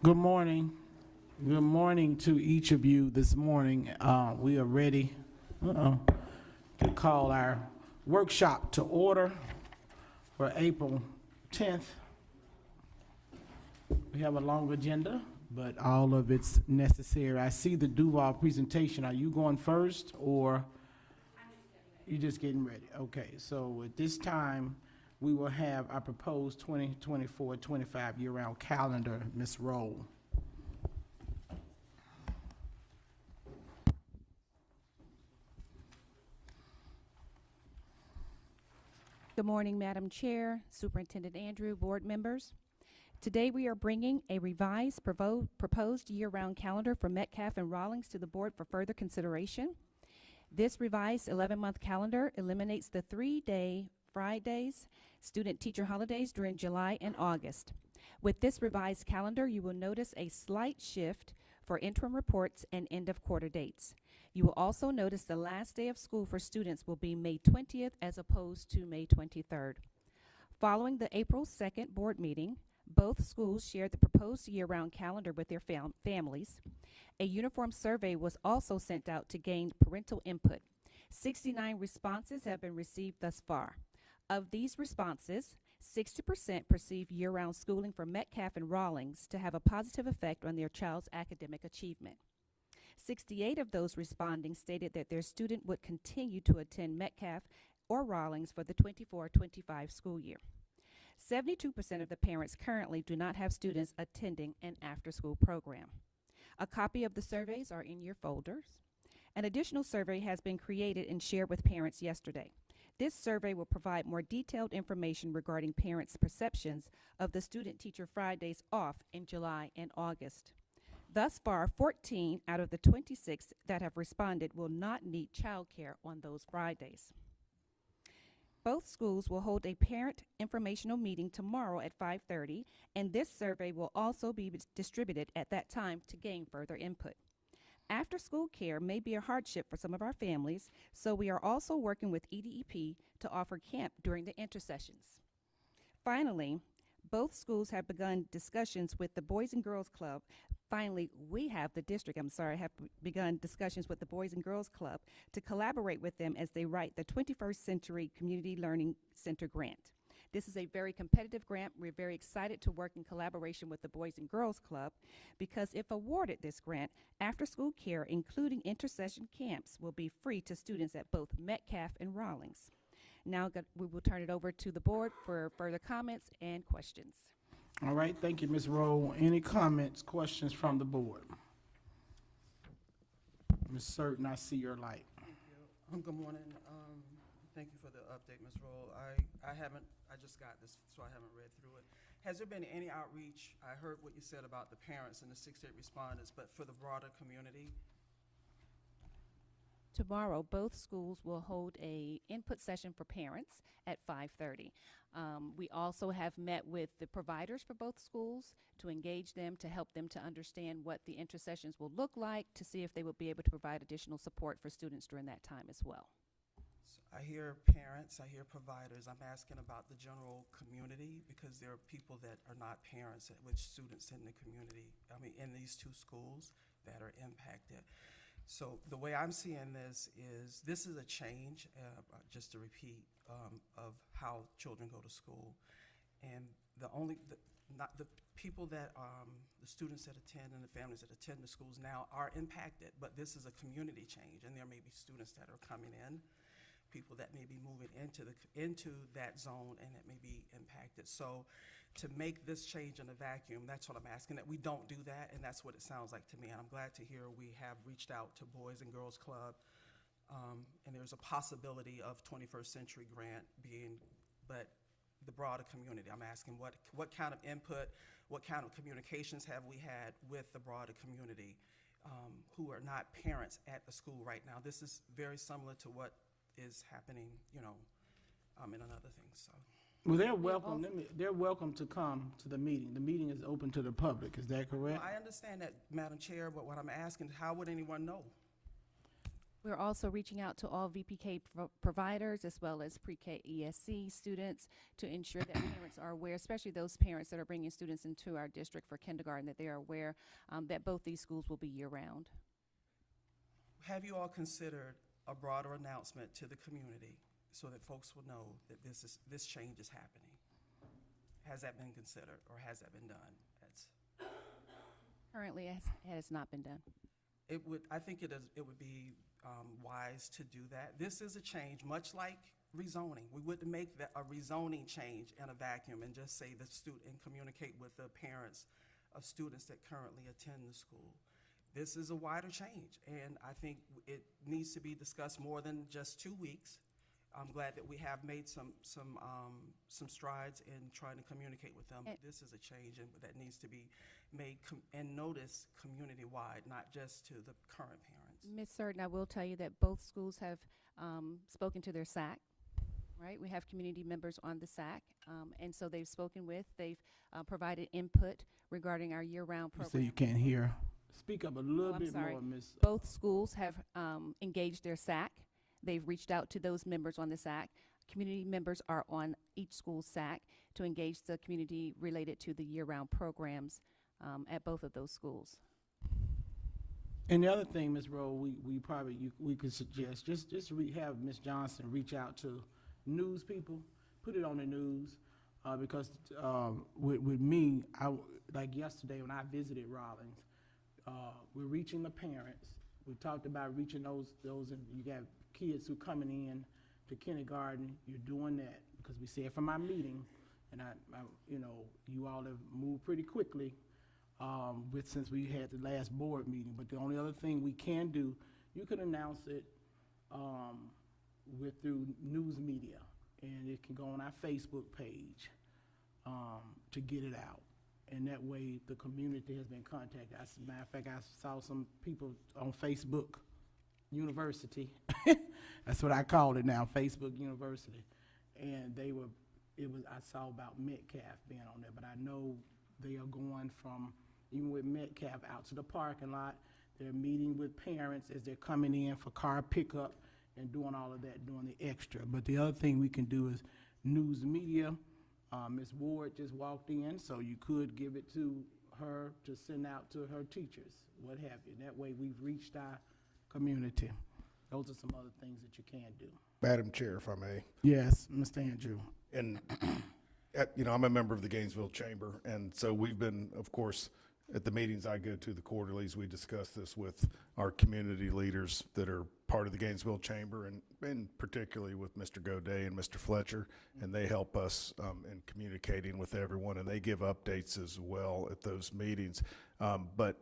Good morning. Good morning to each of you this morning. We are ready to call our workshop to order for April 10th. We have a long agenda, but all of it's necessary. I see the Duval presentation. Are you going first, or you just getting ready? Okay, so at this time, we will have our proposed 2024-25 year-round calendar. Ms. Roll. Good morning, Madam Chair, Superintendent Andrew, board members. Today we are bringing a revised proposed year-round calendar for Metcalf and Rawlings to the board for further consideration. This revised 11-month calendar eliminates the 3-day Fridays, student-teacher holidays during July and August. With this revised calendar, you will notice a slight shift for interim reports and end-of-quarter dates. You will also notice the last day of school for students will be May 20th as opposed to May 23rd. Following the April 2nd board meeting, both schools shared the proposed year-round calendar with their families. A uniform survey was also sent out to gain parental input. 69 responses have been received thus far. Of these responses, 60% perceive year-round schooling for Metcalf and Rawlings to have a positive effect on their child's academic achievement. 68 of those responding stated that their student would continue to attend Metcalf or Rawlings for the 24-25 school year. 72% of the parents currently do not have students attending an after-school program. A copy of the surveys are in your folders. An additional survey has been created and shared with parents yesterday. This survey will provide more detailed information regarding parents' perceptions of the student-teacher Fridays off in July and August. Thus far, 14 out of the 26 that have responded will not need childcare on those Fridays. Both schools will hold a parent informational meeting tomorrow at 5:30, and this survey will also be distributed at that time to gain further input. After-school care may be a hardship for some of our families, so we are also working with EDEP to offer camp during the intersessions. Finally, both schools have begun discussions with the Boys and Girls Club. Have begun discussions with the Boys and Girls Club to collaborate with them as they write the 21st Century Community Learning Center grant. This is a very competitive grant. We're very excited to work in collaboration with the Boys and Girls Club because if awarded this grant, after-school care, including intersession camps, will be free to students at both Metcalf and Rawlings. Now we will turn it over to the board for further comments and questions. All right, thank you, Ms. Rowe. Any comments, questions from the board? Ms. Certain, I see your light. Thank you. Good morning. Thank you for the update, Ms. Roll. I just got this, so I haven't read through it. Has there been any outreach? I heard what you said about the parents and the 68 respondents, but for the broader community? Tomorrow, both schools will hold a input session for parents at 5:30. We also have met with the providers for both schools to engage them, to help them to understand what the intersessions will look like, to see if they will be able to provide additional support for students during that time as well. So I hear parents, I hear providers. I'm asking about the general community because there are people that are not parents, with students in the community, in these two schools that are impacted. So the way I'm seeing this is a change, just to repeat, of how children go to school. And not the people that, the students that attend and the families that attend the schools now are impacted, but this is a community change, and there may be students that are coming in, people that may be moving into that zone, and that may be impacted. So to make this change in a vacuum, that's what I'm asking, that we don't do that, and that's what it sounds like to me. And I'm glad to hear we have reached out to Boys and Girls Club, and there's a possibility of 21st Century grant but the broader community. I'm asking what kind of input, what kind of communications have we had with the broader community who are not parents at the school right now? This is very similar to what is happening, in another thing, so. Well, they're welcome to come to the meeting. The meeting is open to the public, is that correct? Well, I understand that, Madam Chair, but what I'm asking, how would anyone know? We're also reaching out to all VPK providers as well as pre-K ESC students to ensure that parents are aware, especially those parents that are bringing students into our district for kindergarten, that they are aware that both these schools will be year-round. Have you all considered a broader announcement to the community so that folks will know that this change is happening? Has that been considered, or has that been done? Currently, it has not been done. I think it would be wise to do that. This is a change, much like rezoning. We wouldn't make that a rezoning change in a vacuum and just say the student and communicate with the parents of students that currently attend the school. This is a wider change, and I think it needs to be discussed more than just 2 weeks. I'm glad that we have made some strides in trying to communicate with them. But this is a change that needs to be made and noticed community-wide, not just to the current parents. Ms. Certain, I will tell you that both schools have spoken to their SAC, right? We have community members on the SAC, and so they've they've provided input regarding our year-round You program. say you can't hear. Speak up a little I'm bit sorry. more, Miss. Both schools have engaged their SAC. They've reached out to those members on the SAC. Community members are on each school's SAC to engage the community related to the year-round programs at both of those schools. And the other thing, Ms. Rowe, we could suggest, just have Ms. Johnson reach out to news people, put it on the news, because with me, like yesterday when I visited Rawlings, we're reaching the parents. We talked about reaching those, and you got kids who coming in to kindergarten. You're doing that because we said from our meeting, and you all have moved pretty quickly since we had the last board meeting. But the only other thing we can do, you can announce it through news media, and it can go on our Facebook page to get it out. And that way, the community has been contacted. As a matter of fact, I saw some people on Facebook University. That's what I called it now, Facebook University. And I saw about Metcalf being on there, but I know they are going from, even with Metcalf, out to the parking lot. They're meeting with parents as they're coming in for car pickup and doing all of that, doing the extra. But the other thing we can do is news media. Ms. Ward just walked in, so you could give it to her to send out to her teachers, what have you. That way we've reached our community. Those are some other things that you can do. Madam Chair, if I may. Yes, Mr. Andrew. And, I'm a member of the Gainesville Chamber, and so we've been, of course, at the meetings I go to, the quarterlies, we discuss this with our community leaders that are part of the Gainesville Chamber, and particularly with Mr. Godet and Mr. Fletcher, and they help us in communicating with everyone, and they give updates as well at those meetings. But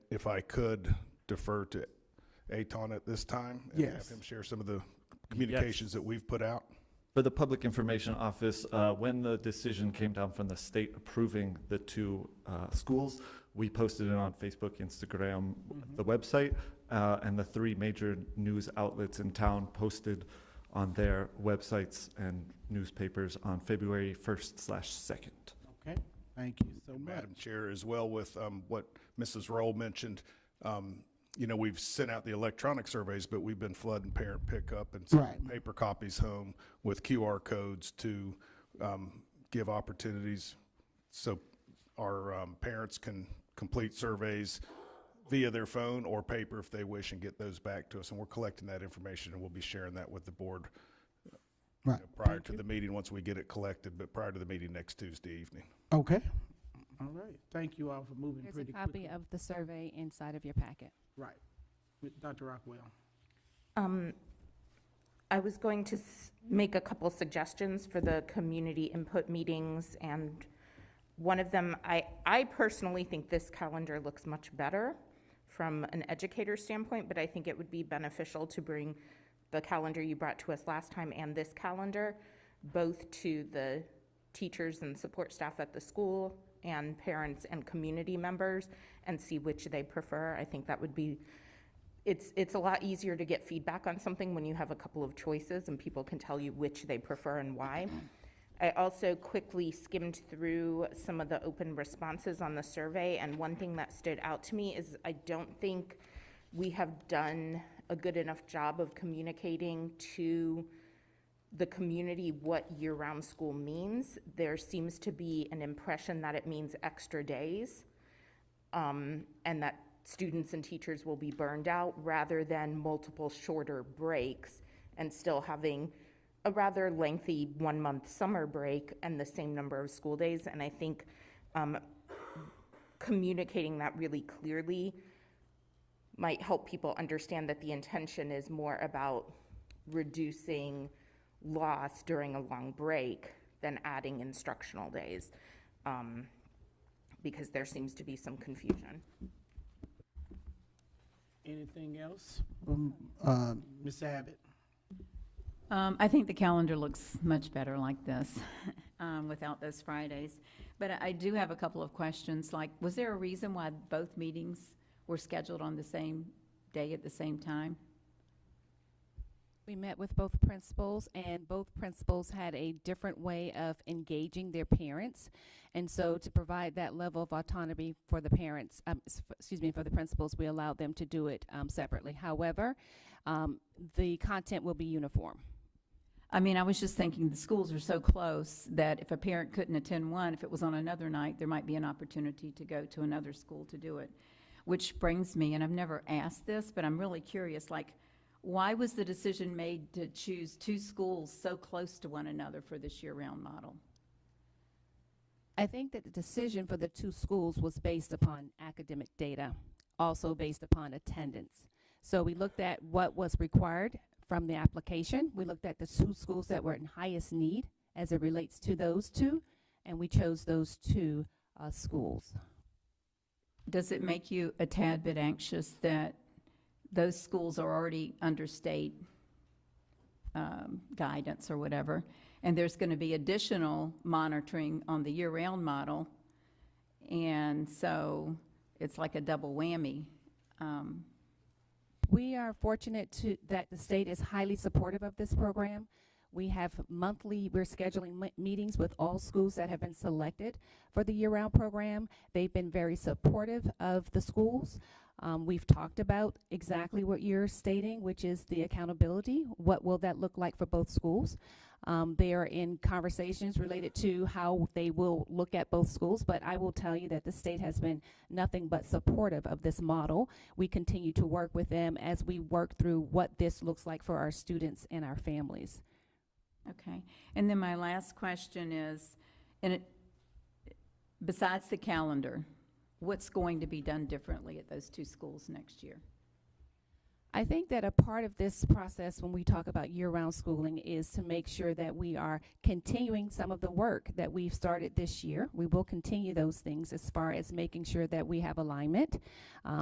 if I could defer to Aton at this time and Yes. have him share some of the communications that we've put out. For the Public Information Office, when the decision came down from the state approving the two schools, we posted it on Facebook, Instagram, the website, and the three major news outlets in town posted on their websites and newspapers on February 1st/2nd. Okay, thank you so much. Madam Chair, as well with what Mrs. Roll mentioned, we've sent out the electronic surveys, but we've been flooding parent pickup and sending Right. paper copies home with QR codes to give opportunities so our parents can complete surveys via their phone or paper if they wish and get those back to us. And we're collecting that information, and we'll be sharing that with the board Right. prior to the meeting once we get it collected, but prior to the meeting next Tuesday evening. Okay. All right. Thank you all for moving There's a pretty copy quickly. of the survey inside of your packet. Right. With Dr. Rockwell. I was going to make a couple suggestions for the community input meetings, and one of them, I personally think this calendar looks much better from an educator standpoint, but I think it would be beneficial to bring the calendar you brought to us last time and this calendar, both to the teachers and support staff at the school and parents and community members, and see which they prefer. I think that would be, it's a lot easier to get feedback on something when you have a couple of choices and people can tell you which they prefer and why. I also quickly skimmed through some of the open responses on the survey, and one thing that stood out to me is I don't think we have done a good enough job of communicating to the community what year-round school means. There seems to be an impression that it means extra days, and that students and teachers will be burned out rather than multiple shorter breaks and still having a rather lengthy 1-month summer break and the same number of school days. And I think communicating that really clearly might help people understand that the intention is more about reducing loss during a long break than adding instructional days, because there seems to be some confusion. Anything else? Ms. Abbott? I think the calendar looks much better like this, without those Fridays. But I do have a couple of questions, like, was there a reason why both meetings were scheduled on the same day at the same time? We met with both principals, and both principals had a different way of engaging their parents. And so to provide that level of autonomy for the parents, for the principals, we allowed them to do it separately. However, the content will be uniform. I mean, I was just thinking the schools are so close that if a parent couldn't attend one, if it was on another night, there might be an opportunity to go to another school to do it. Which brings me, and I've never asked this, but I'm really curious, like, why was the decision made to choose two schools so close to one another for this year-round model? I think that the decision for the two schools was based upon academic data, also based upon attendance. So we looked at what was required from the application. We looked at the two schools that were in highest need as it relates to those two, and we chose those two schools. Does it make you a tad bit anxious that those schools are already under state guidance or whatever, and there's going to be additional monitoring on the year-round model, and so it's like a double whammy? We are fortunate that the state is highly supportive of this program. We have we're scheduling meetings with all schools that have been selected for the year-round program. They've been very supportive of the schools. We've talked about exactly what you're stating, which is the accountability. What will that look like for both schools? They are in conversations related to how they will look at both schools, but I will tell you that the state has been nothing but supportive of this model. We continue to work with them as we work through what this looks like for our students and our families. Okay. And then my last question is, besides the calendar, what's going to be done differently at those two schools next year? I think that a part of this process when we talk about year-round schooling is to make sure that we are continuing some of the work that we've started this year. We will continue those things as far as making sure that we have alignment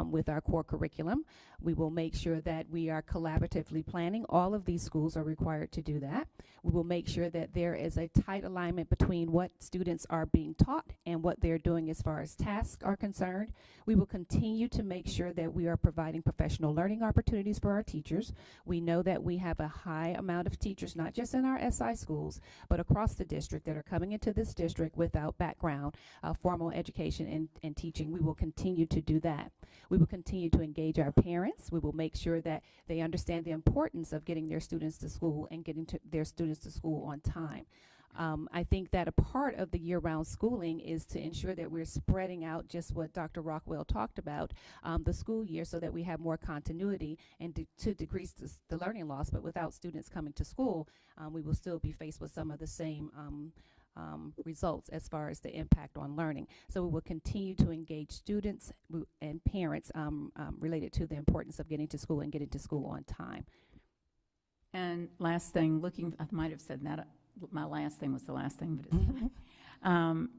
with our core curriculum. We will make sure that we are collaboratively planning. All of these schools are required to do that. We will make sure that there is a tight alignment between what students are being taught and what they're doing as far as tasks are concerned. We will continue to make sure that we are providing professional learning opportunities for our teachers. We know that we have a high amount of teachers, not just in our SI schools, but across the district that are coming into this district without background, formal education and teaching. We will continue to do that. We will continue to engage our parents. We will make sure that they understand the importance of getting their students to school and getting their students to school on time. I think that a part of the year-round schooling is to ensure that we're spreading out just what Dr. Rockwell talked about, the school year, so that we have more continuity and to decrease the learning loss. But without students coming to school, we will still be faced with some of the same results as far as the impact on learning. So we will continue to engage students and parents related to the importance of getting to school and getting to school on time. And last thing, I might have said that. My last thing was the last thing, but it's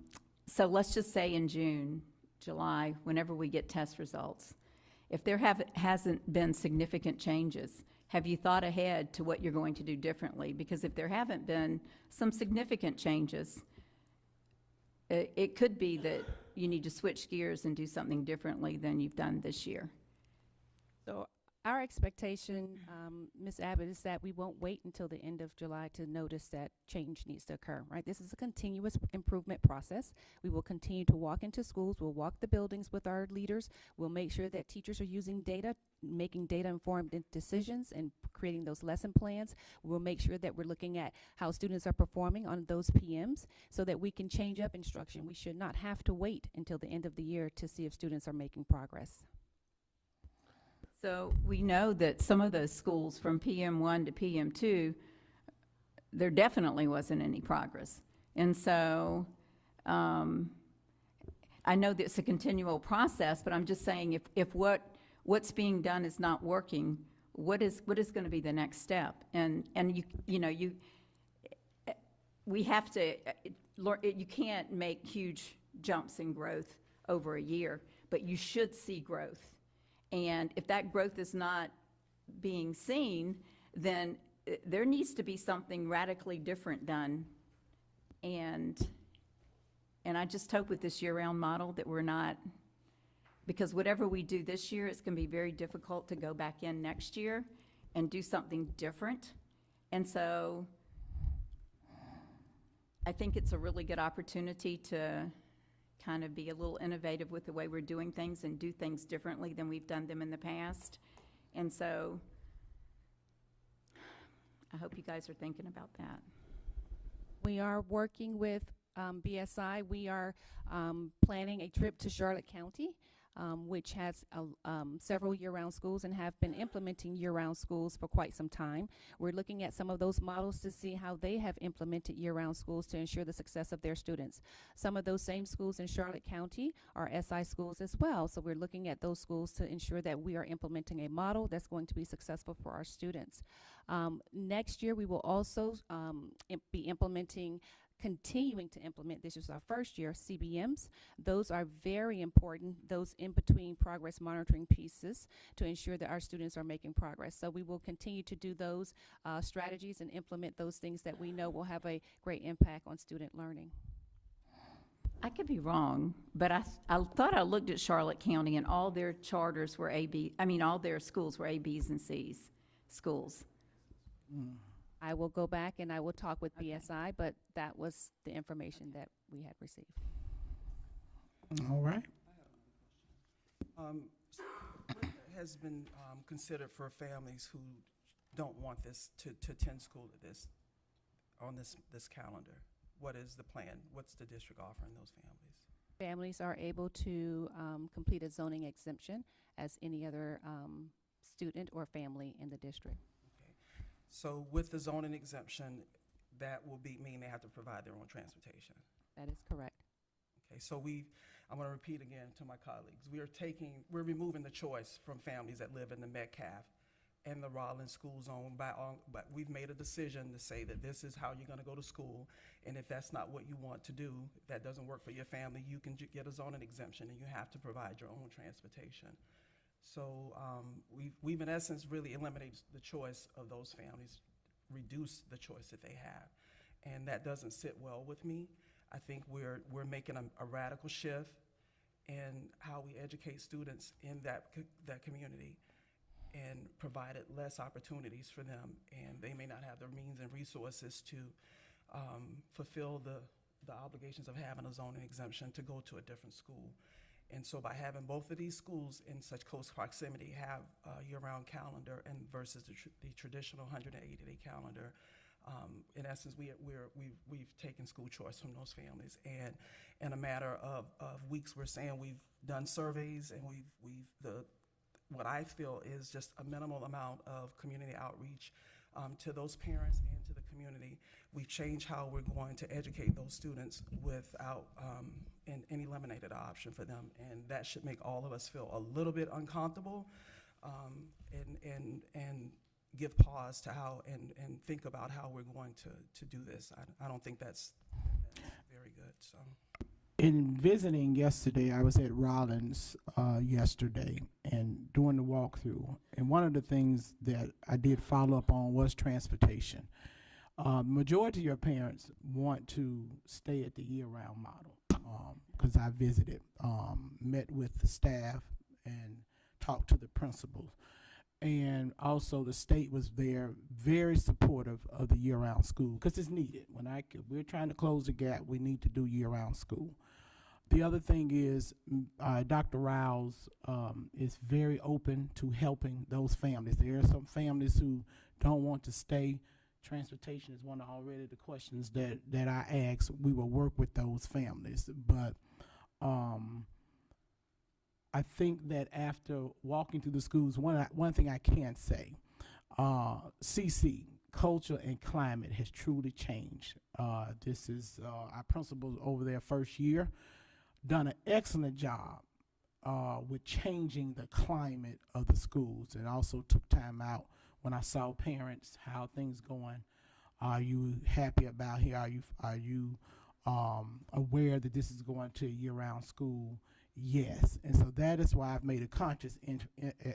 so let's just say in June, July, whenever we get test results, if there hasn't been significant changes, have you thought ahead to what you're going to do differently? Because if there haven't been some significant changes, it could be that you need to switch gears and do something differently than you've done this year. So Our expectation, Ms. Abbott, is that we won't wait until the end of July to notice that change needs to occur, right? This is a continuous improvement process. We will continue to walk into schools. We'll walk the buildings with our leaders. We'll make sure that teachers are using data, making data-informed decisions and creating those lesson plans. We'll make sure that we're looking at how students are performing on those PMs so that we can change up instruction. We should not have to wait until the end of the year to see if students are making progress. So we know that some of those schools from PM1 to PM2, there definitely wasn't any progress. And so I know that it's a continual process, but I'm just saying if what's being done is not working, what is going to be the next step? And we have to, you can't make huge jumps in growth over a year, but you should see growth. And if that growth is not being seen, then there needs to be something radically different done. And I just hope with this year-round model that we're not, because whatever we do this year, it's going to be very difficult to go back in next year and do something different. And so I think it's a really good opportunity to kind of be a little innovative with the way we're doing things and do things differently than we've done them in the past. And so I hope you guys are thinking about that. We are working with BSI. We are planning a trip to Charlotte County, which has several year-round schools and have been implementing year-round schools for quite some time. We're looking at some of those models to see how they have implemented year-round schools to ensure the success of their students. Some of those same schools in Charlotte County are SI schools as well, so we're looking at those schools to ensure that we are implementing a model that's going to be successful for our students. Next year, we will also be continuing to implement, this is our first year, CBMs. Those are very important, those in-between progress monitoring pieces to ensure that our students are making progress. So we will continue to do those strategies and implement those things that we know will have a great impact on student learning. I could be wrong, but I thought I looked at Charlotte County and all their charters were all their schools were A, Bs, and Cs schools. I will go back and I will talk with BSI, but that was the information that we had received. All right. What has been considered for families who don't want this to attend school on this calendar? What is the plan? What's the district offering those families? Families are able to complete a zoning exemption as any other student or family in the district. So with the zoning exemption, that will mean they have to provide their own transportation. That is correct. Okay, so I'm going to repeat again to my colleagues. We're removing the choice from families that live in the Metcalf and the Rollins school zone but we've made a decision to say that this is how you're going to go to school. And if that's not what you want to do, that doesn't work for your family, you can get a zoning exemption and you have to provide your own transportation. So we've in essence really eliminated the choice of those families, reduced the choice that they have. And that doesn't sit well with me. I think we're making a radical shift in how we educate students in that community and provided less opportunities for them. And they may not have the means and resources to fulfill the obligations of having a zoning exemption to go to a different school. And so by having both of these schools in such close proximity have a year-round calendar and versus the traditional 180-day calendar, in essence, we've taken school choice from those families. And in a matter of weeks, we're saying we've done surveys and what I feel is just a minimal amount of community outreach to those parents and to the community. We've changed how we're going to educate those students without any eliminated option for them, and that should make all of us feel a little bit uncomfortable and give pause to how and think about how we're going to do this. I don't think that's very good. So, In visiting yesterday, I was at Rollins yesterday and doing the walkthrough, and one of the things that I did follow up on was transportation. Majority of your parents want to stay at the year-round model because I visited, met with the staff, and talked to the principals. And also the state was there, very supportive of the year-round school, because it's needed. We're trying to close the gap, we need to do year-round school. The other thing is, Dr. Rouse is very open to helping those families. There are some families who don't want to stay. Transportation is one of already the questions that I asked. We will work with those families. But I think that after walking through the schools, one thing I can say, CC, culture and climate, has truly changed. This is our principals over their first year done an excellent job with changing the climate of the schools, and also took time out when I saw parents, how things going. Are you happy about here? Are you aware that this is going to a year-round school? Yes. And so that is why I've made a conscious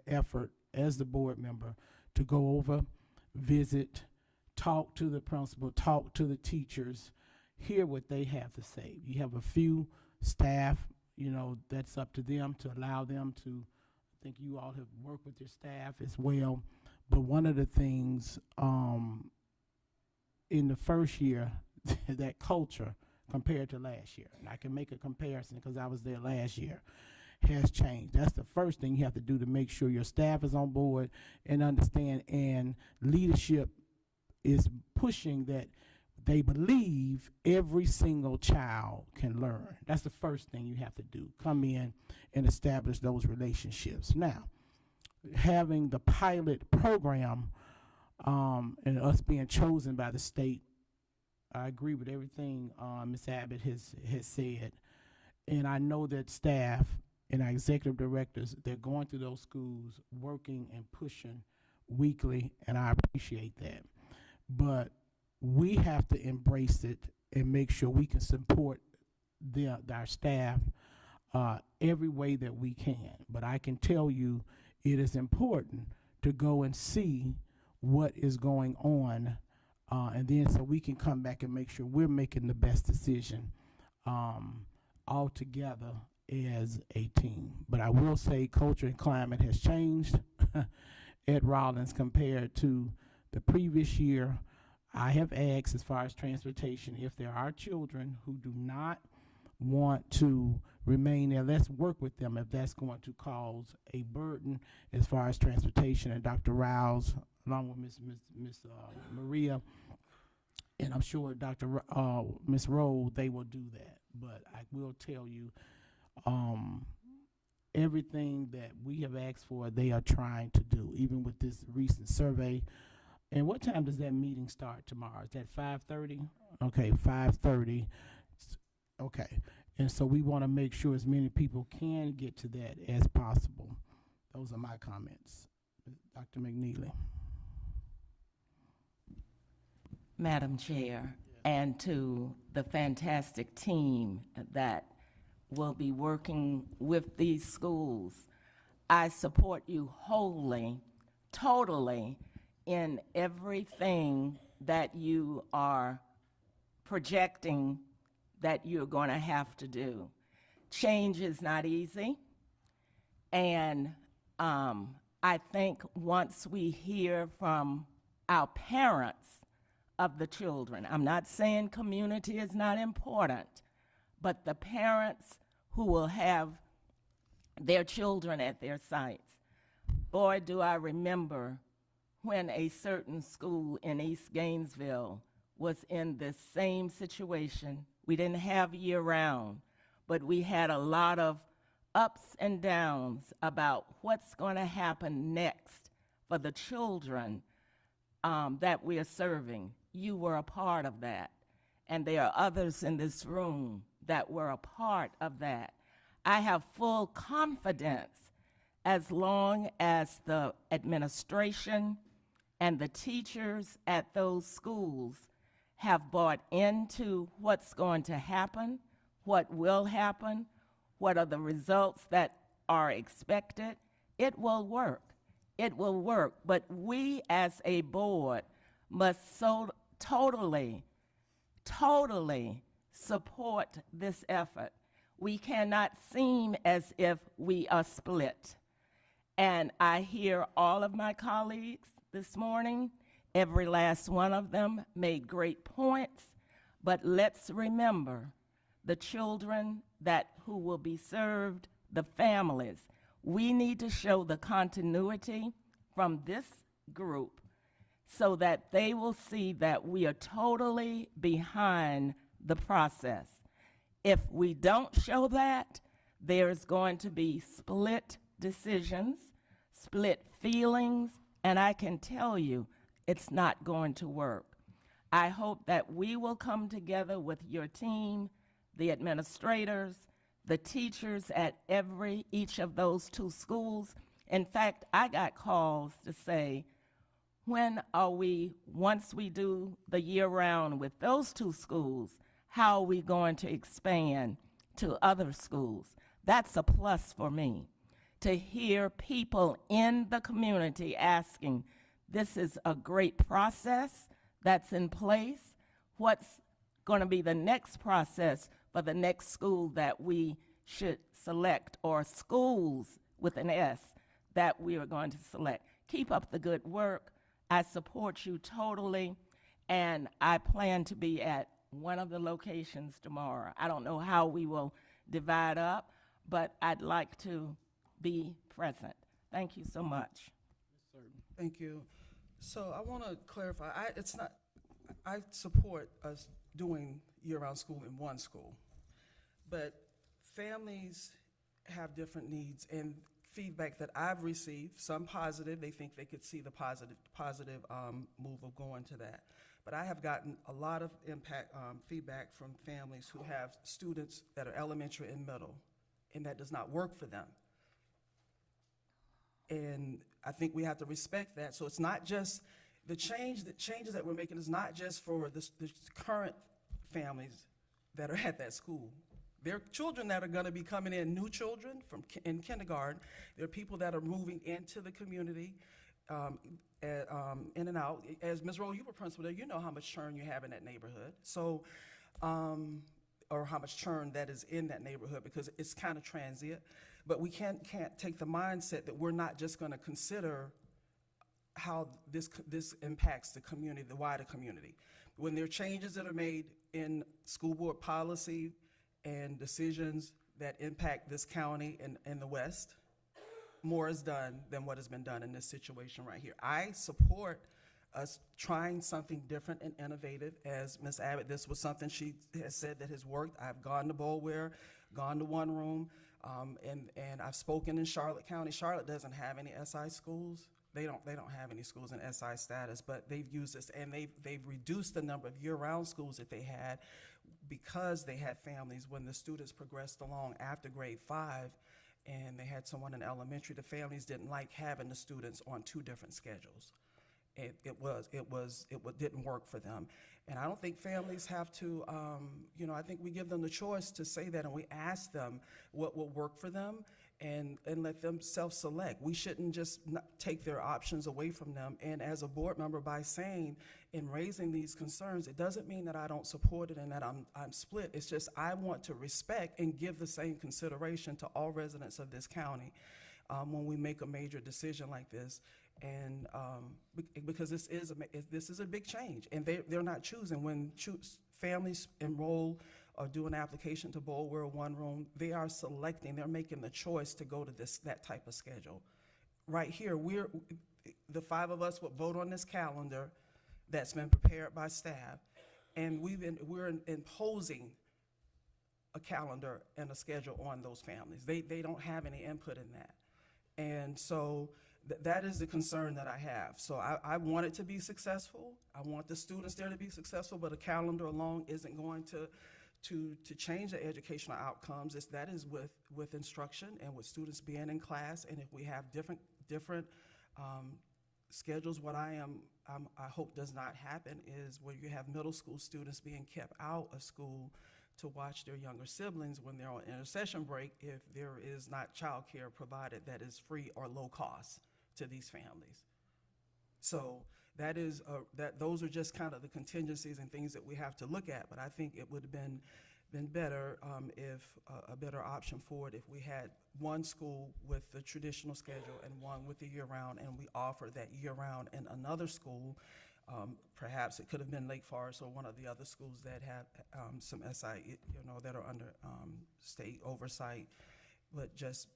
effort as the board member to go over, visit, talk to the principal, talk to the teachers, hear what they have to say. You have a few staff, that's up to them to allow them to. I think you all have worked with your staff as well. But one of the things in the first year, that culture compared to last year, and I can make a comparison because I was there last year, has changed. That's the first thing you have to do to make sure your staff is on board and understand, and leadership is pushing that they believe every single child can learn. That's the first thing you have to do. Come in and establish those relationships. Now, having the pilot program and us being chosen by the state, I agree with everything Ms. Abbott has said. And I know that staff and our executive directors, they're going through those schools, working and pushing weekly, and I appreciate that. But we have to embrace it and make sure we can support our staff every way that we can. But I can tell you, it is important to go and see what is going on, and then so we can come back and make sure we're making the best decision all together as a team. But I will say culture and climate has changed at Rollins compared to the previous year. I have asked, as far as transportation, if there are children who do not want to remain there, let's work with them if that's going to cause a burden as far as transportation. And Dr. Rouse, along with Miss Maria, and I'm sure Miss Rowe, they will do that. But I will tell you, everything that we have asked for, they are trying to do, even with this recent survey. And what time does that meeting start tomorrow? Is that 5:30? Okay, 5:30. Okay. And so we want to make sure as many people can get to that as possible. Those are my comments. Dr. McNeely. Madam Chair, and to the fantastic team that will be working with these schools, I support you wholly, totally, in everything that you are projecting that you're going to have to do. Change is not easy, and I think once we hear from our parents of the children, I'm not saying community is not important, but the parents who will have their children at their sites. Boy, do I remember when a certain school in East Gainesville was in this same situation. We didn't have year-round, but we had a lot of ups and downs about what's going to happen next for the children that we are serving. You were a part of that, and there are others in this room that were a part of that. I have full confidence as long as the administration and the teachers at those schools have bought into what's going to happen, what will happen, what are the results that are expected, it will work. It will work. But we as a board must so totally support this effort. We cannot seem as if we are split. And I hear all of my colleagues this morning. Every last one of them made great points. But let's remember the children who will be served, the families. We need to show the continuity from this group so that they will see that we are totally behind the process. If we don't show that, there's going to be split decisions, split feelings, and I can tell you it's not going to work. I hope that we will come together with your team, the administrators, the teachers at each of those 2 schools. In fact, I got calls to say, once we do the year-round with those 2 schools, how are we going to expand to other schools? That's a plus for me, to hear people in the community asking, this is a great process that's in place. What's going to be the next process for the next school that we should select, or schools with an S that we are going to select? Keep up the good work. I support you totally, and I plan to be at one of the locations tomorrow. I don't know how we will divide up, but I'd like to be present. Thank you so much. Thank you. So I want to clarify, I support us doing year-round school in one school, but families have different needs, and feedback that I've received, some positive, they think they could see the positive move of going to that. But I have gotten a lot of feedback from families who have students that are elementary and middle, and that does not work for them. And I think we have to respect that. So it's not just the changes that we're making is not just for the current families that are at that school. There are children that are going to be coming in, new children in kindergarten. There are people that are moving into the community, in and out. As Ms. Roll, you were principal there, you know how much churn you have in that neighborhood. So, or how much churn that is in that neighborhood, because it's kind of transient. But we can't take the mindset that we're not just going to consider how this impacts the community, the wider community. When there are changes that are made in school board policy and decisions that impact this county and the West, more is done than what has been done in this situation right here. I support us trying something different and innovative. As Ms. Abbott, this was something she has said that has worked. I've gone to Boulware, gone to One Room, and I've spoken in Charlotte County. Charlotte doesn't have any SI schools. They don't have any schools in SI status, but they've used this, and they've reduced the number of year-round schools that they had because they had families when the students progressed along after grade 5 and they had someone in elementary. The families didn't like having the students on 2 different schedules. It didn't work for them. And I don't think families have to, I think we give them the choice to say that, and we ask them what will work for them and let them self-select. We shouldn't just take their options away from them. And as a board member, by saying and raising these concerns, it doesn't mean that I don't support it and that I'm split. It's just I want to respect and give the same consideration to all residents of this county when we make a major decision like this. And because this is a big change, and they're not choosing. When families enroll or do an application to Boulware One Room, they are selecting. They're making the choice to go to that type of schedule. Right here, the 5 of us would vote on this calendar that's been prepared by staff, and we're imposing a calendar and a schedule on those families. They don't have any input in that, and so. That is the concern that I have. So I want it to be successful. I want the students there to be successful, but a calendar alone isn't going to change the educational outcomes. That is with instruction and with students being in class. And if we have different schedules, what I hope does not happen is where you have middle school students being kept out of school to watch their younger siblings when they're on intercession break if there is not childcare provided that is free or low cost to these families. So those are just kind of the contingencies and things that we have to look at. But I think it would have been been better if a better option for it if we had one school with the traditional schedule and one with the year-round, and we offered that year-round in another school. Perhaps it could have been Lake Forest or one of the other schools that have some SI, that are under state oversight. But just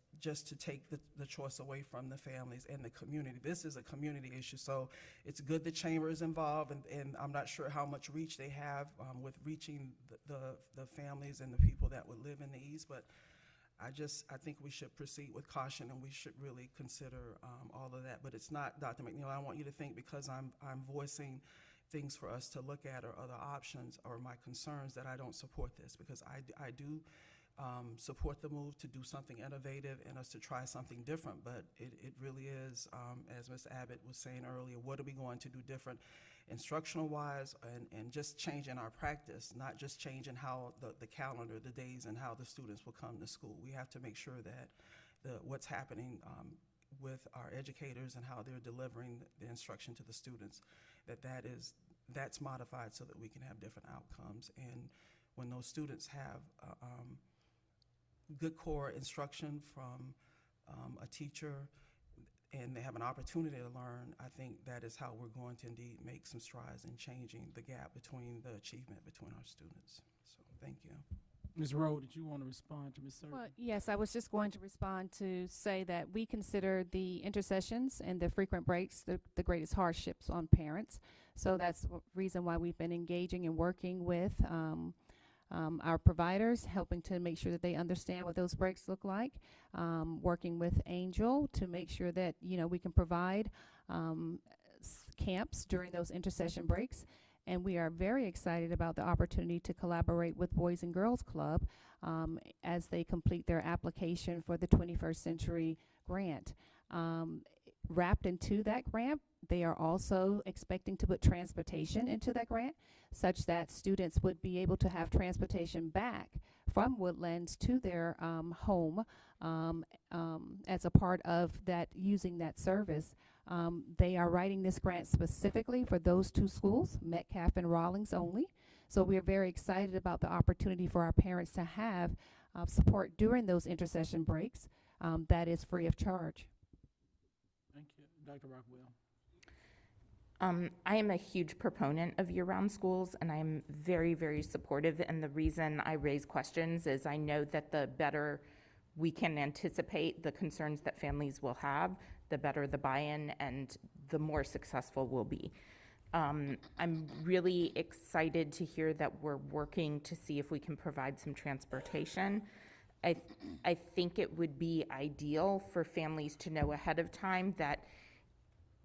to take the choice away from the families and the community. This is a community issue, so it's good the chamber is involved, and I'm not sure how much reach they have with reaching the families and the people that would live in the East, but I think we should proceed with caution, and we should really consider all of that. But it's not, Dr. McNeil, I want you to think, because I'm voicing things for us to look at or other options or my concerns, that I don't support this, because I do support the move to do something innovative and us to try something different, but it really is, as Ms. Abbott was saying earlier, what are we going to do different instructional-wise and just changing our practice, not just changing how the calendar, the days, and how the students will come to school. We have to make sure that what's happening with our educators and how they're delivering the instruction to the students, that's modified so that we can have different outcomes. And when those students have good core instruction from a teacher and they have an opportunity to learn, I think that is how we're going to indeed make some strides in changing the gap between the achievement between our students. So thank you. Ms. Rowe, did you want to respond to Ms. Surgeon? Well, yes, I was just going to respond to say that we consider the intercessions and the frequent breaks the greatest hardships on parents. So that's the reason why we've been engaging and working with our providers, helping to make sure that they understand what those breaks look like, working with Angel to make sure that, we can provide camps during those intercession breaks. And we are very excited about the opportunity to collaborate with Boys and Girls Club as they complete their application for the 21st Century Grant. Wrapped into that grant, they are also expecting to put transportation into that grant, such that students would be able to have transportation back from Woodlands to their home as a part of that, using that service. They are writing this grant specifically for those two schools, Metcalf and Rawlings only. So we are very excited about the opportunity for our parents to have support during those intercession breaks that is free of charge. Thank you. Dr. Rockwell. I am a huge proponent of year-round schools, and I'm very, very supportive. And the reason I raise questions is I know that the better we can anticipate the concerns that families will have, the better the buy-in and the more successful we'll be. I'm really excited to hear that we're working to see if we can provide some transportation. I think it would be ideal for families to know ahead of time that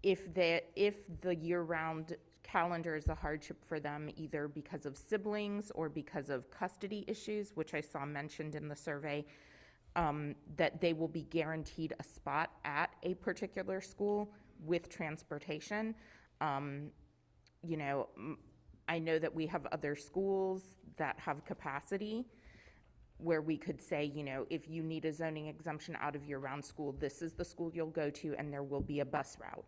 if the year-round calendar is a hardship for them, either because of siblings or because of custody issues, which I saw mentioned in the survey, that they will be guaranteed a spot at a particular school with transportation. I know that we have other schools that have capacity where we could say, if you need a zoning exemption out of year-round school, this is the school you'll go to, and there will be a bus route.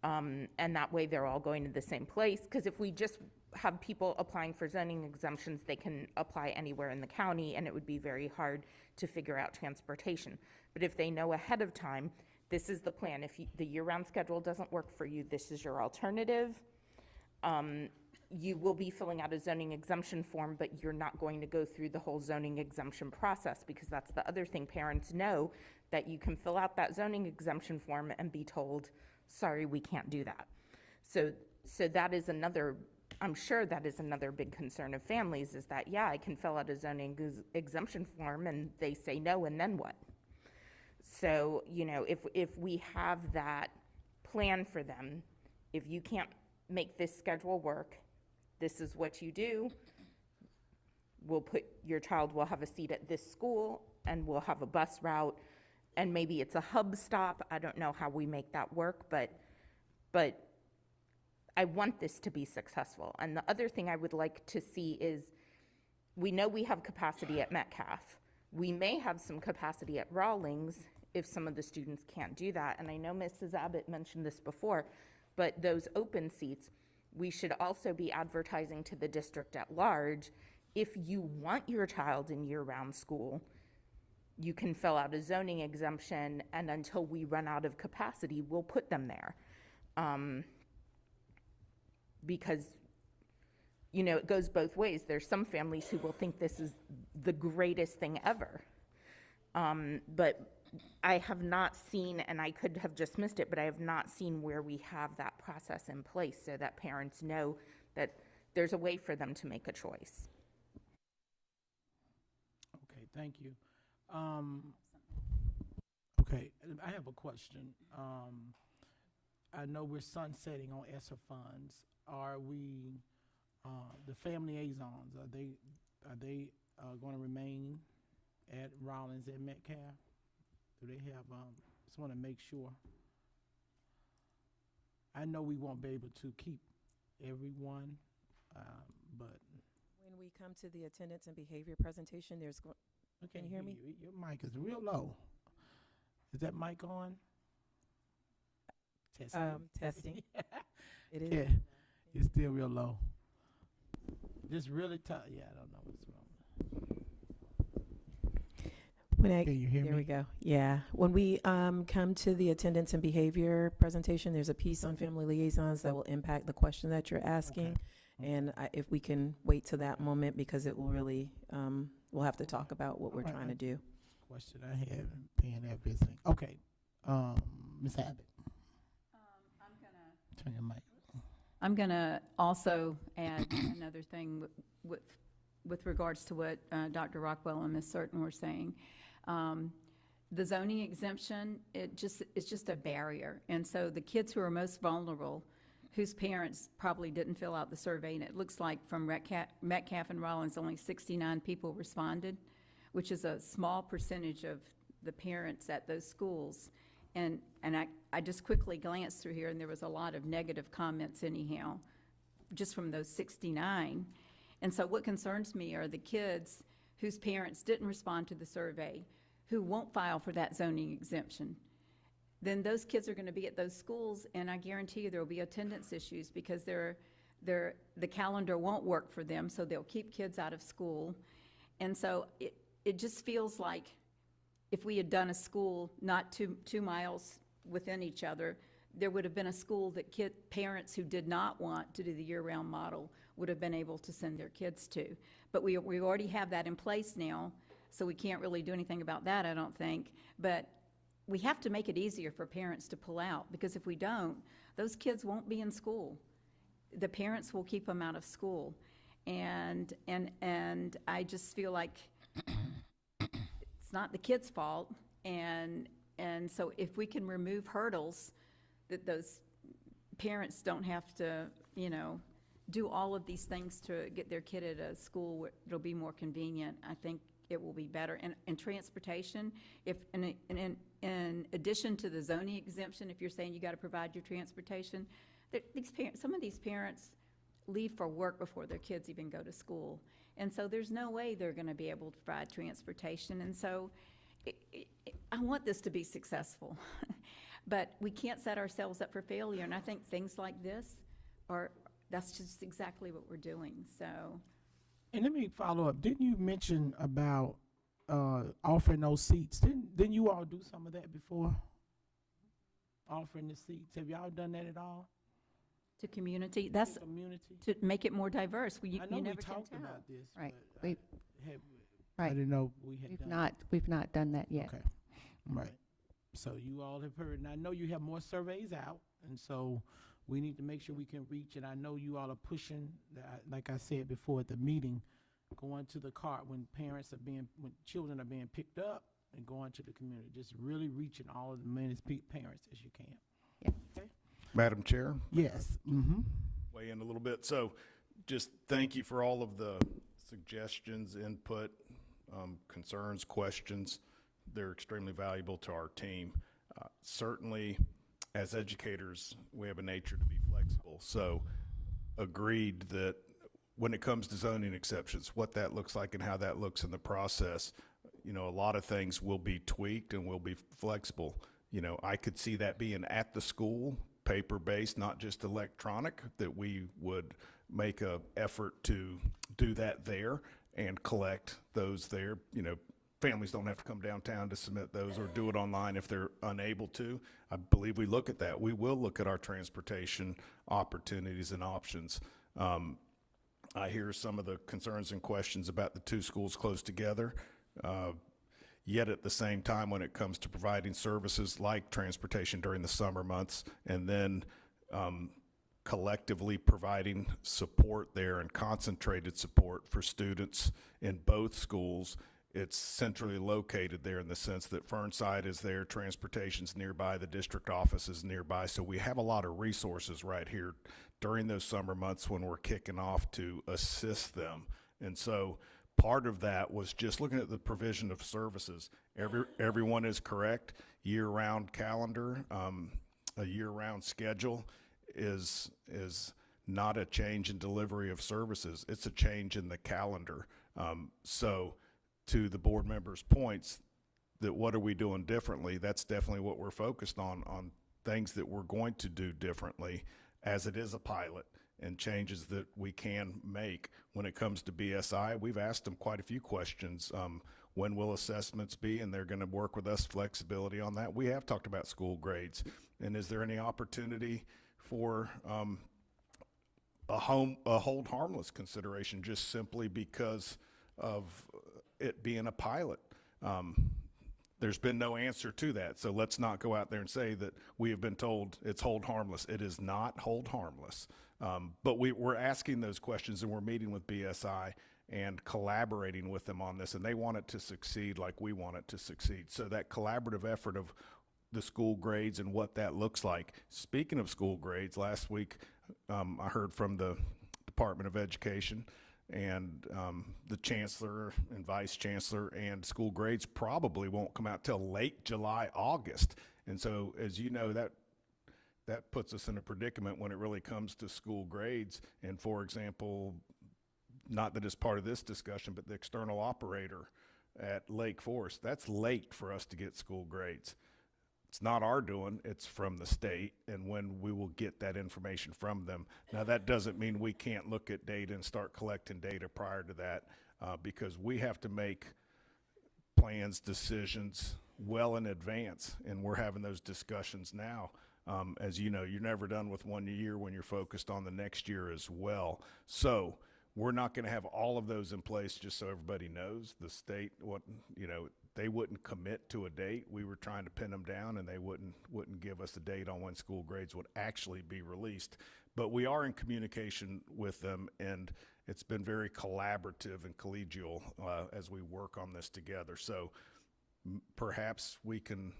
And that way they're all going to the same place. Because if we just have people applying for zoning exemptions, they can apply anywhere in the county, and it would be very hard to figure out transportation. But if they know ahead of time, this is the plan. If the year-round schedule doesn't work for you, this is your alternative. You will be filling out a zoning exemption form, but you're not going to go through the whole zoning exemption process, because that's the other thing. Parents know that you can fill out that zoning exemption form and be told, sorry, we can't do that. So that is another, I'm sure that is another big concern of families, is that, yeah, I can fill out a zoning exemption form and they say no, and then what? So, if we have that plan for them, if you can't make this schedule work, this is what you do. Your child will have a seat at this school, and we'll have a bus route, and maybe it's a hub stop. I don't know how we make that work, but I want this to be successful. And the other thing I would like to see is, we know we have capacity at Metcalf. We may have some capacity at Rawlings if some of the students can't do that. And I know Mrs. Abbott mentioned this before, but those open seats, we should also be advertising to the district at large if you want your child in year-round school, you can fill out a zoning exemption, and until we run out of capacity, we'll put them there. Because, you know, it goes both ways. There's some families who will think this is the greatest thing ever. But I have not seen, and I could have just missed it, but I have not seen where we have that process in place so that parents know that there's a way for them to make a choice. Okay, thank you. Okay, I have a question. I know we're sunsetting on ESSER funds. Are we, the family liaisons, are they going to remain at Rollins and Metcalf? Do they have, just want to make sure. I know we won't be able to keep everyone, but. When we come to the attendance and behavior presentation, can you hear me? Your mic is real low. Is that mic on? Testing. It is. Yeah, it's still real low. Just really tough. Yeah, I don't know what's wrong. Can you hear me? There we go. Yeah. When we come to the attendance and behavior presentation, there's a piece on family liaisons that will impact the question that you're asking. Okay. And if we can wait to that moment, because it will really, we'll have to talk about what we're trying to do. Question I had, paying that visiting. Okay, Ms. Abbott. Turn your mic. I'm going to also add another thing with regards to what Dr. Rockwell and Ms. Certain were saying. The zoning exemption, it's just a barrier. And so the kids who are most vulnerable, whose parents probably didn't fill out the survey, and it looks like from Metcalf and Rollins, only 69 people responded, which is a small percentage of the parents at those schools. And I just quickly glanced through here, and there was a lot of negative comments anyhow, just from those 69. And so what concerns me are the kids whose parents didn't respond to the survey, who won't file for that zoning exemption. Then those kids are going to be at those schools, and I guarantee you there will be attendance issues because the calendar won't work for them, so they'll keep kids out of school. And so it just feels like if we had done a school not two miles within each other, there would have been a school that parents who did not want to do the year-round model would have been able to send their kids to. But we already have that in place now, so we can't really do anything about that, I don't think. But we have to make it easier for parents to pull out, because if we don't, those kids won't be in school. The parents will keep them out of school. And I just feel like it's not the kids' fault. And so if we can remove hurdles that those parents don't have to, do all of these things to get their kid at a school where it'll be more convenient, I think it will be better. And transportation, if in addition to the zoning exemption, if you're saying you got to provide your transportation, some of these parents leave for work before their kids even go to school. And so there's no way they're going to be able to provide transportation. And so I want this to be successful, but we can't set ourselves up for failure. And I think things like this that's just exactly what we're doing, so. And let me follow up. Didn't you mention about offering those seats? Didn't you all do some of that before? Offering the seats. Have y'all done that at all? To community, that's Community? to make it more diverse. I know You we never can talked tell. about this. Right. but We've- I Right. didn't know we had done it. We've not done that yet. Okay, right. So you all have heard, and I know you have more surveys out, and so we need to make sure we can reach, and I know you all are pushing, like I said before at the meeting, going to the cart when when children are being picked up and going to the community, just really reaching all of the many parents as you can. Yeah. Okay? Madam Chair? Yes, mm-hmm. Weigh in a little bit. So just thank you for all of the suggestions, input, concerns, questions. They're extremely valuable to our team. Certainly, as educators, we have a nature to be flexible. So agreed that when it comes to zoning exceptions, what that looks like and how that looks in the process, a lot of things will be tweaked and will be flexible. I could see that being at the school, paper-based, not just electronic, that we would make a effort to do that there. and collect those there. Families don't have to come downtown to submit those or do it online if they're unable to. I believe we look at that. We will look at our transportation opportunities and options. I hear some of the concerns and questions about the two schools close together. Yet at the same time, when it comes to providing services like transportation during the summer months, and then collectively providing support there and concentrated support for students in both schools, it's centrally located there in the sense that Fernside is there, transportation's nearby, the district office is nearby. So we have a lot of resources right here during those summer months when we're kicking off to assist them. And so part of that was just looking at the provision of services. Everyone is correct. Year-round calendar, a year-round schedule is not a change in delivery of services. It's a change in the calendar. So to the board members' points, that what are we doing differently, that's definitely what we're focused on things that we're going to do differently as it is a pilot, and changes that we can make. When it comes to BSI, we've asked them quite a few questions. When will assessments be? And they're going to work with us flexibility on that. We have talked about school grades. And is there any opportunity for a hold harmless consideration just simply because of it being a pilot? There's been no answer to that. So let's not go out there and say that we have been told it's hold harmless. It is not hold harmless. But we're asking those questions, and we're meeting with BSI and collaborating with them on this, and they want it to succeed like we want it to succeed. So that collaborative effort of the school grades and what that looks like. Speaking of school grades, last week I heard from the Department of Education and the chancellor and vice chancellor, and school grades probably won't come out till late July, August. And so, as you know, that puts us in a predicament when it really comes to school grades. And for example, not that it's part of this discussion, but the external operator at Lake Forest, that's late for us to get school grades. It's not our doing, it's from the state, and when we will get that information from them. Now, that doesn't mean we can't look at data and start collecting data prior to that, because we have to make plans, decisions well in advance, and we're having those discussions now. As you know, you're never done with 1 year when you're focused on the next year as well. So we're not going to have all of those in place, just so everybody knows. The state, they wouldn't commit to a date. We were trying to pin them down, and they wouldn't give us a date on when school grades would actually be released. But we are in communication with them, and it's been very collaborative and collegial as we work on this together. So perhaps we can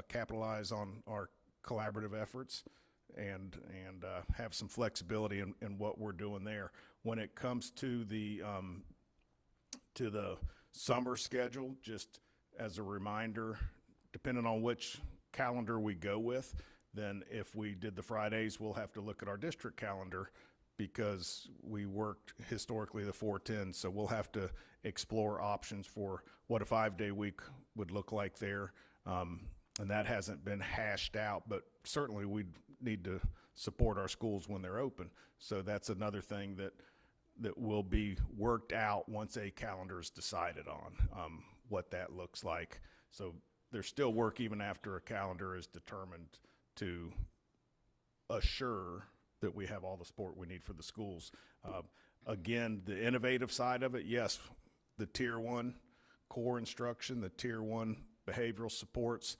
capitalize on our collaborative efforts and have some flexibility in what we're doing there. When it comes to the summer schedule, just as a reminder, depending on which calendar we go with, then if we did the Fridays, we'll have to look at our district calendar because we worked historically the 4-10. So we'll have to explore options for what a 5-day week would look like there. And that hasn't been hashed out, but certainly we need to support our schools when they're open. So that's another thing that will be worked out once a calendar is decided on, what that looks like. So there's still work even after a calendar is determined to assure that we have all the support we need for the schools. Again, the innovative side of it, yes, the Tier 1 core instruction, the Tier 1 behavioral supports,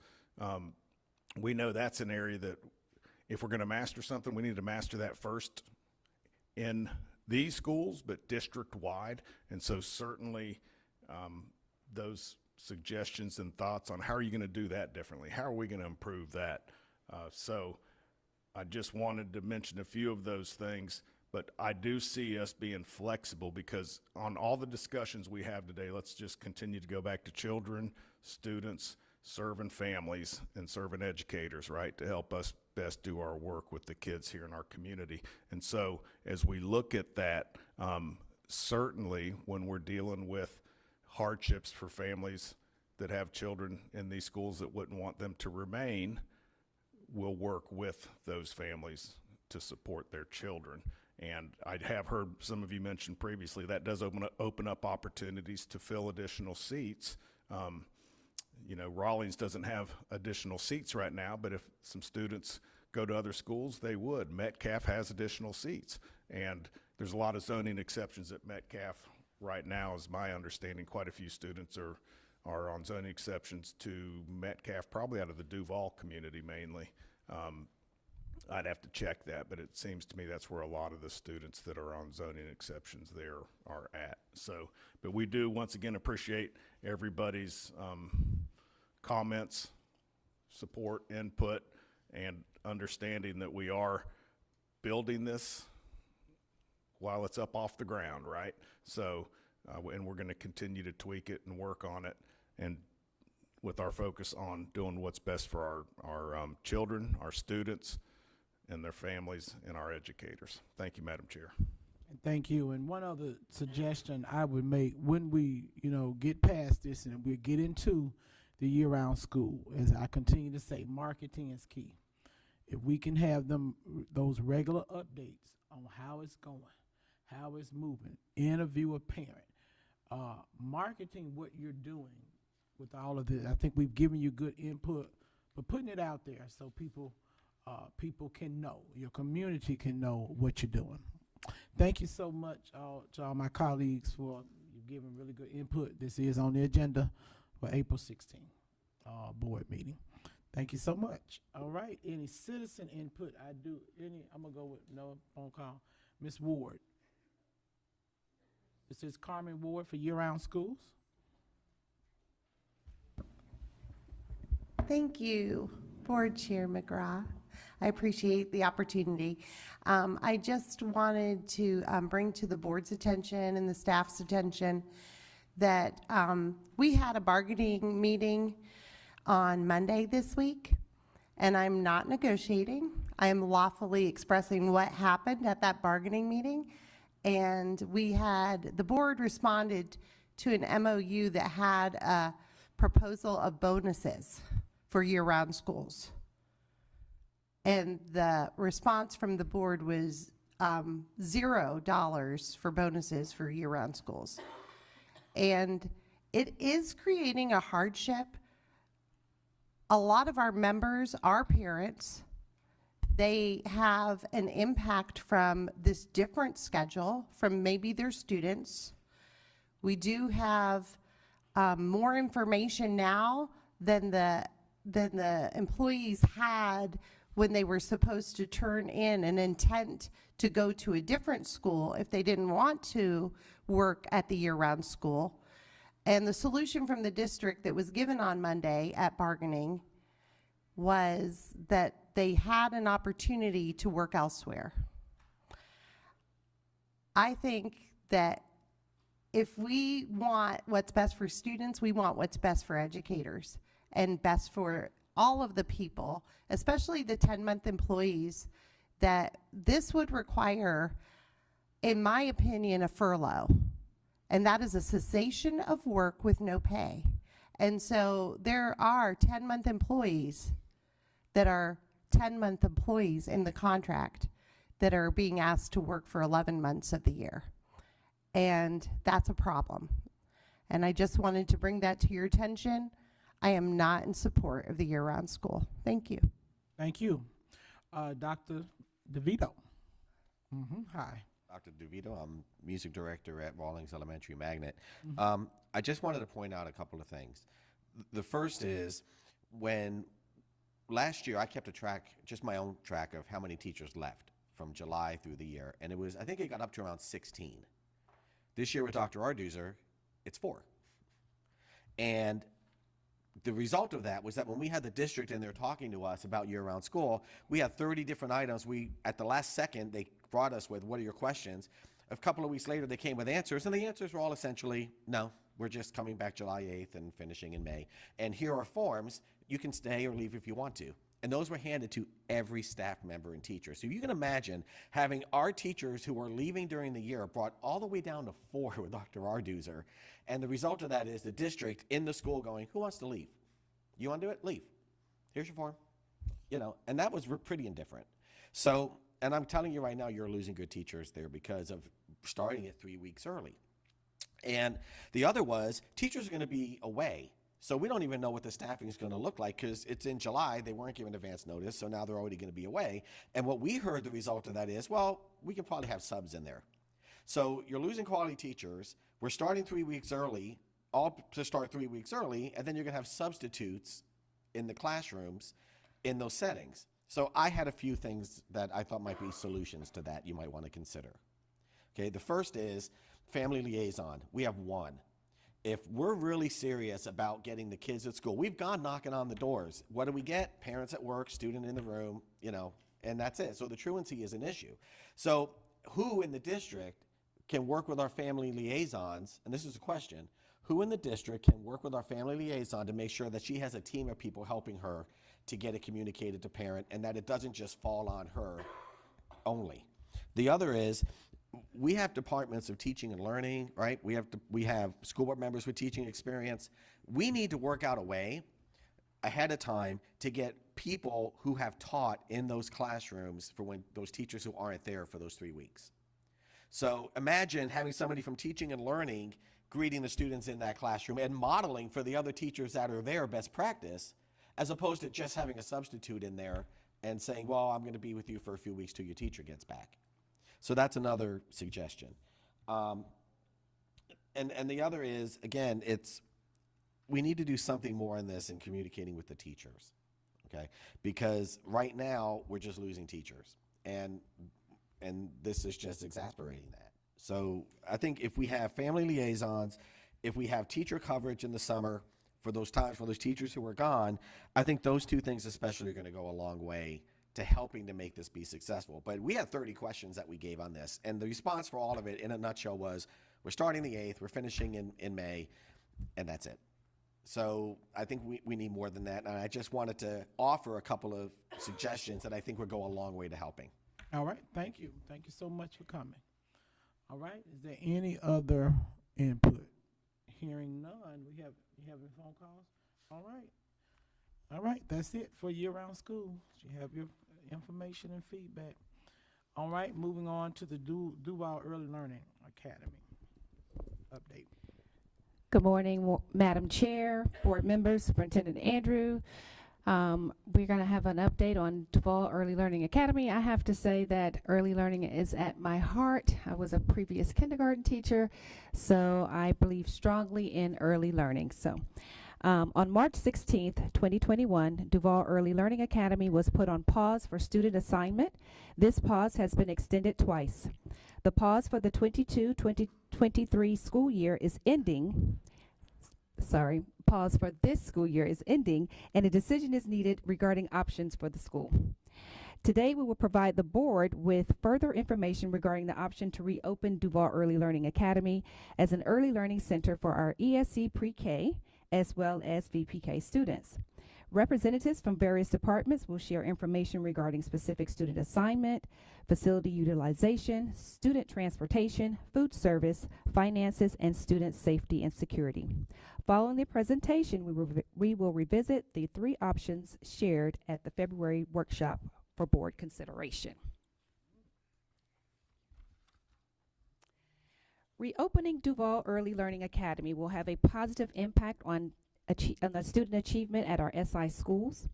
we know that's an area that if we're going to master something, we need to master that first in these schools, but district-wide. And so certainly those suggestions and thoughts on how are you going to do that differently? How are we going to improve that? So I just wanted to mention a few of those things, but I do see us being flexible because on all the discussions we have today, let's just continue to go back to children, students, serving families, and serving educators, right, to help us best do our work with the kids here in our community. And so as we look at that, certainly when we're dealing with hardships for families that have children in these schools that wouldn't want them to remain, we'll work with those families to support their children. And I have heard some of you mention previously that does open up opportunities to fill additional seats. You know, Rawlings doesn't have additional seats right now, but if some students go to other schools, they would. Metcalf has additional seats, and there's a lot of zoning exceptions at Metcalf right now, is my understanding. Quite a few students are on zoning exceptions to Metcalf, probably out of the Duval community mainly. I'd have to check that, but it seems to me that's where a lot of the students that are on zoning exceptions there are at. So, but we do once again appreciate everybody's comments, support, input, and understanding that we are building this while it's up off the ground, right? So, and we're going to continue to tweak it and work on it, and with our focus on doing what's best for our children, our students, and their families, and our educators. Thank you, Madam Chair. Thank you. And one other suggestion I would make, when we, get past this and we get into the year-round school, as I continue to say, marketing is key. If we can have those regular updates on how it's going, how it's moving, interview a parent, marketing what you're doing with all of this. I think we've given you good input, but putting it out there so people can know, your community can know what you're doing. Thank you so much to all my colleagues for giving really good input. This is on the agenda for April 16th board meeting. Thank you so much. All right, any citizen input? I'm gonna go with no phone call. Ms. Ward. This is Carmen Ward for year-round schools. Thank you, Board Chair McGrath. I appreciate the opportunity. I just wanted to bring to the board's attention and the staff's attention that we had a bargaining meeting on Monday this week, and I'm not negotiating. I am lawfully expressing what happened at that bargaining meeting, and the board responded to an MOU that had a proposal of bonuses for year-round schools. And the response from the board was $0 for bonuses for year-round schools. And it is creating a hardship. A lot of our members are parents. They have an impact from this different schedule from maybe their students. We do have more information now than the employees had when they were supposed to turn in an intent to go to a different school if they didn't want to work at the year-round school. And the solution from the district that was given on Monday at bargaining was that they had an opportunity to work elsewhere. I think that if we want what's best for students, we want what's best for educators and best for all of the people, especially the 10-month employees, that this would require, in my opinion, a furlough. And that is a cessation of work with no pay. And so there are 10-month employees that are 10-month employees in the contract that are being asked to work for 11 months of the year. And that's a problem. And I just wanted to bring that to your attention. I am not in support of the year-round school. Thank you. Thank you. Dr. DeVito. Hi. Dr. DeVito, I'm music director at Rawlings Elementary Magnet. I just wanted to point out a couple of things. The first is, when last year I kept a track, just my own track of how many teachers left from July through the year, and I think it got up to around 16. This year with Dr. Arduzer, it's 4. And the result of that was that when we had the district in there talking to us about year-round school, we had 30 different items. At the last second, they brought us with, what are your questions? A couple of weeks later, they came with answers, and the answers were all essentially, no, we're just coming back July 8th and finishing in May. And here are forms. You can stay or leave if you want to. And those were handed to every staff member and teacher. So you can imagine having our teachers who are leaving during the year brought all the way down to 4 with Dr. Arduzer. And the result of that is the district in the school going, who wants to leave? You want to do it? Leave. Here's your form. And that was pretty indifferent. So And I'm telling you right now, you're losing good teachers there because of starting it 3 weeks early. And the other was teachers are going to be away. So we don't even know what the staffing is going to look like because it's in July. They weren't given advance notice, so now they're already going to be away. And what we heard the result of that is, well, we can probably have subs in there. So you're losing quality teachers. We're starting 3 weeks early, all to start 3 weeks early, and then you're going to have substitutes in the classrooms in those settings. So I had a few things that I thought might be solutions to that you might want to consider. Okay, the first is family liaison. We have one. If we're really serious about getting the kids at school, we've gone knocking on the doors. What do we get? Parents at work, student in the room, and that's it. So the truancy is an issue. So who in the district can work with our family liaisons, and this is a question, who in the district can work with our family liaison to make sure that she has a team of people helping her to get it communicated to parent and that it doesn't just fall on her only? The other is, we have departments of teaching and learning, right? We have school board members with teaching experience. We need to work out a way ahead of time to get people who have taught in those classrooms for when those teachers who aren't there for those 3 weeks. So imagine having somebody from teaching and learning greeting the students in that classroom and modeling for the other teachers that are there best practice, as opposed to just having a substitute in there and saying, well, I'm going to be with you for a few weeks till your teacher gets back. So that's another suggestion. And the other is, again, we need to do something more on this in communicating with the teachers, okay? Because right now, we're just losing teachers. And this is just exasperating that. So I think if we have family liaisons, if we have teacher coverage in the summer for those times for those teachers who are gone, I think those two things especially are going to go a long way to helping to make this be successful. But we had 30 questions that we gave on this, and the response for all of it in a nutshell was, we're starting the 8th, we're finishing in May, and that's it. So I think we need more than that, and I just wanted to offer a couple of suggestions that I think would go a long way to helping. All right, thank you. Thank you so much for coming. All right, is there any other input? Hearing none, you have any phone calls? All right. All right, that's it for year-round school. You have your information and feedback. All right, moving on to the Duval Early Learning Academy update. Good morning, Madam Chair, board members, Superintendent Andrew. We're going to have an update on Duval Early Learning Academy. I have to say that early learning is at my heart. I was a previous kindergarten teacher, so I believe strongly in early learning. So on March 16th, 2021, Duval Early Learning Academy was put on pause for student assignment. This pause has been extended twice. The pause for the 22-23 school year is ending. Pause for this school year is ending, and a decision is needed regarding options for the school. Today, we will provide the board with further information regarding the option to reopen Duval Early Learning Academy as an early learning center for our ESC pre-K as well as VPK students. Representatives from various departments will share information regarding specific student assignment, facility utilization, student transportation, food service, finances, and student safety and security. Following the presentation, we will revisit the 3 options shared at the February workshop for board consideration. Reopening Duval Early Learning Academy will have a positive impact on the student achievement at our SI schools.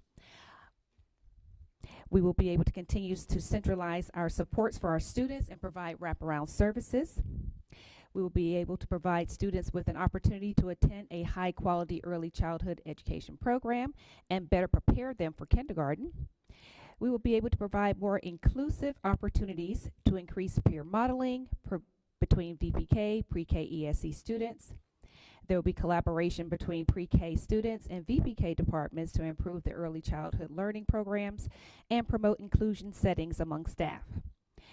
We will be able to continue to centralize our supports for our students and provide wraparound services. We will be able to provide students with an opportunity to attend a high-quality early childhood education program and better prepare them for kindergarten. We will be able to provide more inclusive opportunities to increase peer modeling between VPK, pre-K ESC students. There will be collaboration between pre-K students and VPK departments to improve the early childhood learning programs and promote inclusion settings among staff.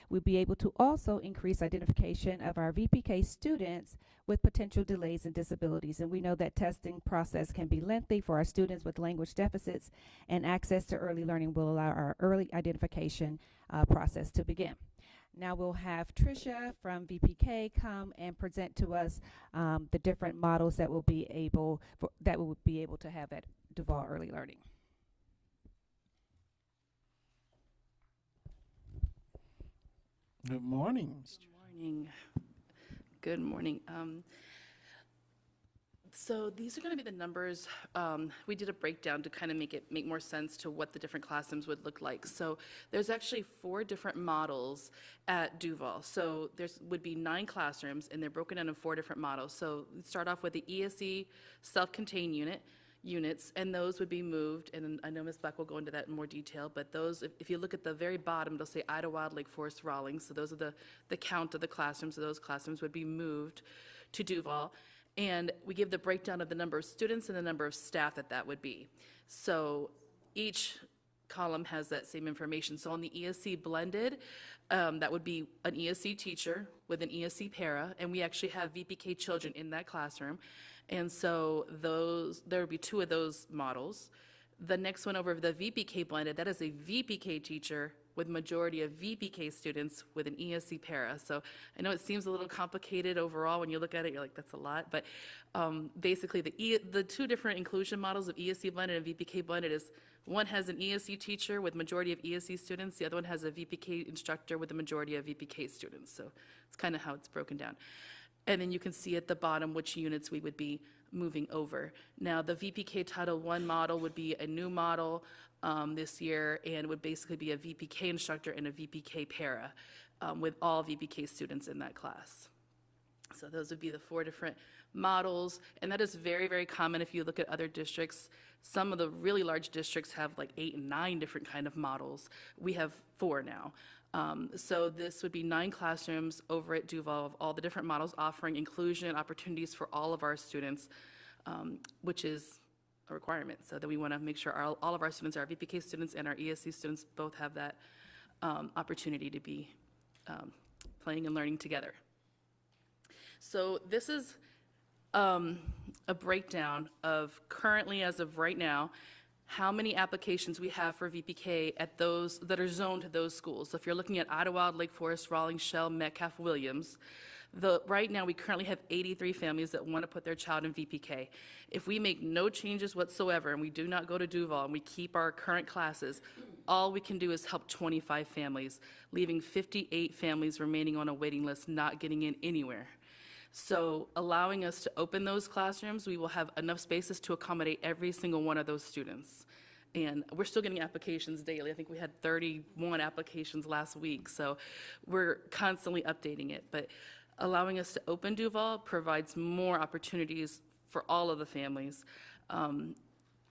We'll be able to also increase identification of our VPK students with potential delays and disabilities. And we know that testing process can be lengthy for our students with language deficits, and access to early learning will allow our early identification process to begin. Now we'll have Tricia from VPK come and present to us the different models that we'll be able to have at Duval Early Learning. Good morning. Morning. Good morning. So these are going to be the numbers. We did a breakdown to kind of make more sense to what the different classrooms would look like. So there's actually 4 different models at Duval. So would be 9 classrooms, and they're broken down in 4 different models. So we start off with the ESE self-contained units, and those would be moved, and I know Ms. Black will go into that in more detail, but those, if you look at the very bottom, it'll say Idlewild, Lake Forest, Rawlings, so those are the count of the classrooms, so those classrooms would be moved to Duval, and we give the breakdown of the number of students and the number of staff that would be. So each column has that same information. So on the ESC blended, that would be an ESC teacher with an ESC para, and we actually have VPK children in that classroom. And so there would be 2 of those models. The next one over, the VPK blended, that is a VPK teacher with majority of VPK students with an ESC para. So I know it seems a little complicated overall. When you look at it, you're like, that's a lot. But basically, the 2 different inclusion models of ESC blended and VPK blended is, one has an ESC teacher with majority of ESC students. The other one has a VPK instructor with a majority of VPK students. So it's kind of how it's broken down. And then you can see at the bottom which units we would be moving over. Now, the VPK Title I model would be a new model this year, and would basically be a VPK instructor and a VPK para with all VPK students in that class. So those would be the 4 different models, and that is very, very common if you look at other districts. Some of the really large districts have like 8 and 9 different kind of models. We have 4 now. So this would be 9 classrooms over at Duval of all the different models offering inclusion and opportunities for all of our students, which is a requirement. So that we want to make sure all of our students, our VPK students and our ESC students, both have that opportunity to be playing and learning together. So this is a breakdown of currently, as of right now, how many applications we have for VPK at those that are zoned to those schools. So if you're looking at Idlewild, Lake Forest, Rawlings, Shell, Metcalf, Williams, right now we currently have 83 families that want to put their child in VPK. If we make no changes whatsoever and we do not go to Duval and we keep our current classes, all we can do is help 25 families, leaving 58 families remaining on a waiting list, not getting in anywhere. So allowing us to open those classrooms, we will have enough spaces to accommodate every single one of those students. And we're still getting applications daily. I think we had 31 applications last week, so we're constantly updating it. But allowing us to open Duval provides more opportunities for all of the families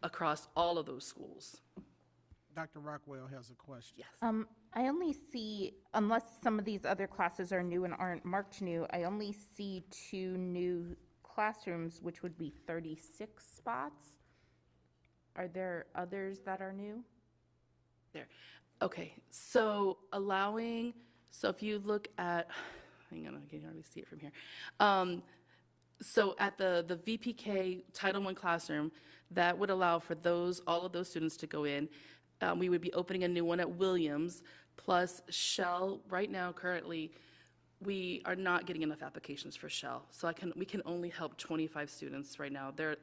across all of those schools. Dr. Rockwell has a question. Yes. I only see, unless some of these other classes are new and aren't marked new, I only see 2 new classrooms, which would be 36 spots. Are there others that are new? There. Okay, so so if you look at, hang on, I can hardly see it from here. So at the VPK Title I classroom, that would allow for all of those students to go in. We would be opening a new one at Williams, plus Shell. Right now, currently, we are not getting enough applications for Shell. So we can only help 25 students right now. There are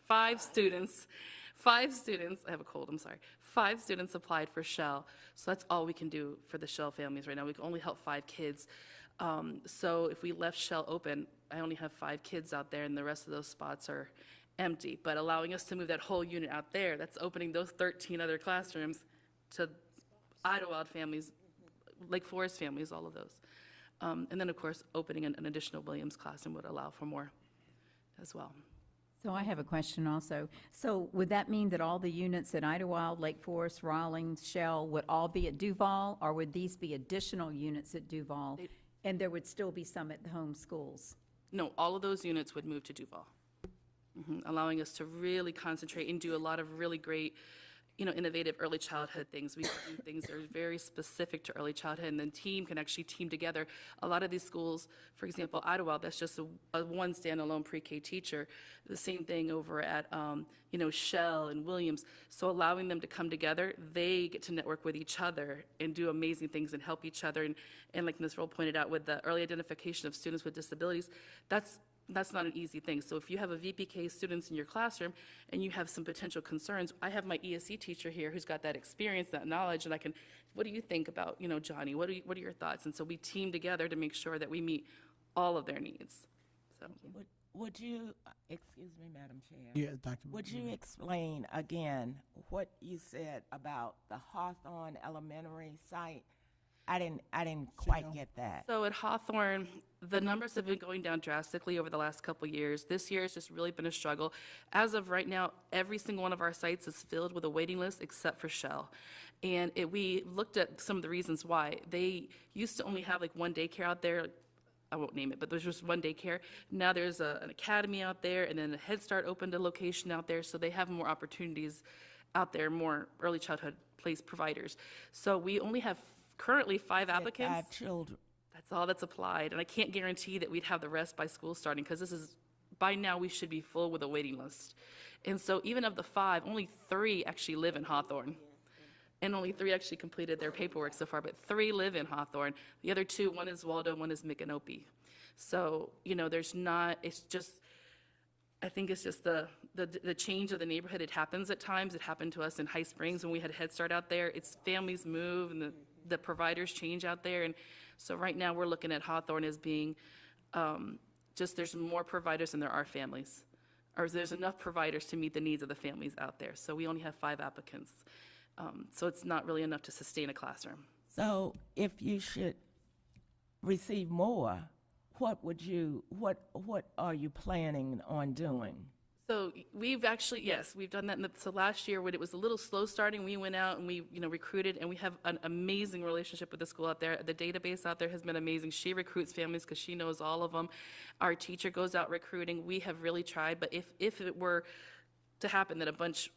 5 students. 5 students, I have a cold, I'm sorry. 5 students applied for Shell. So that's all we can do for the Shell families right now. We can only help 5 kids. So if we left Shell open, I only have 5 kids out there and the rest of those spots are empty. But allowing us to move that whole unit out there, that's opening those 13 other classrooms to Idlewild families, Lake Forest families, all of those. And then, of course, opening an additional Williams classroom would allow for more as well. So I have a question also. So would that mean that all the units at Idlewild, Lake Forest, Rawlings, Shell would all be at Duval, or would these be additional units at Duval, and there would still be some at the home schools? No, all of those units would move to Duval, allowing us to really concentrate and do a lot of really great, innovative early childhood things. We do things that are very specific to early childhood, and then team can actually team together. A lot of these schools, for example, Idlewild, that's just a one standalone pre-K teacher. The same thing over at, Shell and Williams. So allowing them to come together, they get to network with each other and do amazing things and help each other. And like Ms. Roll pointed out, with the early identification of students with disabilities, that's that's not an easy thing. So if you have a VPK students in your classroom and you have some potential concerns, I have my ESC teacher here who's got that experience, that knowledge, and I can, what do you think about, Johnny, what are your thoughts? And so we team together to make sure that we meet all of their needs. So. Would you, excuse me, Madam Chair? Yeah, Dr. Would you explain again what you said about the Hawthorne Elementary site? I didn't quite get that. So at Hawthorne, the numbers have been going down drastically over the last couple years. This year has just really been a struggle. As of right now, every single one of our sites is filled with a waiting list except for Shell. And we looked at some of the reasons why. They used to only have like one daycare out there. I won't name it, but there's just one daycare. Now there's an academy out there, and then a Head Start opened a location out there, so they have more opportunities out there, more early childhood place providers. So we only have currently 5 applicants. 5 children. That's all that's applied, and I can't guarantee that we'd have the rest by school starting, because by now we should be full with a waiting list. And so even of the 5, only 3 actually live in Hawthorne. And only 3 actually completed their paperwork so far, but 3 live in Hawthorne. The other 2, one is Waldo, one is Micanopy. So, there's not, it's just, I think it's just the change of the neighborhood. It happens at times. It happened to us in High Springs when we had Head Start out there. It's families move and the providers change out there. And so right now we're looking at Hawthorne as being there's more providers than there are families. Or there's enough providers to meet the needs of the families out there. So we only have 5 applicants. So it's not really enough to sustain a classroom. So if you should receive more, what are you planning on doing? So we've actually, yes, we've done that. So last year, when it was a little slow starting, we went out and we, recruited, and we have an amazing relationship with the school out there. The database out there has been amazing. She recruits families because she knows all of them. Our teacher goes out recruiting. We have really tried, but if it were to happen that a bunch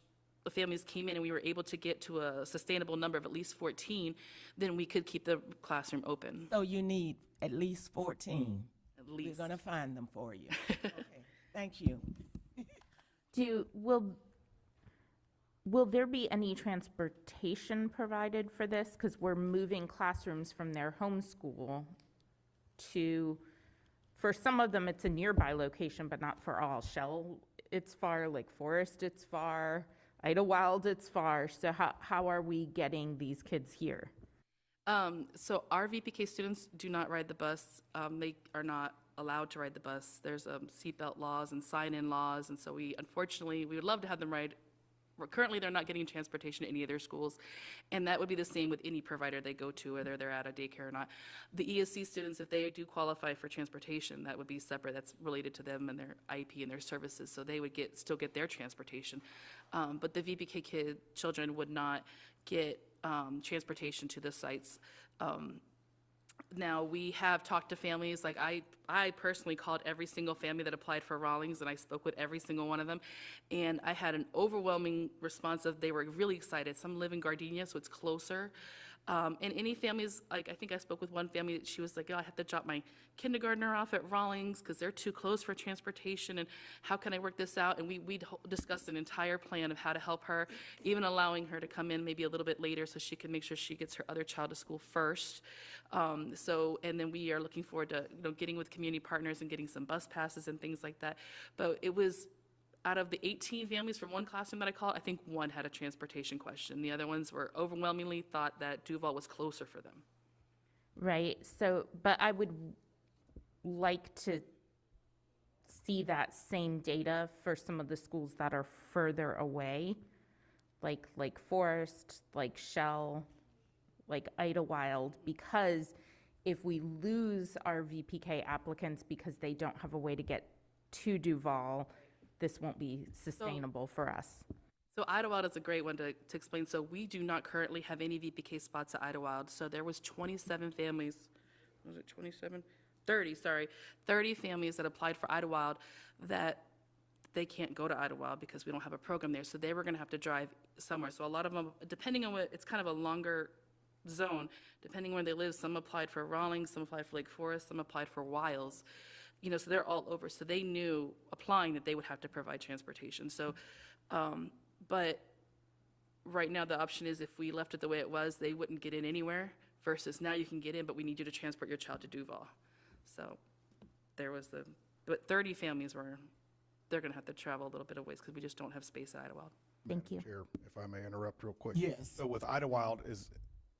of families came in and we were able to get to a sustainable number of at least 14, then we could keep the classroom open. So you need at least 14. At least. We're going to find them for you. Okay, thank you. Will there be any transportation provided for this? Because we're moving classrooms from their home school for some of them, it's a nearby location, but not for all. Shell, it's far, Lake Forest, it's far, Idlewild, it's far. So how are we getting these kids here? So our VPK students do not ride the bus. They are not allowed to ride the bus. There's seatbelt laws and sign-in laws, and so we would love to have them ride. Currently, they're not getting transportation at any of their schools, and that would be the same with any provider they go to, whether they're at a daycare or not. The ESC students, if they do qualify for transportation, that would be separate. That's related to them and their IEP and their services, so they would still get their transportation. But the VPK children would not get transportation to the sites. Now, we have talked to families, like I personally called every single family that applied for Rawlings, and I spoke with every single one of them, and I had an overwhelming response of they were really excited. Some live in Gardenia, so it's closer. And any families, like I think I spoke with one family, she was like, I have to drop my kindergartner off at Rawlings because they're too close for transportation, and how can I work this out? And we discussed an entire plan of how to help her, even allowing her to come in maybe a little bit later so she can make sure she gets her other child to school first. And then we are looking forward to getting with community partners and getting some bus passes and things like that. But it was, out of the 18 families from one classroom that I called, I think one had a transportation question. The other ones were overwhelmingly thought that Duval was closer for them. Right. So, but I would like to see that same data for some of the schools that are further away, like Forest, like Shell, like Idlewild, because if we lose our VPK applicants because they don't have a way to get to Duval, this won't be sustainable for us. So Idlewild is a great one to explain. So we do not currently have any VPK spots at Idlewild. So there was 27 families, was it 27? 30 families that applied for Idlewild that they can't go to Idlewild because we don't have a program there. So they were gonna have to drive somewhere. So a lot of them, depending on it's kind of a longer zone, depending where they live, some applied for Rawlings, some applied for Lake Forest, some applied for Wiles. So they're all over. So they knew applying that they would have to provide transportation. So, but right now the option is if we left it the way it was, they wouldn't get in anywhere, versus now you can get in, but we need you to transport your child to Duval. So there was the But 30 families they're going to have to travel a little bit of ways because we just don't have space at Idlewild. Thank you. Chair, if I may interrupt real quick. Yes. So with Idlewild,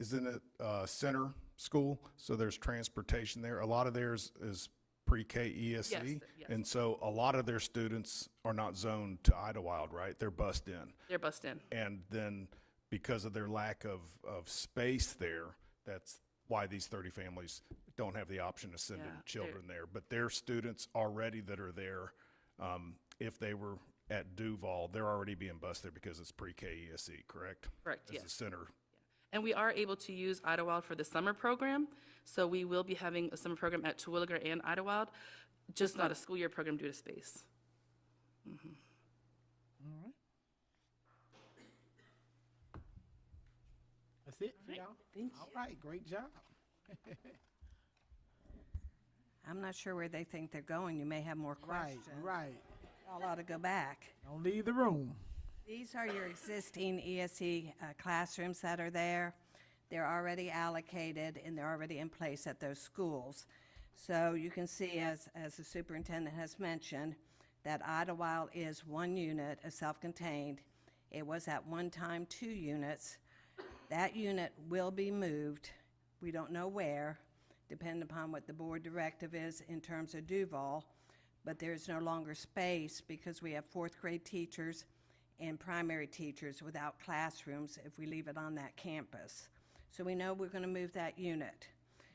isn't it center school? So there's transportation there. A lot of theirs is pre-K ESE. Yes. And so a lot of their students are not zoned to Idlewild, right? They're bussed in. They're bussed in. And then because of their lack of space there, that's why these 30 families don't have the option of sending Yeah, children there. But their students already that are there, if they were at Duval, they're already being bused there because it's pre-K ESE, correct? Correct, As yes. a center. And we are able to use Idlewild for the summer program. So we will be having a summer program at Terwilliger and Idlewild, just not a school year program due to space. All right. That's it for y'all? Thank All right, great job. I'm not sure where they think they're going. You may have more Right, questions. right. Y'all ought to go back. Don't leave the room. These are your existing ESE classrooms that are there. They're already allocated and they're already in place at those schools. So you can see, as the superintendent has mentioned, that Idlewild is one unit, a self-contained. It was at one time 2 units. That unit will be moved. We don't know where, depending upon what the board directive is in terms of Duval, but there's no longer space because we have 4th grade teachers and primary teachers without classrooms if we leave it on that campus. So we know we're going to move that unit.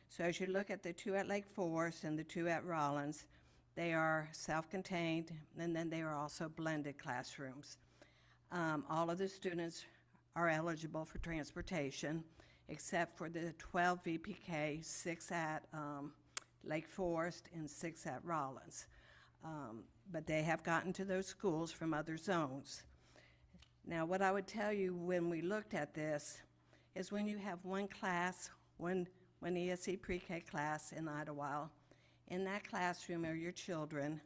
So as you look at the 2 at Lake Forest and the 2 at Rollins, they are self-contained, and then they are also blended classrooms. All of the students are eligible for transportation, except for the 12 VPK, 6 at Lake Forest and 6 at Rollins. But they have gotten to those schools from other zones. Now, what I would tell you when we looked at this is when you have one class, one ESE pre-K class in Idlewild, in that classroom are your children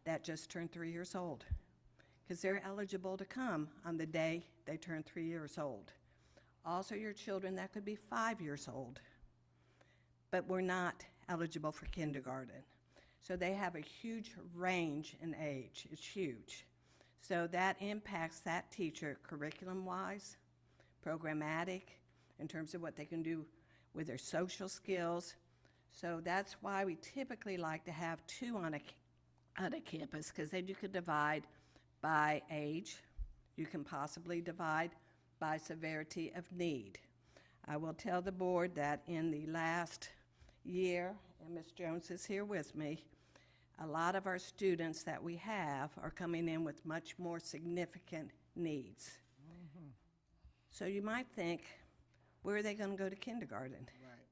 that just turned 3 years old, because they're eligible to come on the day they turn 3 years old. Also your children that could be 5 years old, but were not eligible for kindergarten. So they have a huge range in age. It's huge. So that impacts that teacher curriculum-wise, programmatic, in terms of what they can do with their social skills. So that's why we typically like to have 2 on a campus, because then you could divide by age. You can possibly divide by severity of need. I will tell the board that in the last year, and Ms. Jones is here with me, a lot of our students that we have are coming in with much more significant needs. So you might think, where are they going to go to kindergarten? Right.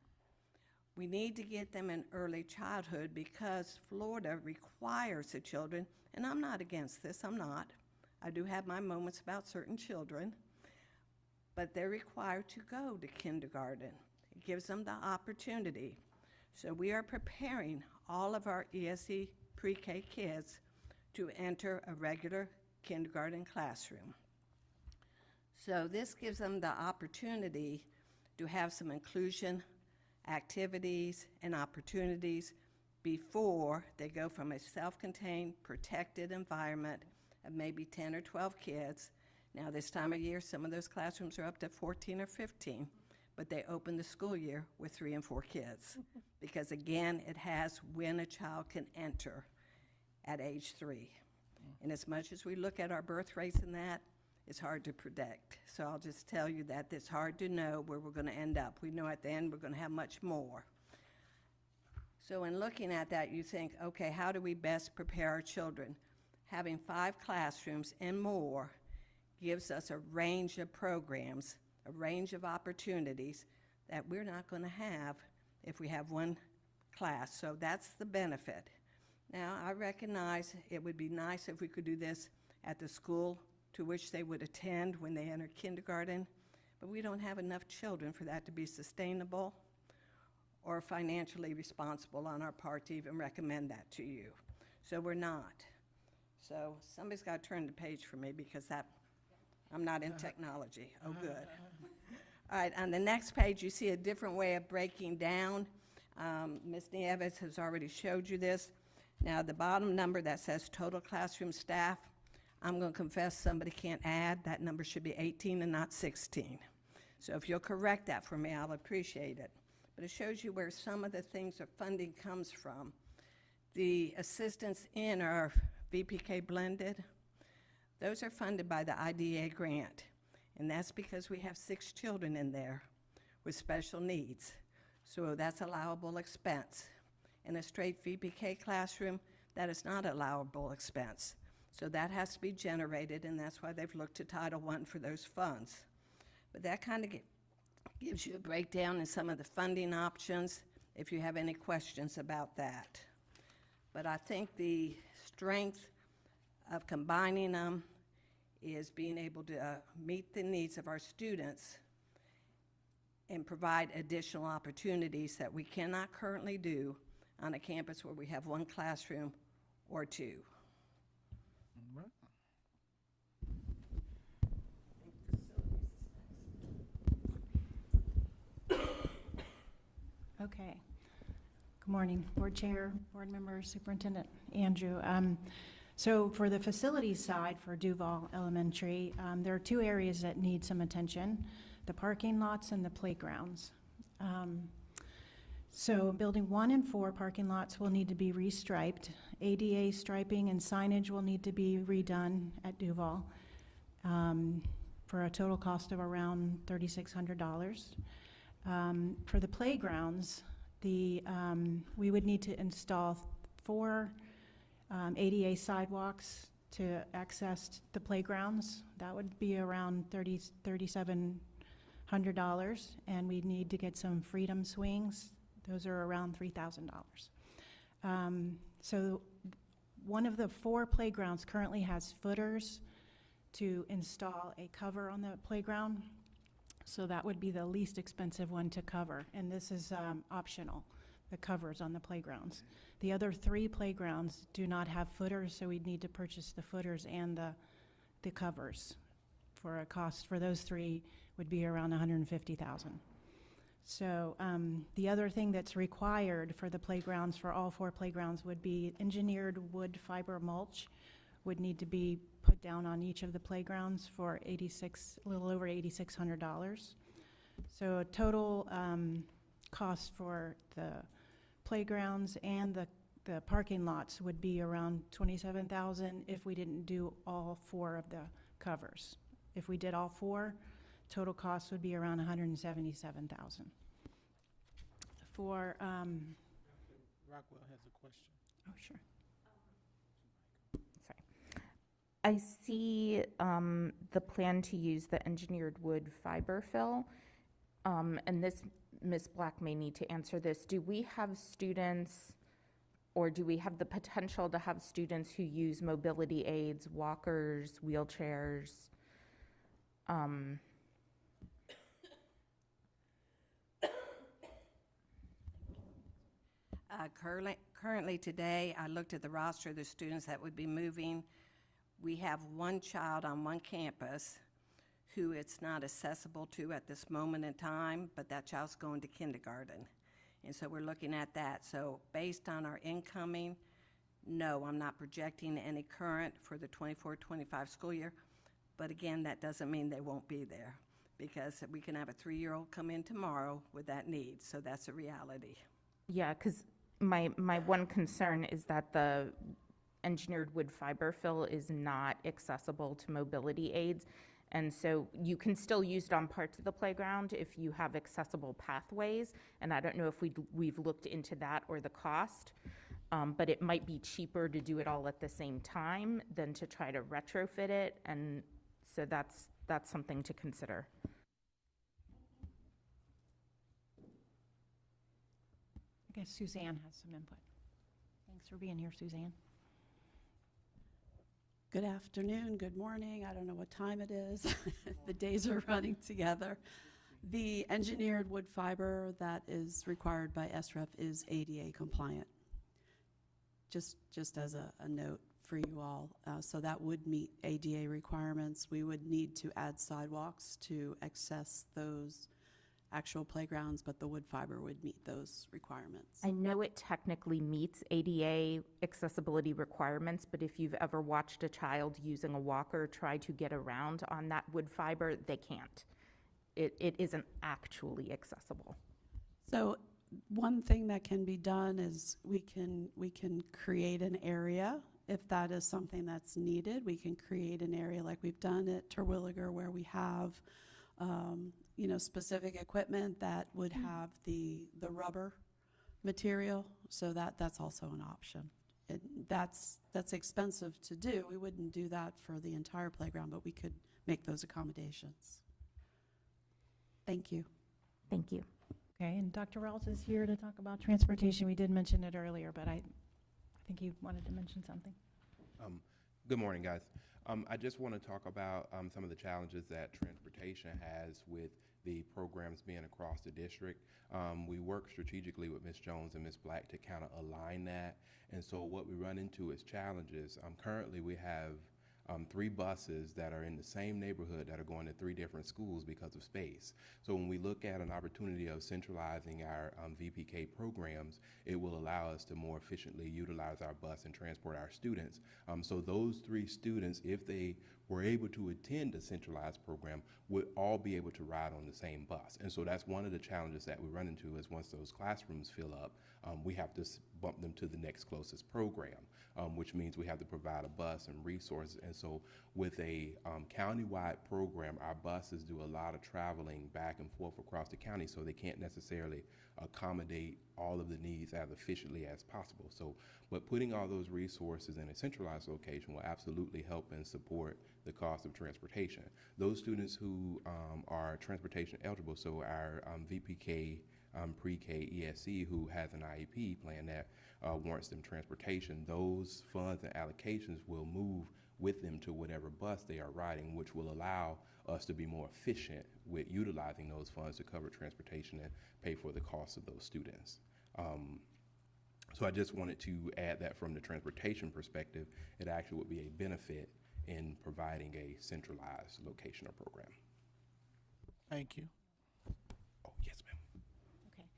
We need to get them in early childhood because Florida requires the children, and I'm not against this, I'm not. I do have my moments about certain children, but they're required to go to kindergarten. It gives them the opportunity. So we are preparing all of our ESE pre-K kids to enter a regular kindergarten classroom. So this gives them the opportunity to have some inclusion activities and opportunities before they go from a self-contained, protected environment of maybe 10 or 12 kids. Now, this time of year, some of those classrooms are up to 14 or 15, but they open the school year with 3 and 4 kids. Because again, it has when a child can enter at age 3. And as much as we look at our birth rates in that, it's hard to predict. So I'll just tell you that it's hard to know where we're going to end up. We know at the end we're going to have much more. So in looking at that, you think, okay, how do we best prepare our children? Having 5 classrooms and more gives us a range of programs, a range of opportunities that we're not going to have if we have one class. So that's the benefit. Now, I recognize it would be nice if we could do this at the school to which they would attend when they enter kindergarten, but we don't have enough children for that to be sustainable or financially responsible on our part to even recommend that to you. So we're not. So somebody's got to turn the page for me because I'm not in technology. Oh, good. All right, on the next page, you see a different way of breaking down. Ms. Nieves has already showed you this. Now, the bottom number that says total classroom staff, I'm going to confess somebody can't add. That number should be 18 and not 16. So if you'll correct that for me, I'll appreciate it. But it shows you where some of the things of funding comes from. The assistants in our VPK blended, those are funded by the IDA grant. And that's because we have 6 children in there with special needs. So that's allowable expense. In a straight VPK classroom, that is not allowable expense. So that has to be generated, and that's why they've looked to Title I for those funds. But that kind of gives you a breakdown in some of the funding options, if you have any questions about that. But I think the strength of combining them is being able to meet the needs of our students and provide additional opportunities that we cannot currently do on a campus where we have 1 classroom or 2. All right. Okay. Good morning, Board Chair, Board Members, Superintendent Andrew. So for the facilities side for Duval Elementary, there are 2 areas that need some attention, the parking lots and the playgrounds. So building 1 and 4 parking lots will need to be restriped. ADA striping and signage will need to be redone at Duval for a total cost of around $3,600. For the playgrounds, we would need to install 4 ADA sidewalks to access the playgrounds. That would be around $3,700, and we'd need to get some freedom swings. Those are around $3,000. So one of the 4 playgrounds currently has footers to install a cover on the playground. So that would be the least expensive one to cover, and this is optional, the covers on the playgrounds. The other 3 playgrounds do not have footers, so we'd need to purchase the footers and the covers. For a cost for those 3 would be around $150,000. So the other thing that's required for the playgrounds, for all 4 playgrounds, would be engineered wood fiber mulch would need to be put down on each of the playgrounds for a little over $8,600. So a total cost for the playgrounds and the parking lots would be around $27,000 if we didn't do all 4 of the covers. If we did all 4, total cost would be around $177,000. For Rockwell has a question. oh sure. I see the plan to use the engineered wood fiber fill, and this, Ms. Black may need to answer this. Do we have students, or do we have the potential to have students who use mobility aids, walkers, wheelchairs? Currently today, I looked at the roster of the students that would be moving. We have 1 child on 1 campus who it's not accessible to at this moment in time, but that child's going to kindergarten. And so we're looking at that. So based on our incoming, no, I'm not projecting any current for the 24-25 school year. But again, that doesn't mean they won't be there, because we can have a 3-year-old come in tomorrow with that need. So that's a reality. Yeah, because my one concern is that the engineered wood fiber fill is not accessible to mobility aids. And so you can still use it on parts of the playground if you have accessible pathways. And I don't know if we've looked into that or the cost, but it might be cheaper to do it all at the same time than to try to retrofit it. And so that's something to consider. I guess Suzanne has some input. Thanks for being here, Suzanne. Good afternoon, good morning. I don't know what time it is. The days are running together. The engineered wood fiber that is required by SREP is ADA compliant. Just as a note for you all. So that would meet ADA requirements. We would need to add sidewalks to access those actual playgrounds, but the wood fiber would meet those requirements. I know it technically meets ADA accessibility requirements, but if you've ever watched a child using a walker try to get around on that wood fiber, they can't. It isn't actually accessible. So one thing that can be done is we can create an area if that is something that's needed. We can create an area like we've done at Terwilliger where we have specific equipment that would have the rubber material, so that's also an option. That's expensive to do. We wouldn't do that for the entire playground, but we could make those accommodations. Thank you. Thank you. Okay, and Dr. Rawls is here to talk about transportation. We did mention it earlier, but I think you wanted to mention something. Good morning, guys. I just want to talk about some of the challenges that transportation has with the programs being across the district. We work strategically with Ms. Jones and Ms. Black to kind of align that. And so what we run into is challenges. Currently, we have 3 buses that are in the same neighborhood that are going to 3 different schools because of space. So when we look at an opportunity of centralizing our VPK programs, it will allow us to more efficiently utilize our bus and transport our students. So those 3 students, if they were able to attend a centralized program, would all be able to ride on the same bus. And so that's one of the challenges that we run into is once those classrooms fill up, we have to bump them to the next closest program, which means we have to provide a bus and resources. And so with a county-wide program, our buses do a lot of traveling back and forth across the county, so they can't necessarily accommodate all of the needs as efficiently as possible. So, but putting all those resources in a centralized location will absolutely help and support the cost of transportation. Those students who are transportation eligible, so our VPK pre-K ESC who has an IEP plan that warrants them transportation, those funds and allocations will move with them to whatever bus they are riding, which will allow us to be more efficient with utilizing those funds to cover transportation and pay for the cost of those students. So I just wanted to add that from the transportation perspective, it actually would be a benefit in providing a centralized location or program. Thank you. Oh, yes, ma'am. Okay.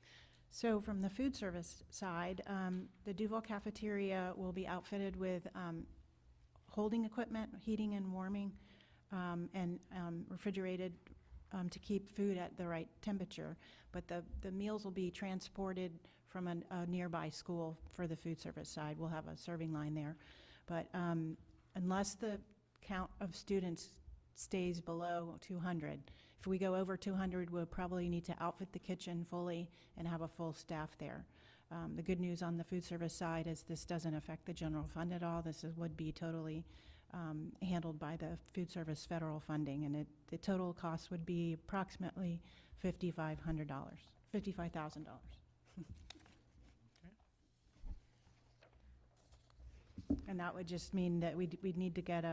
So from the food service side, the Duval cafeteria will be outfitted with holding equipment, heating and warming, and refrigerated to keep food at the right temperature. But the meals will be transported from a nearby school for the food service side. We'll have a serving line there. But unless the count of students stays below 200, if we go over 200, we'll probably need to outfit the kitchen fully and have a full staff there. The good news on the food service side is this doesn't affect the general fund at all. This would be totally handled by the food service federal funding, and the total cost would be approximately $5,500, $55,000. And that would just mean that we'd need to get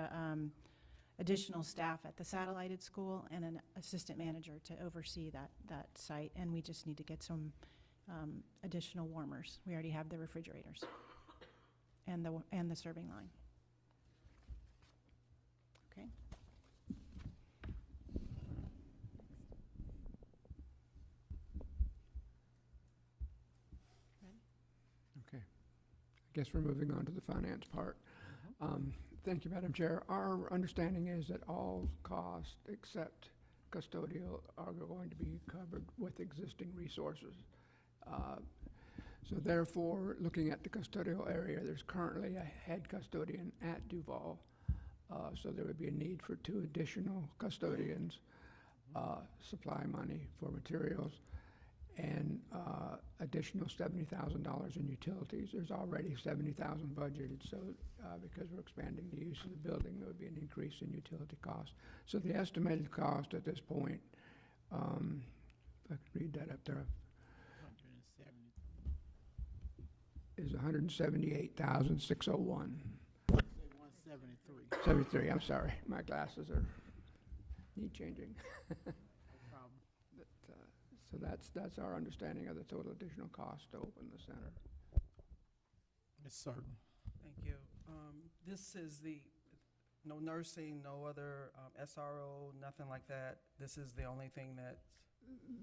additional staff at the satellited school and an assistant manager to oversee that site, and we just need to get some additional warmers. We already have the refrigerators and the serving line. Okay. Okay. I guess we're moving on to the finance part. Thank you, Madam Chair. Our understanding is that all costs except custodial are going to be covered with existing resources. So therefore, looking at the custodial area, there's currently a head custodian at Duval. So there would be a need for 2 additional custodians, supply money for materials, and additional $70,000 in utilities. There's already $70,000 budgeted, so because we're expanding the use of the building, there would be an increase in utility costs. So the estimated cost at this point, if I could read that up there, is $178,601. 173. 73, I'm sorry. My glasses are need changing. No problem. So that's our understanding of the total additional cost to open the center. Ms. Certain. Thank you. This is no nursing, no other SRO, nothing like that. This is the only thing that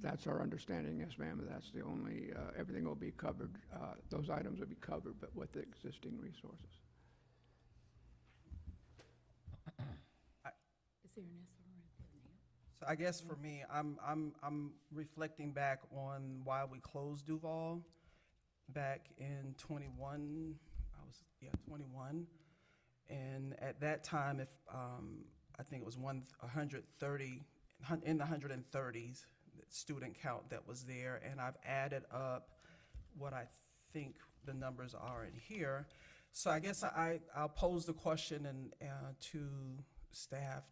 That's our understanding, yes, ma'am. That's the only, everything will be covered, those items will be covered, but with the existing resources. Is there an So I guess for me, I'm reflecting back on why we closed Duval back in 21. 21. And at that time, if I think it was 130 in the 130s student count that was there, and I've added up what I think the numbers are in here. So I guess I'll pose the question and to staff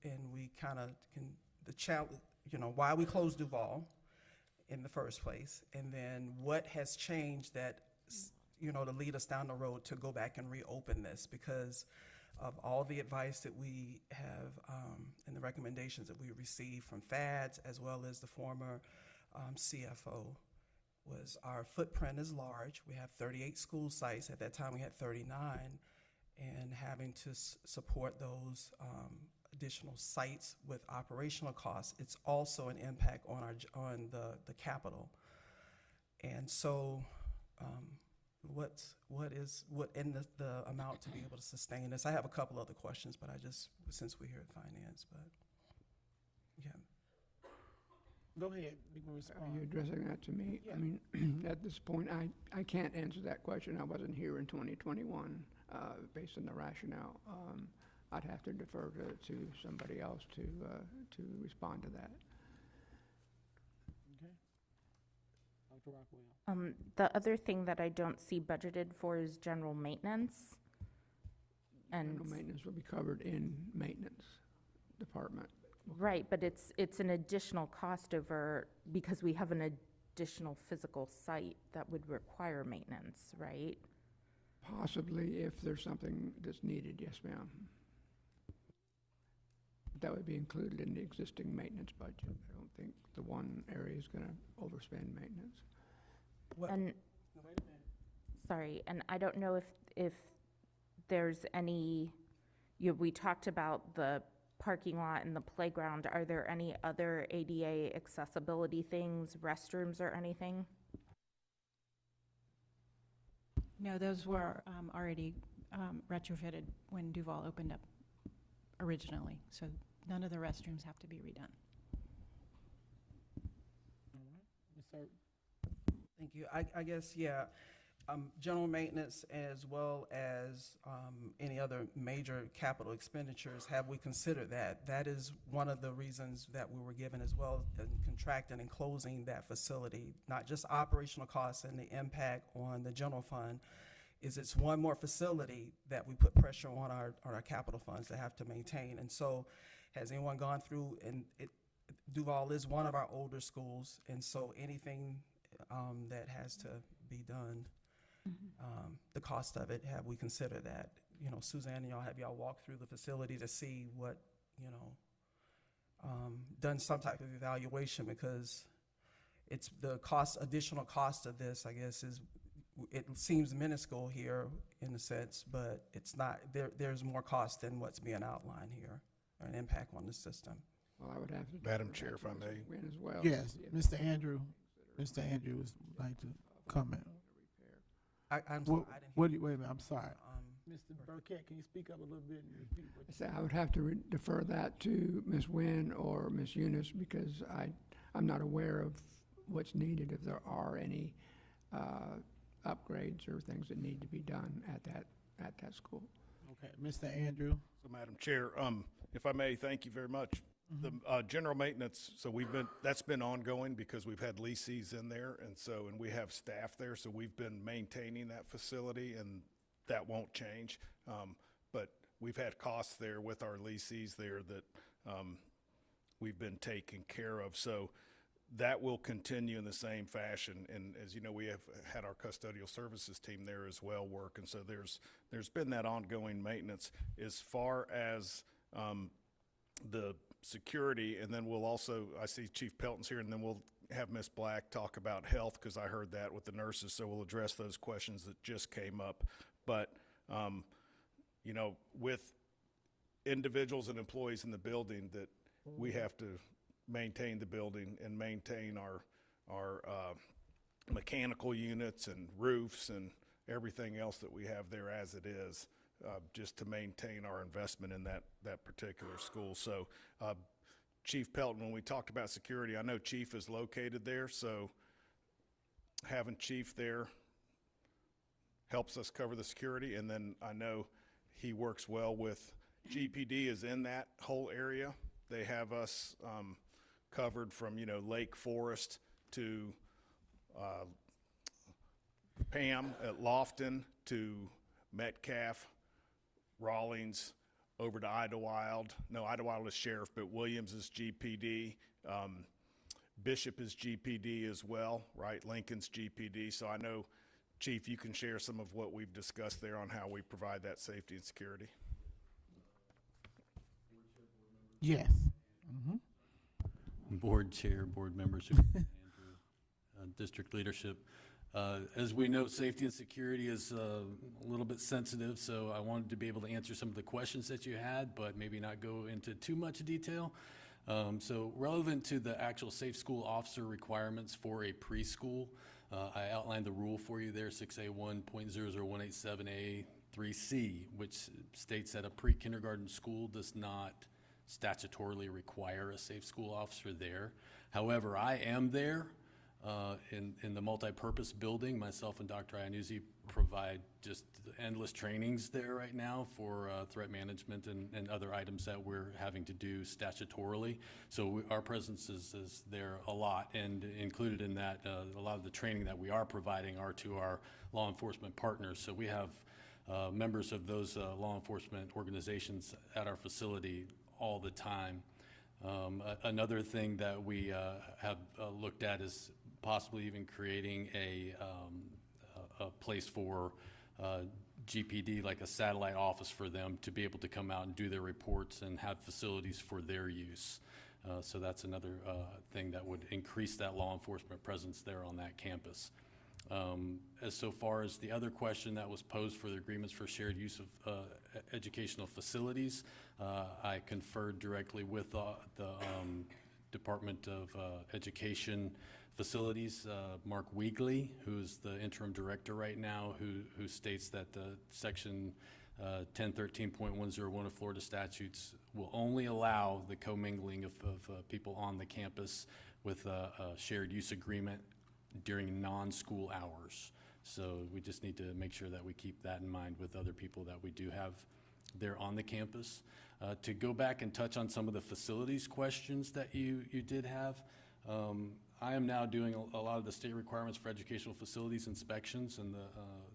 and we kind of can the challenge, why we closed Duval in the first place, and then what has changed that to lead us down the road to go back and reopen this, because of all the advice that we have and the recommendations that we received from FADS as well as the former CFO. Was our footprint is large. We have 38 school sites. At that time, we had 39, and having to support those additional sites with operational costs, it's also an impact on the capital. And so, what in the amount to be able to sustain this? I have a couple other questions, but since we're here at finance, but yeah. Go ahead, you can Are respond. you addressing that to me? Yeah. I mean, at this point, I can't answer that question. I wasn't here in 2021, based on the rationale. I'd have to defer to somebody else to respond to that. Okay. Dr. Rockwell. The other thing that I don't see budgeted for is general maintenance. And General maintenance will be covered in maintenance department. right, but it's an additional cost over, because we have an additional physical site that would require maintenance, right? Possibly if there's something that's needed, yes, ma'am. That would be included in the existing maintenance budget. I don't think the one area is going to overspend maintenance. And, sorry, and I don't know if there's any, we talked about the parking lot and the playground. Are there any other ADA accessibility things, restrooms or anything? No, those were already retrofitted when Duval opened up originally, so none of the restrooms have to be redone. All right. Ms. Hurd. Thank you. I guess, yeah, general maintenance as well as any other major capital expenditures, have we considered that? That is one of the reasons that we were given as well in contracting and closing that facility, not just operational costs and the impact on the general fund, is it's one more facility that we put pressure on our capital funds to have to maintain. And so has anyone gone through, and Duval is one of our older schools, and so anything that has to be done, the cost of it, have we considered that? Suzanne, have y'all walked through the facility to see what, done some type of evaluation? Because it's the additional cost of this, I guess, it seems minuscule here in a sense, but it's not, there's more cost than what's being outlined here, or an impact on the system. Well, I would have to. Madam Chair, if I may. Win as well. Yes, Mr. Andrews would like to comment. I'm sorry, I didn't hear. Wait a minute, I'm sorry. Mr. Burkett, can you speak up a little bit and repeat what you So I would have to defer that to Ms. Wynn or Ms. Eunice, because I'm not aware of what's needed, if there are any upgrades or things that need to be done at that school. Okay, Mr. Andrew. So, Madam Chair, if I may, thank you very much. The general maintenance, so that's been ongoing because we've had leases in there, and we have staff there, so we've been maintaining that facility, and that won't change. But we've had costs there with our leases there that we've been taking care of. So that will continue in the same fashion. And as you know, we have had our custodial services team there as well work, and so there's been that ongoing maintenance. As far as the security, and then we'll also, I see Chief Pelton's here, and then we'll have Ms. Black talk about health, because I heard that with the nurses, so we'll address those questions that just came up. But, with individuals and employees in the building, that we have to maintain the building and maintain our mechanical units and roofs and everything else that we have there as it is, just to maintain our investment in that particular school. So Chief Pelton, when we talked about security, I know Chief is located there, so having Chief there helps us cover the security. And then I know he works well with GPD is in that whole area. They have us covered from, Lake Forest to Pam at Lofton to Metcalf, Rawlings, over to Idlewild. No, Idlewild is sheriff, but Williams is GPD. Bishop is GPD as well, right? Lincoln's GPD. So I know, Chief, you can share some of what we've discussed there on how we provide that safety and security. Yes. Mm-hmm. Board Chair, board members, Superintendent Andrew, district leadership. As we know, safety and security is a little bit sensitive, so I wanted to be able to answer some of the questions that you had, but maybe not go into too much detail. So relevant to the actual safe school officer requirements for a preschool, I outlined the rule for you there, 6A1.00187A3C, which states that a pre-kindergarten school does not statutorily require a safe school officer there. However, I am there in the multi-purpose building. Myself and Dr. Iannuzzi provide just endless trainings there right now for threat management and other items that we're having to do statutorily. So our presence is there a lot, and included in that, a lot of the training that we are providing are to our law enforcement partners. So we have members of those law enforcement organizations at our facility all the time. Another thing that we have looked at is possibly even creating a place for GPD, like a satellite office for them to be able to come out and do their reports and have facilities for their use. So that's another thing that would increase that law enforcement presence there on that campus. As so far as the other question that was posed for the agreements for shared use of educational facilities, I conferred directly with the Department of Education Facilities, Mark Weegley, who's the interim director right now, who states that section 1013.101 of Florida statutes will only allow the commingling of people on the campus with a shared use agreement during non-school hours. So we just need to make sure that we keep that in mind with other people that we do have there on the campus. To go back and touch on some of the facilities questions that you did have, I am now doing a lot of the state requirements for educational facilities inspections and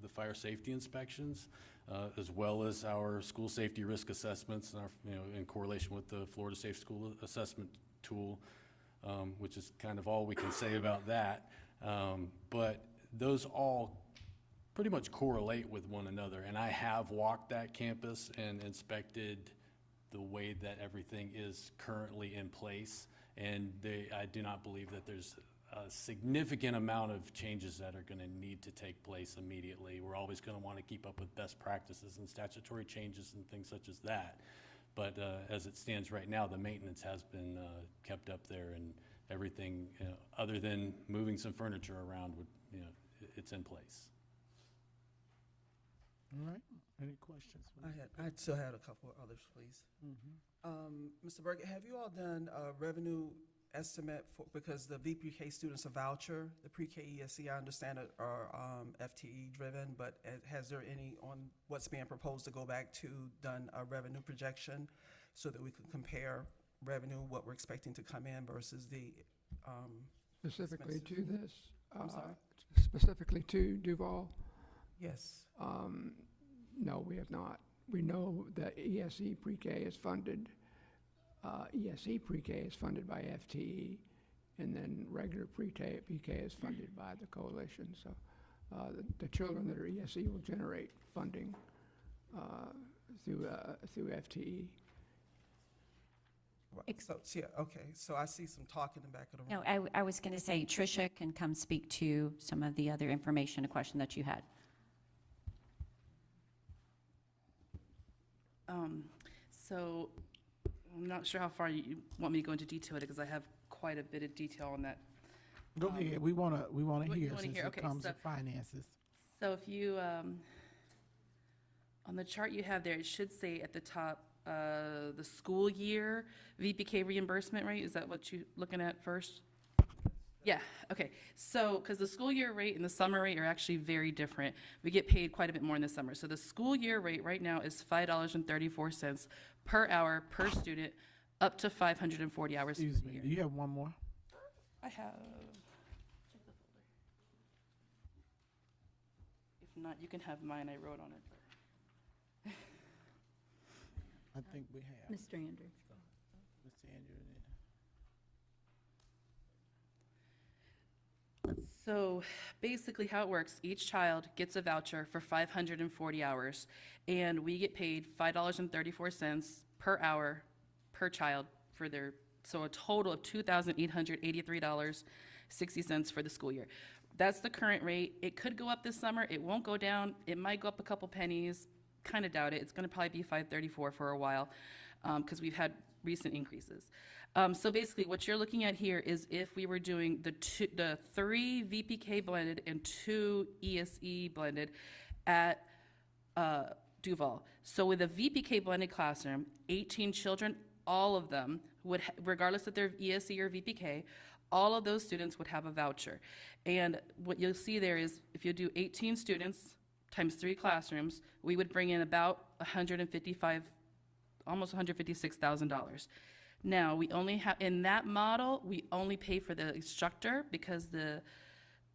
the fire safety inspections, as well as our school safety risk assessments, and in correlation with the Florida Safe School Assessment Tool, which is kind of all we can say about that. But those all pretty much correlate with one another, and I have walked that campus and inspected the way that everything is currently in place, and I do not believe that there's a significant amount of changes that are going to need to take place immediately. We're always going to want to keep up with best practices and statutory changes and things such as that. But as it stands right now, the maintenance has been kept up there, and everything, other than moving some furniture around, it's in place. All right. Any questions? I still had a couple of others, please. Mr. Burkett, have you all done a revenue estimate because the VPK students are voucher, the pre-K ESE, I understand are FTE driven, but has there any on what's being proposed to go back to done a revenue projection so that we could compare revenue, what we're expecting to come in versus the Specifically expenses? to this, I'm sorry? specifically to Duval? Yes. No, we have not. We know that ESE pre-K is funded, ESE pre-K is funded by FTE, and then regular pre-K is funded by the coalition. So the children that are ESE will generate funding through FTE. So I see some talk in the back of the room. No, I was going to say Tricia can come speak to some of the other information, a question that you had. So I'm not sure how far you want me to go into detail with it because I have quite a bit of detail on that. Go ahead, we wanna you hear wanna since hear? it Okay, comes so- to finances. So if you, on the chart you have there, it should say at the top, the school year VPK reimbursement rate. Is that what you're looking at first? Yeah, okay. So, because the school year rate and the summer rate are actually very different. We get paid quite a bit more in the summer. So the school year rate right now is $5.34 per hour per student, up to 540 hours per Excuse me, year. do you have one more? I have. Check the folder. If not, you can have mine. I wrote on it. I think we have. Mr. Andrew. Mr. Andrew. So basically how it works, each child gets a voucher for 540 hours, and we get paid $5.34 per hour per child for their, so a total of $2,883.60 for the school year. That's the current rate. It could go up this summer. It won't go down. It might go up a couple pennies. Kind of doubt it. It's going to probably be $5.34 for a while because we've had recent increases. So basically, what you're looking at here is if we were doing the 3 VPK blended and 2 ESE blended at Duval. So with a VPK blended classroom, 18 children, all of them would, regardless if they're ESE or VPK, all of those students would have a voucher. And what you'll see there is if you do 18 students times 3 classrooms, we would bring in about almost $156,000. Now, we only have, in that model, we only pay for the instructor because the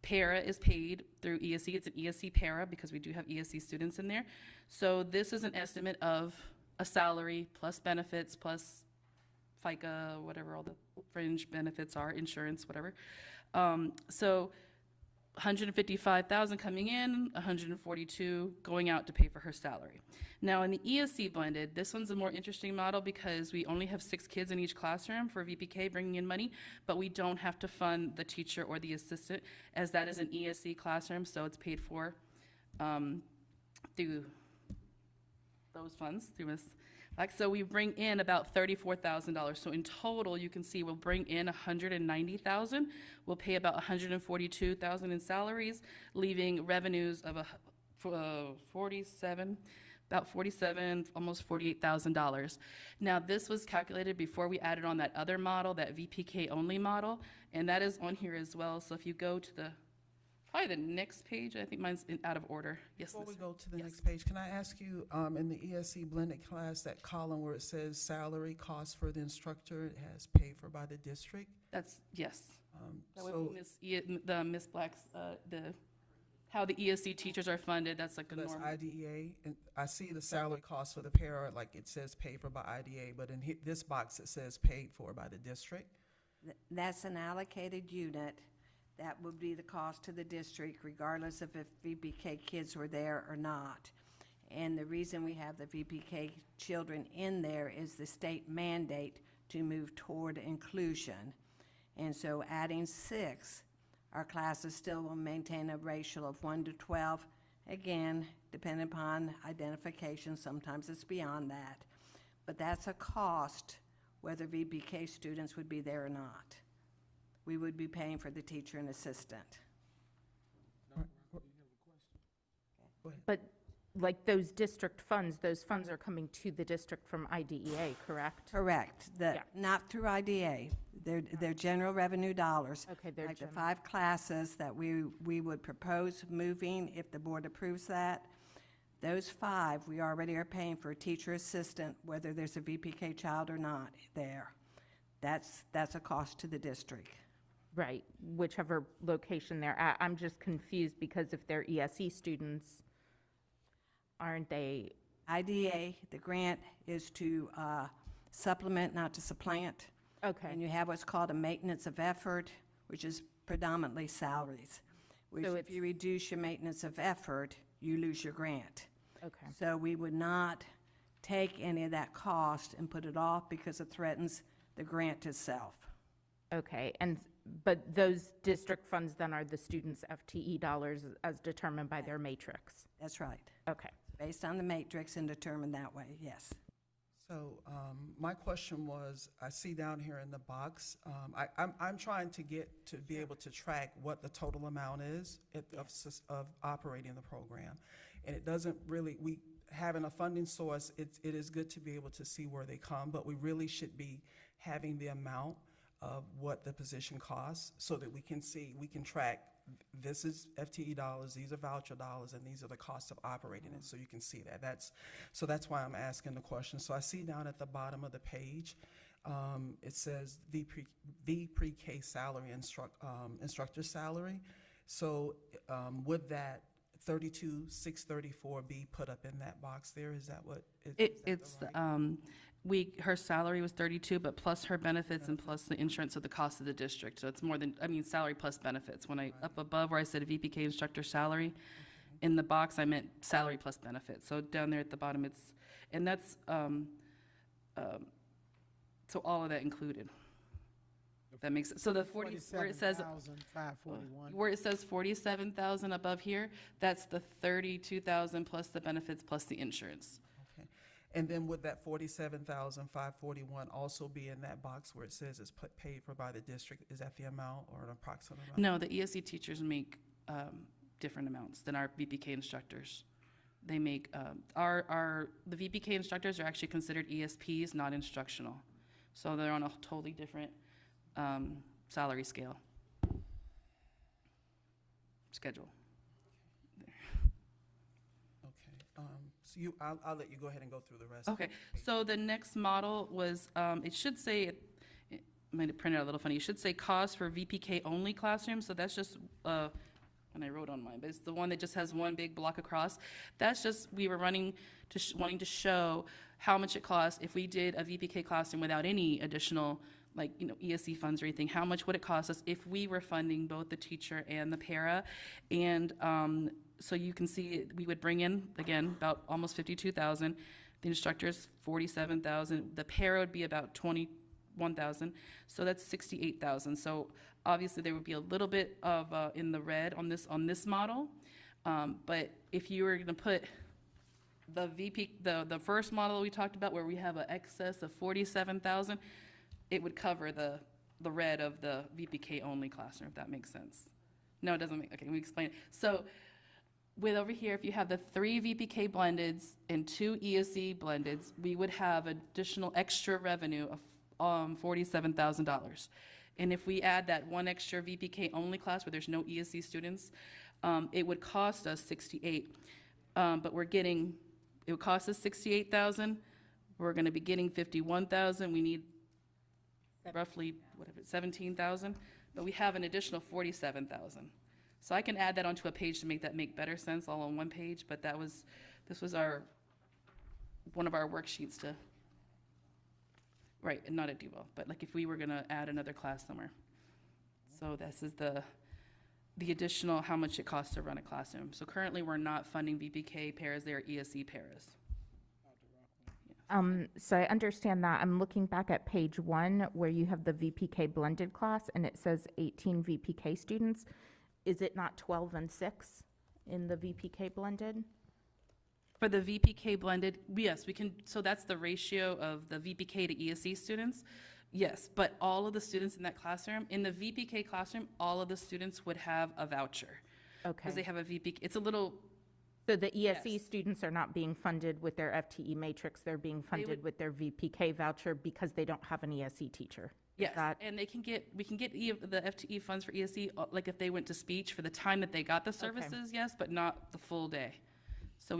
para is paid through ESE. It's an ESE para because we do have ESE students in there. So this is an estimate of a salary plus benefits plus FICA, whatever all the fringe benefits are, insurance, whatever. So 155,000 coming in, 142 going out to pay for her salary. Now in the ESC blended, this one's a more interesting model because we only have 6 kids in each classroom for VPK bringing in money, but we don't have to fund the teacher or the assistant as that is an ESC classroom, so it's paid for through those funds, through Ms. Like, so we bring in about $34,000. So in total, you can see we'll bring in $190,000. We'll pay about $142,000 in salaries, leaving revenues of about $47, almost $48,000. Now, this was calculated before we added on that other model, that VPK only model, and that is on here as well. So if you go to probably the next page, I think mine's out of order. Yes, Before we Ms. go to the next page, can I ask you, in the ESC blended class, that column where it says salary costs for the instructor, it has paid for by the district? That's, yes. That would So be Ms. Black's, how the ESC teachers are funded, that's like a that's normal. IDEA, and I see the salary costs for the para, like it says paid for by IDEA, but in this box, it says paid for by the district. That's an allocated unit. That would be the cost to the district regardless of if VPK kids were there or not. And the reason we have the VPK children in there is the state mandate to move toward inclusion. And so adding 6, our classes still will maintain a ratio of 1 to 12. Again, depending upon identification, sometimes it's beyond that. But that's a cost whether VPK students would be there or not. We would be paying for the teacher and assistant. But like those district funds, those funds are coming to the district from IDEA, correct? Correct. Not through IDA. They're general revenue dollars. Okay, they're like the general. 5 classes that we would propose moving if the board approves that. Those 5, we already are paying for a teacher assistant, whether there's a VPK child or not there. That's a cost to the district. Right, whichever location they're at. I'm just confused because if they're ESE students, aren't they? IDA, the grant is to supplement, not to supplant. Okay. And you have what's called a maintenance of effort, which is predominantly salaries. Which So if you reduce your maintenance of effort, you lose your grant. Okay. So we would not take any of that cost and put it off because it threatens the grant itself. Okay, but those district funds then are the students' FTE dollars as determined by their matrix? That's right. Okay. Based on the matrix and determined that way, yes. So my question was, I see down here in the box, I'm trying to be able to track what the total amount is of operating the program. And it doesn't really, having a funding source, it is good to be able to see where they come, but we really should be having the amount of what the position costs so that we can track, this is FTE dollars, these are voucher dollars, and these are the costs of operating it, so you can see that. That's why I'm asking the question. So I see down at the bottom of the page, it says the pre-K salary, instructor salary. So would that 32,634 be put up in that box there? Is that what? Her salary was 32, but plus her benefits and plus the insurance of the cost of the district. So it's more than, salary plus benefits. When up above where I said VPK instructor salary, in the box I meant salary plus benefits. So down there at the bottom that's so all of that included. If that makes sense. So the 40, where it says 47,541. where it says 47,000 above here, that's the 32,000 plus the benefits plus the insurance. Okay. And then would that 47,541 also be in that box where it says it's paid for by the district? Is that the amount or an approximate amount? No, the ESE teachers make different amounts than our VPK instructors. They make the VPK instructors are actually considered ESPs, not instructional, so they're on a totally different salary schedule. Okay. So I'll let you go ahead and go through the rest. Okay. So the next model was, it should say, it might have printed out a little funny. It should say cost for VPK only classrooms. So that's just, and I wrote on mine, but it's the one that just has one big block across. That's just, we were wanting to show how much it costs if we did a VPK classroom without any additional, ESE funds or anything. How much would it cost us if we were funding both the teacher and the para? And so you can see we would bring in, again, about almost 52,000. The instructors, 47,000. The para would be about 21,000. So that's 68,000. So obviously there would be a little bit of in the red on this model. But if you were going to put the the first model we talked about where we have an excess of 47,000, it would cover the red of the VPK only classroom, if that makes sense. No, it doesn't make, okay, let me explain it. So with over here, if you have the 3 VPK blendeds and 2 ESE blendeds, we would have additional extra revenue of $47,000. And if we add that one extra VPK only class where there's no ESE students, it would cost us 68. But it would cost us 68,000. We're going to be getting 51,000. We need roughly 17,000, but we have an additional 47,000. So I can add that onto a page to make that make better sense all on one page, but this was one of our worksheets to, right, and not at Duval, but if we were gonna add another class somewhere. So this is the additional, how much it costs to run a classroom. So currently we're not funding VPK paras, they're ESE paras. So I understand that. I'm looking back at page 1 where you have the VPK blended class and it says 18 VPK students. Is it not 12 and 6 in the VPK blended? For the VPK blended, yes, we can, so that's the ratio of the VPK to ESE students. Yes, but all of the students in that classroom, in the VPK classroom, all of the students would have a voucher. Okay. Because they have a VPK, it's a little. So the ESE Yes. students are not being funded with their FTE matrix, they're being funded with their VPK voucher because they don't have an ESE teacher? Yes, and we can get the FTE funds for ESE, if they went to speech for the time that they got the services, yes, but not the full day. So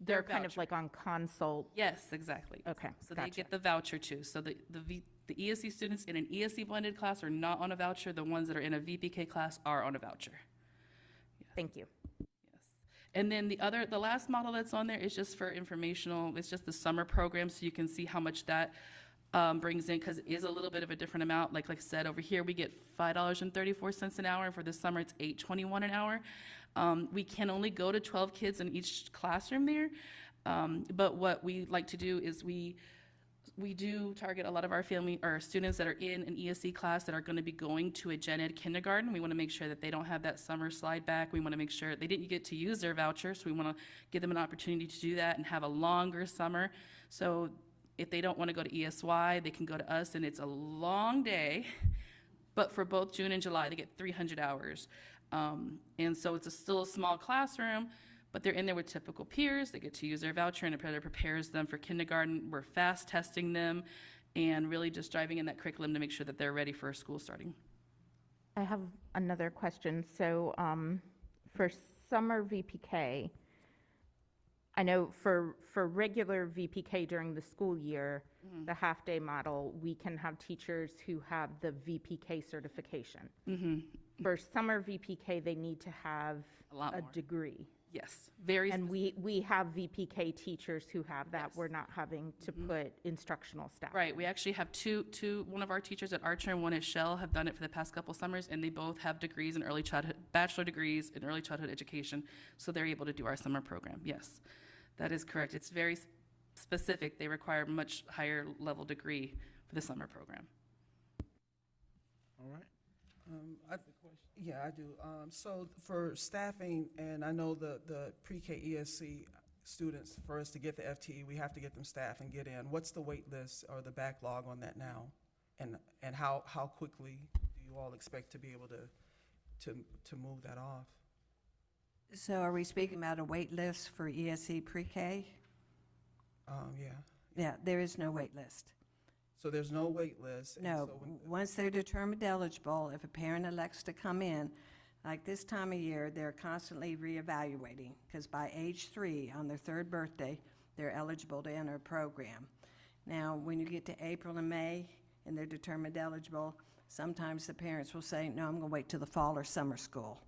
they're kind of like on consult? Yes, exactly. Okay, So gotcha. they get the voucher too. So the ESE students in an ESE blended class are not on a voucher. The ones that are in a VPK class are on a voucher. Thank you. And then the last model that's on there is just for informational, it's just the summer program, so you can see how much that brings in, because it is a little bit of a different amount. Like I said, over here, we get $5.34 an hour, and for the summer, it's $8.21 an hour. We can only go to 12 kids in each classroom there, but what we like to do is we do target a lot of our students that are in an ESE class that are going to be going to a gen ed kindergarten. We want to make sure that they don't have that summer slide back. We want to make sure they didn't get to use their voucher, so we want to give them an opportunity to do that and have a longer summer. So If they don't want to go to ESY, they can go to us, and it's a long day. But for both June and July, they get 300 hours. And so it's still a small classroom, but they're in there with typical peers. They get to use their voucher, and it prepares them for kindergarten. We're fast testing them and really just driving in that curriculum to make sure that they're ready for school starting. I have another question. So for summer VPK, I know for regular VPK during the school year, the half-day model, we can have teachers who have the VPK certification. For summer VPK, they need to have a degree. Yes, very. And we have VPK teachers who have that. We're not having to put instructional staff. Right, we actually have one of our teachers at Archer and one at Shell have done it for the past couple summers, and they both have degrees in early childhood, bachelor degrees in early childhood education, so they're able to do our summer program. Yes, that is correct. It's very specific. They require a much higher level degree for the summer program. All right. Yeah, I do. So for staffing, and I know the pre-K ESC students, for us to get the FTE, we have to get them staffed and get in. What's the wait list or the backlog on that now? And how quickly do you all expect to be able to move that off? So are we speaking about a wait list for ESC pre-K? Yeah. Yeah, there is no wait list. So there's no wait list? and No, so once they're determined eligible, if a parent elects to come in, like this time of year, they're constantly reevaluating, because by age 3, on their 3rd birthday, they're eligible to enter a program. Now, when you get to April and May, and they're determined eligible, sometimes the parents will say, no, I'm going to wait till the fall or summer school.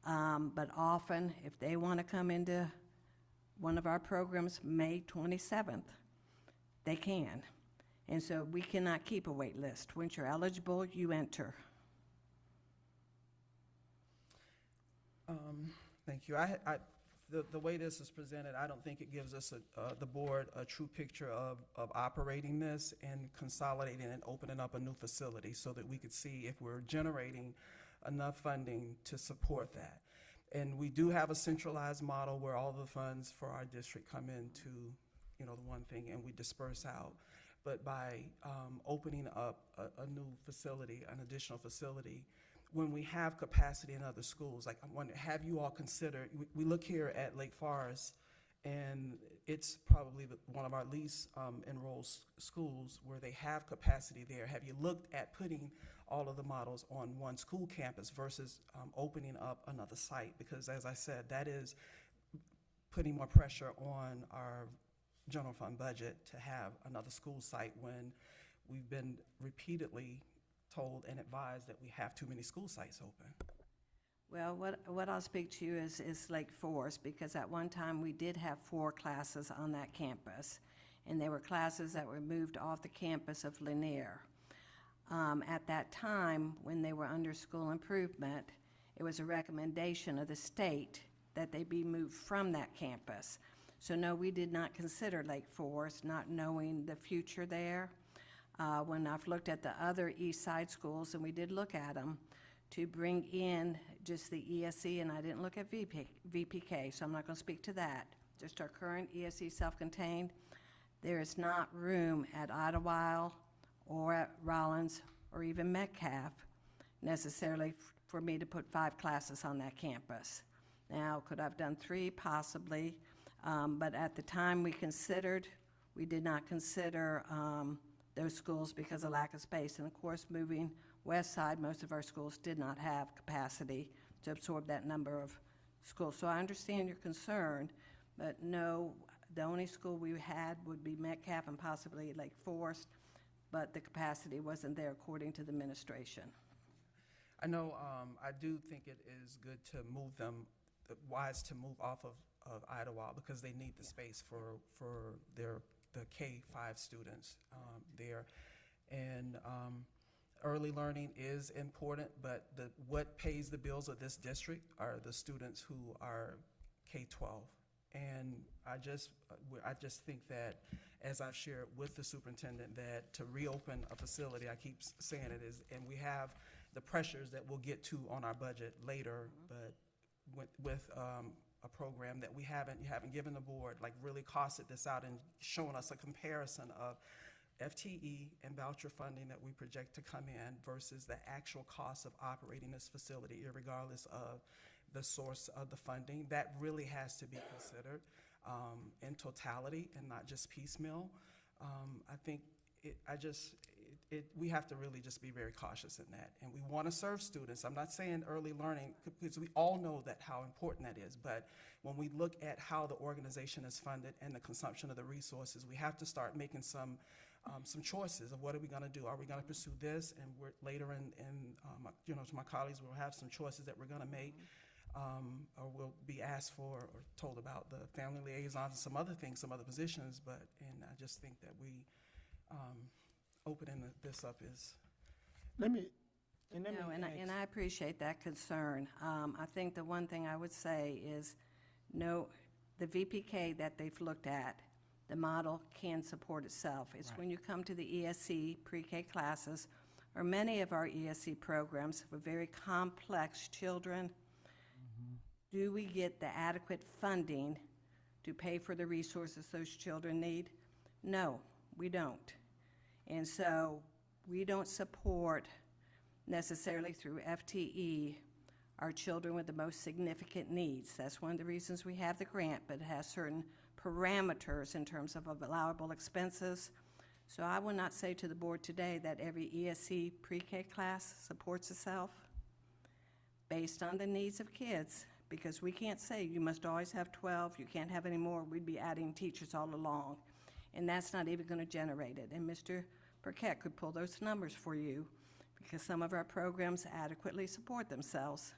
But often, if they want to come into one of our programs May 27th, they can. And so we cannot keep a wait list. Once you're eligible, you enter. Thank you. The way this is presented, I don't think it gives us, the board, a true picture of operating this and consolidating and opening up a new facility so that we could see if we're generating enough funding to support that. And we do have a centralized model where all the funds for our district come into, the one thing, and we disperse out. But by opening up a new facility, an additional facility, when we have capacity in other schools, like I wonder, have you all considered, we look here at Lake Forest, and it's probably one of our least enrolled schools where they have capacity there. Have you looked at putting all of the models on one school campus versus opening up another site? Because as I said, that is putting more pressure on our general fund budget to have another school site when we've been repeatedly told and advised that we have too many school sites open. Well, what I'll speak to you is Lake Forest, because at one time we did have 4 classes on that campus, and they were classes that were moved off the campus of Lanier. At that time, when they were under school improvement, it was a recommendation of the state that they be moved from that campus. So no, we did not consider Lake Forest, not knowing the future there. When I've looked at the other East Side schools, and we did look at them, to bring in just the ESE, and I didn't look at VPK, so I'm not going to speak to that. Just our current ESE self-contained, there is not room at Idlewild or at Rollins or even Metcalf necessarily for me to put 5 classes on that campus. Now, could I have done 3? Possibly. But at the time we did not consider those schools because of lack of space. And of course, moving west side, most of our schools did not have capacity to absorb that number of schools. So I understand your concern, but no, the only school we had would be Metcalf and possibly Lake Forest, but the capacity wasn't there according to the administration. I know, I do think it is good to move them, wise to move off of Idlewild because they need the space for the K-5 students there. And early learning is important, but what pays the bills of this district are the students who are K-12. And I just think that, as I've shared with the superintendent, that to reopen a facility, I keep saying it is, and we have the pressures that we'll get to on our budget later, but with a program that you haven't given the board, like really costed this out and shown us a comparison of FTE and voucher funding that we project to come in versus the actual cost of operating this facility, irregardless of the source of the funding. That really has to be considered in totality and not just piecemeal. I think we have to really just be very cautious in that. And we want to serve students. I'm not saying early learning, because we all know that how important that is. But when we look at how the organization is funded and the consumption of the resources, we have to start making some choices of what are we going to do. Are we going to pursue this? And later to my colleagues, we'll have some choices that we're going to make. Or we'll be asked for or told about the family liaisons and some other things, some other positions. And I just think that we opening this up is. And I appreciate that concern. I think the one thing I would say is, no, the VPK that they've looked at, the model can support itself. It's when you come to the ESC pre-K classes, or many of our ESC programs for very complex children, do we get the adequate funding to pay for the resources those children need? No, we don't. And so we don't support necessarily through FTE our children with the most significant needs. That's one of the reasons we have the grant, but it has certain parameters in terms of allowable expenses. So I will not say to the board today that every ESC pre-K class supports itself based on the needs of kids, because we can't say you must always have 12, you can't have any more. We'd be adding teachers all along. And that's not even going to generate it. And Mr. Burkett could pull those numbers for you, because some of our programs adequately support themselves.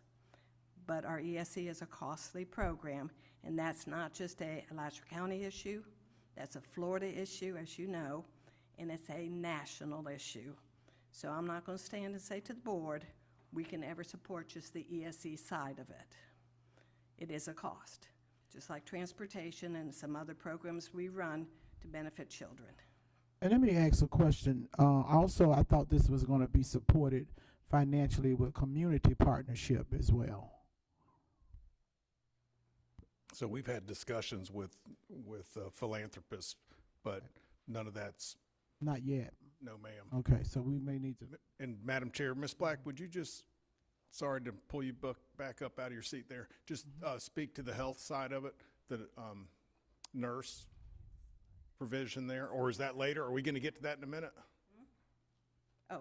But our ESC is a costly program, and that's not just a Alachua County issue. That's a Florida issue, as you know, and it's a national issue. So I'm not going to stand and say to the board, we can ever support just the ESC side of it. It is a cost, just like transportation and some other programs we run to benefit children. And let me ask a question. Also, I thought this was going to be supported financially with community partnership as well. So we've had discussions with philanthropists, but none of that's. Not yet. No, ma'am. Okay, so we may need to. And Madam Chair, Ms. Black, would you just, sorry to pull you back up out of your seat there, just speak to the health side of it, the nurse provision there, or is that later? Are we going to get to that in a minute? Oh,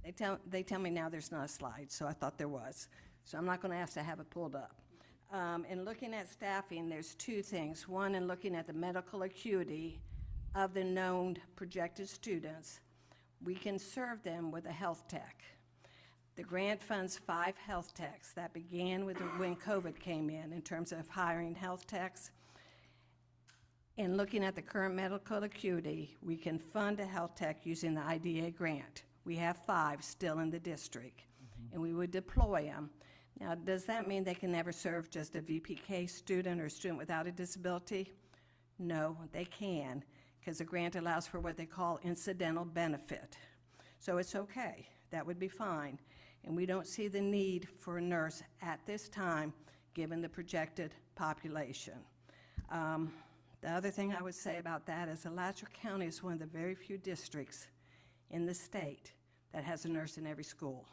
they tell me now there's not a slide, so I thought there was. So I'm not going to ask to have it pulled up. In looking at staffing, there's two things. One, in looking at the medical acuity of the known projected students, we can serve them with a health tech. The grant funds 5 health techs. That began with when COVID came in terms of hiring health techs. In looking at the current medical acuity, we can fund a health tech using the IDA grant. We have 5 still in the district, and we would deploy them. Now, does that mean they can never serve just a VPK student or a student without a disability? No, they can, because the grant allows for what they call incidental benefit. So it's okay. That would be fine. And we don't see the need for a nurse at this time, given the projected population. The other thing I would say about that is Alachua County is one of the very few districts in the state that has a nurse in every school.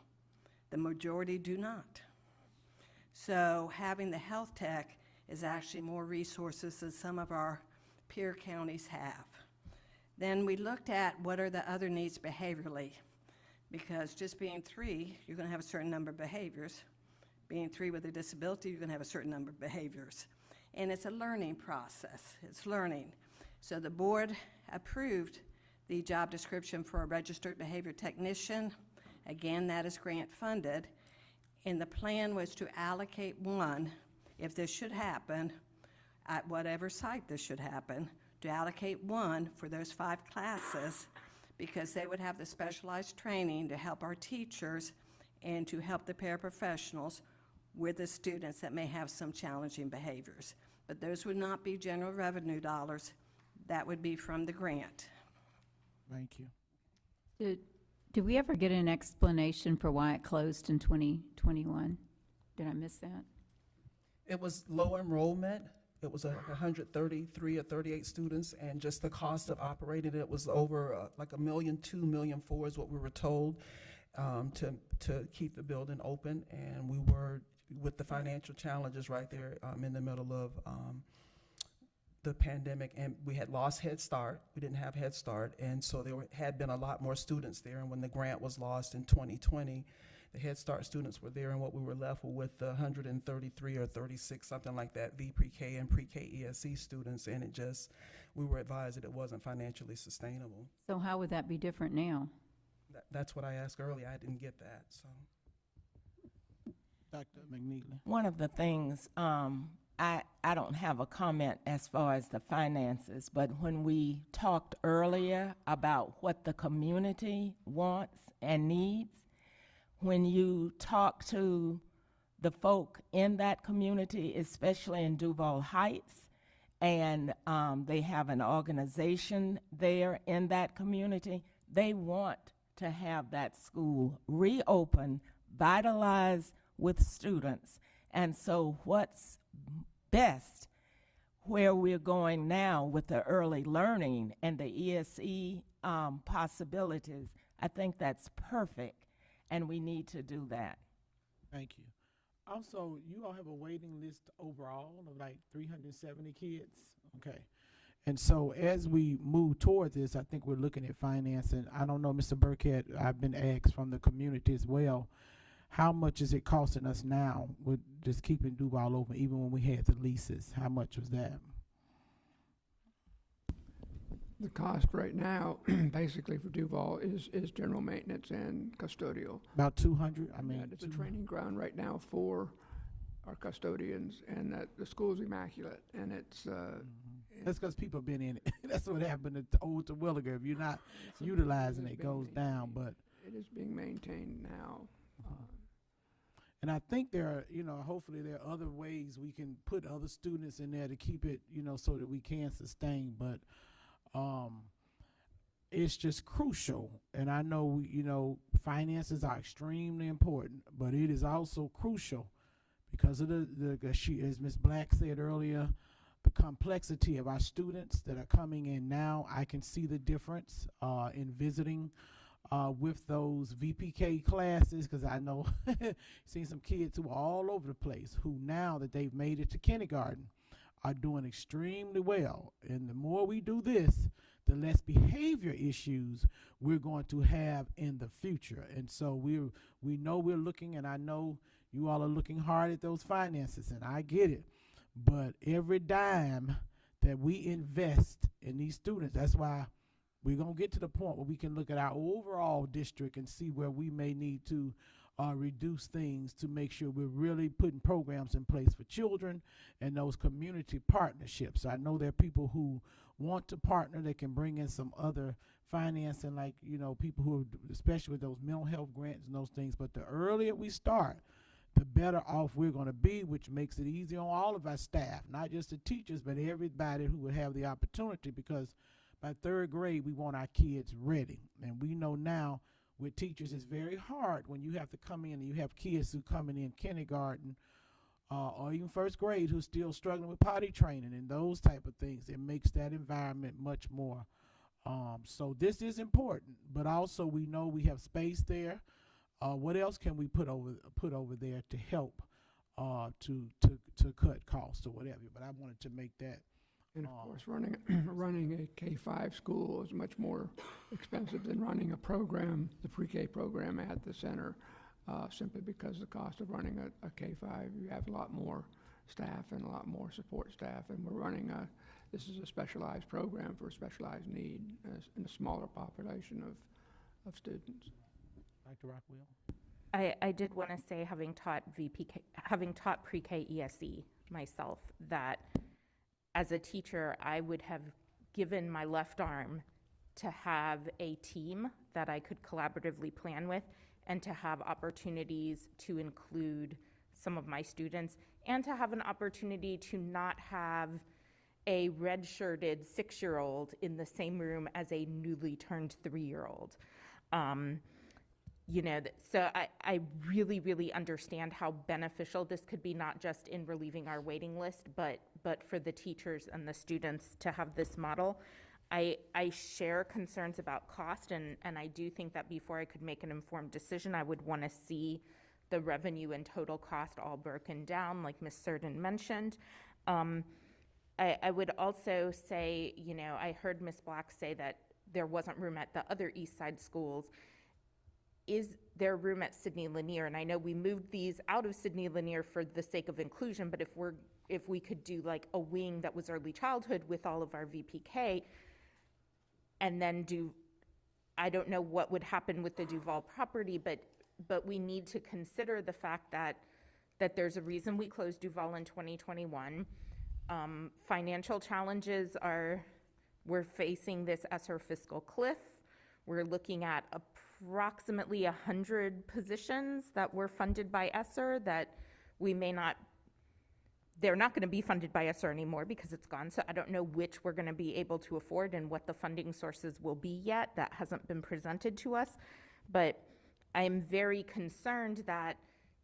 The majority do not. So having the health tech is actually more resources than some of our peer counties have. Then we looked at what are the other needs behaviorally, because just being 3, you're going to have a certain number of behaviors. Being 3 with a disability, you're going to have a certain number of behaviors. And it's a learning process. It's learning. So the board approved the job description for a registered behavior technician. Again, that is grant funded. And the plan was to allocate 1, if this should happen, at whatever site this should happen, to allocate 1 for those 5 classes, because they would have the specialized training to help our teachers and to help the paraprofessionals with the students that may have some challenging behaviors. But those would not be general revenue dollars. That would be from the grant. Thank you. Did we ever get an explanation for why it closed in 2021? Did I miss that? It was low enrollment. It was 133 or 38 students, and just the cost of operating it was over like $1.2 million, $2 million is what we were told, to keep the building open. And we were, with the financial challenges right there in the middle of the pandemic, and we had lost Head Start. We didn't have Head Start, and so had been a lot more students there. And when the grant was lost in 2020, the Head Start students were there, and what we were left with 133 or 36, something like that, pre-K and pre-K ESE students, and we were advised that it wasn't financially sustainable. So how would that be different now? That's what I asked earlier. I didn't get that, so. Dr. McNeely. One of the things, I don't have a comment as far as the finances, but when we talked earlier about what the community wants and needs, when you talk to the folk in that community, especially in Duval Heights, and they have an organization there in that community, they want to have that school reopen, vitalized with students. And so what's best where we're going now with the early learning and the ESE possibilities, I think that's perfect. And we need to do that. Thank you. Also, you all have a waiting list overall of like 370 kids. Okay. And so as we move toward this, I think we're looking at financing. I don't know, Mr. Burkett, I've been asked from the community as well, how much is it costing us now with just keeping Duval open, even when we had the leases? How much was that? The cost right now, basically for Duval, is general maintenance and custodial. About 200. I mean, It's a training ground right now for our custodians, and the school's immaculate, and it's. That's because people have been in it. That's what happened at Old Terwilliger. If you're not utilizing it, it goes down. But it is being maintained now. And I think there are, hopefully there are other ways we can put other students in there to keep it, so that we can sustain. But it's just crucial. And I know, finances are extremely important, but it is also crucial because of as Ms. Black said earlier, the complexity of our students that are coming in now. I can see the difference in visiting with those VPK classes, because I know seen some kids who are all over the place who, now that they've made it to kindergarten, are doing extremely well. And the more we do this, the less behavior issues we're going to have in the future. And so we know we're looking, and I know you all are looking hard at those finances, and I get it. But every dime that we invest in these students, that's why we're going to get to the point where we can look at our overall district and see where we may need to reduce things to make sure we're really putting programs in place for children and those community partnerships. I know there are people who want to partner that can bring in some other financing, like, people who are, especially with those mental health grants and those things. But the earlier we start, the better off we're going to be, which makes it easy on all of our staff, not just the teachers, but everybody who would have the opportunity, because by third grade, we want our kids ready. And we know now with teachers, it's very hard when you have to come in and you have kids who coming in kindergarten or even first grade who's still struggling with potty training and those type of things. It makes that environment much more. So this is important, but also we know we have space there. What else can we put over there to help to cut costs or whatever? But I wanted to make that. And of course, running a K-5 school is much more expensive than running a program, the pre-K program at the center, simply because the cost of running a K-5, you have a lot more staff and a lot more support staff, and we're running this is a specialized program for a specialized need in a smaller population of students. Dr. Rockwell? I did want to say, having taught pre-K ESE myself, that as a teacher, I would have given my left arm to have a team that I could collaboratively plan with, and to have opportunities to include some of my students, and to have an opportunity to not have a red-shirted 6-year-old in the same room as a newly turned 3-year-old. So I really, really understand how beneficial this could be, not just in relieving our waiting list, but for the teachers and the students to have this model. I share concerns about cost, and I do think that before I could make an informed decision, I would want to see the revenue and total cost all broken down, like Ms. Surden mentioned. I would also say, I heard Ms. Black say that there wasn't room at the other East Side schools. Is there room at Sidney Lanier? And I know we moved these out of Sidney Lanier for the sake of inclusion, but if we could do like a wing that was early childhood with all of our VPK, and then I don't know what would happen with the Duval property, but we need to consider the fact that there's a reason we closed Duval in 2021. Financial challenges we're facing this ESSER fiscal cliff. We're looking at approximately 100 positions that were funded by ESSER that they're not going to be funded by ESSER anymore because it's gone. So I don't know which we're going to be able to afford and what the funding sources will be yet. That hasn't been presented to us. But I'm very concerned that,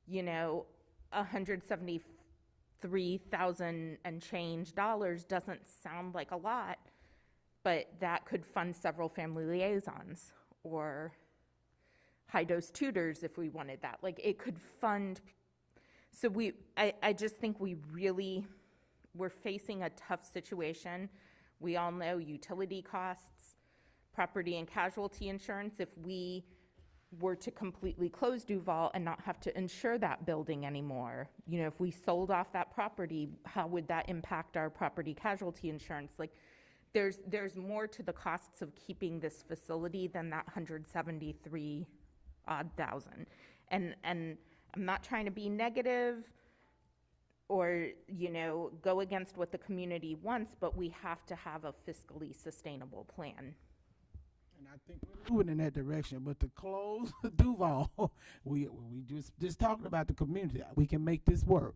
$173,000 and change dollars doesn't sound like a lot, but that could fund several family liaisons or high-dose tutors if we wanted that. Like, it could fund. So I just think we're facing a tough situation. We all know utility costs, property and casualty insurance. If we were to completely close Duval and not have to insure that building anymore, if we sold off that property, how would that impact our property casualty insurance? Like, there's more to the costs of keeping this facility than that $173,000 odd. And I'm not trying to be negative or, go against what the community wants, but we have to have a fiscally sustainable plan. And I think we're moving in that direction, but to close Duval, we just talking about the community. We can make this work.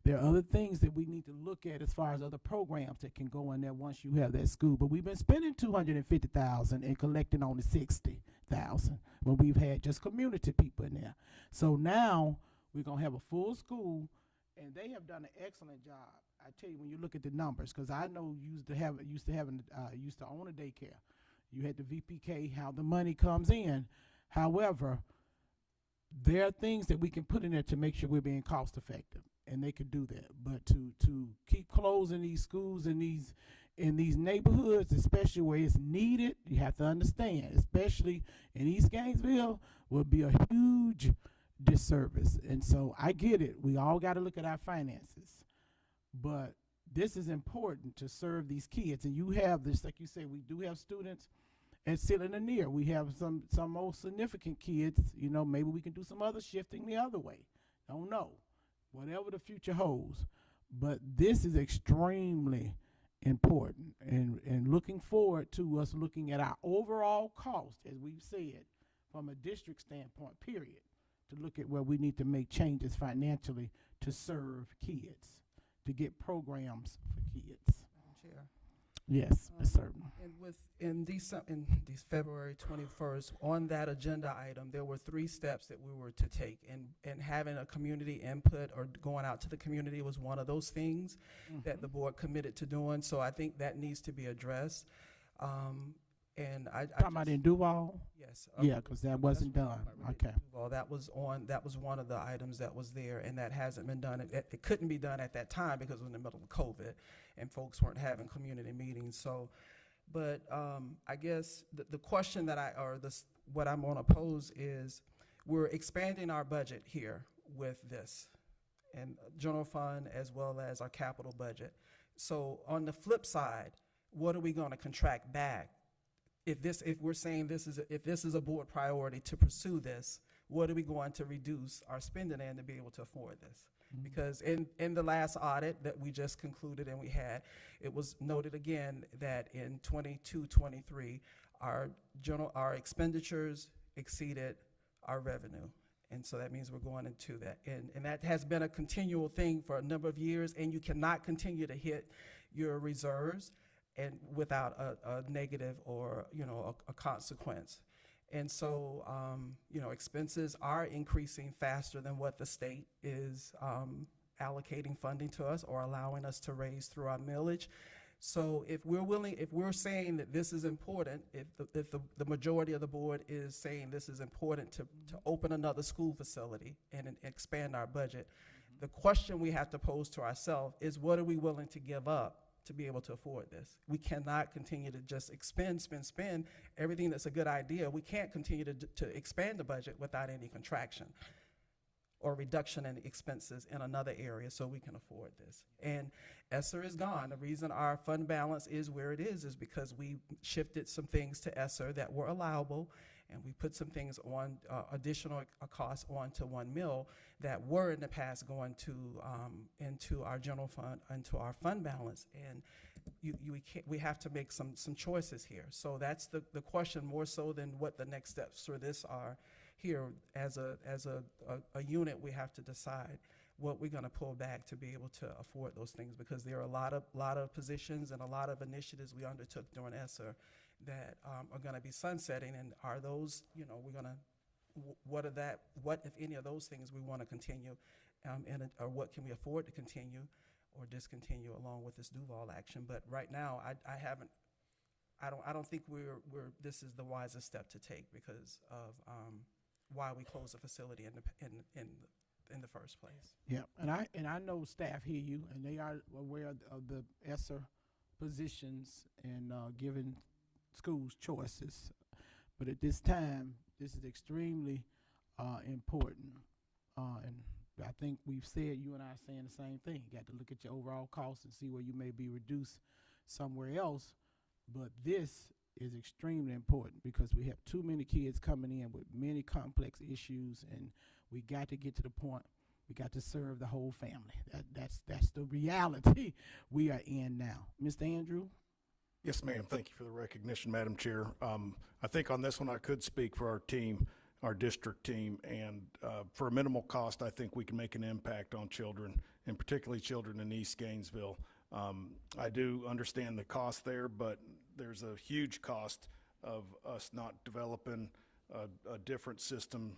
There are other things that we need to look at as far as other programs that can go in there once you have that school. But we've been spending $250,000 and collecting only $60,000 when we've had just community people in there. So now we're gonna have a full school, and they have done an excellent job. I tell you, when you look at the numbers, because I know you used to own a daycare. You had the VPK, how the money comes in. However, there are things that we can put in there to make sure we're being cost effective, and they could do that. But to keep closing these schools in these neighborhoods, especially where it's needed, you have to understand, especially in East Gainesville, will be a huge disservice. And so I get it. We all got to look at our finances, but this is important to serve these kids. And you have this, like you say, we do have students at Sidney Lanier. We have some more significant kids. Maybe we can do some other shifting the other way. Don't know. Whatever the future holds. But this is extremely important, and looking forward to us looking at our overall cost, as we've said, from a district standpoint, period, to look at where we need to make changes financially to serve kids, to get programs for kids. Madam Chair. Yes, Ms. Surden. And in February 21st, on that agenda item, there were 3 steps that we were to take, and having a community input or going out to the community was one of those things that the board committed to doing. So I think that needs to be addressed. And Talking about in Duval? Yes. Yeah, because that wasn't done. Okay. Well, that was one of the items that was there, and that hasn't been done. It couldn't be done at that time because it was in the middle of COVID, and folks weren't having community meetings. So, but I guess the question that what I'm going to pose is, we're expanding our budget here with this, and general fund as well as our capital budget. So on the flip side, what are we going to contract back? If we're saying if this is a board priority to pursue this, what are we going to reduce our spending in to be able to afford this? Because in the last audit that we just concluded and we had, it was noted again that in 22-23, our expenditures exceeded our revenue. And so that means we're going into that. And that has been a continual thing for a number of years, and you cannot continue to hit your reserves and without a negative or a consequence. And so, expenses are increasing faster than what the state is allocating funding to us or allowing us to raise through our millage. So if we're saying that this is important, if the majority of the board is saying this is important to open another school facility and expand our budget, the question we have to pose to ourselves is, what are we willing to give up to be able to afford this? We cannot continue to just spend everything that's a good idea. We can't continue to expand the budget without any contraction or reduction in expenses in another area so we can afford this. And ESSER is gone. The reason our fund balance is where it is because we shifted some things to ESSER that were allowable, and we put some things on, additional costs onto 1 mil that were in the past going to, into our general fund, into our fund balance. And we have to make some choices here. So that's the question, more so than what the next steps for this are. Here, as a unit, we have to decide what we're going to pull back to be able to afford those things, because there are a lot of positions and a lot of initiatives we undertook during ESSER that are going to be sunsetting. And are those, what if any of those things we want to continue, or what can we afford to continue or discontinue along with this Duval action? But right now, I don't think this is the wisest step to take because of why we closed the facility in the first place. Yeah, and I know staff hear you, and they are aware of the ESSER positions and giving schools choices. But at this time, this is extremely important. And I think we've said, you and I are saying the same thing. You got to look at your overall costs and see where you may be reduced somewhere else. But this is extremely important because we have too many kids coming in with many complex issues, and we got to get to the point we got to serve the whole family. That's the reality we are in now. Mr. Andrew? Yes, ma'am. Thank you for the recognition, Madam Chair. I think on this one I could speak for our team, our district team, and for a minimal cost, I think we can make an impact on children, and particularly children in East Gainesville. I do understand the cost there, but there's a huge cost of us not developing a different system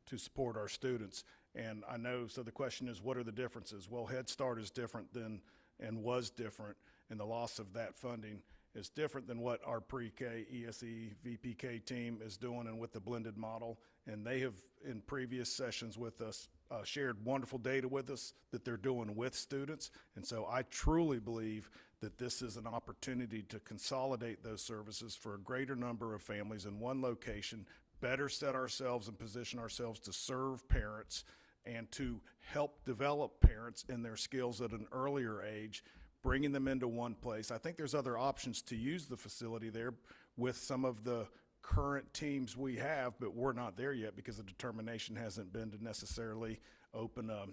to support our students. And I know, so the question is, what are the differences? Well, Head Start is different than, and was different, and the loss of that funding is different than what our pre-K, ESE, VPK team is doing and with the blended model. And they have, in previous sessions with us, shared wonderful data with us that they're doing with students. And so I truly believe that this is an opportunity to consolidate those services for a greater number of families in one location, better set ourselves and position ourselves to serve parents and to help develop parents in their skills at an earlier age, bringing them into one place. I think there's other options to use the facility there with some of the current teams we have, but we're not there yet because the determination hasn't been to necessarily open a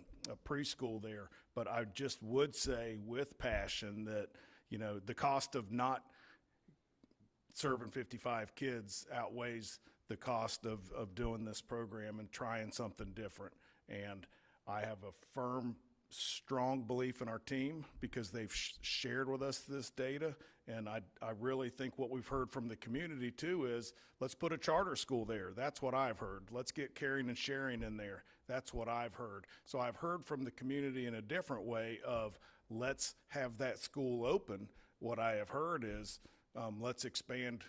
preschool there. But I just would say with passion that, the cost of not serving 55 kids outweighs the cost of doing this program and trying something different. And I have a firm, strong belief in our team because they've shared with us this data. And I really think what we've heard from the community too is, let's put a charter school there. That's what I've heard. Let's get caring and sharing in there. That's what I've heard. So I've heard from the community in a different way of, let's have that school open. What I have heard is, let's expand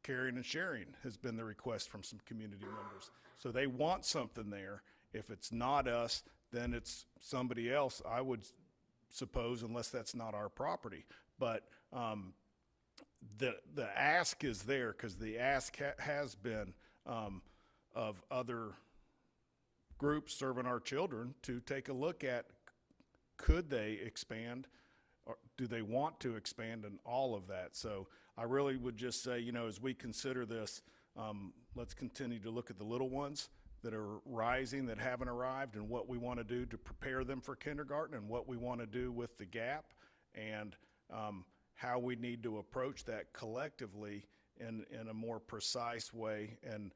caring and sharing has been the request from some community members. So they want something there. If it's not us, then it's somebody else, I would suppose, unless that's not our property. But the ask is there because the ask has been of other groups serving our children to take a look at, could they expand, or do they want to expand, and all of that. So I really would just say, as we consider this, let's continue to look at the little ones that are rising, that haven't arrived, and what we want to do to prepare them for kindergarten, and what we want to do with the gap, and how we need to approach that collectively in a more precise way. And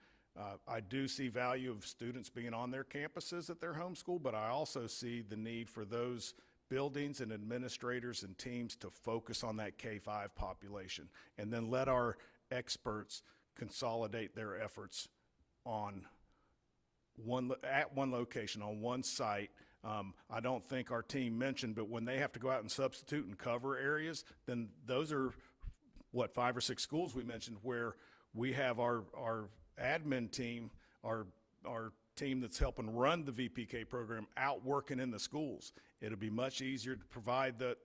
I do see value of students being on their campuses at their home school, but I also see the need for those buildings and administrators and teams to focus on that K-5 population, and then let our experts consolidate their efforts on at one location, on one site. I don't think our team mentioned, but when they have to go out and substitute and cover areas, then those are, 5 or 6 schools we mentioned where we have our admin team, our team that's helping run the VPK program out working in the schools. It'll be much easier to provide the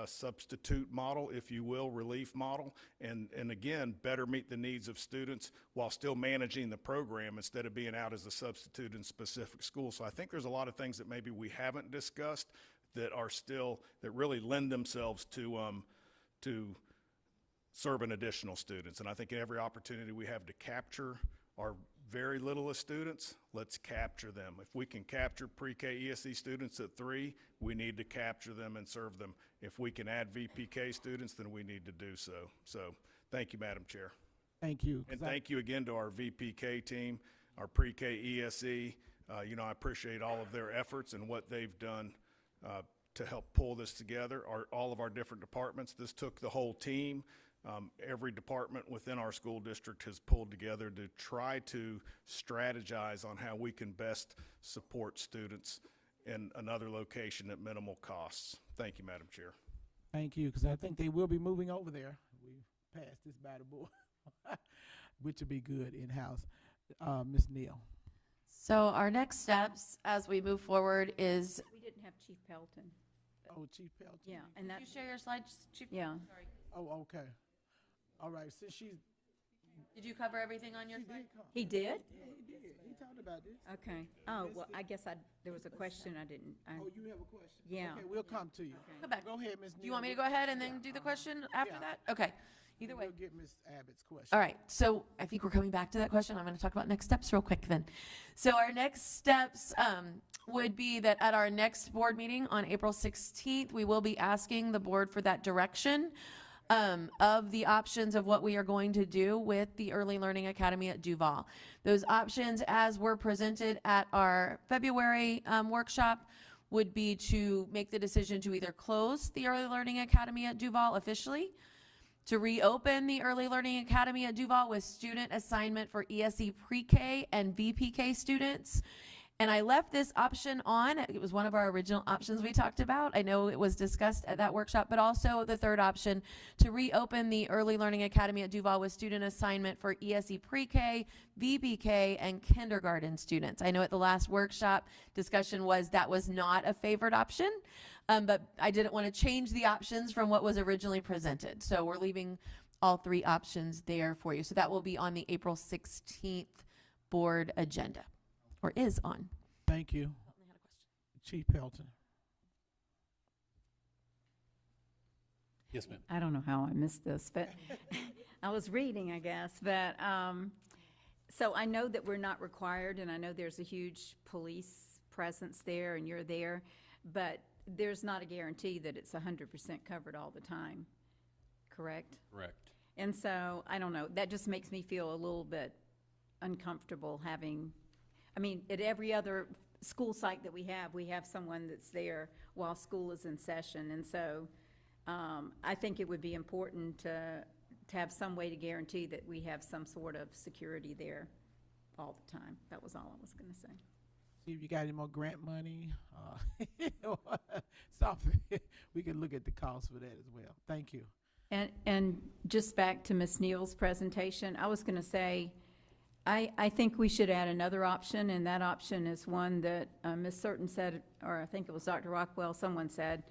substitute model, if you will, relief model, and again, better meet the needs of students while still managing the program instead of being out as a substitute in specific schools. So I think there's a lot of things that maybe we haven't discussed that really lend themselves to serving additional students. And I think every opportunity we have to capture our very littlest students, let's capture them. If we can capture pre-K ESE students at 3, we need to capture them and serve them. If we can add VPK students, then we need to do so. So thank you, Madam Chair. Thank you. And thank you again to our VPK team, our pre-K ESE. I appreciate all of their efforts and what they've done to help pull this together. All of our different departments, this took the whole team. Every department within our school district has pulled together to try to strategize on how we can best support students in another location at minimal costs. Thank you, Madam Chair. Thank you, because I think they will be moving over there. We passed this by the board, which would be good in-house. Ms. Neal. So our next steps as we move forward is. We didn't have Chief Pelton. Oh, Chief Pelton. Yeah, and Did that. you share your slides, Chief? Yeah. Sorry. Oh, okay. All right, since she's. Did you cover everything on your She slide? did come. He did? Yeah, he did. He talked about this. Okay. Oh, well, I guess there was a question I didn't. Oh, you have a question? Yeah. Okay, we'll come to you. Go back. Go ahead, Ms. Neal. Do you want me to go ahead and then do the question after Yeah. that? Okay. Either way. We'll get Ms. Abbott's question. All right, so I think we're coming back to that question. I'm going to talk about next steps real quick then. So our next steps would be that at our next board meeting on April 16th, we will be asking the board for that direction of the options of what we are going to do with the Early Learning Academy at Duval. Those options, as were presented at our February workshop, would be to make the decision to either close the Early Learning Academy at Duval officially, to reopen the Early Learning Academy at Duval with student assignment for ESE pre-K and VPK students. And I left this option on. It was one of our original options we talked about. I know it was discussed at that workshop, but also the third option to reopen the Early Learning Academy at Duval with student assignment for ESE pre-K, VPK, and kindergarten students. I know at the last workshop discussion was that was not a favored option, but I didn't want to change the options from what was originally presented. So we're leaving all 3 options there for you. So that will be on the April 16th board agenda. Or is on. Thank you. Chief Pelton. Yes, ma'am. I don't know how I missed this, but I was reading, I guess. But so I know that we're not required, and I know there's a huge police presence there, and you're there, but there's not a guarantee that it's 100% covered all the time, correct? Correct. And so, I don't know, that just makes me feel a little bit uncomfortable having, I mean, at every other school site that we have someone that's there while school is in session. And so I think it would be important to have some way to guarantee that we have some sort of security there all the time. That was all I was going to say. See if you got any more grant money, something. We can look at the cost for that as well. Thank you. And just back to Ms. Neal's presentation, I was going to say, I think we should add another option, and that option is one that Ms. Certain said, or I think it was Dr. Rockwell, someone said,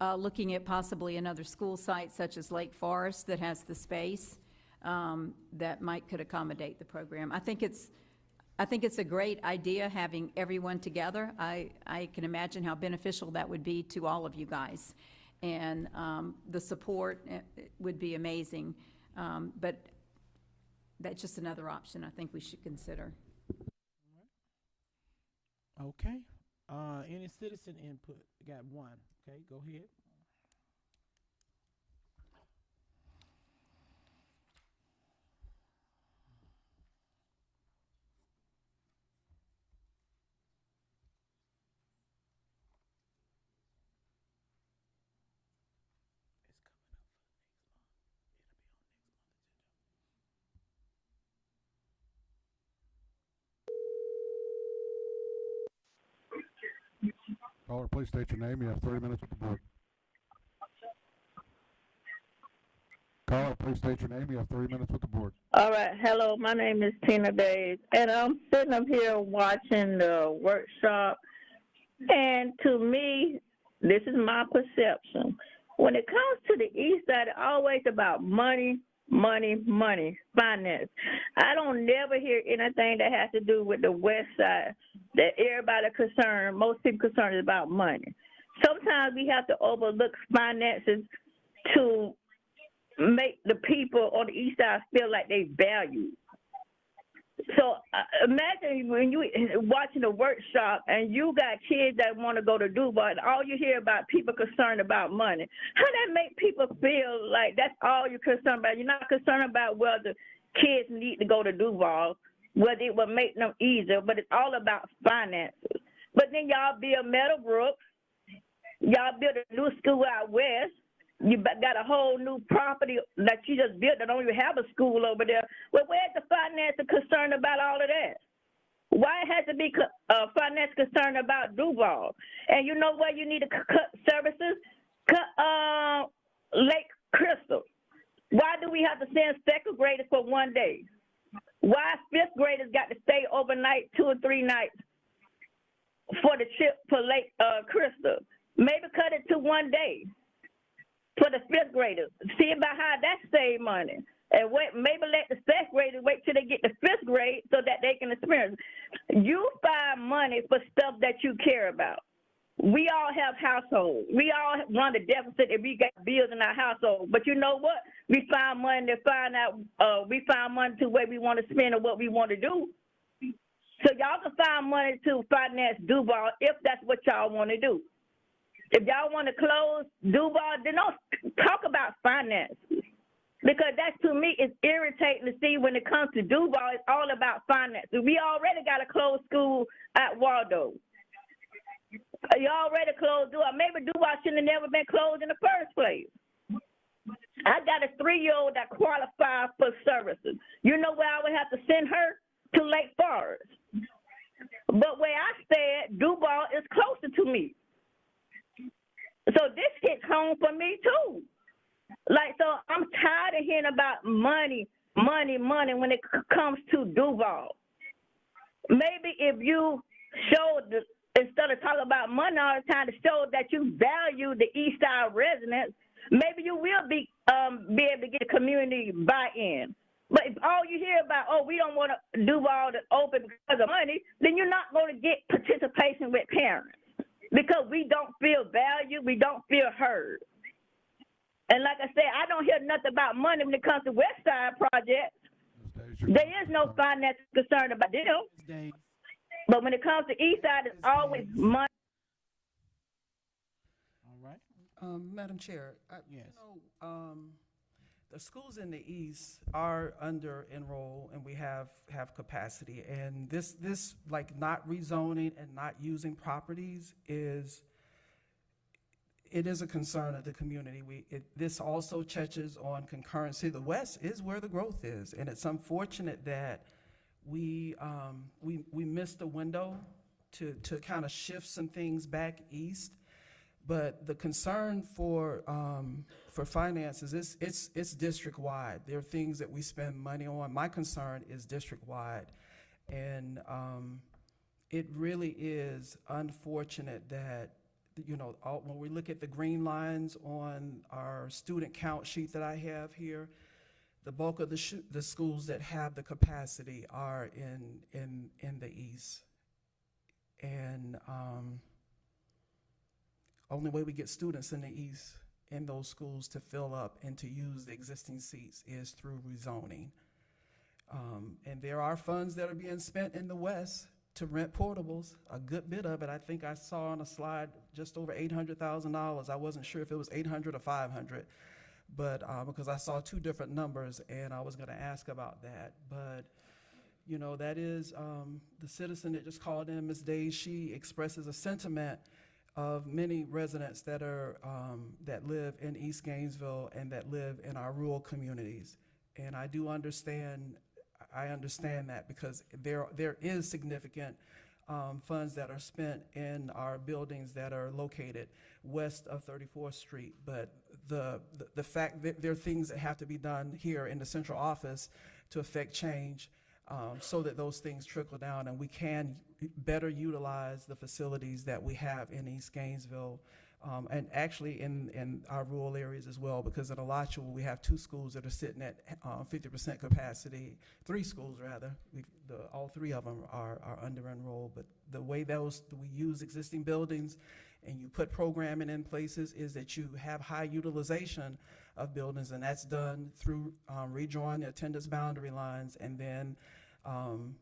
looking at possibly another school site such as Lake Forest that has the space that could accommodate the program. I think it's a great idea having everyone together. I can imagine how beneficial that would be to all of you guys, and the support would be amazing. But that's just another option I think we should consider. Okay. Any citizen input? Got one. Okay, go ahead. Caller, please state your name. You have 30 minutes with the board. Caller, please state your name. You have 30 minutes with the board. All right. Hello, my name is Tina Days, and I'm sitting up here watching the workshop. And to me, this is my perception. When it comes to the East Side, it's always about money, money, money, finance. I don't never hear anything that has to do with the West Side that everybody concerned, most people concerned is about money. Sometimes we have to overlook finances to make the people on the East Side feel like they value. So imagine when you watching a workshop and you got kids that want to go to Duval and all you hear about people concerned about money. How that make people feel like that's all you're concerned about? You're not concerned about whether kids need to go to Duval, whether it will make them easier, but it's all about finances. But then y'all build Meadowbrook, y'all build a new school out west. You got a whole new property that you just built that don't even have a school over there. Well, where's the finance concern about all of that? Why it has to be finance concern about Duval? And you know where you need to cut services? Cut Lake Crystal. Why do we have to send second graders for one day? Why fifth graders got to stay overnight 2 or 3 nights for the trip for Lake Crystal? Maybe cut it to 1 day for the fifth graders. See about how that save money. And wait, maybe let the sixth graders wait till they get to fifth grade so that they can experience. You find money for stuff that you care about. We all have households. We all run the deficit if we got bills in our household. But you know what? We find money to where we want to spend or what we want to do. So y'all can find money to finance Duval if that's what y'all want to do. If y'all want to close Duval, then don't talk about finances. Because that, to me, is irritating to see when it comes to Duval, it's all about finances. We already got a closed school at Waldo. You already closed Duval. Maybe Duval shouldn't have never been closed in the first place. I got a 3-year-old that qualifies for services. You know where I would have to send her? To Lake Forest. But where I stay, Duval is closer to me. So this hits home for me too. Like, so I'm tired of hearing about money when it comes to Duval. Maybe if you showed, instead of talking about money all the time, to show that you value the East Side residents, maybe you will be able to get a community buy-in. But if all you hear about, oh, we don't want to Duval to open because of money, then you're not going to get participation with parents. Because we don't feel valued, we don't feel heard. And like I said, I don't hear nothing about money when it comes to West Side projects. There is no finance concern about them. But when it comes to East Side, it's always money. All right. Madam Chair, Yes. The schools in the East are under enroll and we have capacity. And this like not rezoning and not using properties is a concern of the community. This also touches on concurrency. The West is where the growth is, and it's unfortunate that we missed the window to kind of shift some things back east. But the concern for finances it's district wide. There are things that we spend money on. My concern is district wide, and it really is unfortunate that when we look at the green lines on our student count sheet that I have here, the bulk of the schools that have the capacity are in the East, and only way we get students in the East in those schools to fill up and to use the existing seats is through rezoning. And there are funds that are being spent in the West to rent portables, a good bit of it. I think I saw on a slide just over $800,000. I wasn't sure if it was 800 or 500, but because I saw 2 different numbers and I was gonna ask about that. But that is the citizen that just called in, Ms. Days, she expresses a sentiment of many residents that live in East Gainesville and that live in our rural communities. And I understand that because there is significant funds that are spent in our buildings that are located west of 34th Street. But the fact that there are things that have to be done here in the central office to affect change, so that those things trickle down and we can better utilize the facilities that we have in East Gainesville, and actually in our rural areas as well, because in Alachua, we have 2 schools that are sitting at 50% capacity, 3 schools rather. All 3 of them are under enrolled, but the way we use existing buildings and you put programming in places is that you have high utilization of buildings, and that's done through redrawing the attendance boundary lines, and then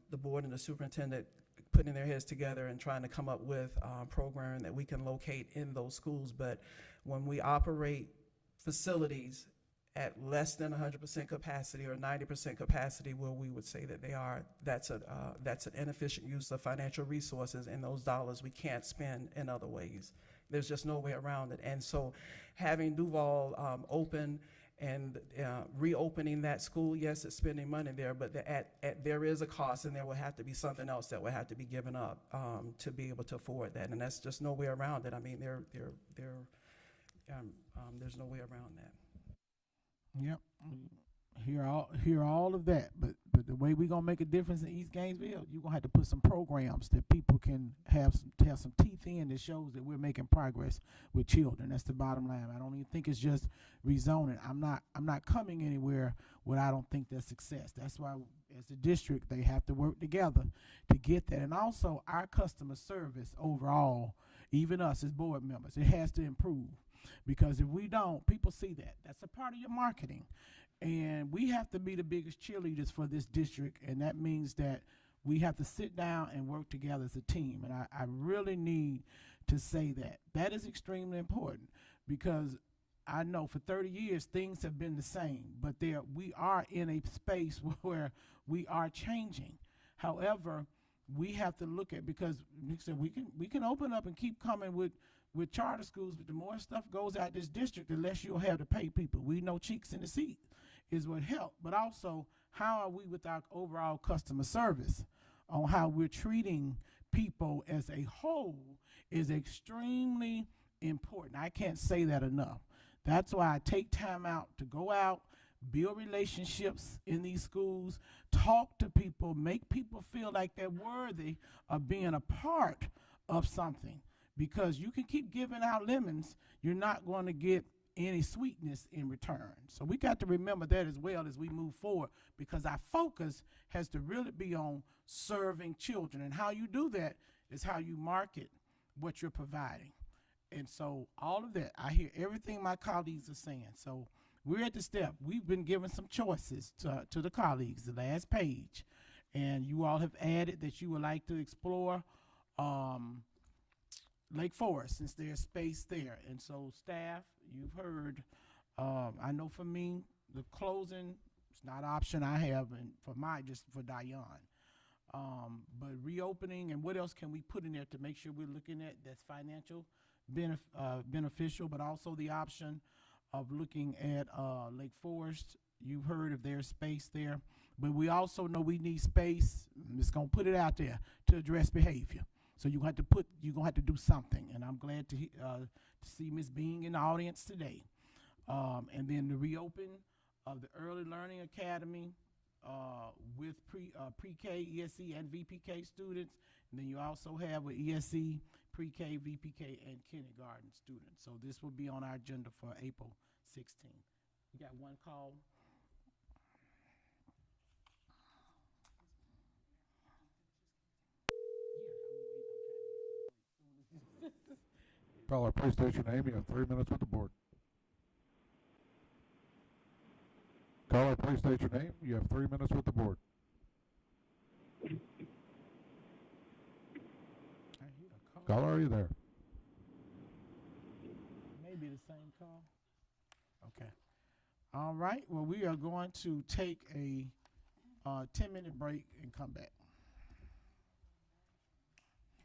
the board and the superintendent putting their heads together and trying to come up with programming that we can locate in those schools. But when we operate facilities at less than 100% capacity or 90% capacity, where we would say that they are, that's an inefficient use of financial resources, and those dollars we can't spend in other ways. There's just no way around it. And so having Duval open and reopening that school, yes, it's spending money there, but there is a cost, and there will have to be something else that will have to be given up to be able to afford that, and that's just no way around it. I mean, there's no way around that. Yep. Hear all of that, but the way we gonna make a difference in East Gainesville, you're gonna have to put some programs that people can have some teeth in that shows that we're making progress with children. That's the bottom line. I don't even think it's just rezoning. I'm not coming anywhere where I don't think that's success. That's why, as a district, they have to work together to get that. And also, our customer service overall, even us as board members, it has to improve. Because if we don't, people see that. That's a part of your marketing. And we have to be the biggest cheerleaders for this district, and that means that we have to sit down and work together as a team. And I really need to say that. That is extremely important, because I know for 30 years things have been the same, but we are in a space where we are changing. However, we have to look at, because we can open up and keep coming with charter schools, but the more stuff goes out this district, the less you'll have to pay people. We know cheeks in the seat is what helps, but also how are we with our overall customer service on how we're treating people as a whole is extremely important. I can't say that enough. That's why I take time out to go out, build relationships in these schools, talk to people, make people feel like they're worthy of being a part of something. Because you can keep giving out lemons, you're not going to get any sweetness in return. So we got to remember that as well as we move forward, because our focus has to really be on serving children. And how you do that is how you market what you're providing. And so all of that, I hear everything my colleagues are saying. So we're at the step. We've been given some choices to the colleagues, the last page. And you all have added that you would like to explore Lake Forest, since there's space there. And so staff, you've heard, I know for me, the closing, it's not an option I have, and just for Diane. But reopening, and what else can we put in there to make sure we're looking at that's financial beneficial, but also the option of looking at Lake Forest. You've heard if there's space there, but we also know we need space, I'm just gonna put it out there, to address behavior. So you're gonna have to do something, and I'm glad to see Ms. Being in the audience today. And then the reopen of the Early Learning Academy with pre-K, ESC, and VPK students. And then you also have with ESC, pre-K, VPK, and kindergarten students. So this will be on our agenda for April 16th. We got one call. Caller, please state your name. You have 3 minutes with the board. Caller, please state your name. You have 3 minutes with the board. Caller, are you there? Maybe the same call. Okay. All right. Well, we are going to take a 10-minute break and come back.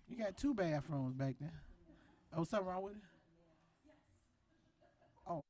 You got 2 bathrooms back there. Oh, something wrong with it? Oh.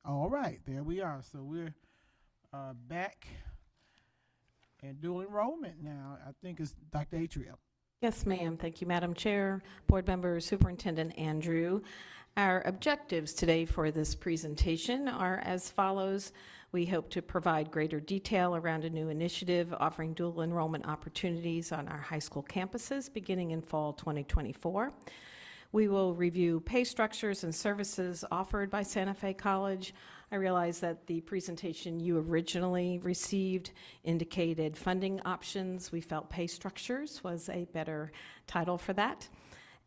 All right, there we are. So we're back and dual enrollment now. I think it's Dr. Atrio. Yes, ma'am. Thank you, Madam Chair, Board Member, Superintendent Andrew. Our objectives today for this presentation are as follows. We hope to provide greater detail around a new initiative offering dual enrollment opportunities on our high school campuses beginning in fall 2024. We will review pay structures and services offered by Santa Fe College. I realize that the presentation you originally received indicated funding options. We felt pay structures was a better title for that.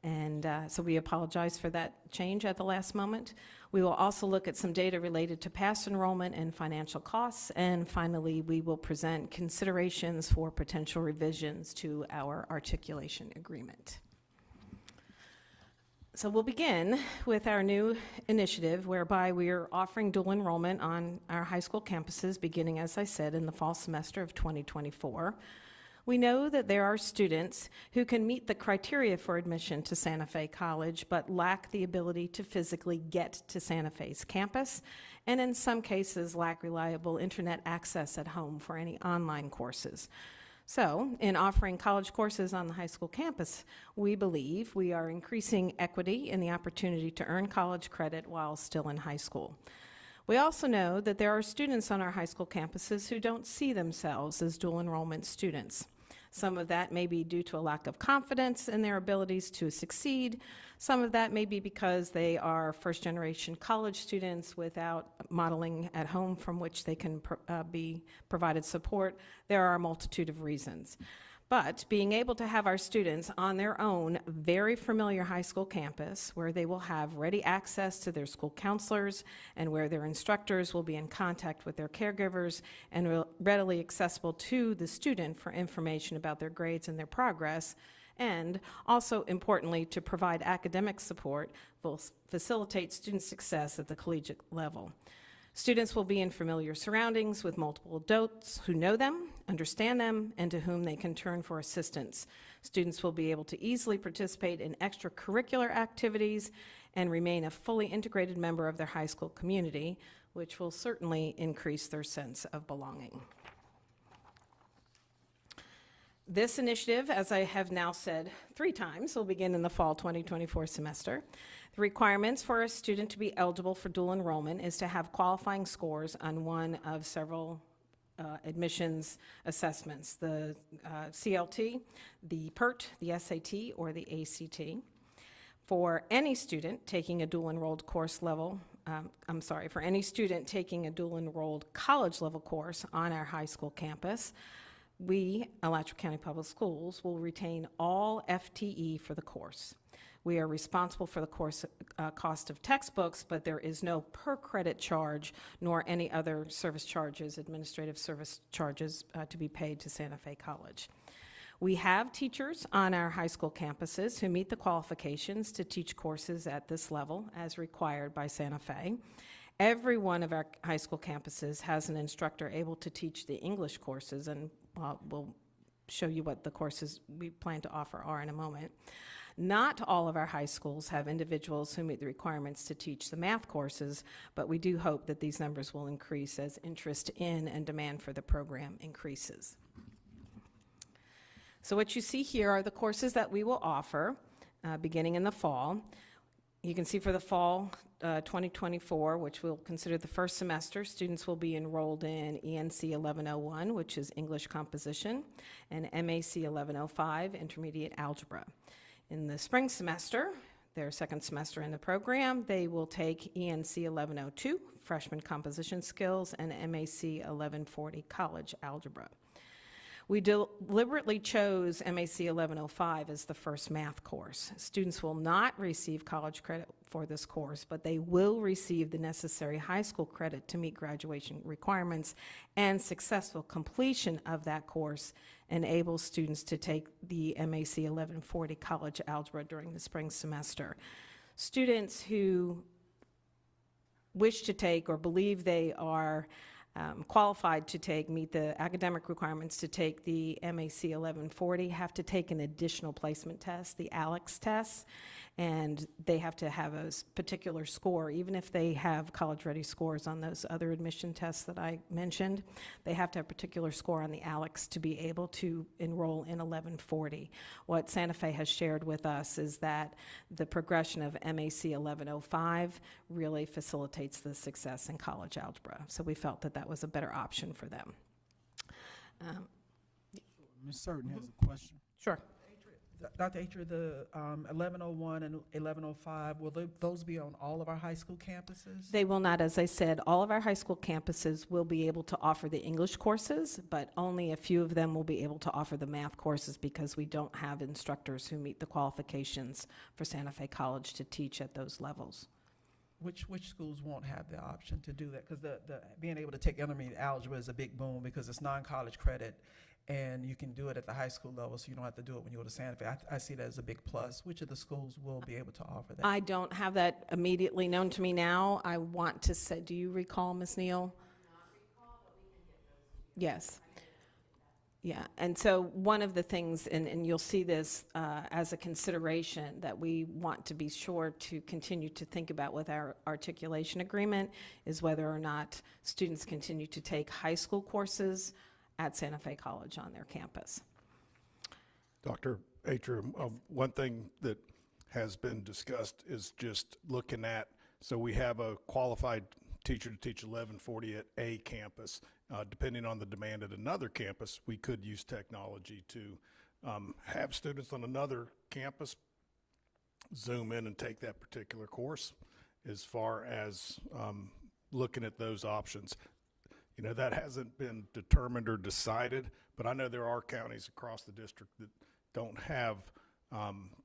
And so we apologize for that change at the last moment. We will also look at some data related to past enrollment and financial costs. And finally, we will present considerations for potential revisions to our articulation agreement. So we'll begin with our new initiative whereby we are offering dual enrollment on our high school campuses beginning, as I said, in the fall semester of 2024. We know that there are students who can meet the criteria for admission to Santa Fe College but lack the ability to physically get to Santa Fe's campus, and in some cases lack reliable internet access at home for any online courses. So, in offering college courses on the high school campus, we believe we are increasing equity in the opportunity to earn college credit while still in high school. We also know that there are students on our high school campuses who don't see themselves as dual enrollment students. Some of that may be due to a lack of confidence in their abilities to succeed. Some of that may be because they are first-generation college students without modeling at home from which they can be provided support. There are a multitude of reasons. But being able to have our students on their own very familiar high school campus where they will have ready access to their school counselors and where their instructors will be in contact with their caregivers and readily accessible to the student for information about their grades and their progress, and also importantly to provide academic support will facilitate student success at the collegiate level. Students will be in familiar surroundings with multiple adults who know them, understand them, and to whom they can turn for assistance. Students will be able to easily participate in extracurricular activities and remain a fully integrated member of their high school community, which will certainly increase their sense of belonging. This initiative, as I have now said 3 times, will begin in the fall 2024 semester. The requirements for a student to be eligible for dual enrollment is to have qualifying scores on one of several admissions assessments, the CLT, the PERT, the SAT, or the ACT. For any student taking a dual enrolled course level, for any student taking a dual enrolled college level course on our high school campus, we, Alachua County Public Schools, will retain all FTE for the course. We are responsible for the course cost of textbooks, but there is no per credit charge nor any other service charges, administrative service charges to be paid to Santa Fe College. We have teachers on our high school campuses who meet the qualifications to teach courses at this level as required by Santa Fe. Every one of our high school campuses has an instructor able to teach the English courses, and we'll show you what the courses we plan to offer are in a moment. Not all of our high schools have individuals who meet the requirements to teach the math courses, but we do hope that these numbers will increase as interest in and demand for the program increases. So what you see here are the courses that we will offer beginning in the fall. You can see for the fall 2024, which we'll consider the first semester, students will be enrolled in ENC 1101, which is English Composition, and MAC 1105, Intermediate Algebra. In the spring semester, their second semester in the program, they will take ENC 1102, Freshman Composition Skills, and MAC 1140, College Algebra. We deliberately chose MAC 1105 as the first math course. Students will not receive college credit for this course, but they will receive the necessary high school credit to meet graduation requirements, and successful completion of that course enables students to take the MAC 1140 College Algebra during the spring semester. Students who wish to take or believe they are qualified to meet the academic requirements to take the MAC 1140 have to take an additional placement test, the ALEX test, and they have to have a particular score. Even if they have college-ready scores on those other admission tests that I mentioned, they have to have a particular score on the ALEX to be able to enroll in 1140. What Santa Fe has shared with us is that the progression of MAC 1105 really facilitates the success in college algebra. So we felt that that was a better option for them. Ms. Certain has a question. Sure. Dr. Atria, the 1101 and 1105, will those be on all of our high school campuses? They will not. As I said, all of our high school campuses will be able to offer the English courses, but only a few of them will be able to offer the math courses because we don't have instructors who meet the qualifications for Santa Fe College to teach at those levels. Which schools won't have the option to do that? Because the being able to take intermediate algebra is a big boom because it's non-college credit, and you can do it at the high school level, so you don't have to do it when you go to Santa Fe. I see that as a big plus. Which of the schools will be able to offer that? I don't have that immediately known to me now. I want to say, do you recall, Ms. Neal? Yes. Yeah, and so one of the things, and you'll see this as a consideration that we want to be sure to continue to think about with our articulation agreement is whether or not students continue to take high school courses at Santa Fe College on their campus. Dr. Atria, one thing that has been discussed is just looking at, so we have a qualified teacher to teach 1140 at a campus. Depending on the demand at another campus, we could use technology to have students on another campus Zoom in and take that particular course. As far as looking at those options, you know, that hasn't been determined or decided, but I know there are counties across the district that don't have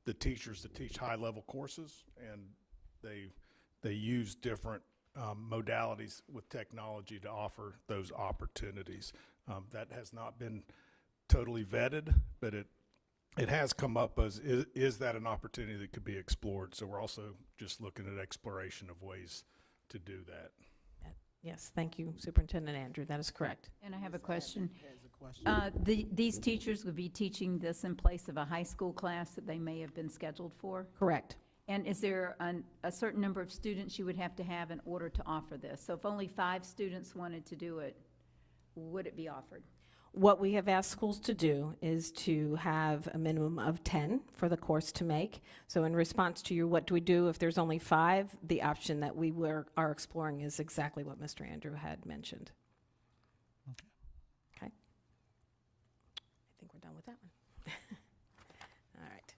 the teachers that teach high-level courses, and they use different modalities with technology to offer those opportunities. That has not been totally vetted, but it has come up as, is that an opportunity that could be explored? So we're also just looking at exploration of ways to do that. Yes, thank you, Superintendent Andrew, that is correct. And I have a question. These teachers would be teaching this in place of a high school class that they may have been scheduled for? Correct. And is there a certain number of students you would have to have in order to offer this? So if only 5 students wanted to do it, would it be offered? What we have asked schools to do is to have a minimum of 10 for the course to make. So in response to your what do we do if there's only 5, the option that we are exploring is exactly what Mr. Andrew had mentioned. Okay. I think we're done with that one. All right.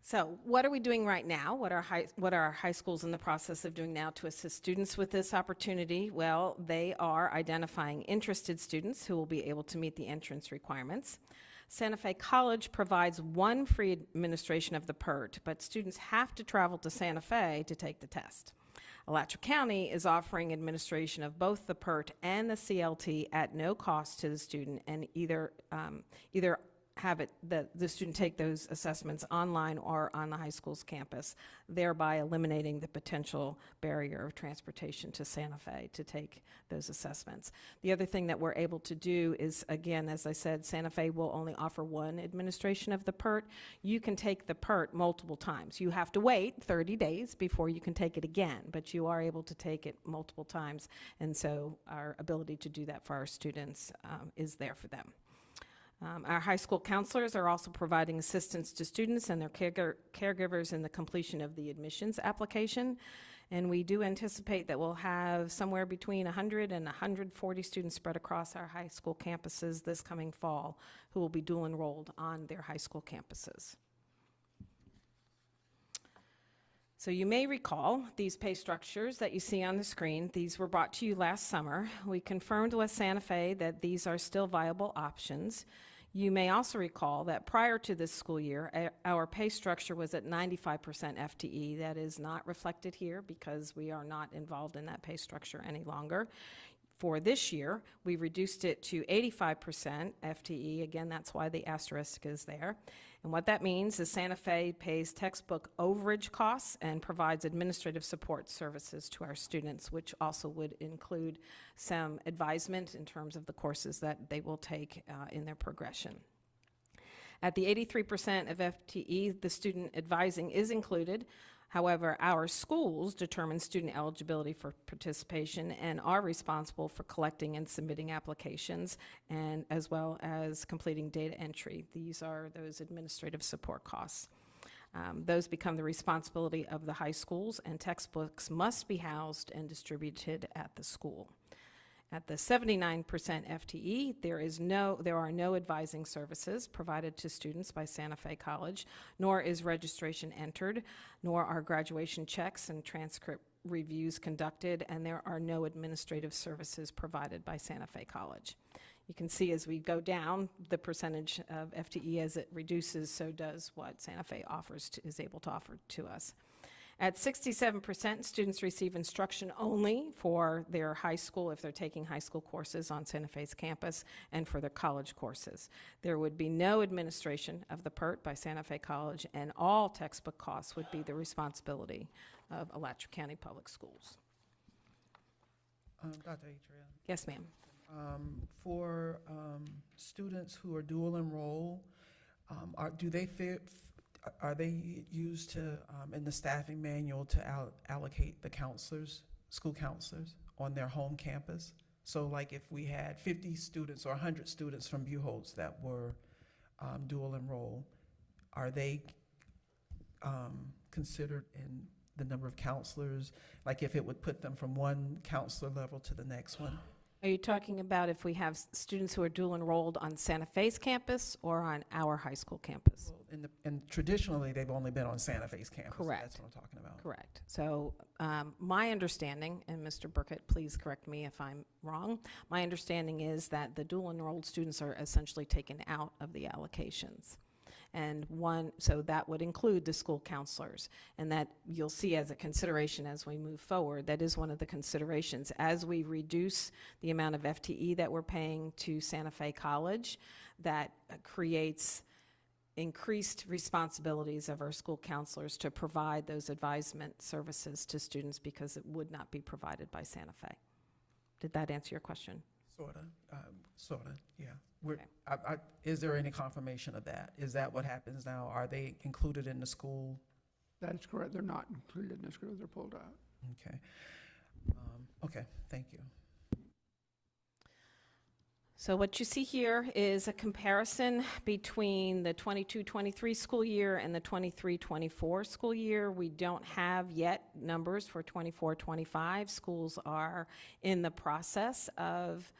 So what are we doing right now? What are our high schools in the process of doing now to assist students with this opportunity? Well, they are identifying interested students who will be able to meet the entrance requirements. Santa Fe College provides one free administration of the PERT, but students have to travel to Santa Fe to take the test. Alachua County is offering administration of both the PERT and the CLT at no cost to the student, and either have the student take those assessments online or on the high school's campus, thereby eliminating the potential barrier of transportation to Santa Fe to take those assessments. The other thing that we're able to do is, again, as I said, Santa Fe will only offer one administration of the PERT. You can take the PERT multiple times. You have to wait 30 days before you can take it again, but you are able to take it multiple times, and so our ability to do that for our students is there for them. Our high school counselors are also providing assistance to students and their caregivers in the completion of the admissions application. And we do anticipate that we'll have somewhere between 100 and 140 students spread across our high school campuses this coming fall who will be dual enrolled on their high school campuses. So you may recall these pay structures that you see on the screen. These were brought to you last summer. We confirmed with Santa Fe that these are still viable options. You may also recall that prior to this school year, our pay structure was at 95% FTE. That is not reflected here because we are not involved in that pay structure any longer. For this year, we reduced it to 85% FTE. Again, that's why the asterisk is there. And what that means is Santa Fe pays textbook overage costs and provides administrative support services to our students, which also would include some advisement in terms of the courses that they will take in their progression. At the 83% of FTE, the student advising is included. However, our schools determine student eligibility for participation and are responsible for collecting and submitting applications, and as well as completing data entry. These are those administrative support costs. Those become the responsibility of the high schools, and textbooks must be housed and distributed at the school. At the 79% FTE, there are no advising services provided to students by Santa Fe College, nor is registration entered, nor are graduation checks and transcript reviews conducted, and there are no administrative services provided by Santa Fe College. You can see as we go down, the percentage of FTE as it reduces, so does what Santa Fe is able to offer to us. At 67%, students receive instruction only for their high school, if they're taking high school courses on Santa Fe's campus, and for their college courses. There would be no administration of the PERT by Santa Fe College, and all textbook costs would be the responsibility of Alachua County Public Schools. Dr. Adrian? Yes, ma'am. For students who are dual enroll, are they used to, in the staffing manual, to allocate the counselors, school counselors, on their home campus? So like if we had 50 students or 100 students from Buchholz that were dual enroll, are they considered in the number of counselors? Like if it would put them from one counselor level to the next one? Are you talking about if we have students who are dual enrolled on Santa Fe's campus or on our high school campus? And traditionally, they've only been on Santa Fe's campus. Correct. That's what I'm talking about. Correct. So my understanding, and Mr. Burkett, please correct me if I'm wrong, my understanding is that the dual enrolled students are essentially taken out of the allocations. And so that would include the school counselors, and that you'll see as a consideration as we move forward. That is one of the considerations. As we reduce the amount of FTE that we're paying to Santa Fe College, that creates increased responsibilities of our school counselors to provide those advisement services to students, because it would not be provided by Santa Fe. Did that answer your question? Sort of, yeah. Is there any confirmation of that? Is that what happens now? Are they included in the school? That is correct. They're not included in the school. They're pulled out. Okay. Okay, thank you. So what you see here is a comparison between the 22-23 school year and the 23-24 school year. We don't have yet numbers for 24-25. Schools are in the process of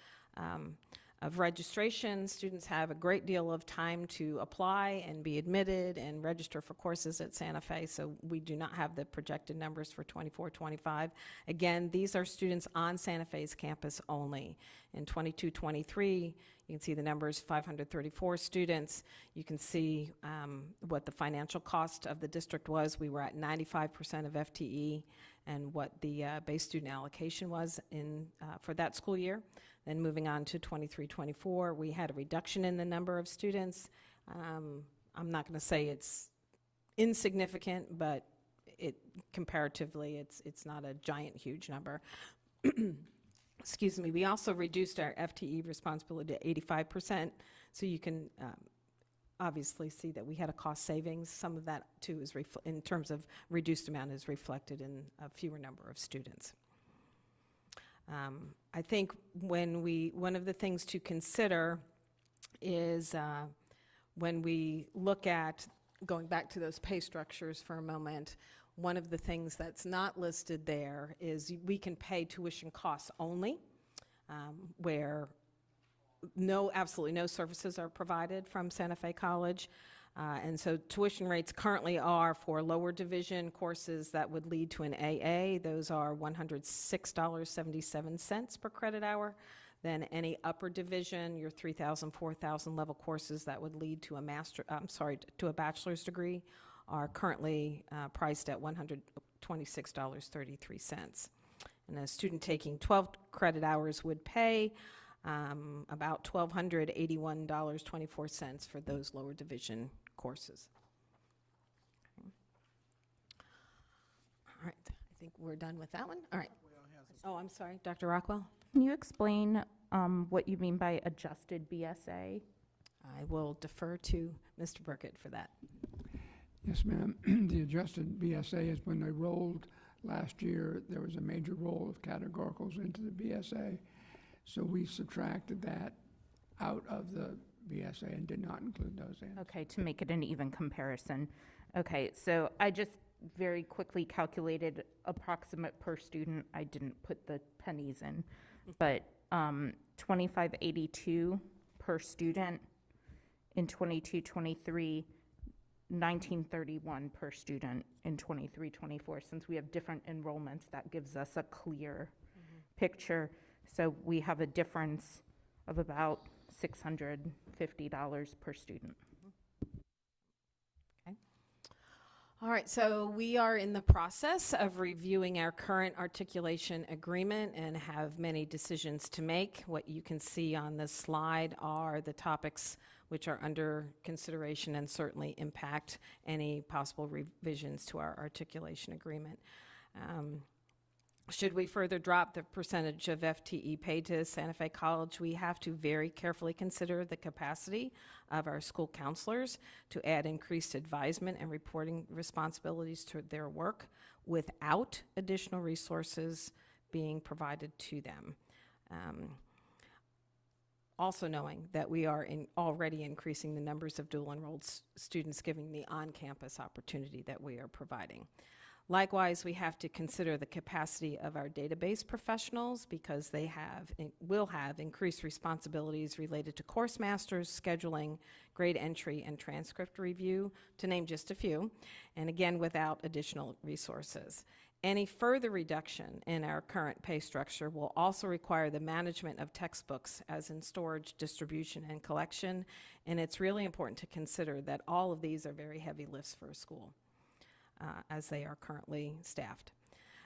registration. Students have a great deal of time to apply and be admitted and register for courses at Santa Fe, so we do not have the projected numbers for 24-25. Again, these are students on Santa Fe's campus only. In 22-23, you can see the numbers, 534 students. You can see what the financial cost of the district was. We were at 95% of FTE, and what the base student allocation was for that school year. Then moving on to 23-24, we had a reduction in the number of students. I'm not going to say it's insignificant, but comparatively, it's not a giant, huge number. Excuse me. We also reduced our FTE responsibility to 85%, so you can obviously see that we had a cost savings. Some of that, too, is in terms of reduced amount, is reflected in a fewer number of students. I think one of the things to consider is when we look at, going back to those pay structures for a moment, one of the things that's not listed there is we can pay tuition costs only, where absolutely no services are provided from Santa Fe College. And so tuition rates currently are for lower division courses that would lead to an AA. Those are $106.77 per credit hour. Then any upper division, your 3,000, 4,000 level courses that would lead to to a bachelor's degree, are currently priced at $126.33. And a student taking 12 credit hours would pay about $1,281.24 for those lower division courses. Okay. All right, I think we're done with that one. All right. Oh, I'm sorry, Dr. Rockwell? Can you explain what you mean by adjusted BSA? I will defer to Mr. Burkett for that. Yes, ma'am. The adjusted BSA is when they rolled last year, there was a major roll of categoricals into the BSA. So we subtracted that out of the BSA and did not include those in. Okay, to make it an even comparison. Okay, so I just very quickly calculated approximate per student. I didn't put the pennies in, but 2582 per student in 22-23, 1931 per student in 23-24. Since we have different enrollments, that gives us a clear picture. So we have a difference of about $650 per student. Okay. All right, so we are in the process of reviewing our current articulation agreement and have many decisions to make. What you can see on this slide are the topics which are under consideration and certainly impact any possible revisions to our articulation agreement. Should we further drop the percentage of FTE paid to Santa Fe College, we have to very carefully consider the capacity of our school counselors to add increased advisement and reporting responsibilities to their work without additional resources being provided to them. Also knowing that we are already increasing the numbers of dual enrolled students, given the on-campus opportunity that we are providing. Likewise, we have to consider the capacity of our database professionals because they will have increased responsibilities related to course masters, scheduling, grade entry, and transcript review, to name just a few, and again, without additional resources. Any further reduction in our current pay structure will also require the management of textbooks, as in storage, distribution, and collection, and it's really important to consider that all of these are very heavy lifts for a school as they are currently staffed.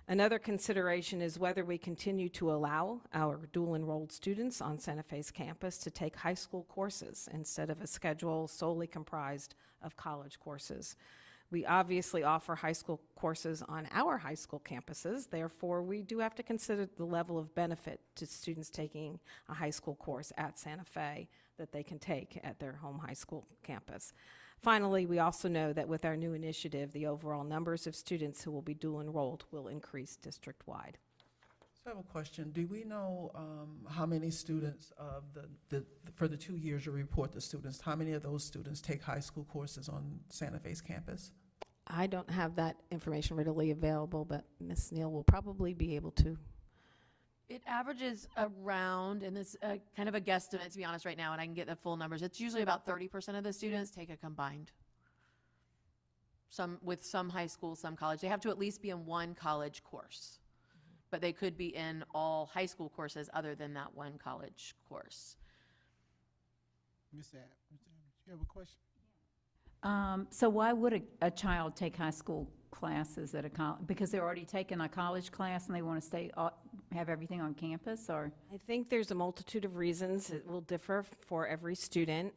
Another consideration is whether we continue to allow our dual enrolled students on Santa Fe's campus to take high school courses instead of a schedule solely comprised of college courses. We obviously offer high school courses on our high school campuses. Therefore, we do have to consider the level of benefit to students taking a high school course at Santa Fe that they can take at their home high school campus. Finally, we also know that with our new initiative, the overall numbers of students who will be dual enrolled will increase district-wide. So I have a question. Do we know how many students of for the 2 years you report the students, how many of those students take high school courses on Santa Fe's campus? I don't have that information readily available, but Ms. Neal will probably be able to. It averages around, and it's kind of a guesstimate to be honest right now, and I can get the full numbers. It's usually about 30% of the students take a combined. With some high school, some college. They have to at least be in one college course, but they could be in all high school courses other than that one college course. Ms. Adams, do you have a question? So why would a child take high school classes at a college? Because they're already taking a college class and they want to stay, have everything on campus, or? I think there's a multitude of reasons. It will differ for every student.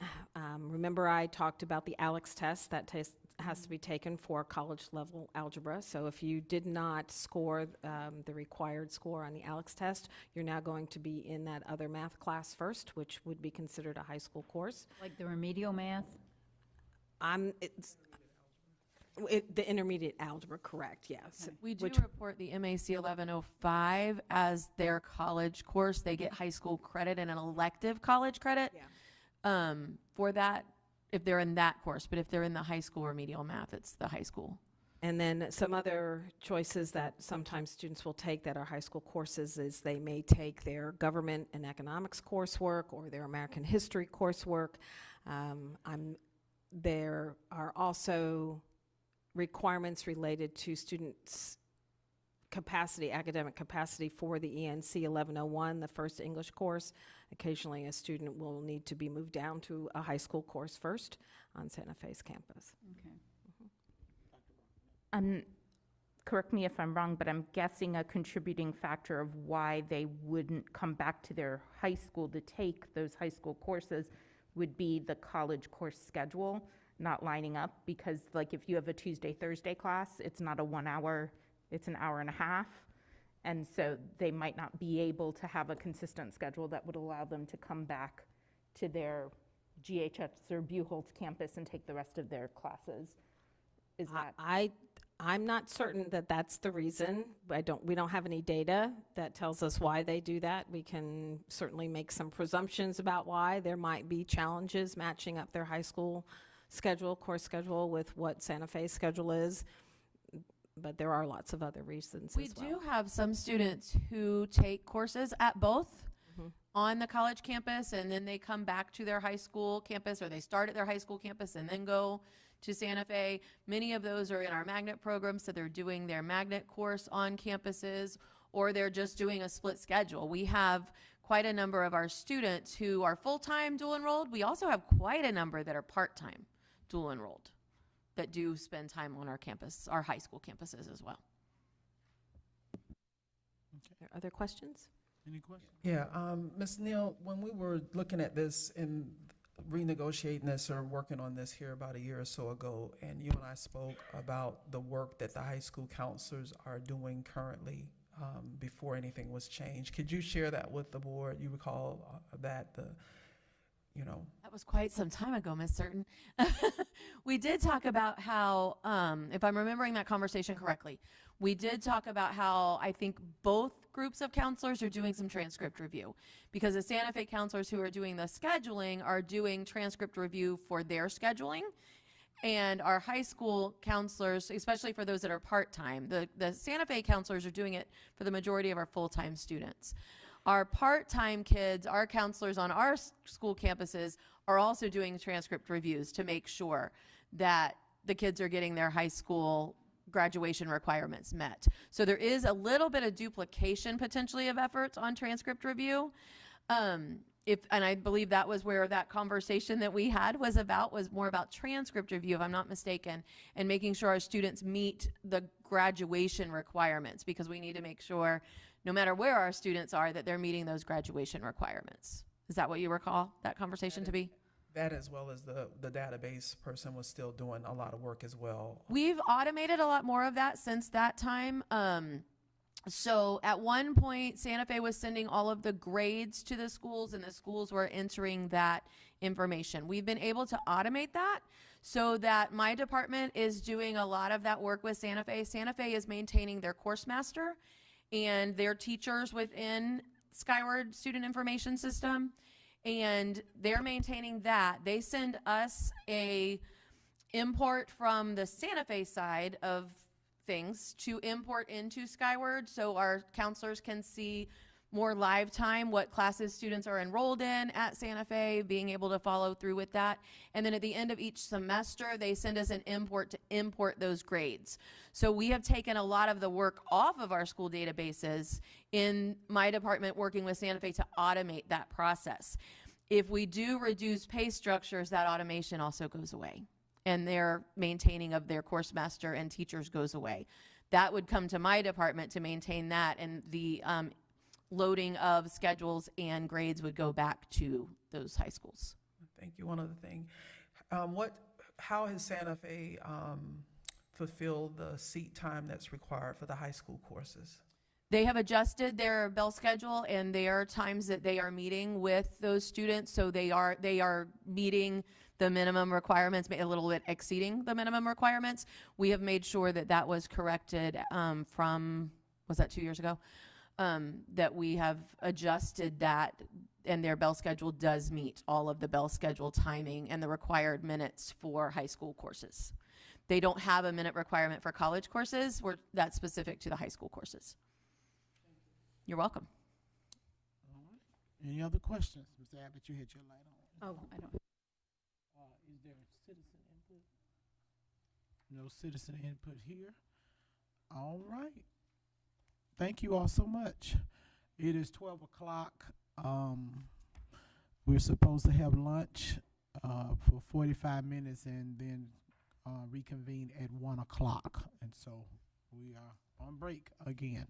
Remember I talked about the ALEX test. That test has to be taken for college level algebra. So if you did not score the required score on the ALEX test, you're now going to be in that other math class first, which would be considered a high school course. Like the remedial math? The intermediate algebra, correct, yes. We do report the MAC 1105 as their college course. They get high school credit and an elective college credit for that, if they're in that course. But if they're in the high school remedial math, it's the high school. And then some other choices that sometimes students will take that are high school courses is they may take their government and economics coursework or their American history coursework. There are also requirements related to students' capacity, academic capacity for the ENC 1101, the first English course. Occasionally a student will need to be moved down to a high school course first on Santa Fe's campus. Okay. Correct me if I'm wrong, but I'm guessing a contributing factor of why they wouldn't come back to their high school to take those high school courses would be the college course schedule. not lining up, because like if you have a Tuesday, Thursday class, it's not a 1 hour, it's an hour and a half. And so they might not be able to have a consistent schedule that would allow them to come back to their GHS or Buchholz campus and take the rest of their classes. Is that? I'm not certain that that's the reason. We don't have any data that tells us why they do that. We can certainly make some presumptions about why. There might be challenges matching up their high school schedule, course schedule, with what Santa Fe's schedule is. But there are lots of other reasons We as well. do have some students who take courses at both on the college campus, and then they come back to their high school campus, or they start at their high school campus and then go to Santa Fe. Many of those are in our magnet program, so they're doing their magnet course on campuses, or they're just doing a split schedule. We have quite a number of our students who are full-time dual enrolled. We also have quite a number that are part-time dual enrolled that do spend time on our campus, our high school campuses as well. Are there other questions? Any questions? Yeah, Ms. Neal, when we were looking at this and renegotiating this or working on this here about a year or so ago, and you and I spoke about the work that the high school counselors are doing currently before anything was changed. Could you share that with the board? You recall that That was quite some time ago, Ms. Certain. We did talk about how, if I'm remembering that conversation correctly, we did talk about how I think both groups of counselors are doing some transcript review, because the Santa Fe counselors who are doing the scheduling are doing transcript review for their scheduling, and our high school counselors, especially for those that are part-time, the Santa Fe counselors are doing it for the majority of our full-time students. Our part-time kids, our counselors on our school campuses are also doing transcript reviews to make sure that the kids are getting their high school graduation requirements met. So there is a little bit of duplication potentially of efforts on transcript review. And I believe that was where that conversation that we had was more about transcript review, if I'm not mistaken, and making sure our students meet the graduation requirements, because we need to make sure, no matter where our students are, that they're meeting those graduation requirements. Is that what you recall that conversation to be? that, as well as the database person was still doing a lot of work as well. We've automated a lot more of that since that time. So at one point, Santa Fe was sending all of the grades to the schools, and the schools were entering that information. We've been able to automate that so that my department is doing a lot of that work with Santa Fe. Santa Fe is maintaining their course master and their teachers within Skyward Student Information System, and they're maintaining that. They send us a import from the Santa Fe side of things to import into Skyward, so our counselors can see more live time what classes students are enrolled in at Santa Fe, being able to follow through with that. And then at the end of each semester, they send us an import to import those grades. So we have taken a lot of the work off of our school databases in my department, working with Santa Fe to automate that process. If we do reduce pay structures, that automation also goes away, and their maintaining of their course master and teachers goes away. That would come to my department to maintain that, and the loading of schedules and grades would go back to those high schools. Thank you. One other thing, how has Santa Fe fulfilled the seat time that's required for the high school courses? They have adjusted their bell schedule, and there are times that they are meeting with those students, so they are meeting the minimum requirements, a little bit exceeding the minimum requirements. We have made sure that that was corrected from, was that 2 years ago? That we have adjusted that, and their bell schedule does meet all of the bell schedule timing and the required minutes for high school courses. They don't have a minute requirement for college courses. That's specific to the high school courses. You're welcome. All right. Any other questions? Ms. Abbott, you hit your light on. Oh, I don't. Is there citizen input? No citizen input here. All right. Thank you all so much. It is 12 o'clock. We're supposed to have lunch for 45 minutes and then reconvene at 1 o'clock. And so we are on break again.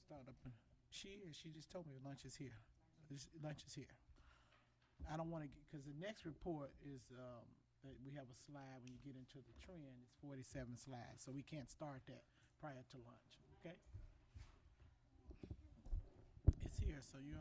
Start up. She just told me lunch is here. Lunch is here. I don't want to, because the next report is, that we have a slide when you get into the trend, it's 47 slides, so we can't start that prior to lunch, okay? It's here, so you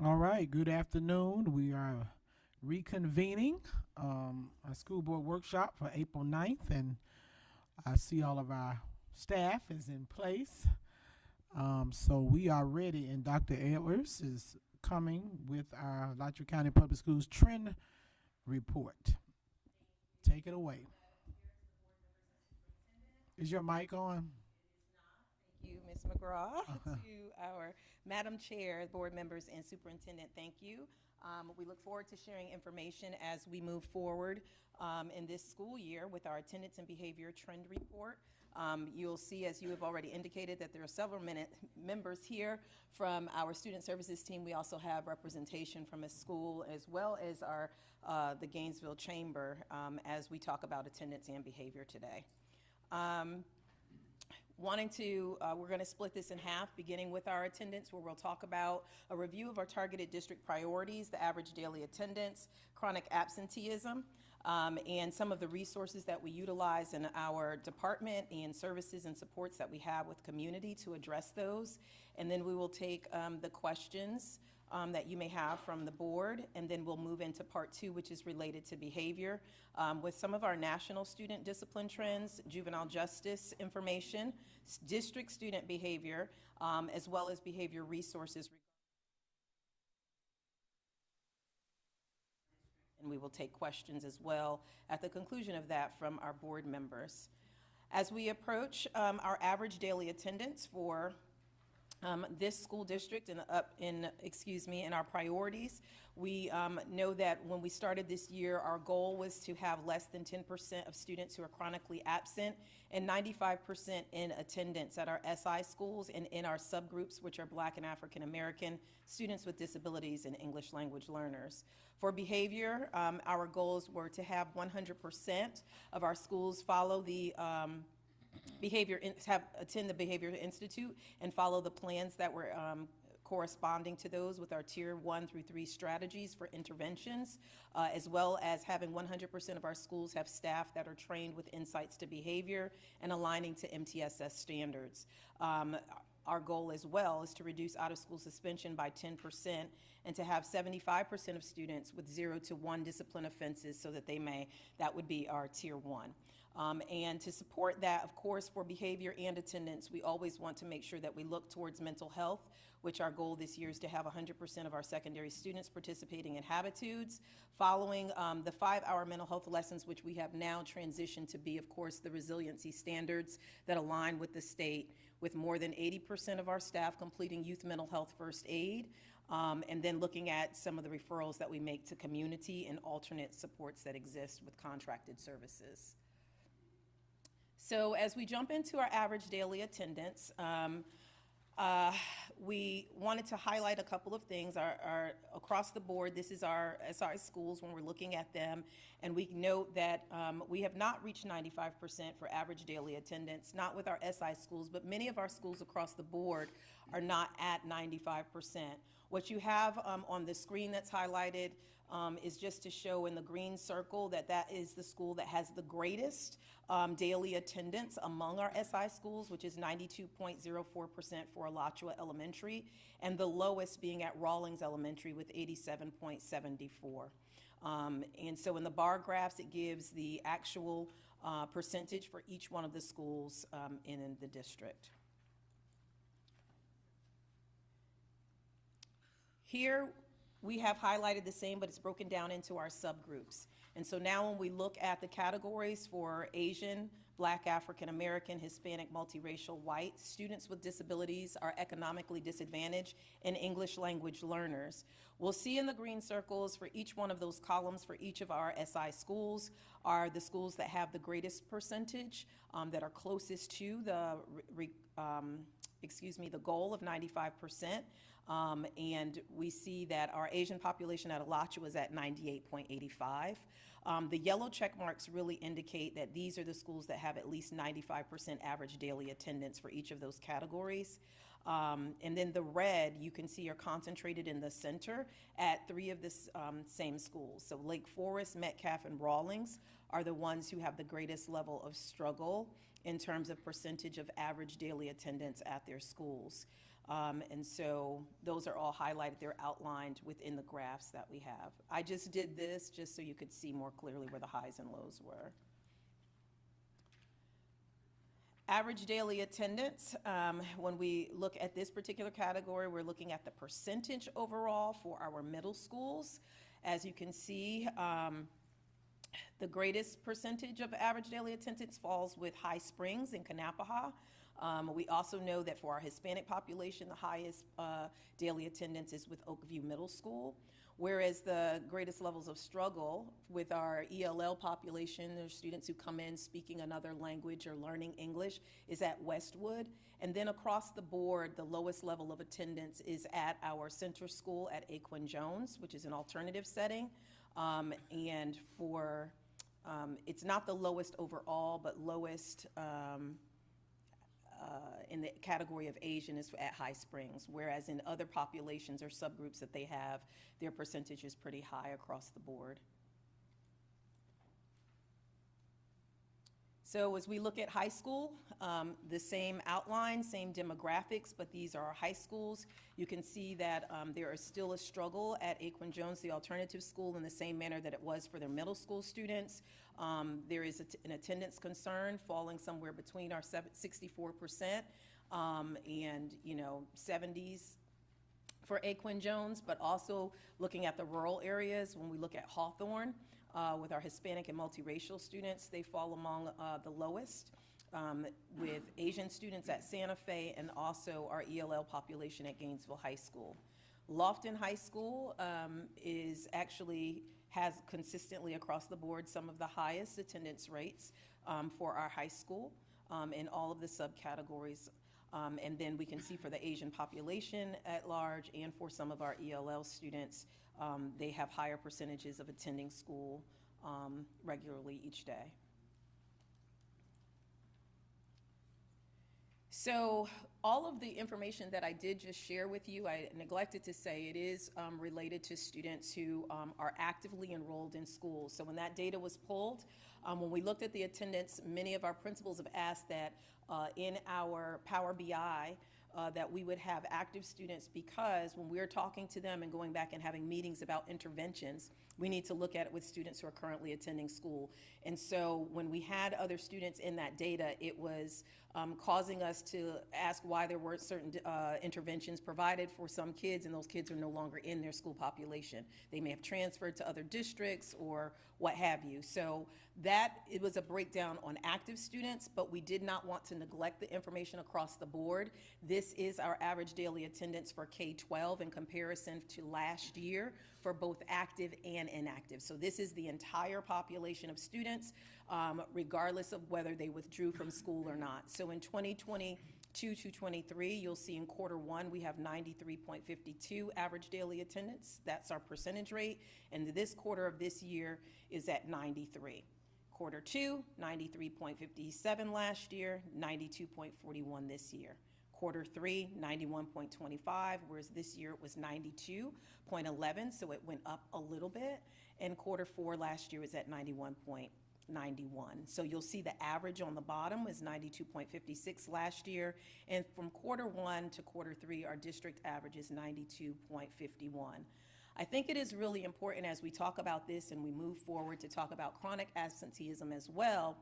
All right, good afternoon. We are reconvening a school board workshop for April 9th, and I see all of our staff is in place. So we are ready, and Dr. Edwards is coming with our Alachua County Public Schools trend report. Take it away. Is your mic on? Thank you, Ms. McGraw. To our Madam Chair, board members, and Superintendent, thank you. We look forward to sharing information as we move forward in this school year with our attendance and behavior trend report. You'll see, as you have already indicated, that there are several members here from our student services team. We also have representation from a school as well as our the Gainesville Chamber as we talk about attendance and behavior today. We're going to split this in half, beginning with our attendance, where we'll talk about a review of our targeted district priorities, the average daily attendance, chronic absenteeism, and some of the resources that we utilize in our department and services and supports that we have with community to address those. And then we will take the questions that you may have from the board, and then we'll move into part 2, which is related to behavior, with some of our national student discipline trends, juvenile justice information, district student behavior, as well as behavior resources. And we will take questions as well at the conclusion of that from our board members. As we approach our average daily attendance for this school district and our priorities, we know that when we started this year, our goal was to have less than 10% of students who are chronically absent and 95% in attendance at our SI schools and in our subgroups, which are Black and African American, students with disabilities, and English language learners. For behavior, our goals were to have 100% of our schools follow the attend the Behavior Institute and follow the plans that were corresponding to those with our Tier 1 through 3 strategies for interventions, as well as having 100% of our schools have staff that are trained with insights to behavior and aligning to MTSS standards. Our goal as well is to reduce out-of-school suspension by 10% and to have 75% of students with 0 to 1 discipline offenses so that that would be our Tier 1. And to support that, of course, for behavior and attendance, we always want to make sure that we look towards mental health, which our goal this year is to have 100% of our secondary students participating in Habitudes, following the 5-hour mental health lessons, which we have now transitioned to be, of course, the resiliency standards that align with the state, with more than 80% of our staff completing youth mental health first aid, and then looking at some of the referrals that we make to community and alternate supports that exist with contracted services. So as we jump into our average daily attendance, we wanted to highlight a couple of things. Across the board, this is our SI schools when we're looking at them, and we note that we have not reached 95% for average daily attendance, not with our SI schools, but many of our schools across the board are not at 95%. What you have on the screen that's highlighted is just to show in the green circle that is the school that has the greatest daily attendance among our SI schools, which is 92.04% for Alachua Elementary, and the lowest being at Rawlings Elementary with 87.74. And so in the bar graphs, it gives the actual percentage for each one of the schools in the district. Here, we have highlighted the same, but it's broken down into our subgroups. And so now when we look at the categories for Asian, Black, African American, Hispanic, multiracial, white, students with disabilities are economically disadvantaged, and English language learners. We'll see in the green circles for each one of those columns for each of our SI schools are the schools that have the greatest percentage, that are closest to the goal of 95%. And we see that our Asian population at Alachua is at 98.85. The yellow check marks really indicate that these are the schools that have at least 95% average daily attendance for each of those categories. And then the red, you can see, are concentrated in the center at 3 of the same schools. So Lake Forest, Metcalf, and Rawlings are the ones who have the greatest level of struggle in terms of percentage of average daily attendance at their schools. And so those are all highlighted. They're outlined within the graphs that we have. I just did this just so you could see more clearly where the highs and lows were. Average daily attendance, when we look at this particular category, we're looking at the percentage overall for our middle schools. As you can see, the greatest percentage of average daily attendance falls with High Springs and Kanapaha. We also know that for our Hispanic population, the highest daily attendance is with Oakview Middle School, whereas the greatest levels of struggle with our ELL population, there's students who come in speaking another language or learning English, is at Westwood. And then across the board, the lowest level of attendance is at our center school at Aquin Jones, which is an alternative setting. And for, it's not the lowest overall, but lowest in the category of Asian is at High Springs, whereas in other populations or subgroups that they have, their percentage is pretty high across the board. So as we look at high school, the same outline, same demographics, but these are our high schools. You can see that there is still a struggle at Aquin Jones, the alternative school, in the same manner that it was for their middle school students. There is an attendance concern falling somewhere between our 64% and 70s for Aquin Jones, but also looking at the rural areas. When we look at Hawthorne, with our Hispanic and multiracial students, they fall among the lowest, with Asian students at Santa Fe and also our ELL population at Gainesville High School. Lofton High School has consistently across the board some of the highest attendance rates for our high school in all of the subcategories. And then we can see for the Asian population at large and for some of our ELL students, they have higher percentages of attending school regularly each day. So all of the information that I did just share with you, I neglected to say it is related to students who are actively enrolled in schools. So when that data was pulled, when we looked at the attendance, many of our principals have asked that in our Power BI, that we would have active students, because when we're talking to them and going back and having meetings about interventions, we need to look at it with students who are currently attending school. And so when we had other students in that data, it was causing us to ask why there weren't certain interventions provided for some kids, and those kids are no longer in their school population. They may have transferred to other districts or what have you. So it was a breakdown on active students, but we did not want to neglect the information across the board. This is our average daily attendance for K-12 in comparison to last year for both active and inactive. So this is the entire population of students, regardless of whether they withdrew from school or not. So in 2022 to 23, you'll see in Q1 we have 93.52 average daily attendance. That's our percentage rate. And this quarter of this year is at 93. Q2, 93.57 last year, 92.41 this year. Q3, 91.25, whereas this year it was 92.11, so it went up a little bit. And Q4 last year was at 91.91. So you'll see the average on the bottom is 92.56 last year. And from Q1 to Q3, our district average is 92.51. I think it is really important as we talk about this and we move forward to talk about chronic absenteeism as well,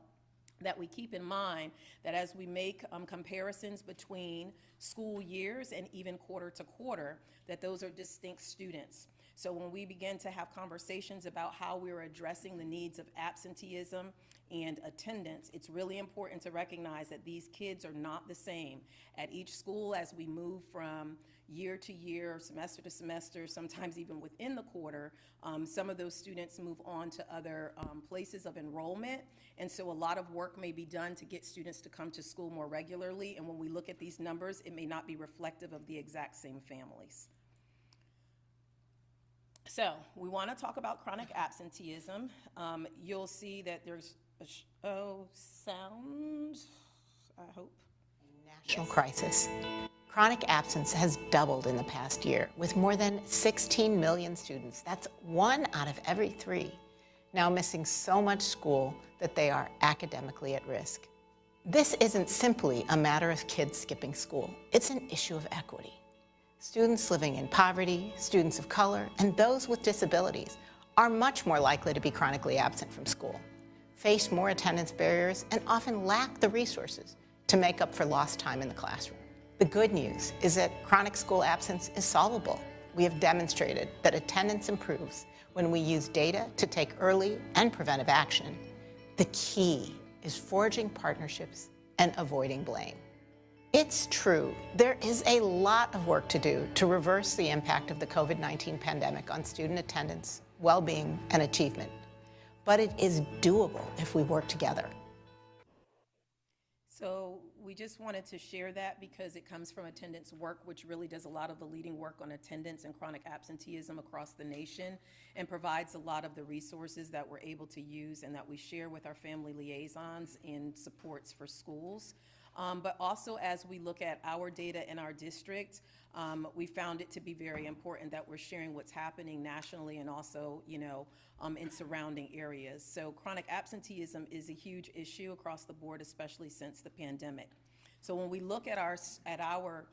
that we keep in mind that as we make comparisons between school years and even quarter to quarter, that those are distinct students. So when we begin to have conversations about how we're addressing the needs of absenteeism and attendance, it's really important to recognize that these kids are not the same at each school as we move from year to year, semester to semester, sometimes even within the quarter. Some of those students move on to other places of enrollment, and so a lot of work may be done to get students to come to school more regularly, and when we look at these numbers, it may not be reflective of the exact same families. So we want to talk about chronic absenteeism. You'll see that there's sound, I hope. National crisis. Chronic absence has doubled in the past year, with more than 16 million students. That's 1 out of every 3 now missing so much school that they are academically at risk. This isn't simply a matter of kids skipping school. It's an issue of equity. Students living in poverty, students of color, and those with disabilities are much more likely to be chronically absent from school, face more attendance barriers, and often lack the resources to make up for lost time in the classroom. The good news is that chronic school absence is solvable. We have demonstrated that attendance improves when we use data to take early and preventive action. The key is forging partnerships and avoiding blame. It's true, there is a lot of work to do to reverse the impact of the COVID-19 pandemic on student attendance, well-being, and achievement. But it is doable if we work together. So we just wanted to share that because it comes from attendance work, which really does a lot of the leading work on attendance and chronic absenteeism across the nation, and provides a lot of the resources that we're able to use and that we share with our family liaisons and supports for schools. But also as we look at our data in our district, we found it to be very important that we're sharing what's happening nationally and also, in surrounding areas. So chronic absenteeism is a huge issue across the board, especially since the pandemic. So when we look at our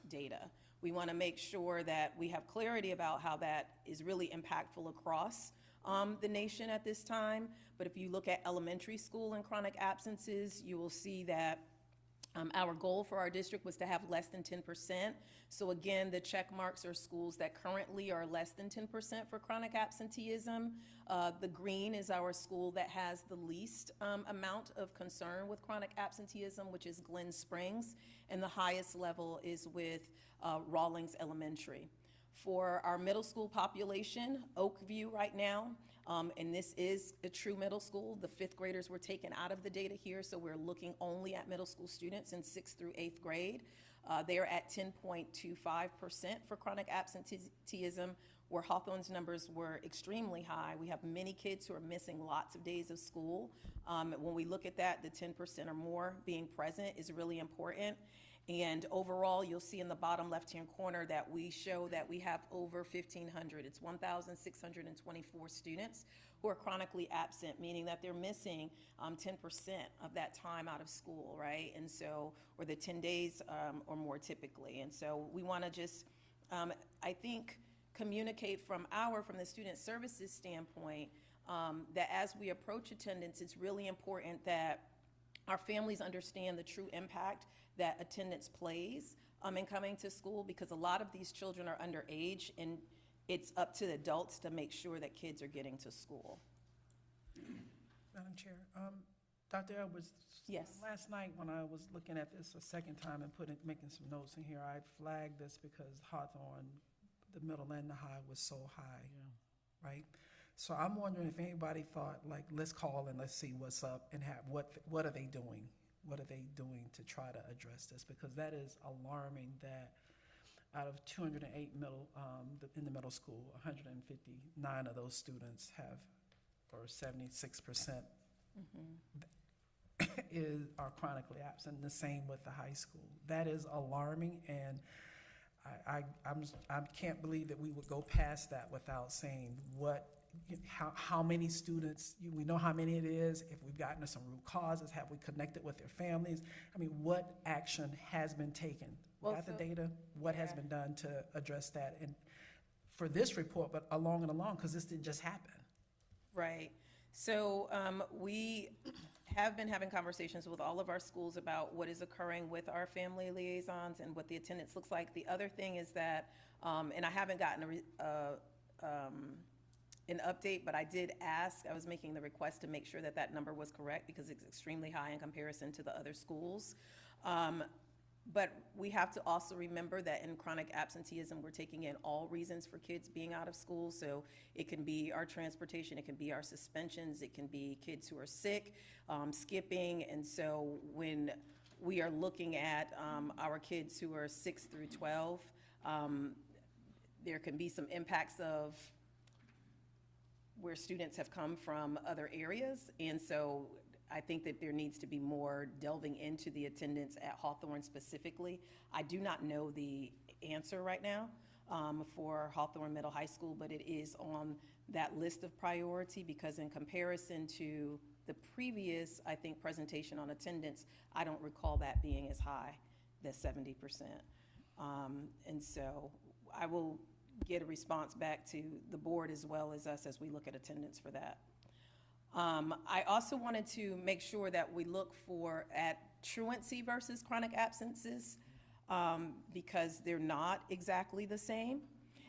data, we want to make sure that we have clarity about how that is really impactful across the nation at this time. But if you look at elementary school and chronic absences, you will see that our goal for our district was to have less than 10%. So again, the check marks are schools that currently are less than 10% for chronic absenteeism. The green is our school that has the least amount of concern with chronic absenteeism, which is Glen Springs, and the highest level is with Rawlings Elementary. For our middle school population, Oakview right now, and this is a true middle school. The 5th graders were taken out of the data here, so we're looking only at middle school students in 6th through 8th grade. They're at 10.25% for chronic absenteeism, where Hawthorne's numbers were extremely high. We have many kids who are missing lots of days of school. When we look at that, the 10% or more being present is really important. And overall, you'll see in the bottom left-hand corner that we show that we have over 1,500. It's 1,624 students who are chronically absent, meaning that they're missing 10% of that time out of school, right? And so, or the 10 days or more typically. And so we want to just, I think, communicate from the student services standpoint that as we approach attendance, it's really important that our families understand the true impact that attendance plays in coming to school, because a lot of these children are underage, and it's up to the adults to make sure that kids are getting to school. Madam Chair, Dr. Edwards. Yes. Last night when I was looking at this a second time and making some notes in here, I flagged this because Hawthorne, the middle and the high, was so high, right? So I'm wondering if anybody thought, like, let's call and let's see what's up and what are they doing? What are they doing to try to address this? Because that is alarming that out of 208 in the middle school, 159 of those students have, or 76%, are chronically absent. The same with the high school. That is alarming, and I can't believe that we would go past that without saying how many students, we know how many it is, if we've gotten to some root causes, have we connected with their families? I mean, what action has been taken? We got the data, what has been done to address that? And for this report, but along and along, because this didn't just happen. Right. So we have been having conversations with all of our schools about what is occurring with our family liaisons and what the attendance looks like. The other thing is that, and I haven't gotten an update, but I did ask, I was making the request to make sure that that number was correct because it's extremely high in comparison to the other schools. But we have to also remember that in chronic absenteeism, we're taking in all reasons for kids being out of school. So it can be our transportation, it can be our suspensions, it can be kids who are sick, skipping. And so when we are looking at our kids who are 6 through 12, there can be some impacts of where students have come from other areas. And so I think that there needs to be more delving into the attendance at Hawthorne specifically. I do not know the answer right now for Hawthorne Middle High School, but it is on that list of priority because in comparison to the previous, I think, presentation on attendance, I don't recall that being as high, the 70%. And so I will get a response back to the board as well as us as we look at attendance for that. I also wanted to make sure that we look at truancy versus chronic absences, because they're not exactly the same.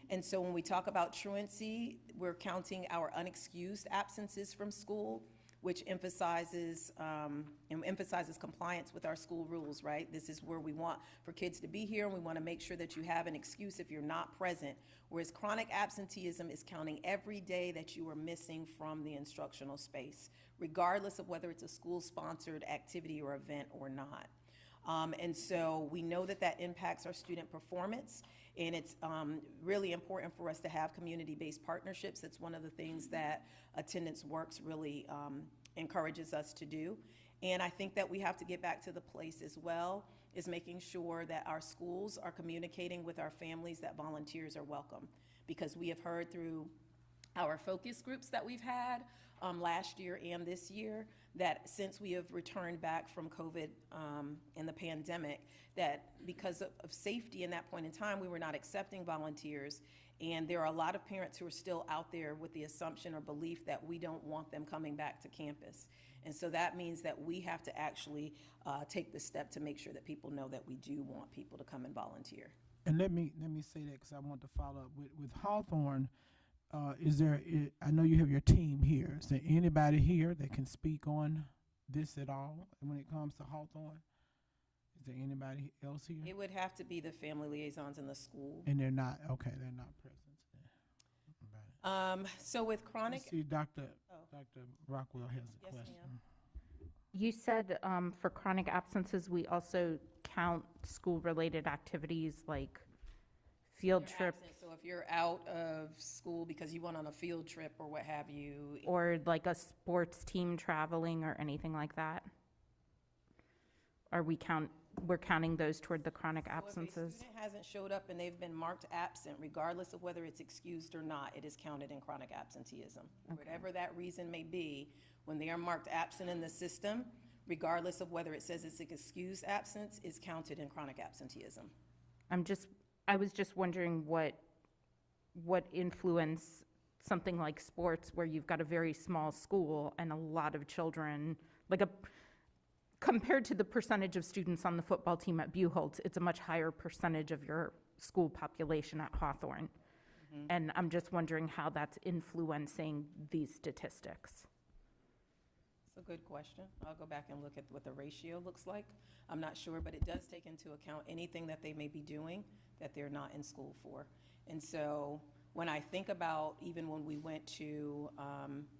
And so when we talk about truancy, we're counting our unexcused absences from school, which emphasizes compliance with our school rules, right? This is where we want for kids to be here, and we want to make sure that you have an excuse if you're not present. Whereas chronic absenteeism is counting every day that you are missing from the instructional space, regardless of whether it's a school-sponsored activity or event or not. And so we know that that impacts our student performance, and it's really important for us to have community-based partnerships. That's one of the things that Attendance Works really encourages us to do. And I think that we have to get back to the place as well, is making sure that our schools are communicating with our families that volunteers are welcome. Because we have heard through our focus groups that we've had last year and this year, that since we have returned back from COVID and the pandemic, that because of safety in that point in time, we were not accepting volunteers. And there are a lot of parents who are still out there with the assumption or belief that we don't want them coming back to campus. And so that means that we have to actually take the step to make sure that people know that we do want people to come and volunteer. And let me say that because I want to follow up with Hawthorne. I know you have your team here. Is there anybody here that can speak on this at all when it comes to Hawthorne? Is there anybody else here? It would have to be the family liaisons in the school. And they're not, okay, they're not present. So with chronic. See, Dr. Rockwell has a Yes, question. ma'am. You said for chronic absences, we also count school-related activities like field You're trips. absent, so if you're out of school because you went on a field trip or what have you. Or like a sports team traveling or anything like that? We're counting those toward the chronic absences? So if a student hasn't showed up and they've been marked absent, regardless of whether it's excused or not, it is counted in chronic absenteeism. Okay. Whatever that reason may be, when they are marked absent in the system, regardless of whether it says it's an excused absence, is counted in chronic absenteeism. I was just wondering what influence something like sports, where you've got a very small school and a lot of children, compared to the percentage of students on the football team at Buchholz, it's a much higher percentage of your school population at Hawthorne. Mm-hmm. And I'm just wondering how that's influencing these statistics. It's a good question. I'll go back and look at what the ratio looks like. I'm not sure, but it does take into account anything that they may be doing that they're not in school for. And so when I think about even when we went to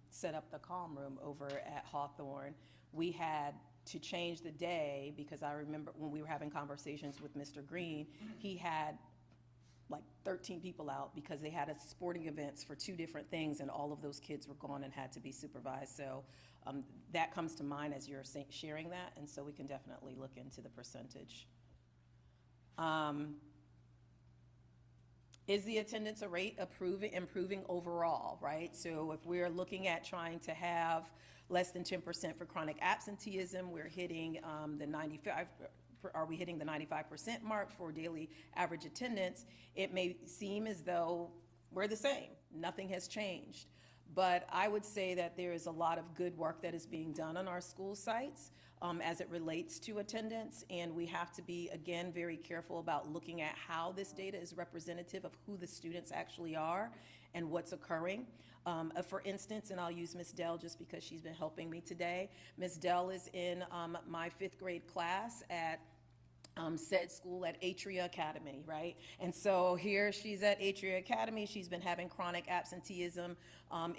set up the calm room over at Hawthorne, we had to change the day because I remember when we were having conversations with Mr. Green, he had like 13 people out because they had sporting events for 2 different things, and all of those kids were gone and had to be supervised. So that comes to mind as you're sharing that, and so we can definitely look into the percentage. Is the attendance rate improving overall, right? So if we're looking at trying to have less than 10% for chronic absenteeism, we're hitting the 95. Are we hitting the 95% mark for daily average attendance? It may seem as though we're the same. Nothing has changed. But I would say that there is a lot of good work that is being done on our school sites as it relates to attendance. And we have to be, again, very careful about looking at how this data is representative of who the students actually are and what's occurring. For instance, and I'll use Ms. Dell just because she's been helping me today. Ms. Dell is in my 5th grade class at said school at Atria Academy, right? And so here she's at Atria Academy. She's been having chronic absenteeism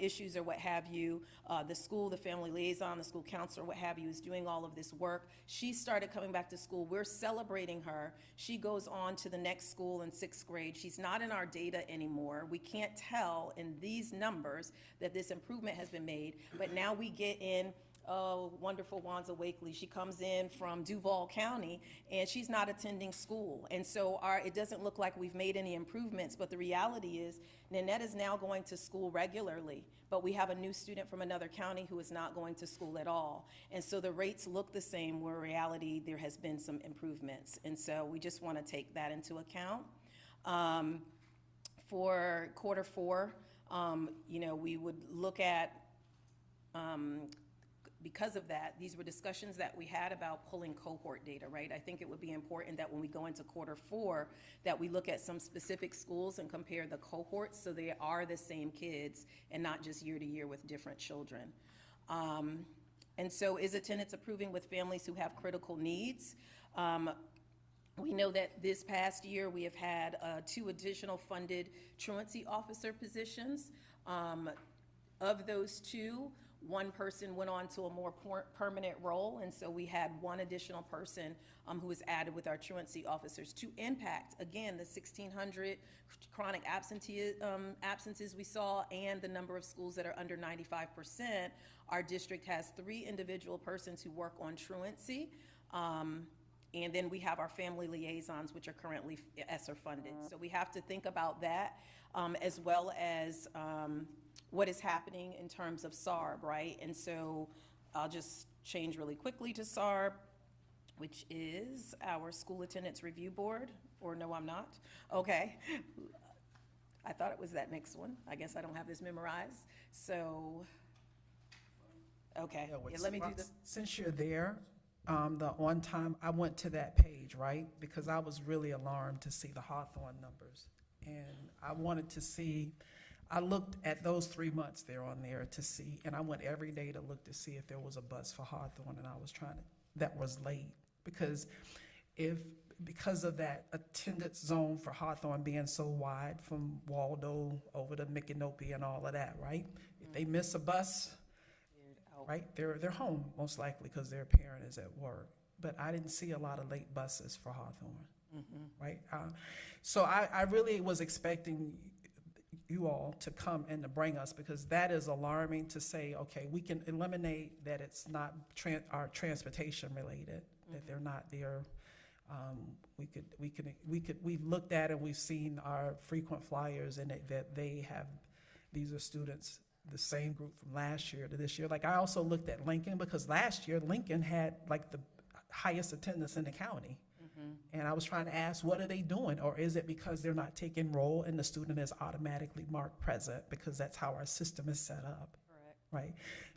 issues or what have you. The school, the family liaison, the school counselor, what have you, is doing all of this work. She started coming back to school. We're celebrating her. She goes on to the next school in 6th grade. She's not in our data anymore. We can't tell in these numbers that this improvement has been made, but now we get in wonderful Wanza Wakely. She comes in from Duval County, and she's not attending school. And so it doesn't look like we've made any improvements, but the reality is Nanette is now going to school regularly, but we have a new student from another county who is not going to school at all. And so the rates look the same, where in reality there has been some improvements. And so we just want to take that into account. For quarter four, we would look at, because of that, these were discussions that we had about pulling cohort data, right? I think it would be important that when we go into quarter four, that we look at some specific schools and compare the cohorts so they are the same kids and not just year to year with different children. And so is attendance improving with families who have critical needs? We know that this past year we have had 2 additional funded truancy officer positions. Of those 2, one person went on to a more permanent role, and so we had 1 additional person who was added with our truancy officers to impact, again, the 1,600 chronic absences we saw and the number of schools that are under 95%. Our district has 3 individual persons who work on truancy. And then we have our family liaisons, which are currently ESSER funded. So we have to think about that, as well as what is happening in terms of SARB, right? And so I'll just change really quickly to SARB, which is our School Attendance Review Board, or no, I'm not. Okay. I thought it was that next one. I guess I don't have this memorized. So, okay. Yeah, let me do this. Since you're there, the on time, I went to that page, right? Because I was really alarmed to see the Hawthorne numbers. And I wanted to see, I looked at those 3 months there on there to see, and I went every day to look to see if there was a bus for Hawthorne, and I was trying to, that was late. Because of that attendance zone for Hawthorne being so wide from Waldo over to Micanopy and all of that, right? If they miss a bus, right, they're home most likely because their parent is at work. But I didn't see a lot of late buses for Hawthorne, right? So I really was expecting you all to come and to bring us, because that is alarming to say, okay, we can eliminate that it's not our transportation related, that they're not there. We've looked at it, we've seen our frequent flyers, and that they have, these are students, the same group from last year to this year. Like, I also looked at Lincoln, because last year Lincoln had like the highest attendance in the county. And I was trying to ask, what are they doing? Or is it because they're not taking roll and the student is automatically marked present, because that's how our system is set up? Correct. Right?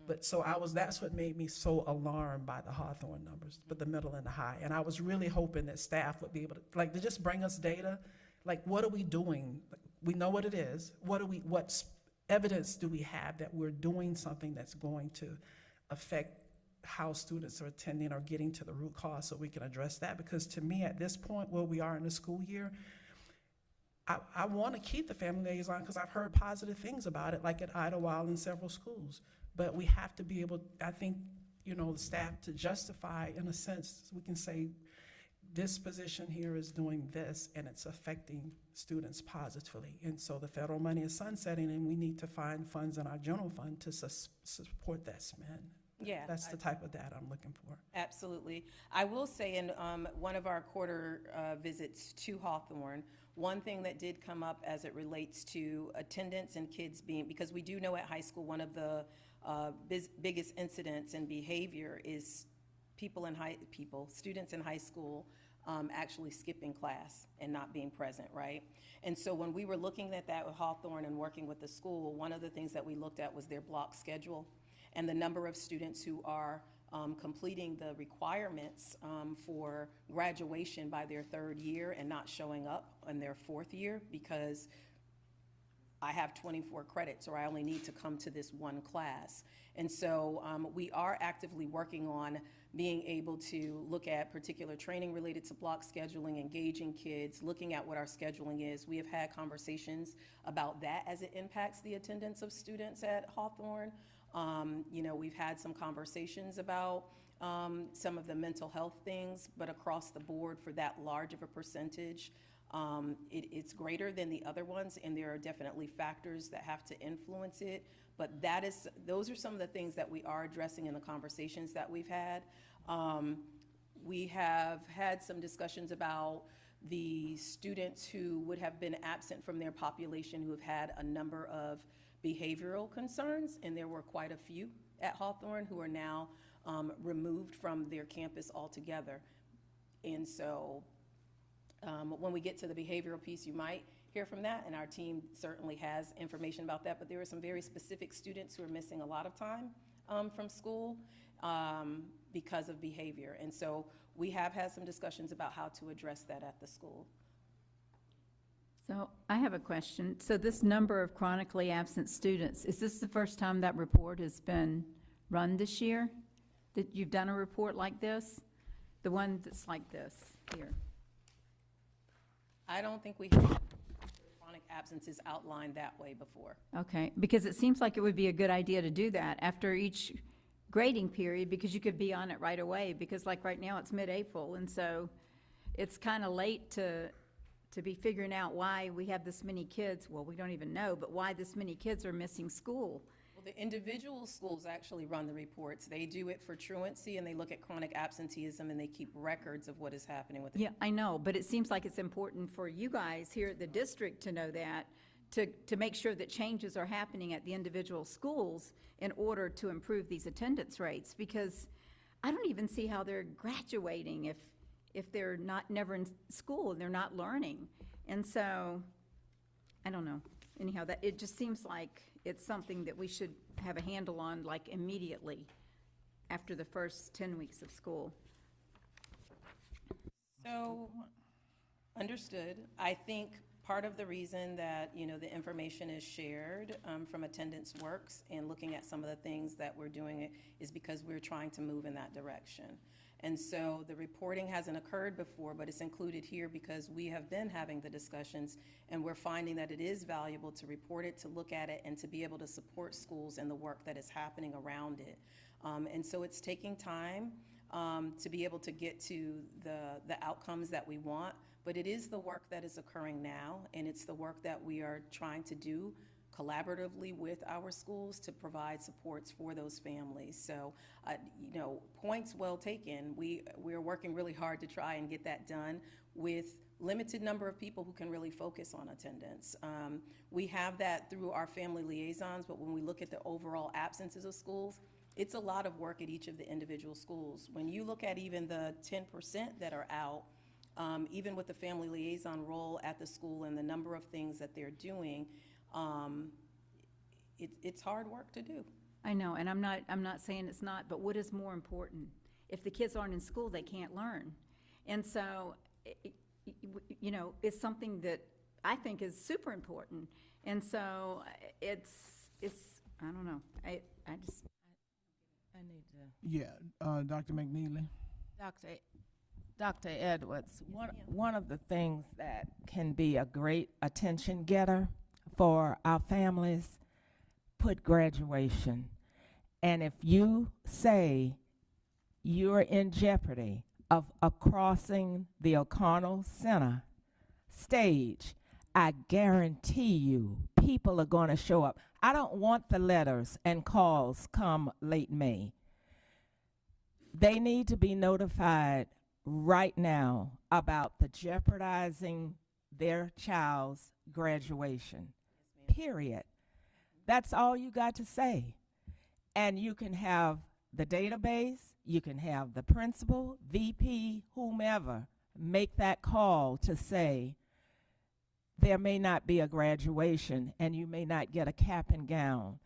But so that's what made me so alarmed by the Hawthorne numbers, but the middle and the high. And I was really hoping that staff would be able to just bring us data. Like, what are we doing? We know what it is. What evidence do we have that we're doing something that's going to affect how students are attending or getting to the root cause, so we can address that? Because to me, at this point where we are in the school year, I want to keep the family liaison, because I've heard positive things about it, like at Idlewild and several schools. But we have to be able, I think, the staff to justify, in a sense, so we can say, this position here is doing this, and it's affecting students positively. And so the federal money is sunsetting, and we need to find funds in our general fund to support that spend. Yeah. That's the type of data I'm looking for. Absolutely. I will say, in one of our quarter visits to Hawthorne, one thing that did come up as it relates to attendance and kids being, because we do know at high school one of the biggest incidents in behavior is students in high school actually skipping class and not being present, right? And so when we were looking at that with Hawthorne and working with the school, one of the things that we looked at was their block schedule and the number of students who are completing the requirements for graduation by their 3rd year and not showing up in their 4th year because I have 24 credits or I only need to come to this one class. And so we are actively working on being able to look at particular training related to block scheduling, engaging kids, looking at what our scheduling is. We have had conversations about that as it impacts the attendance of students at Hawthorne. We've had some conversations about some of the mental health things, but across the board for that large of a percentage, It's greater than the other ones, and there are definitely factors that have to influence it. But those are some of the things that we are addressing in the conversations that we've had. We have had some discussions about the students who would have been absent from their population who have had a number of behavioral concerns, and there were quite a few at Hawthorne who are now removed from their campus altogether. And so when we get to the behavioral piece, you might hear from that, and our team certainly has information about that, but there are some very specific students who are missing a lot of time from school because of behavior. And so we have had some discussions about how to address that at the school. So I have a question. So this number of chronically absent students, is this the first time that report has been run this year? That you've done a report like this? The one that's like this here? I don't think we have chronic absences outlined that way before. Okay, because it seems like it would be a good idea to do that after each grading period, because you could be on it right away, because like right now it's mid-April, and so it's kind of late to be figuring out why we have this many kids, well, we don't even know, but why this many kids are missing school. Well, the individual schools actually run the reports. They do it for truancy, and they look at chronic absenteeism, and they keep records of what is happening with the. Yeah, I know, but it seems like it's important for you guys here at the district to know that, to make sure that changes are happening at the individual schools in order to improve these attendance rates, because I don't even see how they're graduating if they're never in school and they're not learning. And so, I don't know. Anyhow, that it just seems like it's something that we should have a handle on, like immediately after the first 10 weeks of school. So, understood. I think part of the reason that, the information is shared from Attendance Works and looking at some of the things that we're doing is because we're trying to move in that direction. And so the reporting hasn't occurred before, but it's included here because we have been having the discussions, and we're finding that it is valuable to report it, to look at it, and to be able to support schools in the work that is happening around it. And so it's taking time to be able to get to the outcomes that we want, but it is the work that is occurring now, and it's the work that we are trying to do collaboratively with our schools to provide supports for those families. So, points well taken. We're working really hard to try and get that done with limited number of people who can really focus on attendance. We have that through our family liaisons, but when we look at the overall absences of schools, it's a lot of work at each of the individual schools. When you look at even the 10% that are out, even with the family liaison role at the school and the number of things that they're doing, it's hard work to do. I know, and I'm not saying it's not, but what is more important? If the kids aren't in school, they can't learn. And so, it's something that I think is super important. And so it's I don't know. I need to. Yeah, Dr. McNeely. Dr. Edwards, one of the things that can be a great attention getter for our families, put graduation. And if you say you're in jeopardy of crossing the O'Connell Center stage, I guarantee you people are going to show up. I don't want the letters and calls come late May. They need to be notified right now about the jeopardizing their child's graduation, period. That's all you got to say. And you can have the database, you can have the principal, VP, whomever, make that call to say there may not be a graduation and you may not get a cap and gown.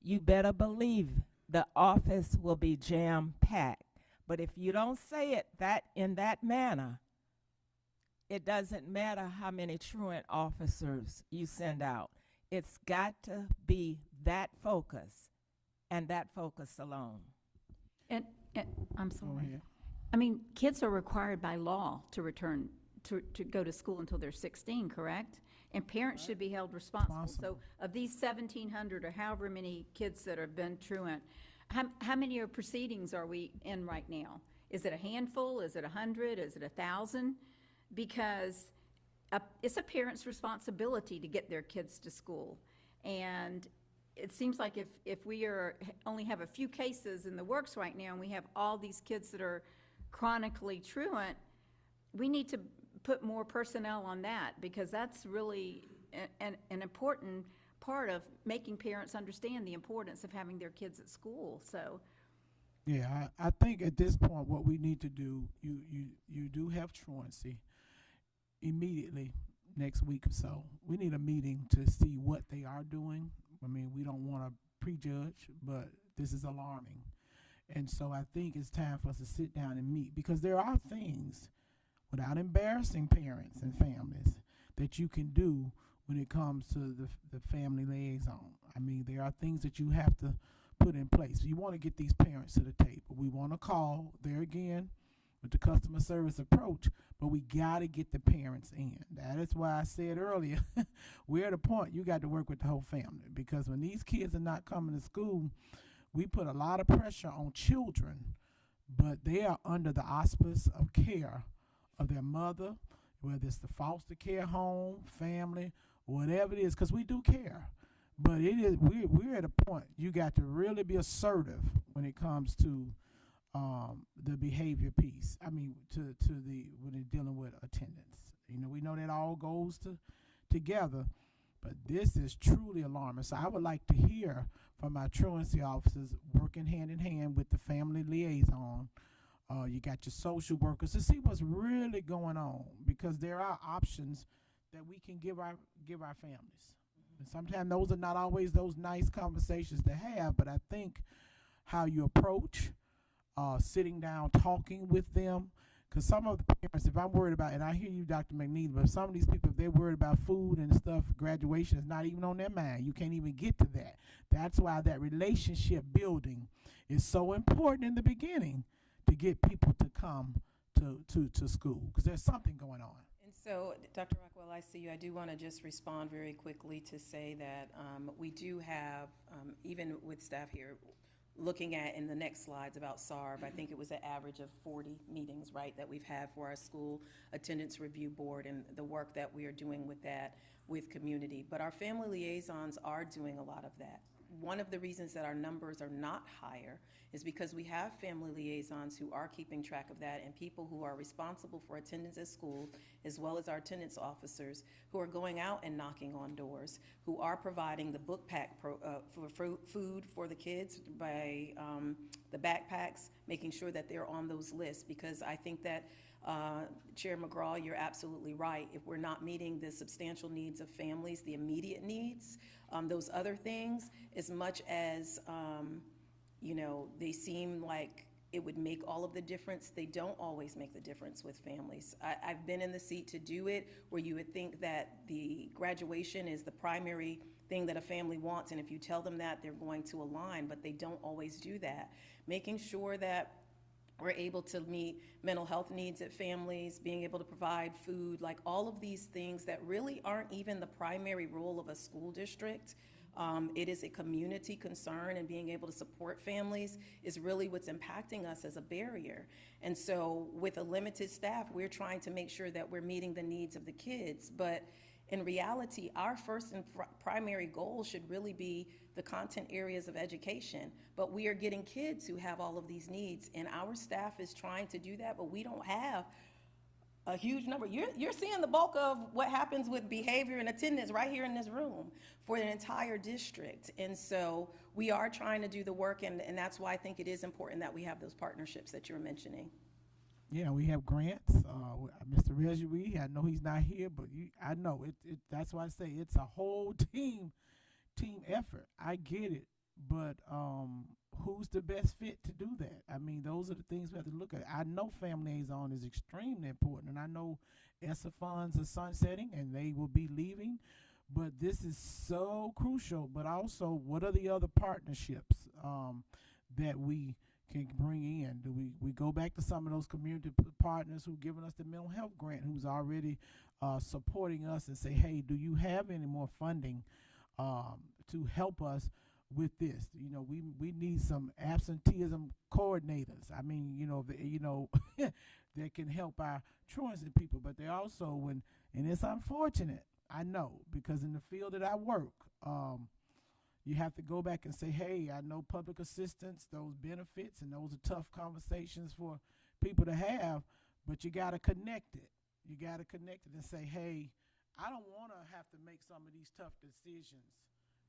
You better believe the office will be jam-packed. But if you don't say it in that manner, it doesn't matter how many truant officers you send out. It's got to be that focus, and that focus alone. And I'm sorry. I mean, kids are required by law to return to go to school until they're 16, correct? And parents should be held responsible. So of these 1,700 or however many kids that have been truant, how many proceedings are we in right now? Is it a handful? Is it 100? Is it 1,000? Because it's a parent's responsibility to get their kids to school. And it seems like if we only have a few cases in the works right now, and we have all these kids that are chronically truant, we need to put more personnel on that, because that's really an important part of making parents understand the importance of having their kids at school. So Yeah, I think at this point what we need to do, you do have truancy immediately next week or so. We need a meeting to see what they are doing. I mean, we don't want to prejudge, but this is alarming. And so I think it's time for us to sit down and meet, because there are things, without embarrassing parents and families, that you can do when it comes to the family liaison. I mean, there are things that you have to put in place. You want to get these parents to the table. We want to call, there again, with the customer service approach, but we got to get the parents in. That is why I said earlier, we're at a point you got to work with the whole family, because when these kids are not coming to school, we put a lot of pressure on children, but they are under the auspice of care of their mother, whether it's the foster care home, family, whatever it is, because we do care. But it is we're at a point you got to really be assertive when it comes to the behavior piece. I mean, to the when they're dealing with attendance. You know, we know that all goes together, but this is truly alarming. So I would like to hear from our truancy officers working hand in hand with the family liaison. You got your social workers to see what's really going on, because there are options that we can give our families. And sometimes those are not always those nice conversations to have, but I think how you approach sitting down, talking with them, because some of the parents, if I'm worried about, and I hear you, Dr. McNeil, but some of these people, if they're worried about food and stuff, graduation is not even on their mind. You can't even get to that. That's why that relationship building is so important in the beginning, to get people to come to school, because there's something going on. And so, Dr. Rockwell, I see you. I do want to just respond very quickly to say that we do have, even with staff here, looking at in the next slides about SARB, I think it was an average of 40 meetings, right, that we've had for our school attendance review board, and the work that we are doing with that with community. But our family liaisons are doing a lot of that. One of the reasons that our numbers are not higher is because we have family liaisons who are keeping track of that, and people who are responsible for attendance at school, as well as our attendance officers, who are going out and knocking on doors, who are providing the book pack for food for the kids by the backpacks, making sure that they're on those lists. Because I think that Chair McGraw, you're absolutely right. If we're not meeting the substantial needs of families, the immediate needs, those other things, as much as, you know, they seem like it would make all of the difference, they don't always make the difference with families. I've been in the seat to do it, where you would think that the graduation is the primary thing that a family wants, and if you tell them that, they're going to align, but they don't always do that. Making sure that we're able to meet mental health needs at families, being able to provide food, like all of these things that really aren't even the primary role of a school district. It is a community concern, and being able to support families is really what's impacting us as a barrier. And so with a limited staff, we're trying to make sure that we're meeting the needs of the kids. But in reality, our first and primary goal should really be the content areas of education. But we are getting kids who have all of these needs, and our staff is trying to do that, but we don't have a huge number. You're seeing the bulk of what happens with behavior and attendance right here in this room for an entire district. And so we are trying to do the work, and that's why I think it is important that we have those partnerships that you're mentioning. Yeah, we have grants. Mr. Reggie, I know he's not here, but I know it. That's why I say it's a whole team effort. I get it, but who's the best fit to do that? I mean, those are the things we have to look at. I know family liaison is extremely important, and I know ESSA funds are sunsetting and they will be leaving, but this is so crucial. But also, what are the other partnerships that we can bring in? Do we go back to some of those community partners who've given us the mental health grant, who's already supporting us, and say, hey, do you have any more funding to help us with this? You know, we need some absenteeism coordinators. I mean, that can help our truancy people. But they also, when And it's unfortunate, I know, because in the field that I work, you have to go back and say, hey, I know public assistance, those benefits, and those are tough conversations for people to have, but you got to connect it. You got to connect it and say, hey, I don't want to have to make some of these tough decisions,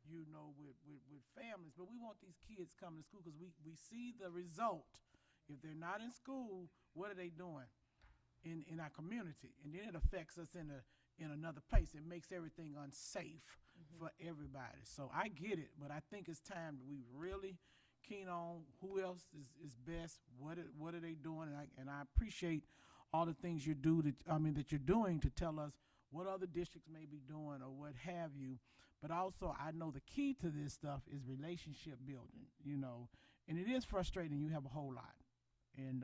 you know, with families, but we want these kids coming to school because we see the result. If they're not in school, what are they doing in our community? And then it affects us in another place. It makes everything unsafe for everybody. So I get it, but I think it's time that we really keen on who else is best, what are they doing, and I appreciate all the things that you're doing to tell us what other districts may be doing or what have you. But also, I know the key to this stuff is relationship building, you know, and it is frustrating. You have a whole lot. And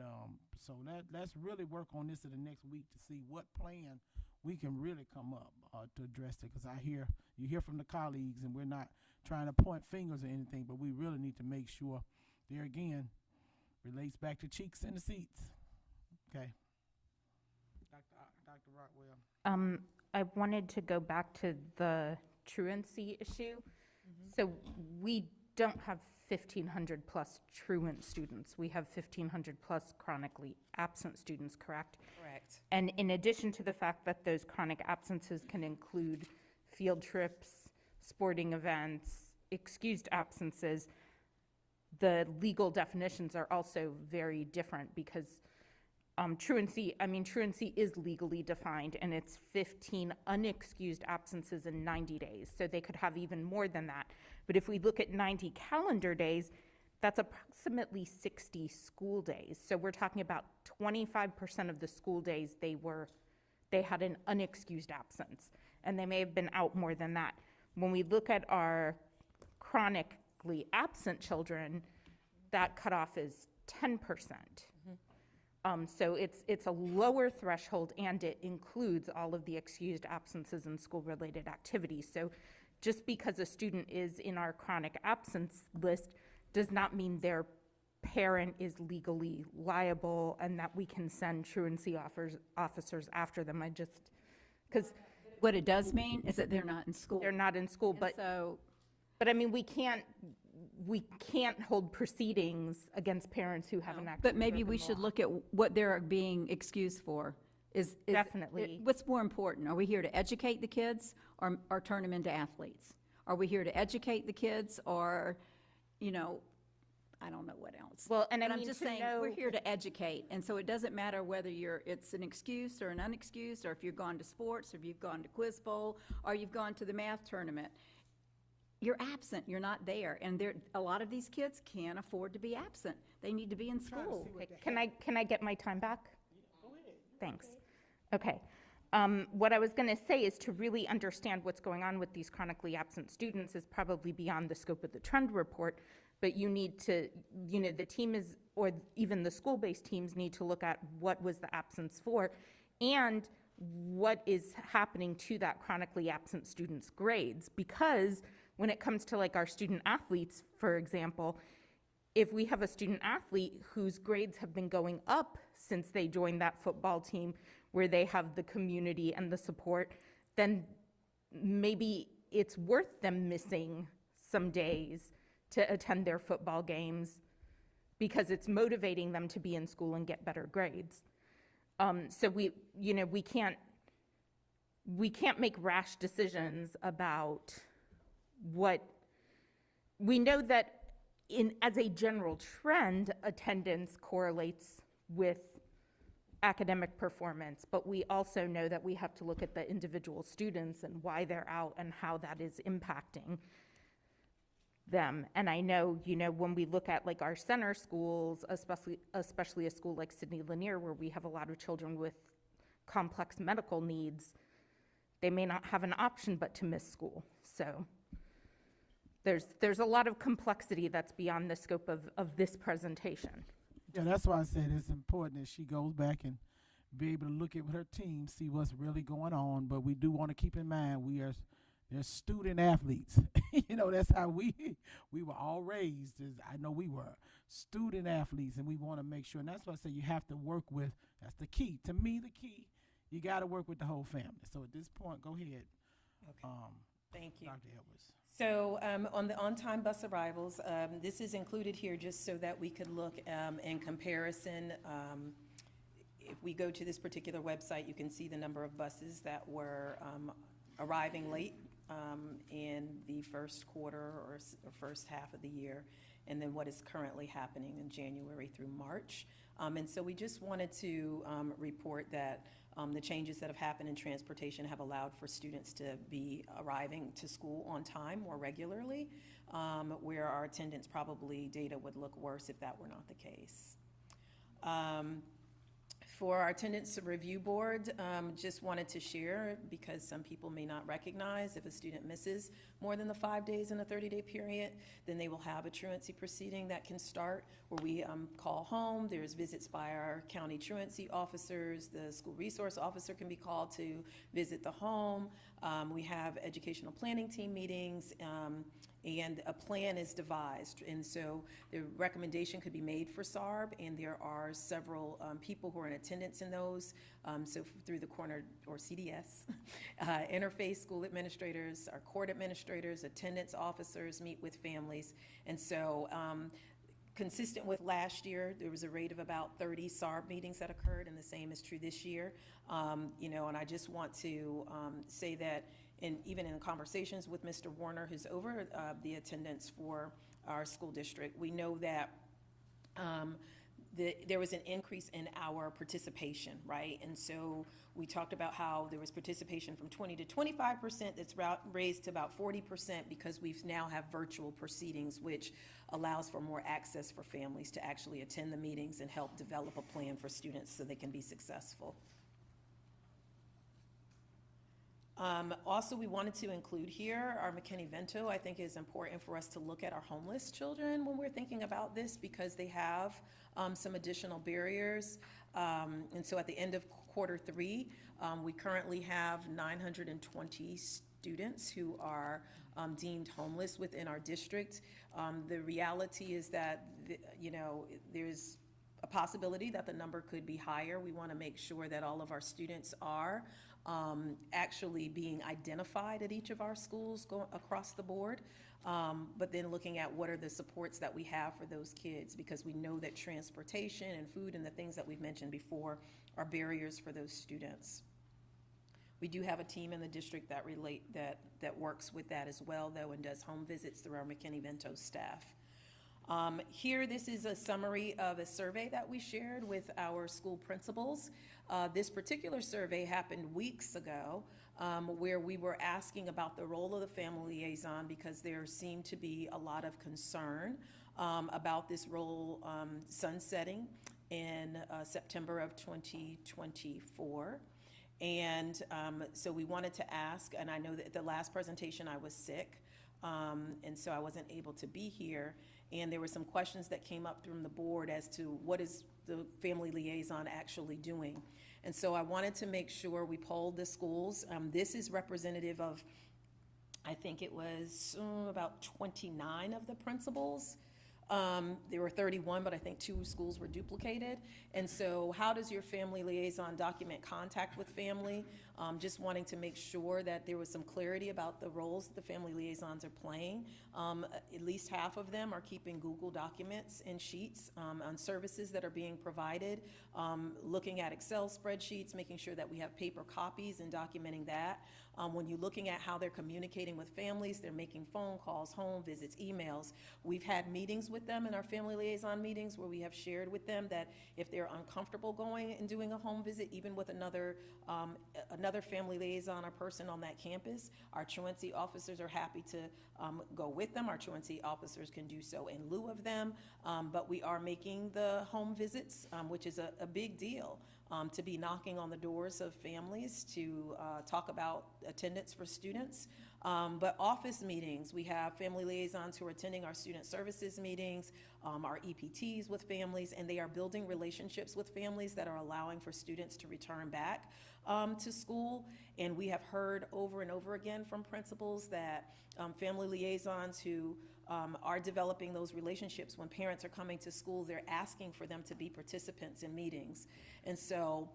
so let's really work on this in the next week to see what plan we can really come up to address it. Because you hear from the colleagues, and we're not trying to point fingers or anything, but we really need to make sure, there again, relates back to cheeks in the seats. Okay. Dr. Rockwell. I wanted to go back to the truancy issue. So we don't have 1,500 plus truant students. We have 1,500 plus chronically absent students, correct? Correct. And in addition to the fact that those chronic absences can include field trips, sporting events, excused absences, the legal definitions are also very different because truancy is legally defined, and it's 15 unexcused absences in 90 days. So they could have even more than that. But if we look at 90 calendar days, that's approximately 60 school days. So we're talking about 25% of the school days they had an unexcused absence, and they may have been out more than that. When we look at our chronically absent children, that cutoff is 10%. So it's a lower threshold, and it includes all of the excused absences and school-related activities. So just because a student is in our chronic absence list does not mean their parent is legally liable and that we can send truancy officers after them. Because What it does mean is that they're not in school. they're not in school, but I mean, we can't hold proceedings against parents who haven't actually. But maybe we should look at what they're being excused for. Definitely. What's more important? Are we here to educate the kids or turn them into athletes? Are we here to educate the kids or, you know, I don't know what else. Well, and But I I'm mean, just to saying, know- we're here to educate, and so it doesn't matter whether it's an excuse or an unexcused, or if you've gone to sports, or if you've gone to Quiz Bowl, or you've gone to the math tournament. You're absent, you're not there, and a lot of these kids can't afford to be absent. They need to be in school. Okay, can I get my time back? Go ahead. Thanks. Okay. What I was going to say is to really understand what's going on with these chronically absent students is probably beyond the scope of the trend report, but you need to, the team or even the school-based teams need to look at what was the absence for and what is happening to that chronically absent student's grades. Because when it comes to like our student athletes, for example, if we have a student athlete whose grades have been going up since they joined that football team where they have the community and the support, then maybe it's worth them missing some days to attend their football games because it's motivating them to be in school and get better grades. So we can't make rash decisions about what we know that as a general trend, attendance correlates with academic performance, but we also know that we have to look at the individual students and why they're out and how that is impacting them. And I know, when we look at like our center schools, especially a school like Sidney Lanier, where we have a lot of children with complex medical needs, they may not have an option but to miss school. So there's a lot of complexity that's beyond the scope of this presentation. Yeah, that's why I said it's important that she goes back and be able to look at with her team, see what's really going on. But we do want to keep in mind they're student athletes. That's how we were all raised. I know we were student athletes, and we want to make sure. And that's why I say you have to work with. That's the key. To me, the key you got to work with the whole family. So at this point, go ahead. Okay. Thank you. Dr. Edwards. So on the on-time bus arrivals, this is included here just so that we could look in comparison. If we go to this particular website, you can see the number of buses that were arriving late in the first quarter or first half of the year, and then what is currently happening in January through March. And so we just wanted to report that the changes that have happened in transportation have allowed for students to be arriving to school on time more regularly, where our attendance probably data would look worse if that were not the case. For our attendance review board, just wanted to share, because some people may not recognize, if a student misses more than the 5 days in a 30-day period, then they will have a truancy proceeding that can start, where we call home. There's visits by our county truancy officers. The school resource officer can be called to visit the home. We have educational planning team meetings, and a plan is devised. And so the recommendation could be made for SARB, and there are several people who are in attendance in those. So through the corner, or CDS, interface school administrators, our court administrators, attendance officers meet with families. And so consistent with last year, there was a rate of about 30 SARB meetings that occurred, and the same is true this year. And I just want to say that even in conversations with Mr. Warner, who's over the attendance for our school district, we know that there was an increase in our participation, right? And so we talked about how there was participation from 20 to 25%, that's raised to about 40% because we now have virtual proceedings, which allows for more access for families to actually attend the meetings and help develop a plan for students so they can be successful. Also, we wanted to include here our McKinney-Vento. I think it is important for us to look at our homeless children when we're thinking about this, because they have some additional barriers. And so at the end of Q3, we currently have 920 students who are deemed homeless within our district. The reality is that, there's a possibility that the number could be higher. We want to make sure that all of our students are actually being identified at each of our schools across the board, but then looking at what are the supports that we have for those kids, because we know that transportation and food and the things that we've mentioned before are barriers for those students. We do have a team in the district that works with that as well, though, and does home visits through our McKinney-Vento staff. Here, this is a summary of a survey that we shared with our school principals. This particular survey happened weeks ago, where we were asking about the role of the family liaison, because there seemed to be a lot of concern about this role sunsetting in September of 2024. And so we wanted to ask, and I know that at the last presentation I was sick, and so I wasn't able to be here. And there were some questions that came up from the board as to what is the family liaison actually doing. And so I wanted to make sure we polled the schools. This is representative of, I think it was about 29 of the principals. There were 31, but I think 2 schools were duplicated. And so how does your family liaison document contact with family? Just wanting to make sure that there was some clarity about the roles that the family liaisons are playing. At least half of them are keeping Google documents and sheets on services that are being provided, looking at Excel spreadsheets, making sure that we have paper copies and documenting that. When you're looking at how they're communicating with families, they're making phone calls, home visits, emails. We've had meetings with them in our family liaison meetings where we have shared with them that if they're uncomfortable going and doing a home visit, even with another family liaison or person on that campus, our truancy officers are happy to go with them. Our truancy officers can do so in lieu of them, but we are making the home visits, which is a big deal. To be knocking on the doors of families to talk about attendance for students. But office meetings, we have family liaisons who are attending our student services meetings, our EPTs with families, and they are building relationships with families that are allowing for students to return back to school. And we have heard over and over again from principals that family liaisons who are developing those relationships, when parents are coming to school, they're asking for them to be participants in meetings. And so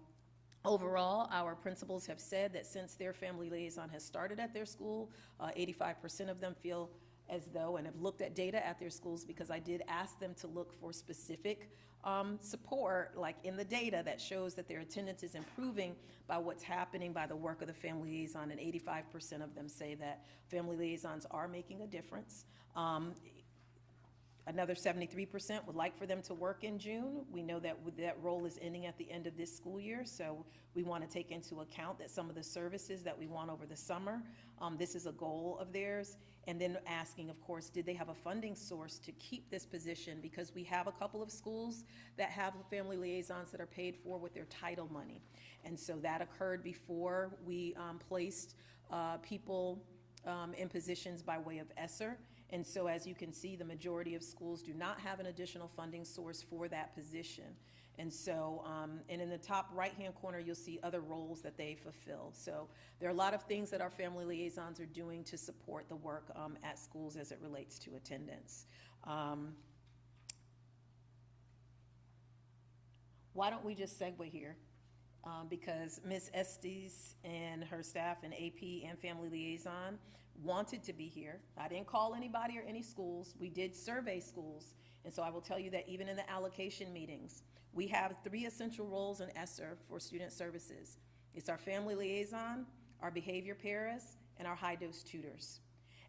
Overall, our principals have said that since their family liaison has started at their school, 85% of them feel as though, and have looked at data at their schools, because I did ask them to look for specific support, like in the data that shows that their attendance is improving by what's happening by the work of the family liaison, and 85% of them say that family liaisons are making a difference. Another 73% would like for them to work in June. We know that that role is ending at the end of this school year, so we want to take into account that some of the services that we want over the summer, this is a goal of theirs. And then asking, of course, did they have a funding source to keep this position? Because we have a couple of schools that have family liaisons that are paid for with their title money. And so that occurred before we placed people in positions by way of ESSER. And so as you can see, the majority of schools do not have an additional funding source for that position. And so, and in the top right-hand corner, you'll see other roles that they fulfill. So there are a lot of things that our family liaisons are doing to support the work at schools as it relates to attendance. Why don't we just segue here? Because Ms. Estes and her staff and AP and family liaison wanted to be here. I didn't call anybody or any schools. We did survey schools. And so I will tell you that even in the allocation meetings, we have 3 essential roles in ESSER for student services. It's our family liaison, our behavior paras, and our high-dose tutors.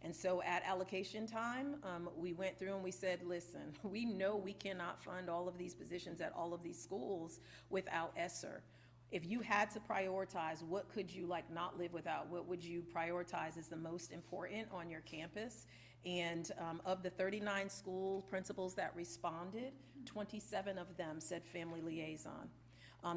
And so at allocation time, we went through and we said, listen, we know we cannot fund all of these positions at all of these schools without ESSER. If you had to prioritize, what could you not live without? What would you prioritize as the most important on your campus? And of the 39 school principals that responded, 27 of them said family liaison.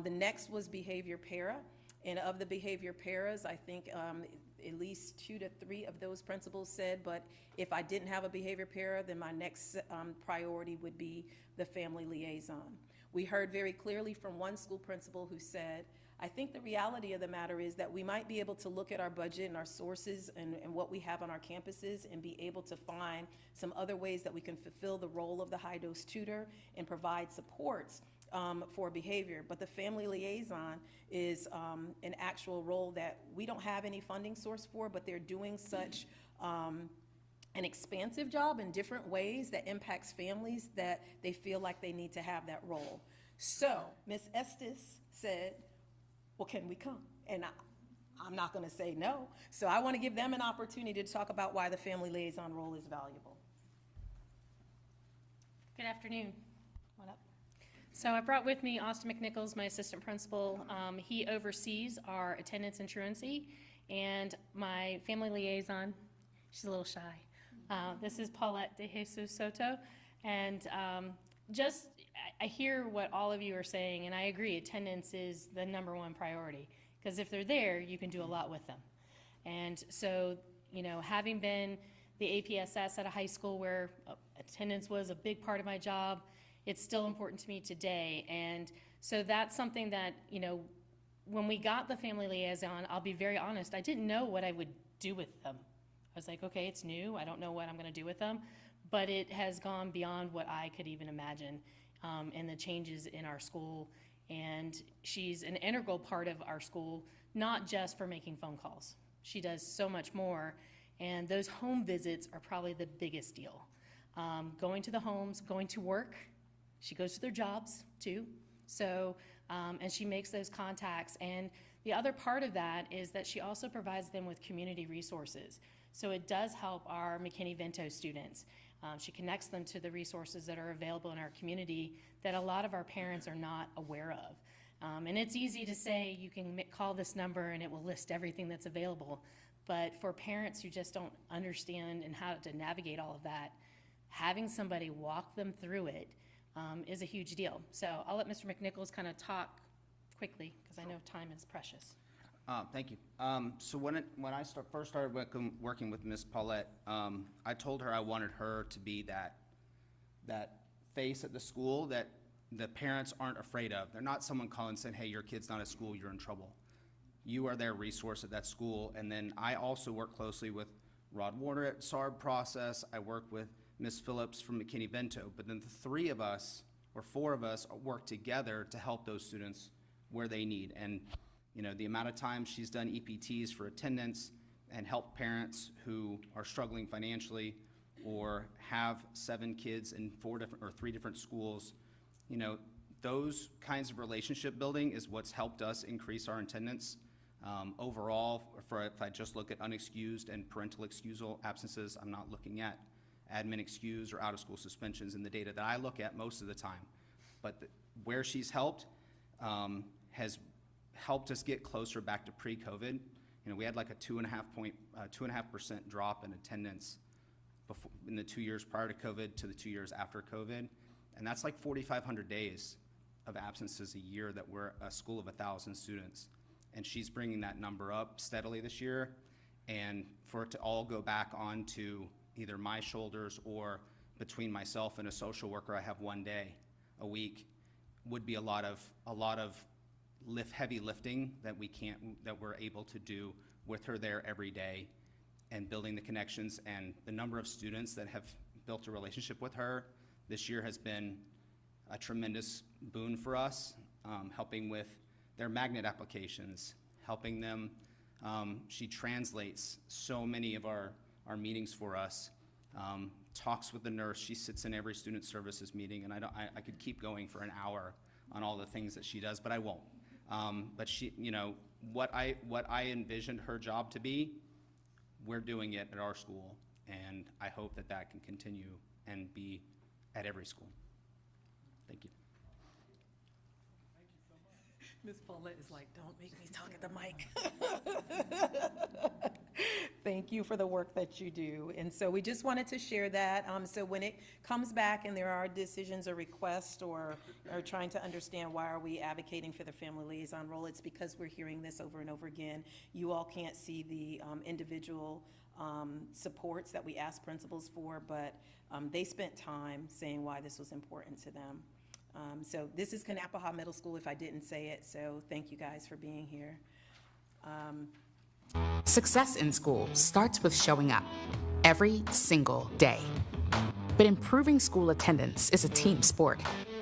The next was behavior para. And of the behavior paras, I think at least 2 to 3 of those principals said, but if I didn't have a behavior para, then my next priority would be the family liaison. We heard very clearly from one school principal who said, I think the reality of the matter is that we might be able to look at our budget and our sources and what we have on our campuses and be able to find some other ways that we can fulfill the role of the high-dose tutor and provide supports for behavior. But the family liaison is an actual role that we don't have any funding source for, but they're doing such an expansive job in different ways that impacts families that they feel like they need to have that role. So Ms. Estes said, well, can we come? And I'm not going to say no. So I want to give them an opportunity to talk about why the family liaison role is valuable. Good afternoon. What up? So I brought with me Austin McNichols, my assistant principal. He oversees our attendance and truancy, and my family liaison, she's a little shy. This is Paulette de Jesus Soto, and I hear what all of you are saying, and I agree, attendance is the #1 priority, because if they're there, you can do a lot with them. And so, having been the APSS at a high school where attendance was a big part of my job, it's still important to me today. And so that's something that, when we got the family liaison, I'll be very honest, I didn't know what I would do with them. I was like, okay, it's new, I don't know what I'm going to do with them, but it has gone beyond what I could even imagine. And the changes in our school, and she's an integral part of our school, not just for making phone calls. She does so much more, and those home visits are probably the biggest deal. Going to the homes, going to work, she goes to their jobs too, so, and she makes those contacts. And the other part of that is that she also provides them with community resources. So it does help our McKinney-Vento students. She connects them to the resources that are available in our community that a lot of our parents are not aware of. And it's easy to say you can call this number and it will list everything that's available. But for parents who just don't understand and how to navigate all of that, having somebody walk them through it is a huge deal. So I'll let Mr. McNichols kind of talk quickly because I know time is precious. Thank you. So when I first started working with Miss Paulette, I told her I wanted her to be that face at the school that the parents aren't afraid of. They're not someone calling saying, hey, your kid's not at school, you're in trouble. You are their resource at that school. And then I also work closely with Rod Warner at SARB process. I work with Miss Phillips from McKinney-Vento. But then the 3 of us, or 4 of us, work together to help those students where they need. And You know, the amount of time she's done EPTs for attendance and helped parents who are struggling financially or have 7 kids in 3 different schools, you know, those kinds of relationship building is what's helped us increase our attendance. Overall, if I just look at unexcused and parental excusal absences, I'm not looking at admin excuse or out-of-school suspensions in the data that I look at most of the time. But where she's helped has helped us get closer back to pre-COVID. You know, we had like a 2.5% drop in attendance in the 2 years prior to COVID to the 2 years after COVID. And that's like 4,500 days of absences a year that we're a school of 1,000 students. And she's bringing that number up steadily this year. And for it to all go back onto either my shoulders or between myself and a social worker, I have 1 day a week, would be a lot of heavy lifting that we're able to do with her there every day, and building the connections. And the number of students that have built a relationship with her this year has been a tremendous boon for us, helping with their magnet applications, helping them. She translates so many of our meetings for us, talks with the nurse. She sits in every student services meeting, and I could keep going for an hour on all the things that she does, but I won't. But she, you know, what I envisioned her job to be, we're doing it at our school, and I hope that that can continue and be at every school. Thank you. Ms. Paulette is like, don't make me talk at the mic. Thank you for the work that you do. And so we just wanted to share that. So when it comes back and there are decisions or requests or trying to understand why are we advocating for the family liaison role, it's because we're hearing this over and over again. You all can't see the individual supports that we ask principals for, but they spent time saying why this was important to them. So this is Kanapaha Middle School, if I didn't say it, so thank you guys for being here. Success in school starts with showing up every single day. But improving school attendance is a team sport.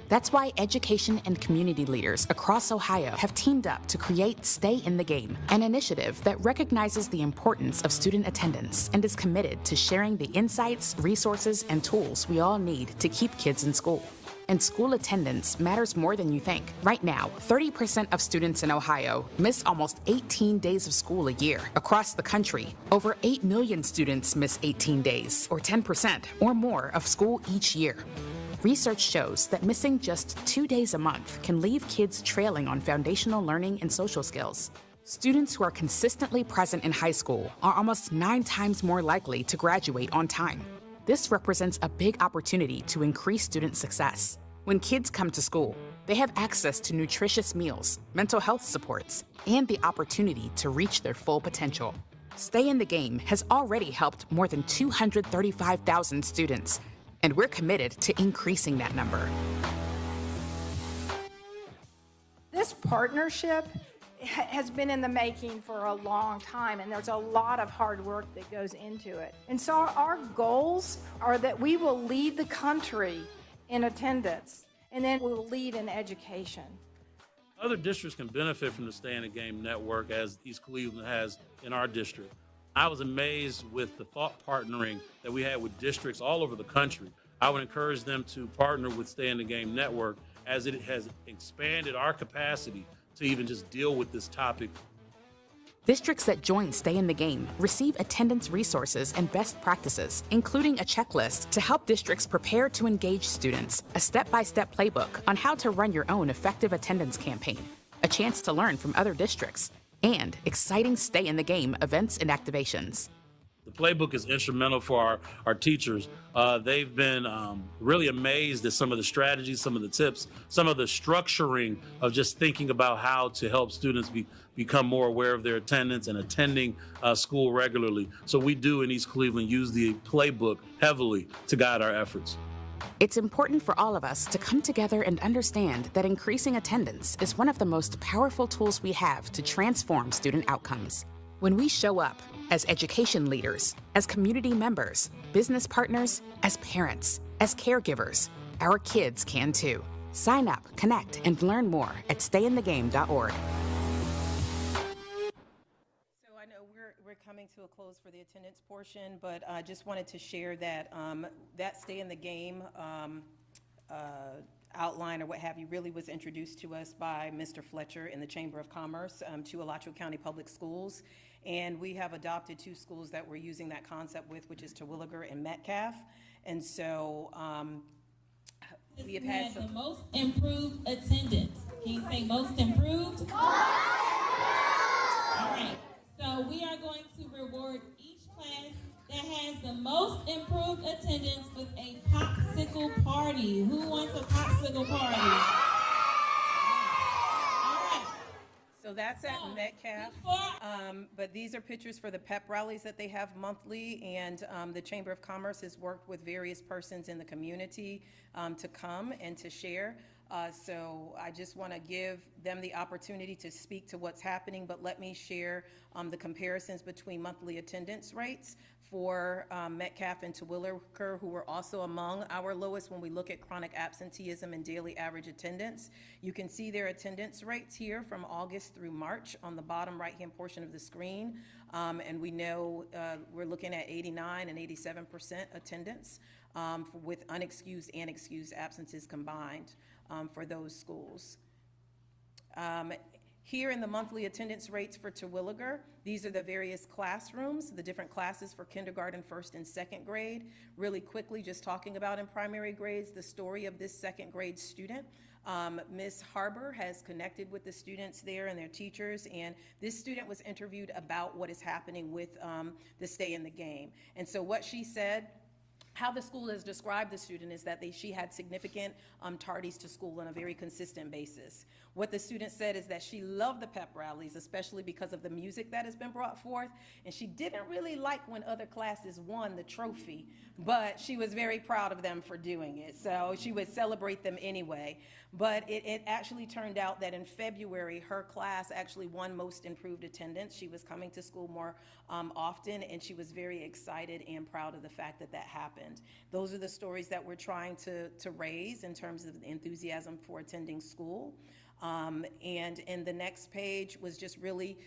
That's why education and community leaders across Ohio have teamed up to create Stay in the Game, an initiative that recognizes the importance of student attendance and is committed to sharing the insights, resources, and tools we all need to keep kids in school. And school attendance matters more than you think. Right now, 30% of students in Ohio miss almost 18 days of school a year. Across the country, over 8 million students miss 18 days, or 10% or more of school each year. Research shows that missing just 2 days a month can leave kids trailing on foundational learning and social skills. Students who are consistently present in high school are almost 9 times more likely to graduate on time. This represents a big opportunity to increase student success. When kids come to school, they have access to nutritious meals, mental health supports, and the opportunity to reach their full potential. Stay in the Game has already helped more than 235,000 students, and we're committed to increasing that number. This partnership has been in the making for a long time, and there's a lot of hard work that goes into it. And so our goals are that we will lead the country in attendance, and then we'll lead in education. Other districts can benefit from the Stay in the Game network, as East Cleveland has in our district. I was amazed with the thought partnering that we had with districts all over the country. I would encourage them to partner with Stay in the Game network, as it has expanded our capacity to even just deal with this topic. Districts that join Stay in the Game receive attendance resources and best practices, including a checklist to help districts prepare to engage students, a step-by-step playbook on how to run your own effective attendance campaign, a chance to learn from other districts, and exciting Stay in the Game events and activations. The playbook is instrumental for our teachers. They've been really amazed at some of the strategies, some of the tips, some of the structuring of just thinking about how to help students become more aware of their attendance and attending school regularly. So we do in East Cleveland use the playbook heavily to guide our efforts. It's important for all of us to come together and understand that increasing attendance is one of the most powerful tools we have to transform student outcomes. When we show up as education leaders, as community members, business partners, as parents, as caregivers, our kids can too. Sign up, connect, and learn more at stayinthegame.org. for the attendance portion, but I just wanted to share that that stay in the game outline or what have you really was introduced to us by Mr. Fletcher in the Chamber of Commerce to Alachua County Public Schools. And we have adopted 2 schools that we're using that concept with, which is Terwilliger and Metcalf. And so we have had the most improved attendance. Can you say most improved? All right. So we are going to reward each class that has the most improved attendance with a popsicle party. Who wants a popsicle party? So that's at Metcalf, but these are pictures for the pep rallies that they have monthly, and the Chamber of Commerce has worked with various persons in the community to come and to share. So I just want to give them the opportunity to speak to what's happening, but let me share the comparisons between monthly attendance rates for Metcalf and Terwilliger, who were also among our lowest when we look at chronic absenteeism and daily average attendance. You can see their attendance rates here from August through March on the bottom right-hand portion of the screen. And we know we're looking at 89 and 87% attendance with unexcused and excused absences combined for those schools. Here in the monthly attendance rates for Terwilliger, these are the various classrooms, the different classes for kindergarten, first and second grade. Really quickly, just talking about in primary grades, the story of this second grade student. Ms. Harbor has connected with the students there and their teachers, and this student was interviewed about what is happening with the stay in the game. And so what she said, how the school has described the student is that she had significant tardies to school on a very consistent basis. What the student said is that she loved the pep rallies, especially because of the music that has been brought forth, and she didn't really like when other classes won the trophy, but she was very proud of them for doing it, so she would celebrate them anyway. But it actually turned out that in February, her class actually won most improved attendance. She was coming to school more often, and she was very excited and proud of the fact that that happened. Those are the stories that we're trying to raise in terms of enthusiasm for attending school. And in the next page was just really,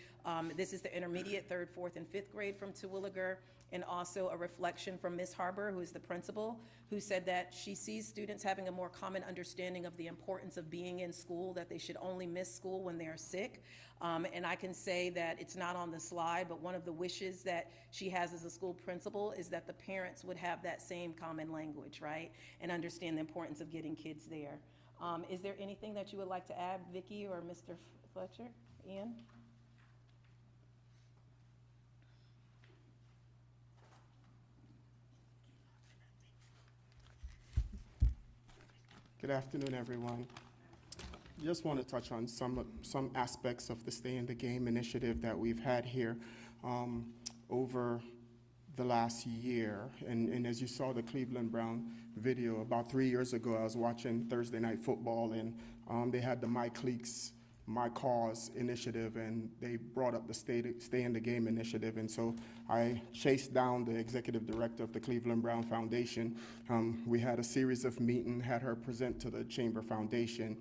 this is the intermediate, 3rd, 4th, and 5th grade from Terwilliger, and also a reflection from Ms. Harbor, who is the principal, who said that she sees students having a more common understanding of the importance of being in school, that they should only miss school when they're sick. And I can say that it's not on the slide, but one of the wishes that she has as a school principal is that the parents would have that same common language, right? And understand the importance of getting kids there. Is there anything that you would like to add, Vicki or Mr. Fletcher? Ian? Good afternoon, everyone. Just want to touch on some aspects of the Stay in the Game initiative that we've had here over the last year. And as you saw the Cleveland Brown video, about 3 years ago, I was watching Thursday Night Football, and they had the My Cliques, My Cause initiative, and they brought up the Stay in the Game initiative. And so I chased down the executive director of the Cleveland Brown Foundation. We had a series of meetings, had her present to the Chamber Foundation,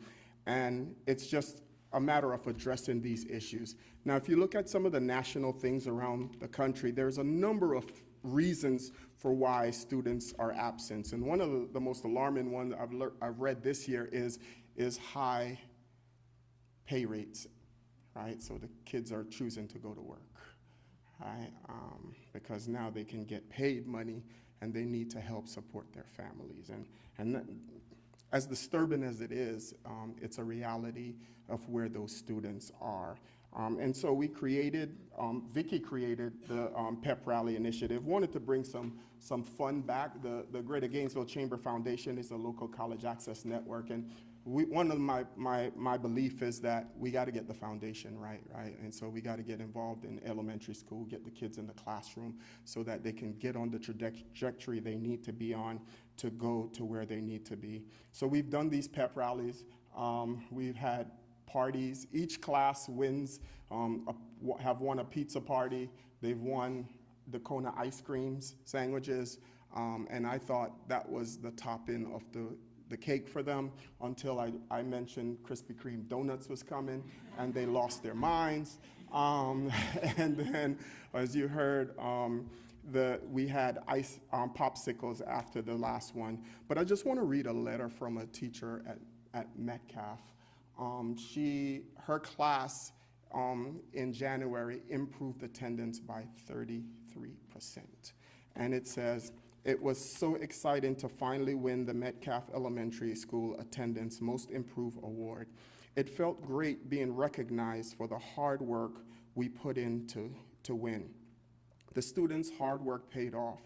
and it's just a matter of addressing these issues. Now, if you look at some of the national things around the country, there's a number of reasons for why students are absent. And one of the most alarming ones I've read this year is high pay rates, right? So the kids are choosing to go to work, right? Because now they can get paid money and they need to help support their families. And as disturbing as it is, it's a reality of where those students are. And so we created, Vicki created the Pep Rally Initiative, wanted to bring some fun back. The Greater Gainesville Chamber Foundation is a local college access network, and one of my belief is that we got to get the foundation right? And so we got to get involved in elementary school, get the kids in the classroom so that they can get on the trajectory they need to be on to go to where they need to be. So we've done these pep rallies. We've had parties. Each class wins, have won a pizza party. They've won the Kona ice creams, sandwiches, and I thought that was the topping of the cake for them until I mentioned Krispy Kreme donuts was coming, and they lost their minds. And then, as you heard, we had ice popsicles after the last one. But I just want to read a letter from a teacher at Metcalf. Her class in January improved attendance by 33%. And it says, "It was so exciting to finally win the Metcalf Elementary School Attendance Most Improved Award. It felt great being recognized for the hard work we put in to win. The students' hard work paid off.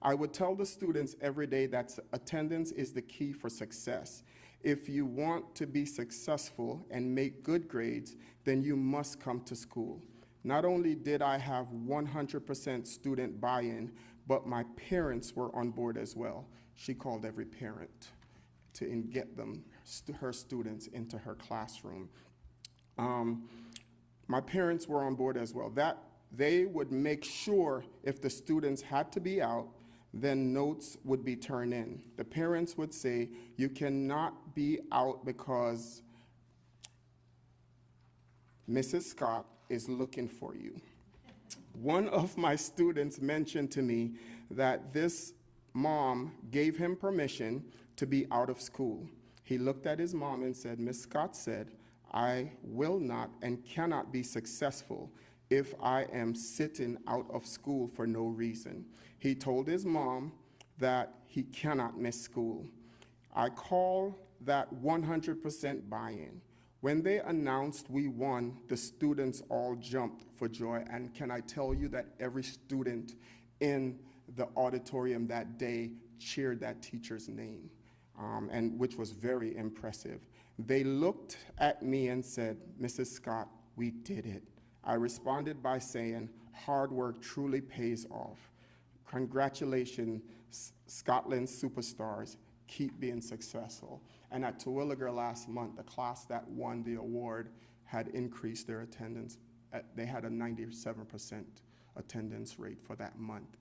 I would tell the students every day that attendance is the key for success. If you want to be successful and make good grades, then you must come to school. Not only did I have 100% student buy-in, but my parents were on board as well." She called every parent to get her students into her classroom. My parents were on board as well. That they would make sure if the students had to be out, then notes would be turned in. The parents would say, "You cannot be out because Mrs. Scott is looking for you." One of my students mentioned to me that this mom gave him permission to be out of school. He looked at his mom and said, "Miss Scott said, I will not and cannot be successful if I am sitting out of school for no reason." He told his mom that he cannot miss school. I call that 100% buy-in. When they announced we won, the students all jumped for joy. And can I tell you that every student in the auditorium that day cheered that teacher's name, and which was very impressive. They looked at me and said, "Mrs. Scott, we did it." I responded by saying, "Hard work truly pays off. Congratulations, Scotland's superstars. Keep being successful." And at Terwilliger last month, the class that won the award had increased their attendance. They had a 97% attendance rate for that month.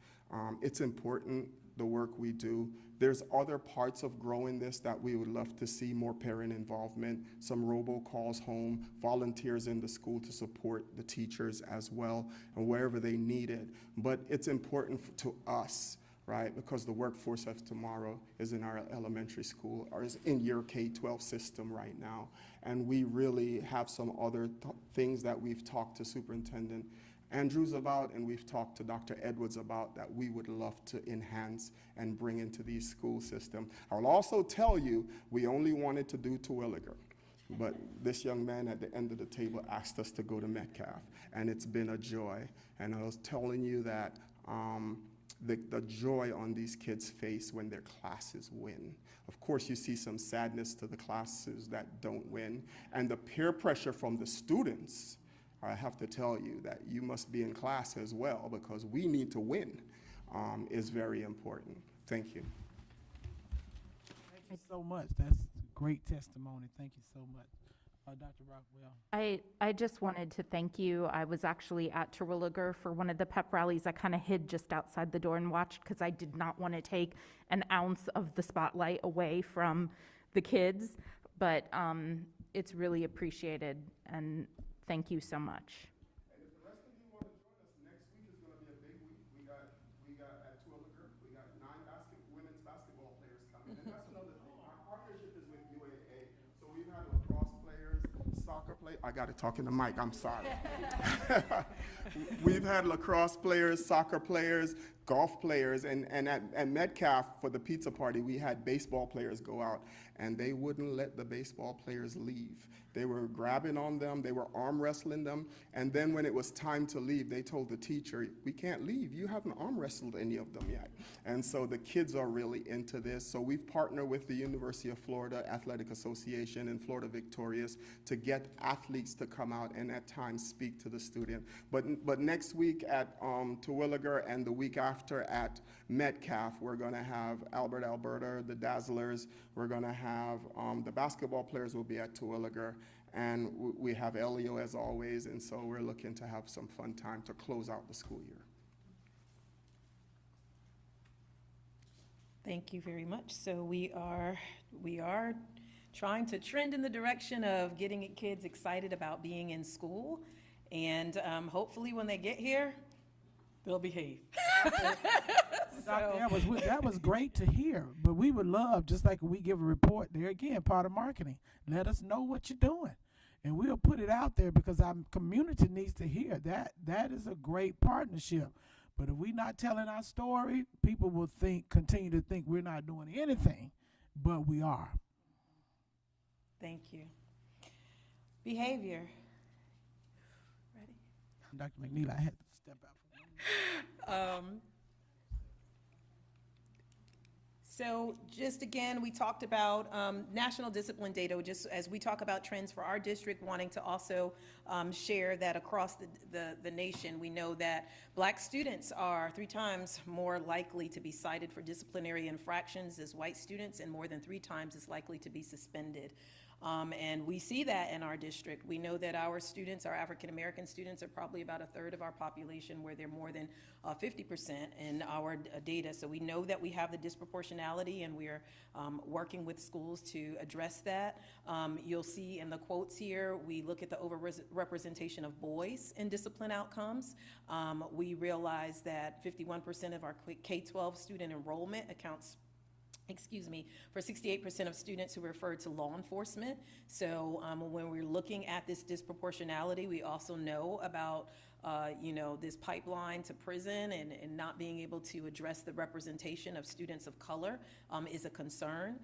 It's important, the work we do. There's other parts of growing this that we would love to see more parent involvement, some robocalls home, volunteers in the school to support the teachers as well, and wherever they need it. But it's important to us, right? Because the workforce of tomorrow is in our elementary school, or is in your K-12 system right now. And we really have some other things that we've talked to Superintendent Andrews about, and we've talked to Dr. Edwards about, that we would love to enhance and bring into these school systems. I will also tell you, we only wanted to do Terwilliger, but this young man at the end of the table asked us to go to Metcalf, and it's been a joy. And I was telling you that the joy on these kids' face when their classes win. Of course, you see some sadness to the classes that don't win, and the peer pressure from the students. I have to tell you that you must be in class as well, because we need to win, is very important. Thank you. Thank you so much. That's great testimony. Thank you so much. Dr. Rockwell. I just wanted to thank you. I was actually at Terwilliger for one of the pep rallies. I kind of hid just outside the door and watched, because I did not want to take an ounce of the spotlight away from the kids, but it's really appreciated, and thank you so much. And if the rest of you want to join us, next week is going to be a big week. We got at Terwilliger, we got 9 women's basketball players coming. And that's another thing. Our partnership is with UAA. So we've had lacrosse players, soccer players. I got to talk in the mic, I'm sorry. We've had lacrosse players, soccer players, golf players, and at Metcalf for the pizza party, we had baseball players go out, and they wouldn't let the baseball players leave. They were grabbing on them, they were arm wrestling them, and then when it was time to leave, they told the teacher, "We can't leave, you haven't arm wrestled any of them yet." And so the kids are really into this. So we've partnered with the University of Florida Athletic Association and Florida Victorious to get athletes to come out and at times speak to the student. But next week at Terwilliger and the week after at Metcalf, we're gonna have Albert Alberta, the Dazzlers, we're gonna have the basketball players will be at Terwilliger, and we have Elio as always, and so we're looking to have some fun time to close out the school year. Thank you very much. So we are trying to trend in the direction of getting kids excited about being in school. And hopefully when they get here, they'll behave. That was great to hear, but we would love, just like we give a report, there again, part of marketing, let us know what you're doing. And we'll put it out there because our community needs to hear that. That is a great partnership. But if we're not telling our story, people will continue to think we're not doing anything, but we are. Thank you. Behavior. Ready? Dr. McNeil, I had to step out. So just again, we talked about national discipline data, just as we talk about trends for our district, wanting to also share that across the nation, we know that Black students are 3 times more likely to be cited for disciplinary infractions as white students, and more than 3 times as likely to be suspended. And we see that in our district. We know that our students, our African-American students, are probably about 1/3 of our population, where they're more than 50% in our data. So we know that we have the disproportionality, and we're working with schools to address that. You'll see in the quotes here, we look at the overrepresentation of boys in discipline outcomes. We realize that 51% of our K-12 student enrollment accounts for 68% of students who refer to law enforcement. So when we're looking at this disproportionality, we also know about this pipeline to prison and not being able to address the representation of students of color is a concern.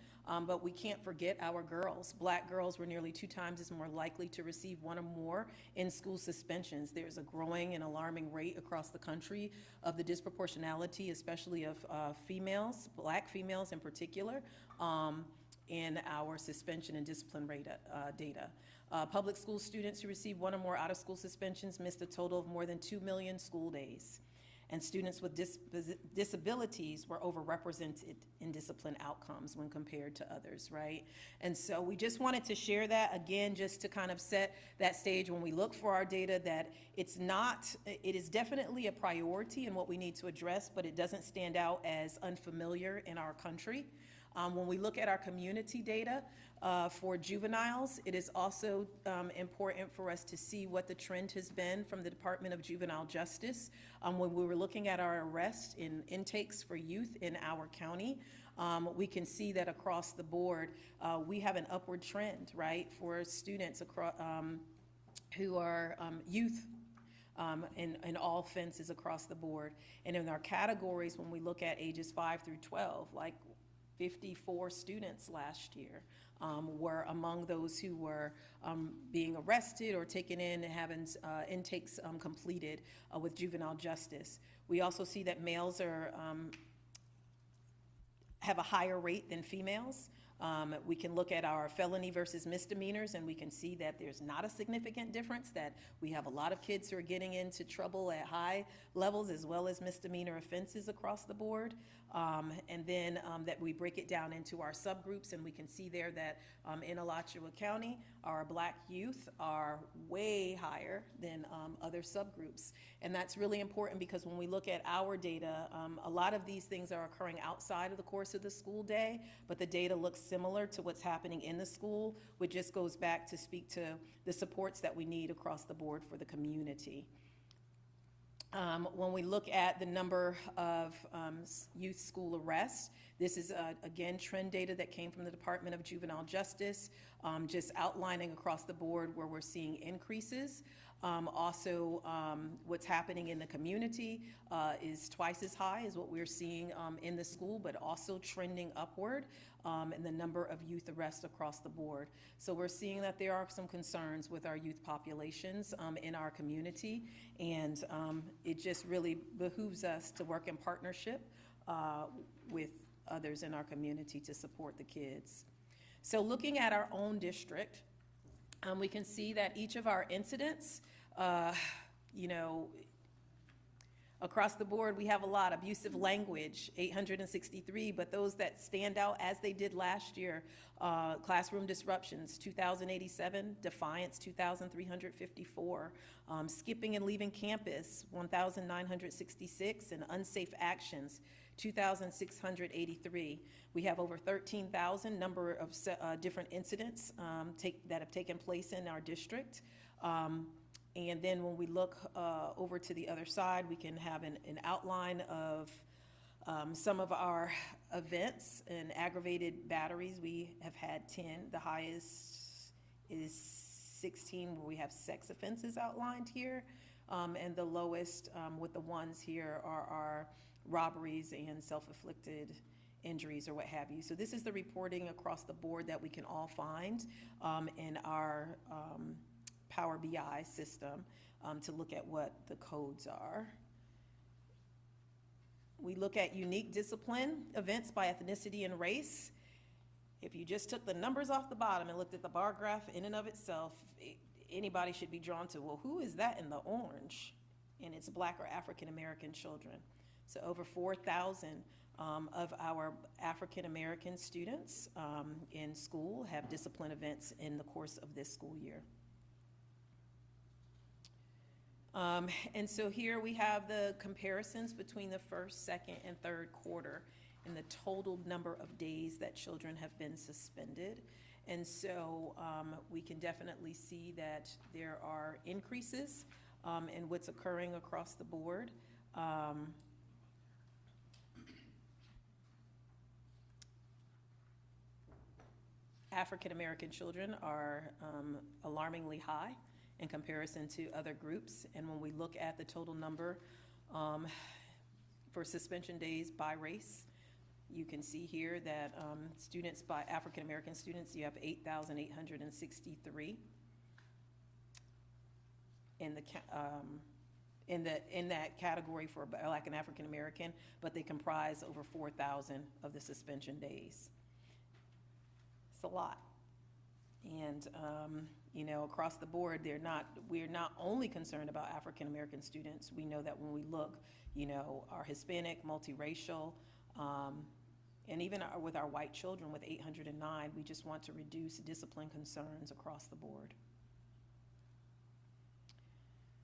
But we can't forget our girls. Black girls were nearly 2 times as more likely to receive 1 or more in-school suspensions. There's a growing and alarming rate across the country of the disproportionality, especially of females, Black females in particular, in our suspension and discipline rate data. Public school students who received 1 or more out-of-school suspensions missed a total of more than 2 million school days. And students with disabilities were overrepresented in discipline outcomes when compared to others, right? And so we just wanted to share that, again, just to kind of set that stage when we look for our data, that it is definitely a priority in what we need to address, but it doesn't stand out as unfamiliar in our country. When we look at our community data for juveniles, it is also important for us to see what the trend has been from the Department of Juvenile Justice. When we were looking at our arrests in intakes for youth in our county, we can see that across the board, we have an upward trend, right, for students across, who are youth in all offenses across the board. And in our categories, when we look at ages 5 through 12, like 54 students last year were among those who were being arrested or taken in and having intakes completed with juvenile justice. We also see that males have a higher rate than females. We can look at our felony versus misdemeanors, and we can see that there's not a significant difference, that we have a lot of kids who are getting into trouble at high levels as well as misdemeanor offenses across the board. And then that we break it down into our subgroups, and we can see there that in Alachua County, our Black youth are way higher than other subgroups. And that's really important because when we look at our data, a lot of these things are occurring outside of the course of the school day, but the data looks similar to what's happening in the school, which just goes back to speak to the supports that we need across the board for the community. When we look at the number of youth school arrests, this is, again, trend data that came from the Department of Juvenile Justice, just outlining across the board where we're seeing increases. Also, what's happening in the community is twice as high as what we're seeing in the school, but also trending upward in the number of youth arrests across the board. So we're seeing that there are some concerns with our youth populations in our community, and it just really behooves us to work in partnership with others in our community to support the kids. So looking at our own district, we can see that each of our incidents, across the board, we have a lot. Abusive language, 863, but those that stand out as they did last year, classroom disruptions, 2,087, defiance, 2,354, skipping and leaving campus, 1,966, and unsafe actions, 2,683. We have over 13,000 number of different incidents that have taken place in our district. And then when we look over to the other side, we can have an outline of some of our events. And aggravated batteries, we have had 10. The highest is 16, where we have sex offenses outlined here. And the lowest with the ones here are our robberies and self-inflicted injuries or what have you. So this is the reporting across the board that we can all find in our Power BI system to look at what the codes are. We look at unique discipline events by ethnicity and race. If you just took the numbers off the bottom and looked at the bar graph in and of itself, anybody should be drawn to, well, who is that in the orange? And it's Black or African American children. So over 4,000 of our African American students in school have discipline events in the course of this school year. And so here we have the comparisons between the first, second, and third quarter and the total number of days that children have been suspended. And so we can definitely see that there are increases in what's occurring across the board. African American children are alarmingly high in comparison to other groups. And when we look at the total number for suspension days by race, you can see here that students by African American students, you have 8,863 in that category for Black and African American, but they comprise over 4,000 of the suspension days. It's a lot. And you know, across the board, we're not only concerned about African American students. We know that when we look, you know, our Hispanic, multiracial, and even with our white children with 809, we just want to reduce discipline concerns across the board.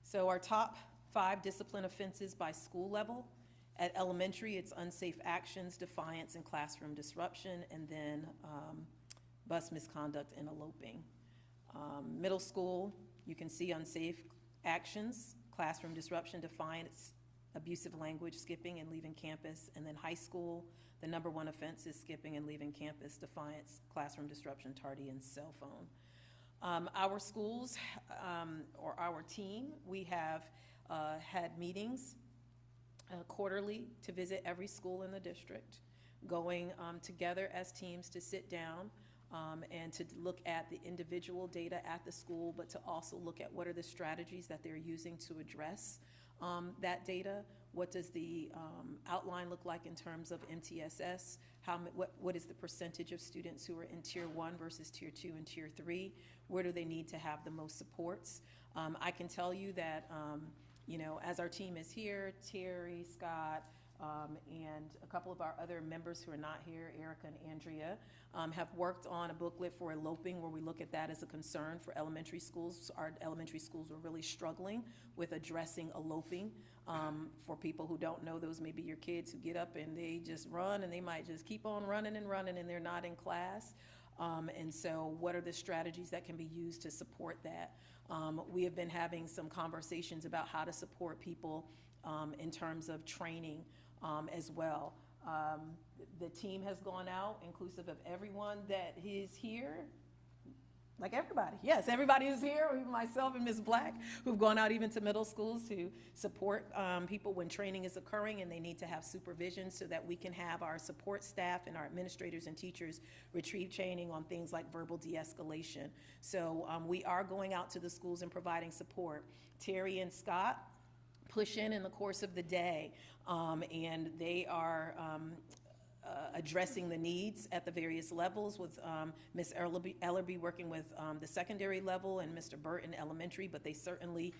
So our top 5 discipline offenses by school level. At elementary, it's unsafe actions, defiance, and classroom disruption, and then bus misconduct and eloping. Middle school, you can see unsafe actions, classroom disruption, defiance, abusive language, skipping and leaving campus. And then high school, the number 1 offense is skipping and leaving campus, defiance, classroom disruption, tardy, and cell phone. Our schools, or our team, we have had meetings quarterly to visit every school in the district, going together as teams to sit down and to look at the individual data at the school, but to also look at what are the strategies that they're using to address that data. What does the outline look like in terms of MTSS? What is the percentage of students who are in Tier 1 versus Tier 2 and Tier 3? Where do they need to have the most supports? I can tell you that, you know, as our team is here, Terry, Scott, and a couple of our other members who are not here, Erica and Andrea, have worked on a booklet for eloping, where we look at that as a concern for elementary schools. Our elementary schools are really struggling with addressing eloping. For people who don't know, those may be your kids who get up and they just run, and they might just keep on running, and they're not in class. And so what are the strategies that can be used to support that? We have been having some conversations about how to support people in terms of training as well. The team has gone out, inclusive of everyone that is here. Like everybody, yes, everybody is here, even myself and Ms. Black, who've gone out even to middle schools to support people when training is occurring and they need to have supervision, so that we can have our support staff and our administrators and teachers retrieve training on things like verbal de-escalation. So we are going out to the schools and providing support. Terry and Scott push in the course of the day, and they are addressing the needs at the various levels, with Ms. Ellerby working with the secondary level and Mr. Burt in elementary, but they certainly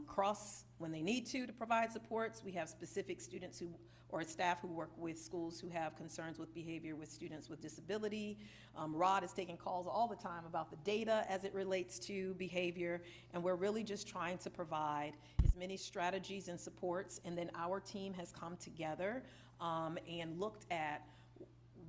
cross when they need to provide supports. We have specific students or staff who work with schools who have concerns with behavior with students with disability. Rod is taking calls all the time about the data as it relates to behavior, and we're really just trying to provide as many strategies and supports. And then our team has come together and looked at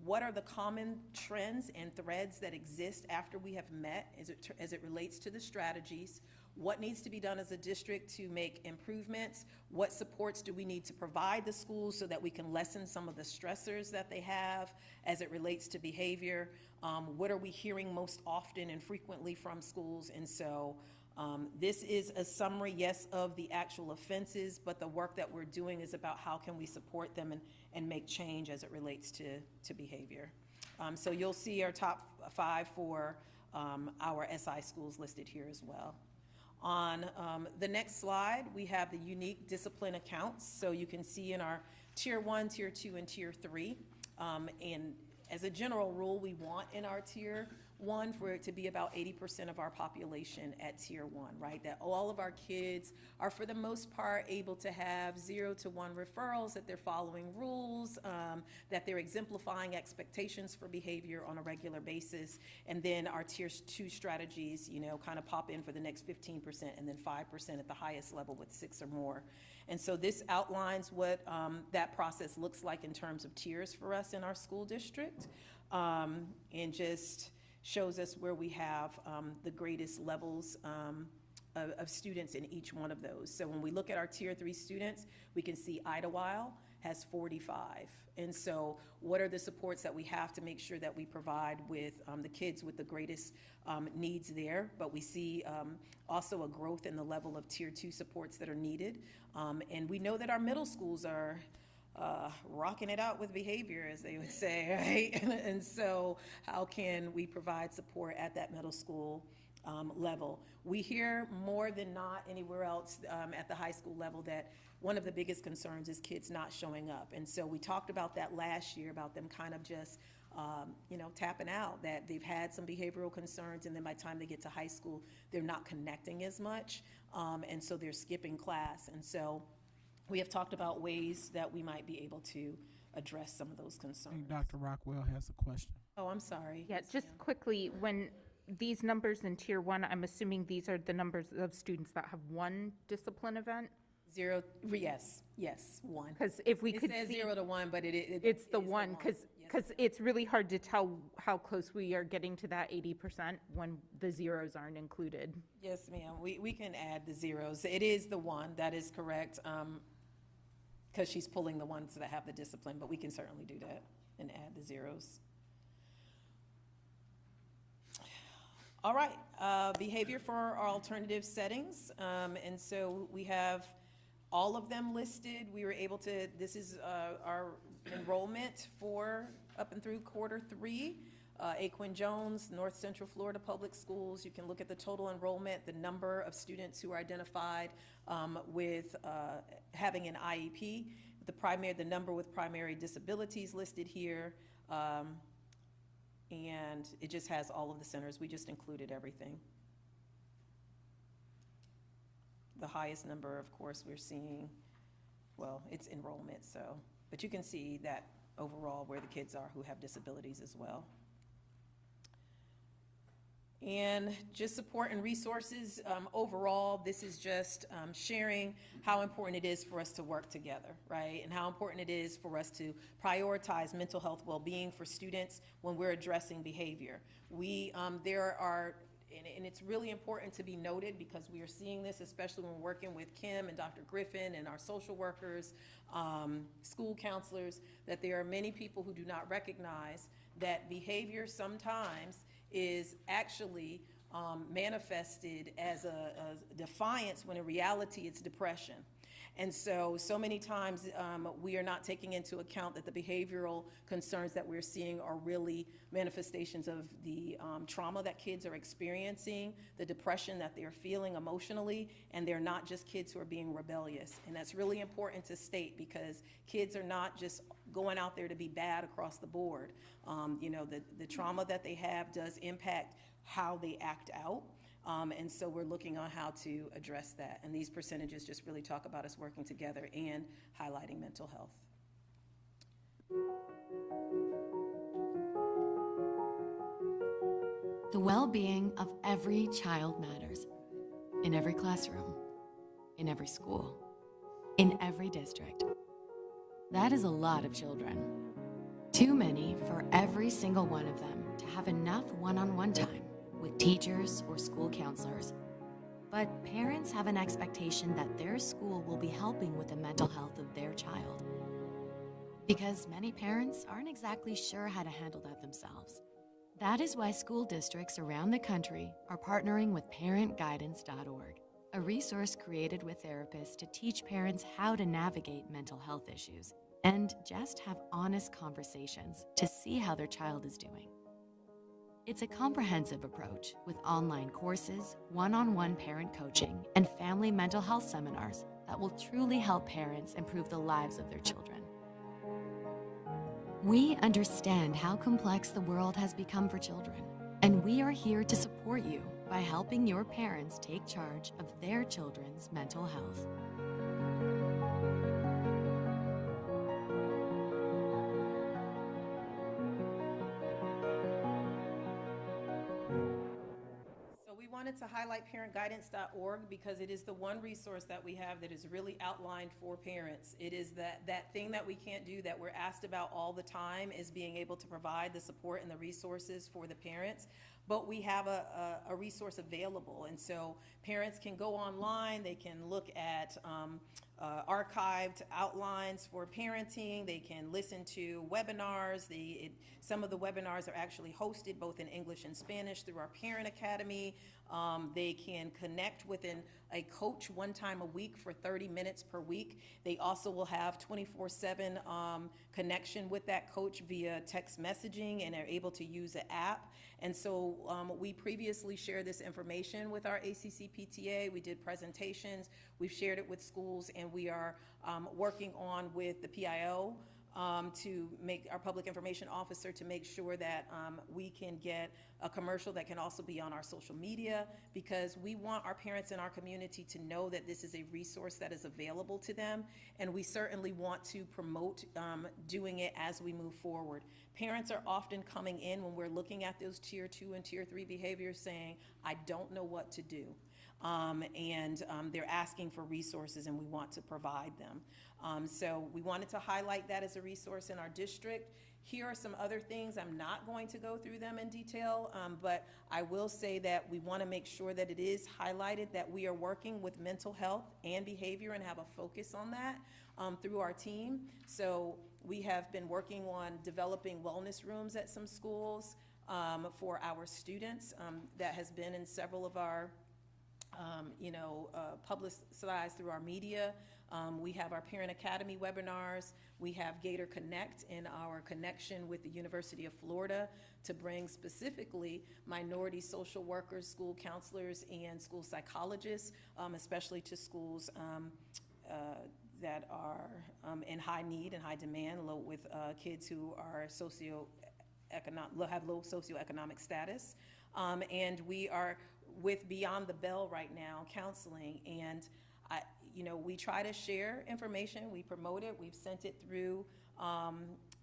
what are the common trends and threads that exist after we have met as it relates to the strategies. what needs to be done as a district to make improvements, what supports do we need to provide the schools so that we can lessen some of the stressors that they have as it relates to behavior, what are we hearing most often and frequently from schools, and so this is a summary, yes, of the actual offenses, but the work that we're doing is about how can we support them and make change as it relates to behavior. So you'll see our top 5 for our SI schools listed here as well. On the next slide, we have the unique discipline accounts. So you can see in our Tier 1, Tier 2, and Tier 3. And as a general rule, we want in our Tier 1 for it to be about 80% of our population at Tier 1, right? That all of our kids are, for the most part, able to have 0 to 1 referrals, that they're following rules, that they're exemplifying expectations for behavior on a regular basis. And then our Tier 2 strategies, you know, kind of pop in for the next 15% and then 5% at the highest level with 6 or more. And so this outlines what that process looks like in terms of tiers for us in our school district, and just shows us where we have the greatest levels of students in each one of those. So when we look at our Tier 3 students, we can see Idlewild has 45. And so what are the supports that we have to make sure that we provide with the kids with the greatest needs there? But we see also a growth in the level of Tier 2 supports that are needed. And we know that our middle schools are rocking it out with behavior, as they would say, right? And so how can we provide support at that middle school level? We hear more than not anywhere else at the high school level that one of the biggest concerns is kids not showing up. And so we talked about that last year, about them kind of just you know, tapping out, that they've had some behavioral concerns, and then by the time they get to high school, they're not connecting as much, and so they're skipping class. And so we have talked about ways that we might be able to address some of those concerns. Dr. Rockwell has a question. Oh, I'm sorry. Yeah, just quickly, when these numbers in Tier 1, I'm assuming these are the numbers of students that have one discipline event? 0, yes, 1. Because if we could says see, 0 to 1, but it's the one, because it's really hard to tell how close we are getting to that 80% when the zeros aren't included. Yes, ma'am. We can add the zeros. It is the 1, that is correct, because she's pulling the ones that have the discipline, but we can certainly do that and add the zeros. All right, behavior for our alternative settings. And so we have all of them listed. We were able to, this is our enrollment for up and through Q3. Aquin Jones, North Central Florida Public Schools. You can look at the total enrollment, the number of students who are identified with having an IEP, the number with primary disabilities listed here, and it just has all of the centers. We just included everything. The highest number, of course, we're seeing, well, it's enrollment, so, but you can see that overall where the kids are who have disabilities as well. And just support and resources, overall, this is just sharing how important it is for us to work together, right? And how important it is for us to prioritize mental health well-being for students when we're addressing behavior. There are, and it's really important to be noted, because we are seeing this, especially when we're working with Kim and Dr. Griffin and our social workers, school counselors, that there are many people who do not recognize that behavior sometimes is actually manifested as a defiance, when in reality it's depression. And so many times we are not taking into account that the behavioral concerns that we're seeing are really manifestations of the trauma that kids are experiencing, the depression that they're feeling emotionally, and they're not just kids who are being rebellious. And that's really important to state, because kids are not just going out there to be bad across the board. You know, the trauma that they have does impact how they act out. And so we're looking on how to address that. And these percentages just really talk about us working together and highlighting mental health. The well-being of every child matters. In every classroom, in every school, in every district. That is a lot of children. Too many for every single one of them to have enough one-on-one time with teachers or school counselors. But parents have an expectation that their school will be helping with the mental health of their child. Because many parents aren't exactly sure how to handle that themselves. That is why school districts around the country are partnering with parentguidance.org, a resource created with therapists to teach parents how to navigate mental health issues and just have honest conversations to see how their child is doing. It's a comprehensive approach with online courses, one-on-one parent coaching, and family mental health seminars that will truly help parents improve the lives of their children. We understand how complex the world has become for children, and we are here to support you by helping your parents take charge of their children's mental health. We wanted to highlight parentguidance.org because it is the one resource that we have that is really outlined for parents. It is that thing that we can't do that we're asked about all the time is being able to provide the support and the resources for the parents. But we have a resource available, and so parents can go online, they can look at archived outlines for parenting, they can listen to webinars. Some of the webinars are actually hosted both in English and Spanish through our Parent Academy. They can connect with a coach one time a week for 30 minutes per week. They also will have 24/7 connection with that coach via text messaging, and are able to use an app. And so we previously shared this information with our ACC PTA. We did presentations, we've shared it with schools, and we are working on with the PIO to make our public information officer to make sure that we can get a commercial that can also be on our social media, because we want our parents in our community to know that this is a resource that is available to them, and we certainly want to promote doing it as we move forward. Parents are often coming in when we're looking at those tier 2 and tier 3 behaviors saying, I don't know what to do. They're asking for resources, and we want to provide them. So we wanted to highlight that as a resource in our district. Here are some other things. I'm not going to go through them in detail, but I will say that we want to make sure that it is highlighted that we are working with mental health and behavior and have a focus on that through our team. So we have been working on developing wellness rooms at some schools for our students. That has been in several of our publicized through our media. We have our Parent Academy webinars. We have Gator Connect in our connection with the University of Florida to bring specifically minority social workers, school counselors, and school psychologists, especially to schools that are in high need and high demand, with kids who are have low socioeconomic status. And we are with Beyond the Bell right now, counseling, and we try to share information, we promote it, we've sent it through,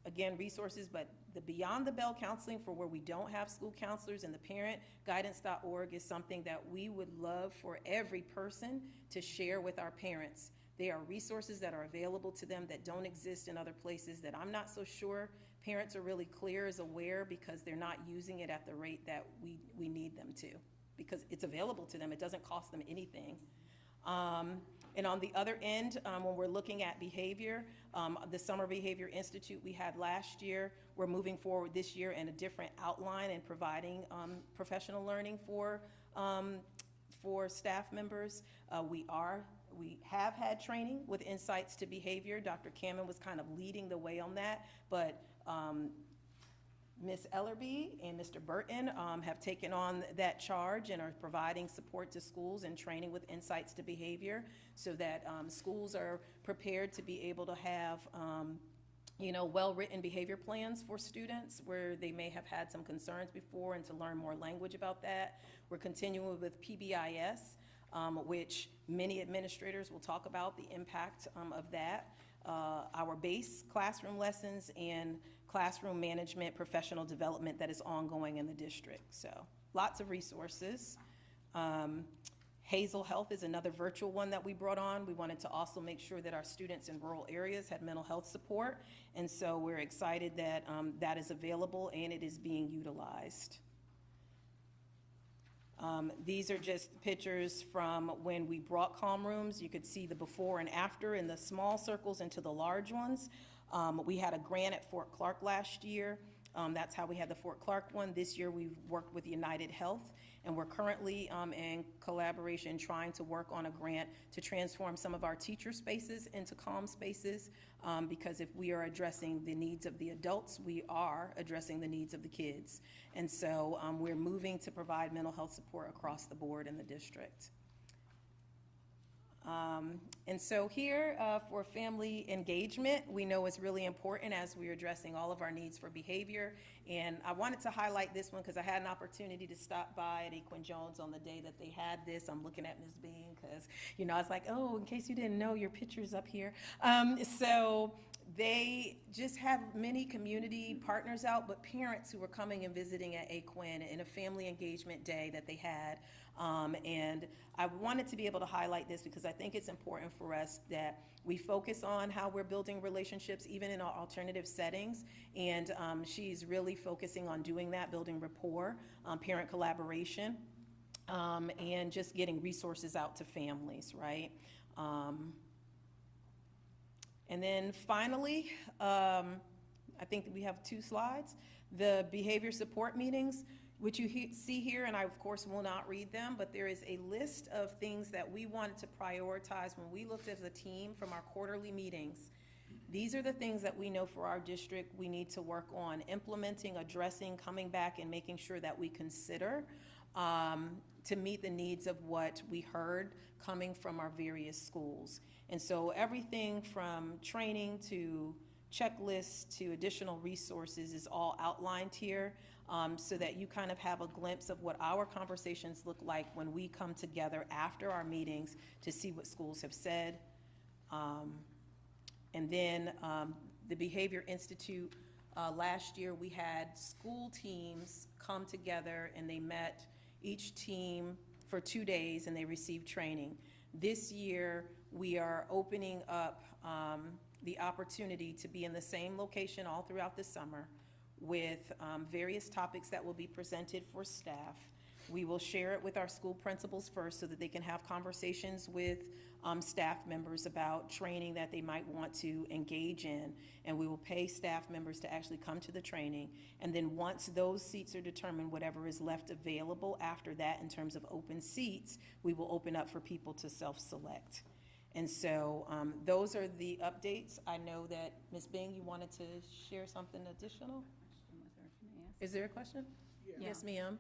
again, resources, but the Beyond the Bell counseling for where we don't have school counselors and the parentguidance.org is something that we would love for every person to share with our parents. They are resources that are available to them that don't exist in other places that I'm not so sure parents are really clear as aware, because they're not using it at the rate that we need them to, because it's available to them. It doesn't cost them anything. And on the other end, when we're looking at behavior, the Summer Behavior Institute we had last year, we're moving forward this year in a different outline and providing professional learning for staff members. We have had training with Insights to Behavior. Dr. Cameron was kind of leading the way on that, but Ms. Ellerby and Mr. Burton have taken on that charge and are providing support to schools and training with Insights to Behavior, so that schools are prepared to be able to have well-written behavior plans for students where they may have had some concerns before, and to learn more language about that. We're continuing with PBIS, which many administrators will talk about the impact of that. Our base classroom lessons and classroom management professional development that is ongoing in the district. So lots of resources. Hazel Health is another virtual one that we brought on. We wanted to also make sure that our students in rural areas had mental health support, and so we're excited that that is available and it is being utilized. These are just pictures from when we brought calm rooms. You could see the before and after in the small circles into the large ones. We had a grant at Fort Clark last year. That's how we had the Fort Clark one. This year we've worked with United Health, and we're currently in collaboration trying to work on a grant to transform some of our teacher spaces into calm spaces, because if we are addressing the needs of the adults, we are addressing the needs of the kids. And so we're moving to provide mental health support across the board in the district. And so here for family engagement, we know it's really important as we're addressing all of our needs for behavior. And I wanted to highlight this one because I had an opportunity to stop by at Equin Jones on the day that they had this. I'm looking at Ms. Bean because, you know, I was like, oh, in case you didn't know, your picture's up here. So they just have many community partners out, but parents who were coming and visiting at Aquin in a family engagement day that they had. And I wanted to be able to highlight this because I think it's important for us that we focus on how we're building relationships even in our alternative settings. And she's really focusing on doing that, building rapport, parent collaboration, and just getting resources out to families, right? And then finally, I think that we have 2 slides, the behavior support meetings, which you see here, and I of course will not read them, but there is a list of things that we wanted to prioritize when we looked as a team from our quarterly meetings. These are the things that we know for our district we need to work on implementing, addressing, coming back and making sure that we consider to meet the needs of what we heard coming from our various schools. And so everything from training to checklists to additional resources is all outlined here, so that you kind of have a glimpse of what our conversations look like when we come together after our meetings to see what schools have said. And then the Behavior Institute, last year we had school teams come together and they met each team for 2 days and they received training. This year we are opening up the opportunity to be in the same location all throughout the summer with various topics that will be presented for staff. We will share it with our school principals first so that they can have conversations with staff members about training that they might want to engage in. And we will pay staff members to actually come to the training. And then once those seats are determined, whatever is left available after that in terms of open seats, we will open up for people to self-select. And so those are the updates. I know that, Ms. Bing, you wanted to share something additional? Is there a question? Yeah. Yes, ma'am.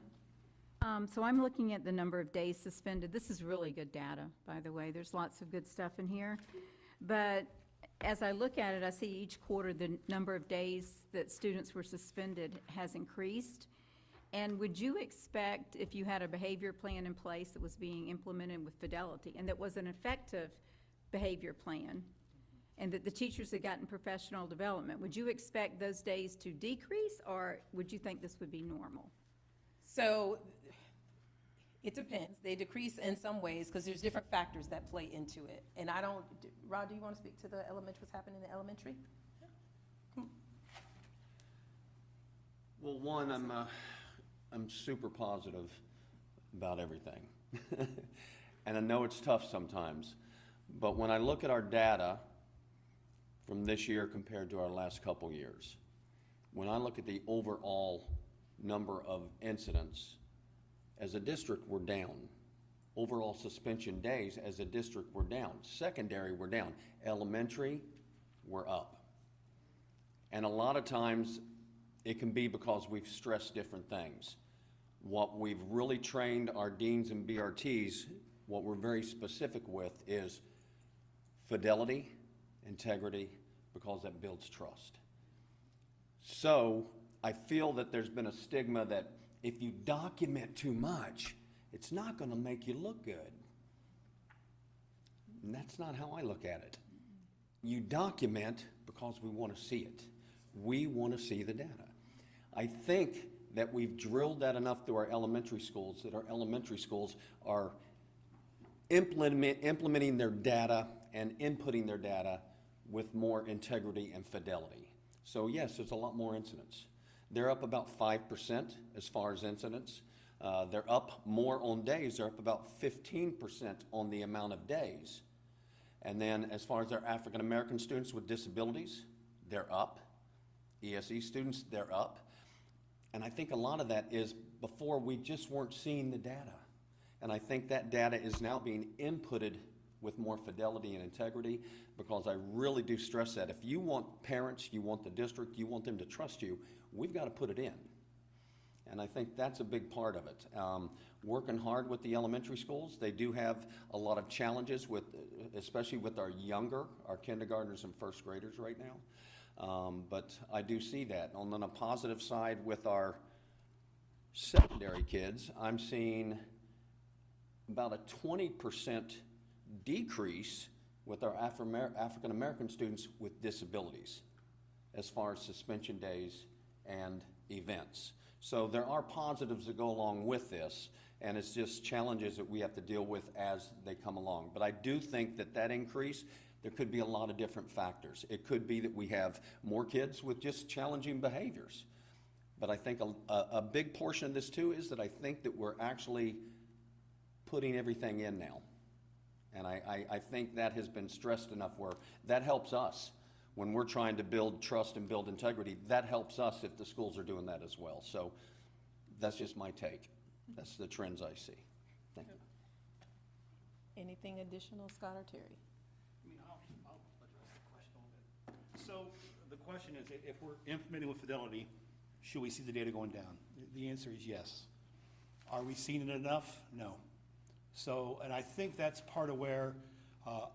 So I'm looking at the number of days suspended. This is really good data, by the way. There's lots of good stuff in here. But as I look at it, I see each quarter the number of days that students were suspended has increased. And would you expect, if you had a behavior plan in place that was being implemented with fidelity and that was an effective behavior plan, and that the teachers had gotten professional development, would you expect those days to decrease, or would you think this would be normal? So it depends. They decrease in some ways because there's different factors that play into it. And I don't, Rod, do you want to speak to the elementary, what's happening in the elementary? Well, one, I'm super positive about everything. And I know it's tough sometimes, but when I look at our data from this year compared to our last couple years, when I look at the overall number of incidents, as a district, we're down. Overall suspension days, as a district, we're down. Secondary, we're down. Elementary, we're up. And a lot of times, it can be because we've stressed different things. What we've really trained our deans and BRTs, what we're very specific with is fidelity, integrity, because that builds trust. So I feel that there's been a stigma that if you document too much, it's not going to make you look good. And that's not how I look at it. You document because we want to see it. We want to see the data. I think that we've drilled that enough through our elementary schools that our elementary schools are implementing their data and inputting their data with more integrity and fidelity. So yes, there's a lot more incidents. They're up about 5% as far as incidents. They're up more on days. They're up about 15% on the amount of days. And then as far as our African American students with disabilities, they're up. ESE students, they're up. And I think a lot of that is before we just weren't seeing the data. And I think that data is now being inputted with more fidelity and integrity, because I really do stress that. If you want parents, you want the district, you want them to trust you, we've got to put it in. And I think that's a big part of it. Working hard with the elementary schools, they do have a lot of challenges with, especially with our younger, our kindergartners and first graders right now. But I do see that. On the positive side with our secondary kids, I'm seeing about a 20% decrease with our African American students with disabilities as far as suspension days and events. So there are positives that go along with this, and it's just challenges that we have to deal with as they come along. But I do think that that increase, there could be a lot of different factors. It could be that we have more kids with just challenging behaviors. But I think a big portion of this too is that I think that we're actually putting everything in now. And I think that has been stressed enough where that helps us. When we're trying to build trust and build integrity, that helps us if the schools are doing that as well. So that's just my take. That's the trends I see. Thank you. Anything additional, Scott or Terry? I mean, I'll address the question a little bit. So the question is, if we're implementing with fidelity, should we see the data going down? The answer is yes. Are we seeing it enough? No. So, and I think that's part of where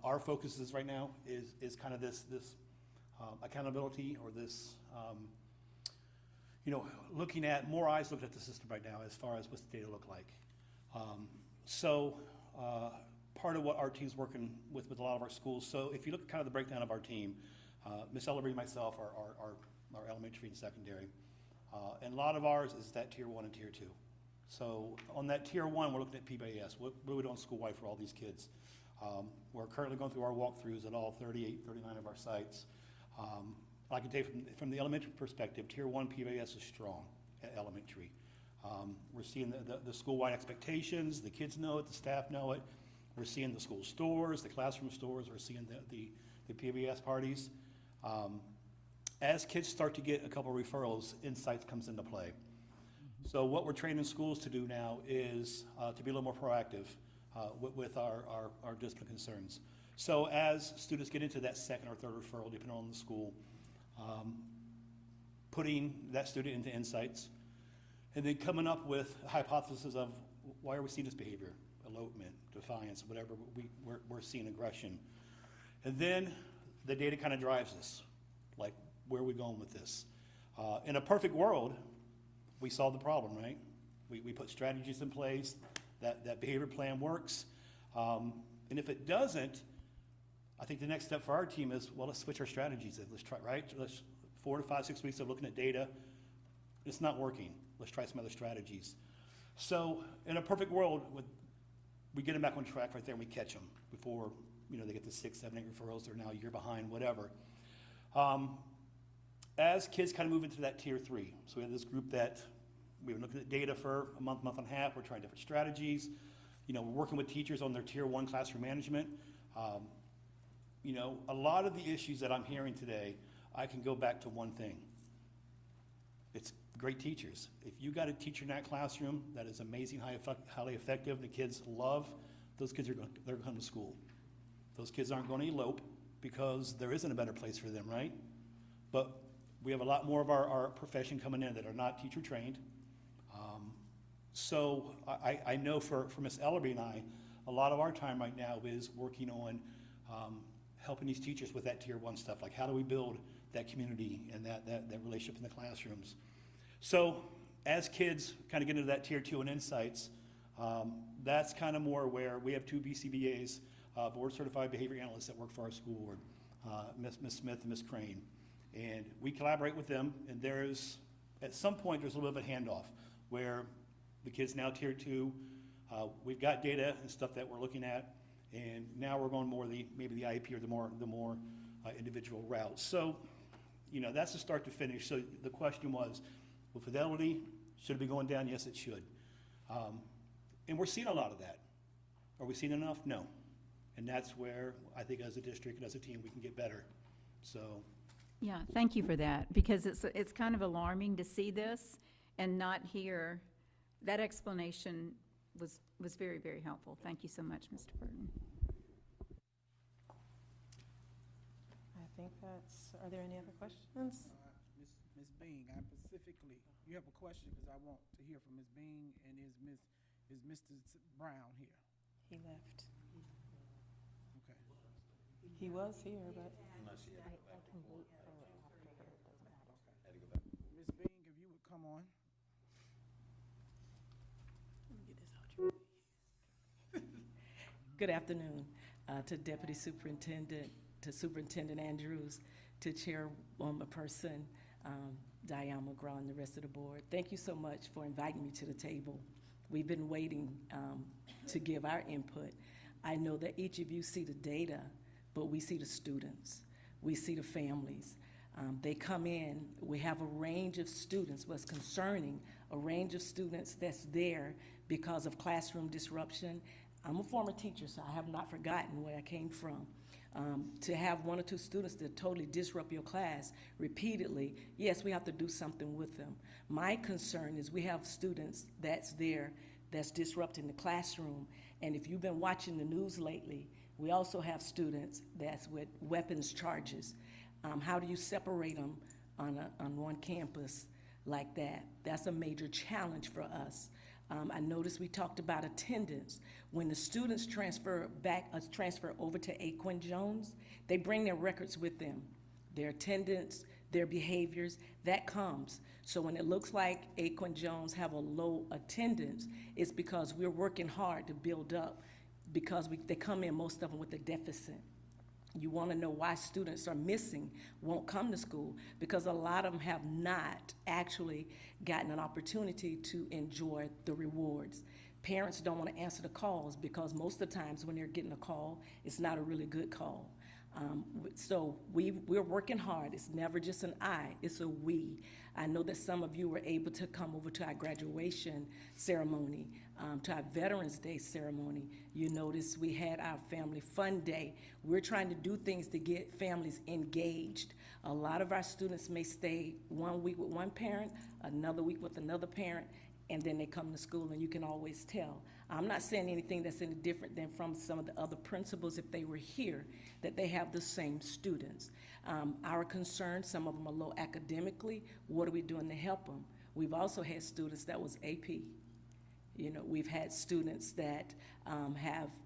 our focus is right now, is kind of this accountability, or this, looking at, more eyes looking at the system right now as far as what's the data look like. Part of what our team's working with a lot of our schools, so if you look at kind of the breakdown of our team, Ms. Ellery and myself are elementary and secondary. And a lot of ours is that tier 1 and tier 2. So on that tier 1, we're looking at PBAS. What are we doing school-wide for all these kids? We're currently going through our walkthroughs at all 38, 39 of our sites. I can tell you from the elementary perspective, tier 1 PBAS is strong at elementary. We're seeing the school-wide expectations, the kids know it, the staff know it. We're seeing the school stores, the classroom stores, we're seeing the PBAS parties. As kids start to get a couple of referrals, insights comes into play. So what we're training schools to do now is to be a little more proactive with our discipline concerns. So as students get into that second or third referral, depending on the school, putting that student into insights, and then coming up with a hypothesis of why are we seeing this behavior, elopement, defiance, whatever, we're seeing aggression. And then the data kind of drives us, like where are we going with this? In a perfect world, we solve the problem, right? We put strategies in place, that behavior plan works. And if it doesn't, I think the next step for our team is, well, let's switch our strategies. Let's try, right? Let's 4 to 5, 6 weeks of looking at data. It's not working. Let's try some other strategies. So in a perfect world, we get them back on track right there and we catch them before they get the 6, 7, 8 referrals. They're now a year behind, whatever. As kids kind of move into that tier 3, so we have this group that we've been looking at data for a month and a half. We're trying different strategies. We're working with teachers on their tier 1 classroom management. A lot of the issues that I'm hearing today, I can go back to one thing. It's great teachers. If you got a teacher in that classroom that is amazing, highly effective, the kids love, those kids they're going to come to school. Those kids aren't going to elope because there isn't a better place for them, right? But we have a lot more of our profession coming in that are not teacher trained. So I know for Ms. Ellerby and I, a lot of our time right now is working on helping these teachers with that tier 1 stuff, like how do we build that community and that relationship in the classrooms. So as kids kind of get into that tier 2 and insights, that's kind of more where we have 2 BCBAs, board certified behavior analysts that work for our school board, Ms. Smith and Ms. Crane. And we collaborate with them, and at some point there's a little bit of a handoff where the kids now tier 2, we've got data and stuff that we're looking at, and now we're going more maybe the IEP or the more individual routes. So, that's the start to finish. So the question was, with fidelity, should it be going down? Yes, it should. And we're seeing a lot of that. Are we seeing enough? No. And that's where I think as a district and as a team, we can get better. So, Yeah, thank you for that, because it's kind of alarming to see this and not hear. That explanation was very, very helpful. Thank you so much, Mr. Burton. I think are there any other questions? Ms. Bean, I specifically, you have a question because I want to hear from Ms. Bean, and is Mr. Brown here? He left. Okay. He was here, but. Unless he had to go back to court. Had to go back. Ms. Bean, if you would come on. Good afternoon to Deputy Superintendent, to Superintendent Andrews, to Chairwoman Diane McGraw, and the rest of the board. Thank you so much for inviting me to the table. We've been waiting to give our input. I know that each of you see the data, but we see the students. We see the families. They come in, we have a range of students. What's concerning, a range of students that's there because of classroom disruption. I'm a former teacher, so I have not forgotten where I came from. To have one or two students that totally disrupt your class repeatedly, yes, we have to do something with them. My concern is we have students that's there that's disrupting the classroom, and if you've been watching the news lately, we also have students that's with weapons charges. How do you separate them on one campus like that? That's a major challenge for us. I noticed we talked about attendance. When the students transfer over to Aquin Jones, they bring their records with them, their attendance, their behaviors, that comes. So when it looks like Aquin Jones have a low attendance, it's because we're working hard to build up, because they come in, most of them, with a deficit. You want to know why students are missing, won't come to school, because a lot of them have not actually gotten an opportunity to enjoy the rewards. Parents don't want to answer the calls because most of the times when they're getting a call, it's not a really good call. So we're working hard. It's never just an I, it's a we. I know that some of you were able to come over to our graduation ceremony, to our Veterans Day ceremony. You notice we had our Family Fun Day. We're trying to do things to get families engaged. A lot of our students may stay 1 week with one parent, another week with another parent, and then they come to school, and you can always tell. I'm not saying anything that's any different than from some of the other principals, if they were here, that they have the same students. Our concern, some of them are low academically. What are we doing to help them? We've also had students that was AP. You know, we've had students that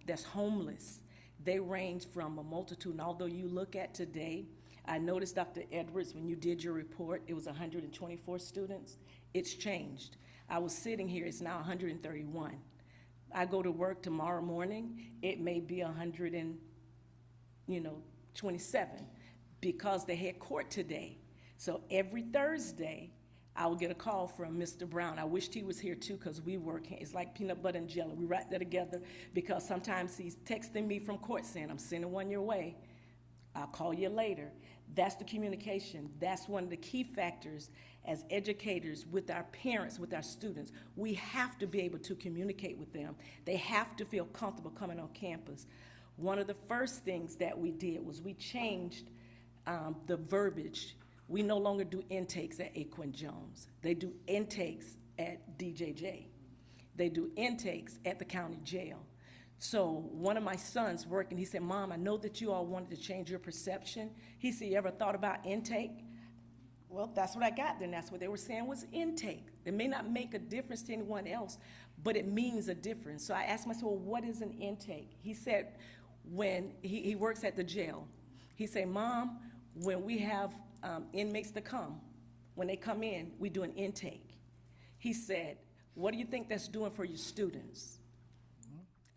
that's homeless. They range from a multitude, and although you look at today, I noticed, Dr. Edwards, when you did your report, it was 124 students. It's changed. I was sitting here, it's now 131. I go to work tomorrow morning, it may be 127 because they had court today. So every Thursday, I will get a call from Mr. Brown. I wished he was here too, because we work, it's like peanut butter and jelly. We write that together because sometimes he's texting me from court saying, I'm sending one your way. I'll call you later. That's the communication. That's one of the key factors as educators with our parents, with our students. We have to be able to communicate with them. They have to feel comfortable coming on campus. One of the first things that we did was we changed the verbiage. We no longer do intakes at Aquin Jones. They do intakes at DJJ. They do intakes at the county jail. So one of my sons working, he said, Mom, I know that you all wanted to change your perception. He said, you ever thought about intake? Well, that's what I got there, and that's what they were saying was intake. It may not make a difference to anyone else, but it means a difference. So I asked myself, well, what is an intake? He said, when he works at the jail, he said, Mom, when we have inmates to come, when they come in, we do an intake. He said, what do you think that's doing for your students?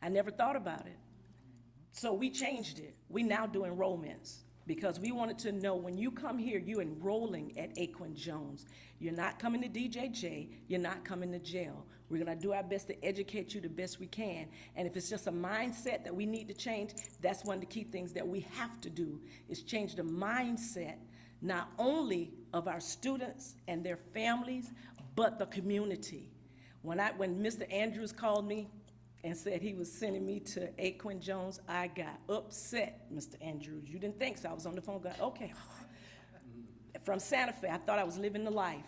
I never thought about it. So we changed it. We now do enrollments because we wanted to know when you come here, you're enrolling at Aquin Jones. You're not coming to DJJ. You're not coming to jail. We're going to do our best to educate you the best we can. And if it's just a mindset that we need to change, that's one of the key things that we have to do is change the mindset, not only of our students and their families, but the community. When Mr. Andrews called me and said he was sending me to Aquin Jones, I got upset, Mr. Andrews. You didn't think so. I was on the phone going, okay. From Santa Fe, I thought I was living the life.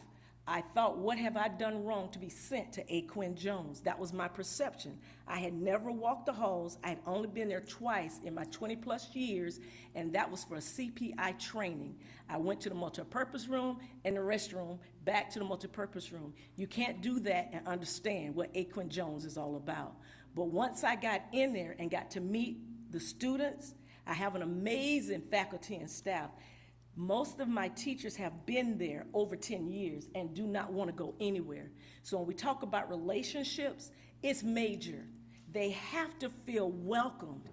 I thought, what have I done wrong to be sent to Aquin Jones? That was my perception. I had never walked the halls. I had only been there twice in my 20-plus years, and that was for a CPI training. I went to the multipurpose room and the restroom, back to the multipurpose room. You can't do that and understand what Aquin Jones is all about. But once I got in there and got to meet the students, I have an amazing faculty and staff. Most of my teachers have been there over 10 years and do not want to go anywhere. So when we talk about relationships, it's major. They have to feel welcomed.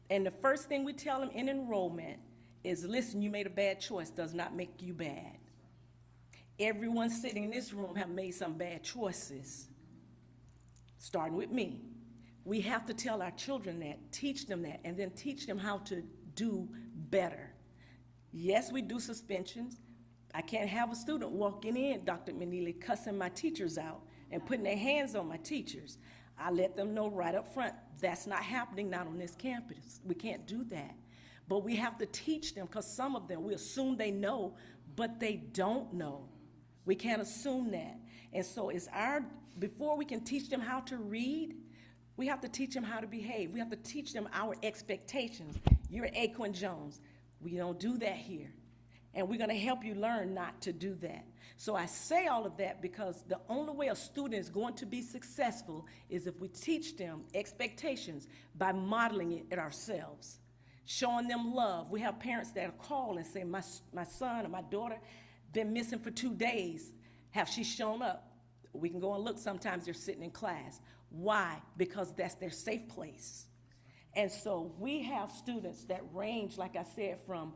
And the first thing we tell them in enrollment is, listen, you made a bad choice, does not make you bad. Everyone sitting in this room have made some bad choices, starting with me. We have to tell our children that, teach them that, and then teach them how to do better. Yes, we do suspensions. I can't have a student walking in, Dr. Manili, cussing my teachers out and putting their hands on my teachers. I let them know right up front, that's not happening, not on this campus. We can't do that. But we have to teach them, because some of them, we assume they know, but they don't know. We can't assume that. And so before we can teach them how to read, we have to teach them how to behave. We have to teach them our expectations. You're Aquin Jones. We don't do that here. And we're going to help you learn not to do that. So I say all of that because the only way a student is going to be successful is if we teach them expectations by modeling it ourselves, showing them love. We have parents that call and say, my son or my daughter been missing for 2 days. Have she shown up? We can go and look. Sometimes they're sitting in class. Why? Because that's their safe place. And so we have students that range, like I said, from,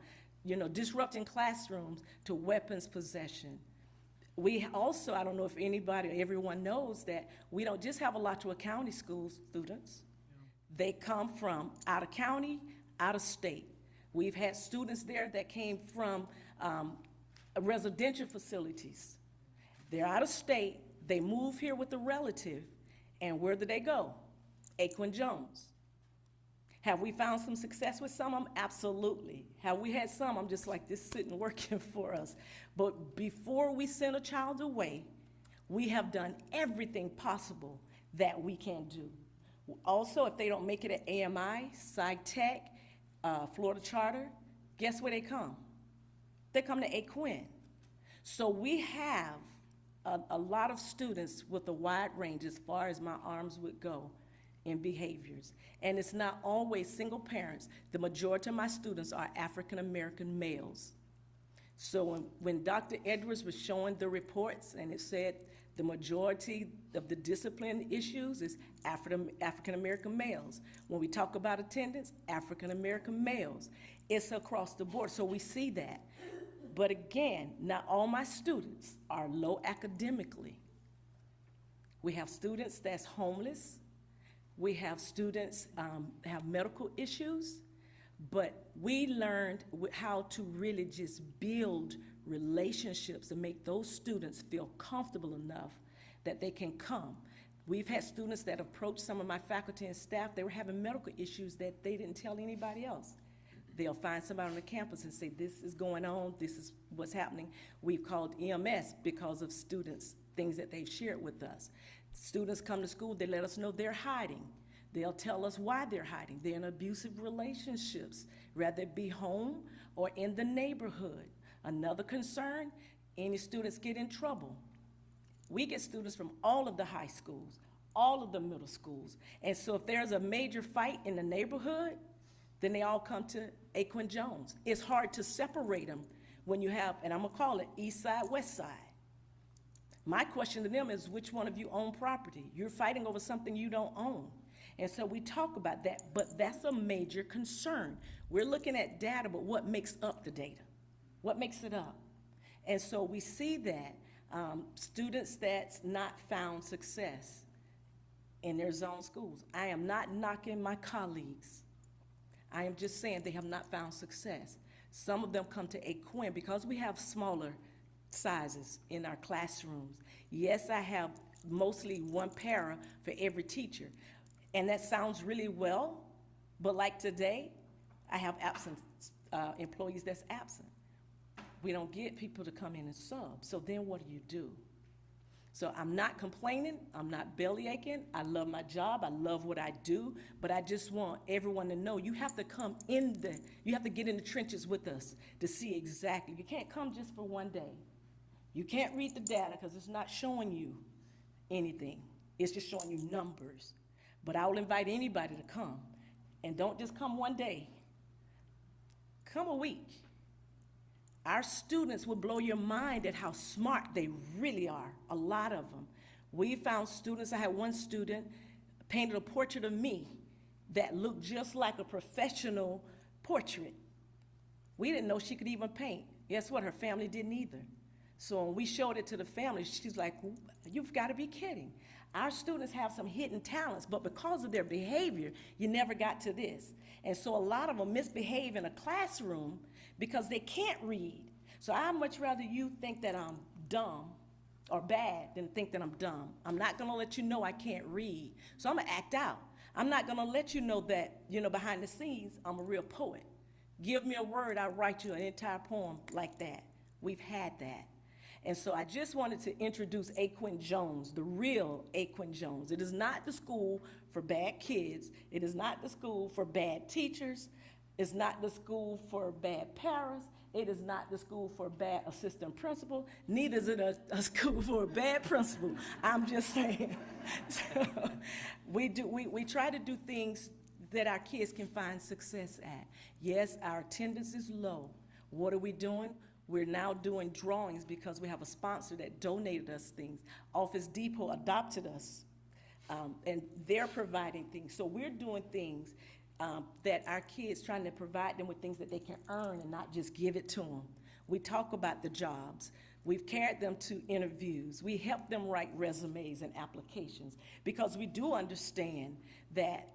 disrupting classrooms to weapons possession. We also, I don't know if anybody or everyone knows that we don't just have Alachua County school students. They come from out of county, out of state. We've had students there that came from residential facilities. They're out of state, they move here with a relative, and where do they go? Aquin Jones. Have we found some success with some of them? Absolutely. Have we had some? I'm just like, this isn't working for us. But before we send a child away, we have done everything possible that we can do. Also, if they don't make it at AMI, SciTech, Florida Charter, guess where they come? They come to Aquin. So we have a lot of students with a wide range as far as my arms would go in behaviors. And it's not always single parents. The majority of my students are African American males. So when Dr. Edwards was showing the reports and it said the majority of the discipline issues is African American males. When we talk about attendance, African American males. It's across the board, so we see that. But again, not all my students are low academically. We have students that's homeless. We have students have medical issues, but we learned how to really just build relationships and make those students feel comfortable enough that they can come. We've had students that approached some of my faculty and staff. They were having medical issues that they didn't tell anybody else. They'll find somebody on the campus and say, this is going on, this is what's happening. We've called EMS because of students, things that they've shared with us. Students come to school, they let us know they're hiding. They'll tell us why they're hiding. They're in abusive relationships, whether it be home or in the neighborhood. Another concern, any students get in trouble. We get students from all of the high schools, all of the middle schools. And so if there's a major fight in the neighborhood, then they all come to Aquin Jones. It's hard to separate them when you have, and I'm gonna call it east side, west side. My question to them is, which one of you own property? You're fighting over something you don't own. And so we talk about that, but that's a major concern. We're looking at data, but what makes up the data? What makes it up? And so we see that students that's not found success in their zone schools. I am not knocking my colleagues. I am just saying they have not found success. Some of them come to Aquin because we have smaller sizes in our classrooms. Yes, I have mostly one para for every teacher. And that sounds really well, but like today, I have absent employees that's absent. We don't get people to come in and sub, so then what do? So I'm not complaining, I'm not belly aching, I love my job, I love what I do, but I just want everyone to know you have to come you have to get in the trenches with us to see exactly. You can't come just for one day. You can't read the data because it's not showing you anything. It's just showing you numbers. But I will invite anybody to come, and don't just come one day. Come a week. Our students will blow your mind at how smart they really are, a lot of them. We found students, I had one student painted a portrait of me that looked just like a professional portrait. We didn't know she could even paint. Guess what? Her family didn't either. So when we showed it to the family, she's like, you've got to be kidding. Our students have some hidden talents, but because of their behavior, you never got to this. And so a lot of them misbehave in a classroom because they can't read. So I'd much rather you think that I'm dumb or bad than think that I'm dumb. I'm not gonna let you know I can't read. So I'm gonna act out. I'm not gonna let you know that, behind the scenes, I'm a real poet. Give me a word, I'll write you an entire poem like that. We've had that. And so I just wanted to introduce Aquin Jones, the real Aquin Jones. It is not the school for bad kids. It is not the school for bad teachers. It's not the school for bad parents. It is not the school for a bad assistant principal. Neither is it a school for a bad principal. I'm just saying. So we try to do things that our kids can find success at. Yes, our attendance is low. What are we doing? We're now doing drawings because we have a sponsor that donated us things. Office Depot adopted us, and they're providing things. So we're doing things that our kids, trying to provide them with things that they can earn and not just give it to them. We talk about the jobs. We've carried them to interviews. We help them write resumes and applications because we do understand that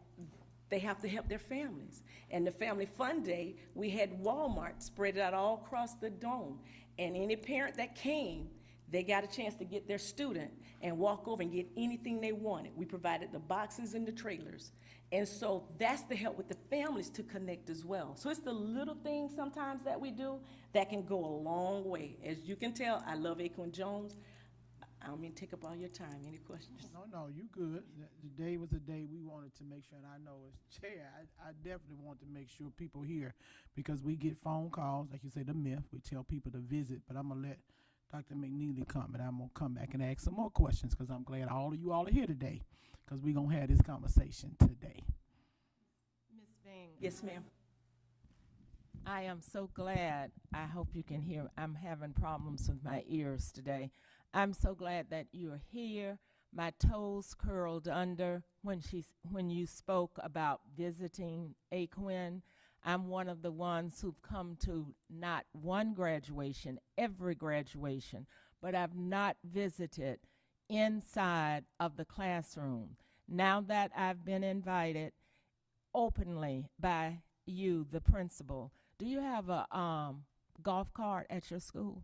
they have to help their families. And the Family Fun Day, we had Walmart spread it out all across the dome. And any parent that came, they got a chance to get their student and walk over and get anything they wanted. We provided the boxes and the trailers. And so that's to help with the families to connect as well. So it's the little things sometimes that we do that can go a long way. As you can tell, I love Aquin Jones. I don't mean to take up all your time. Any questions? No, you good. Today was a day we wanted to make sure, and I know as chair, I definitely want to make sure people hear, because we get phone calls, like you say, the myth. We tell people to visit, but I'm going to let Dr. McNeely come, and I'm going to come back and ask some more questions, because I'm glad all of you all are here today, because we're going to have this conversation today. Ms. Bing. Yes, ma'am. I am so glad. I hope you can hear. I'm having problems with my ears today. I'm so glad that you're here. My toes curled under when you spoke about visiting Aquin. I'm one of the ones who've come to not one graduation, every graduation, but I've not visited inside of the classroom. Now that I've been invited openly by you, the principal, do you have a golf cart at your school?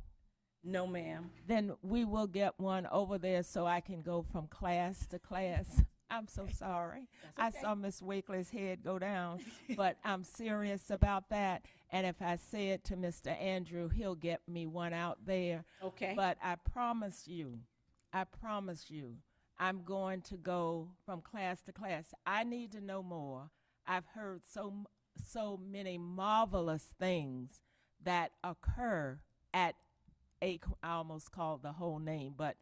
No, ma'am. Then we will get one over there so I can go from class to class. I'm so sorry. That's okay. I saw Miss Wakely's head go down, but I'm serious about that. And if I say it to Mr. Andrew, he'll get me one out there. Okay. But I promise you, I'm going to go from class to class. I need to know more. I've heard so many marvelous things that occur at I almost called the whole name, but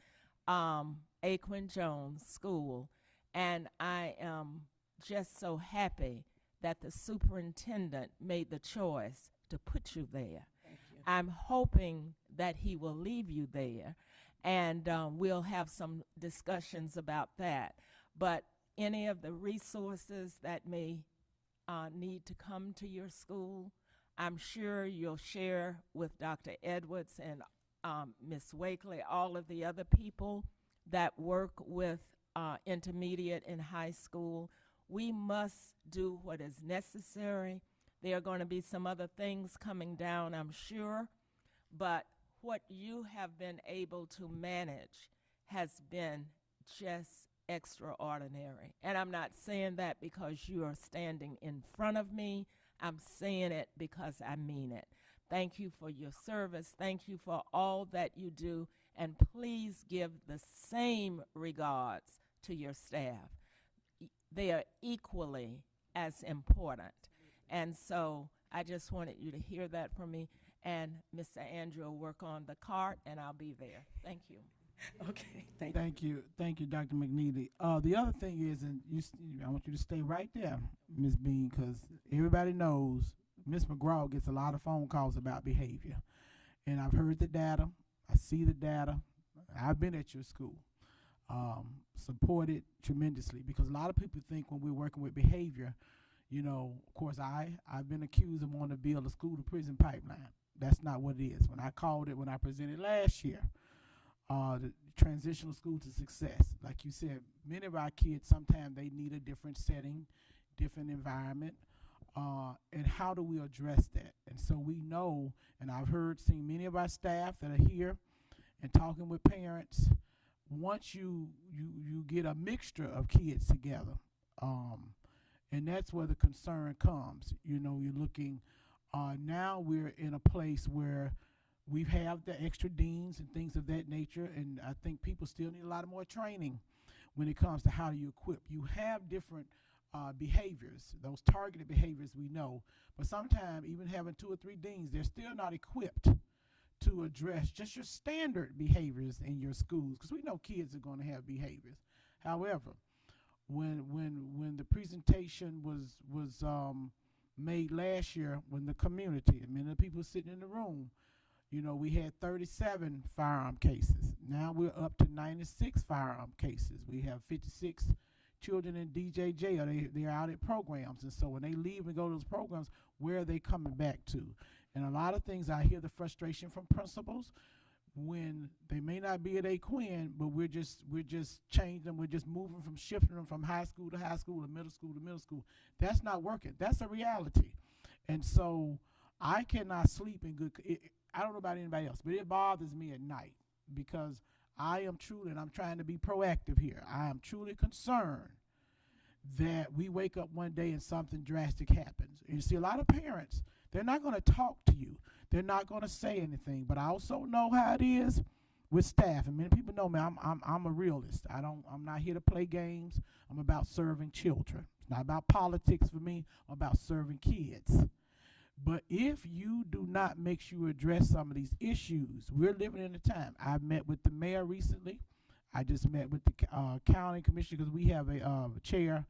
Aquin Jones School, and I am just so happy that the superintendent made the choice to put you there. Thank you. I'm hoping that he will leave you there, and we'll have some discussions about that. But any of the resources that may need to come to your school, I'm sure you'll share with Dr. Edwards and Ms. Wakely, all of the other people that work with intermediate and high school. We must do what is necessary. There are going to be some other things coming down, I'm sure, but what you have been able to manage has been just extraordinary. And I'm not saying that because you are standing in front of me. I'm saying it because I mean it. Thank you for your service. Thank you for all that you do. And please give the same regards to your staff. They are equally as important. And so I just wanted you to hear that from me. And Mr. Andrew will work on the cart, and I'll be there. Thank you. Okay, Thank you, Dr. McNeely. The other thing is, and I want you to stay right there, Ms. Bean, because everybody knows Ms. McGraw gets a lot of phone calls about behavior. And I've heard the data. I see the data. I've been at your school. Supported tremendously, because a lot of people think when we're working with behavior, of course, I've been accused of wanting to build a school to prison pipeline. That's not what it is. When I presented last year, the transitional school to success, like you said, many of our kids, sometimes they need a different setting, different environment, and how do we address that? And so we know, and I've seen many of our staff that are here and talking with parents, once you get a mixture of kids together, and that's where the concern comes. You're looking, now we're in a place where we have the extra deans and things of that nature, and I think people still need a lot more training when it comes to how do you equip. You have different behaviors, those targeted behaviors we know, but sometimes even having 2 or 3 deans, they're still not equipped to address just your standard behaviors in your schools, because we know kids are going to have behaviors. However, when the presentation was made last year, when the community, and many of the people sitting in the room, we had 37 firearm cases. Now we're up to 96 firearm cases. We have 56 children in DJ jail. They're out at programs, and so when they leave and go to those programs, where are they coming back to? And a lot of things, I hear the frustration from principals when they may not be at Quinn, but we're just changing them. We're just moving from shifting them from high school to high school to middle school. That's not working. That's a reality. And so I cannot sleep in good. I don't know about anybody else, but it bothers me at night because I am truly, and I'm trying to be proactive here, I am truly concerned that we wake up one day and something drastic happens. And you see, a lot of parents, they're not going to talk to you. They're not going to say anything. But I also know how it is with staff. And many people know me. I'm a realist. I'm not here to play games. I'm about serving children. It's not about politics for me. I'm about serving kids. But if you do not make sure you address some of these issues, we're living in a time. I've met with the mayor recently. I just met with the county commissioner because we have a chair,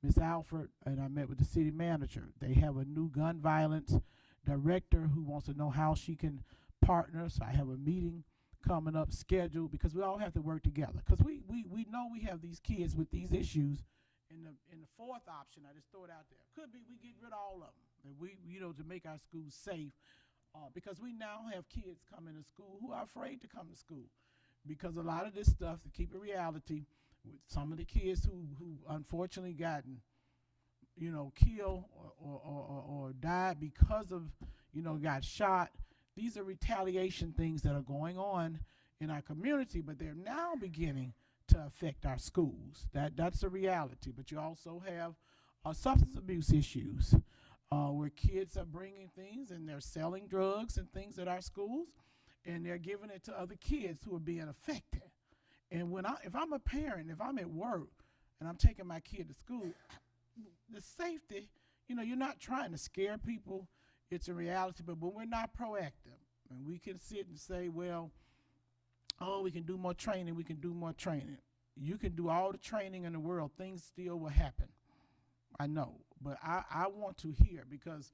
Ms. Alford, and I met with the city manager. They have a new gun violence director who wants to know how she can partner. So I have a meeting coming up scheduled because we all have to work together. Because we know we have these kids with these issues. And the fourth option, I just throw it out there, could be we get rid of all of them. And we, to make our schools safe, because we now have kids coming to school who are afraid to come to school. Because a lot of this stuff, to keep it reality, with some of the kids who unfortunately gotten, killed or died because of, got shot, these are retaliation things that are going on in our community, but they're now beginning to affect our schools. That's a reality. But you also have substance abuse issues where kids are bringing things and they're selling drugs and things at our schools, and they're giving it to other kids who are being affected. And if I'm a parent, if I'm at work and I'm taking my kid to school, the safety, you're not trying to scare people. It's a reality. But when we're not proactive, and we can sit and say, well, we can do more training, we can do more training. You can do all the training in the world, things still will happen. I know, but I want to hear, because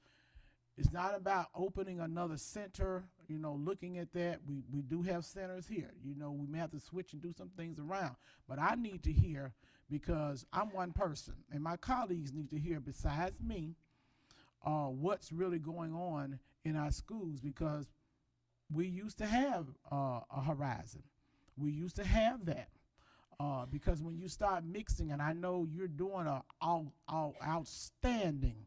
it's not about opening another center, looking at that. We do have centers here. We may have to switch and do some things around. But I need to hear, because I'm one person, and my colleagues need to hear, besides me, what's really going on in our schools, because we used to have a horizon. We used to have that. Because when you start mixing, and I know you're doing an outstanding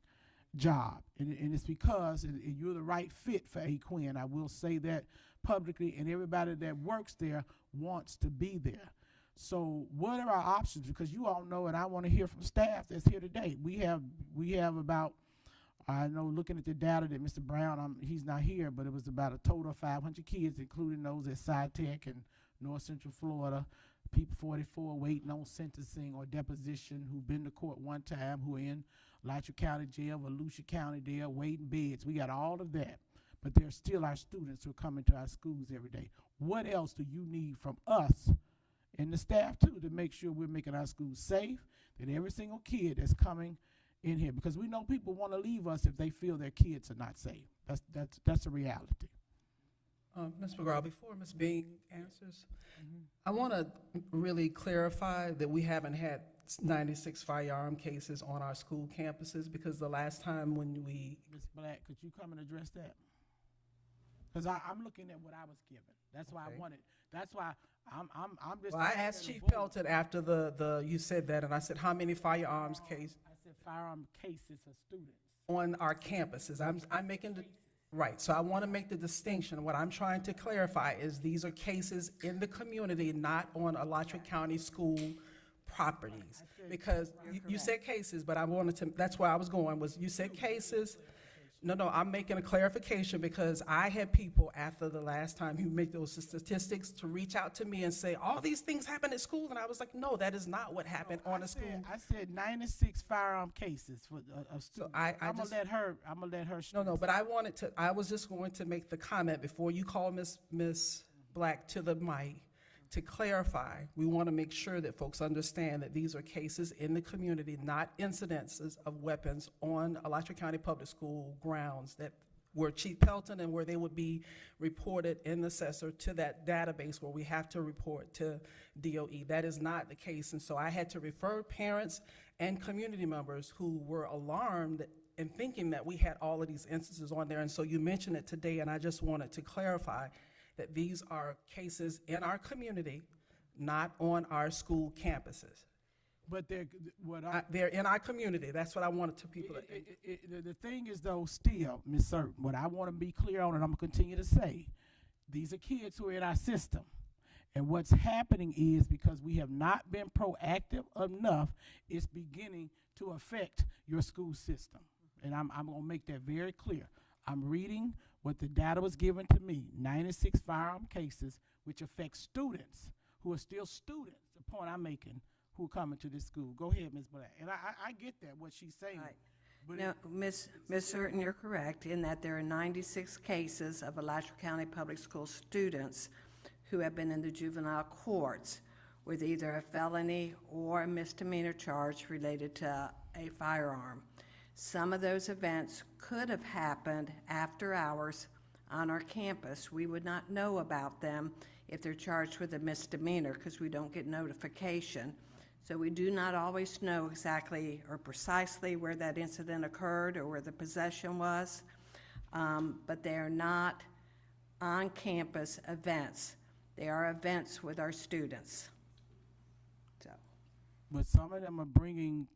job, and it's because you're the right fit for Quinn. I will say that publicly, and everybody that works there wants to be there. So what are our options? Because you all know, and I want to hear from staff that's here today. We have about, I know looking at the data that Mr. Brown, he's not here, but it was about a total of 500 kids, including those at SciTech and North Central Florida, people 44 waiting on sentencing or deposition, who've been to court one time, who are in Alachua County Jail, Volusia County Jail, waiting beds. We got all of that. But they're still our students who are coming to our schools every day. What else do you need from us and the staff too to make sure we're making our schools safe, that every single kid that's coming in here, because we know people want to leave us if they feel their kids are not safe. That's a reality. Ms. McGraw, before Ms. Bing answers, I want to really clarify that we haven't had 96 firearm cases on our school campuses, because the last time when we... Ms. Black, could you come and address that? Because I'm looking at what I was given. That's why I wanted, that's why I'm just... Well, I asked Chief Pelton after you said that, and I said, how many firearms cases? I said firearm cases of students. On our campuses. I'm making the... Right, so I want to make the distinction. What I'm trying to clarify is these are cases in the community, not on Alachua County school properties. Because you said cases, but I wanted to, that's where I was going, was you said cases. No, I'm making a clarification because I had people after the last time you make those statistics to reach out to me and say, all these things happen at school, and I was like, no, that is not what happened on a school. I said 96 firearm cases for of students. So I'm gonna let her. No, but I was just going to make the comment before you call Ms. Black to the mic to clarify. We want to make sure that folks understand that these are cases in the community, not incidences of weapons on Alachua County Public School grounds that were Chief Pelton and where they would be reported in the assessor to that database where we have to report to DOE. That is not the case, and so I had to refer parents and community members who were alarmed and thinking that we had all of these instances on there, and so you mentioned it today, and I just wanted to clarify that these are cases in our community, not on our school campuses. But they're in our community. That's what I wanted to people. The thing is, though, still, Ms. Certain, what I want to be clear on, and I'm going to continue to say, these are kids who are in our system. And what's happening is, because we have not been proactive enough, it's beginning to affect your school system. And I'm going to make that very clear. I'm reading what the data was given to me, 96 firearm cases, which affect students who are still students, the point I'm making, who are coming to this school. Go ahead, Ms. Black. And I get that, what she's saying. Right. But now, Ms. Certain, you're correct in that there are 96 cases of Alachua County Public School students who have been in the juvenile courts with either a felony or a misdemeanor charge related to a firearm. Some of those events could have happened after hours on our campus. We would not know about them if they're charged with a misdemeanor because we don't get notification. So we do not always know exactly or precisely where that incident occurred or where the possession was, but they are not on-campus events. They are events with our students. So. But some of them are bringing...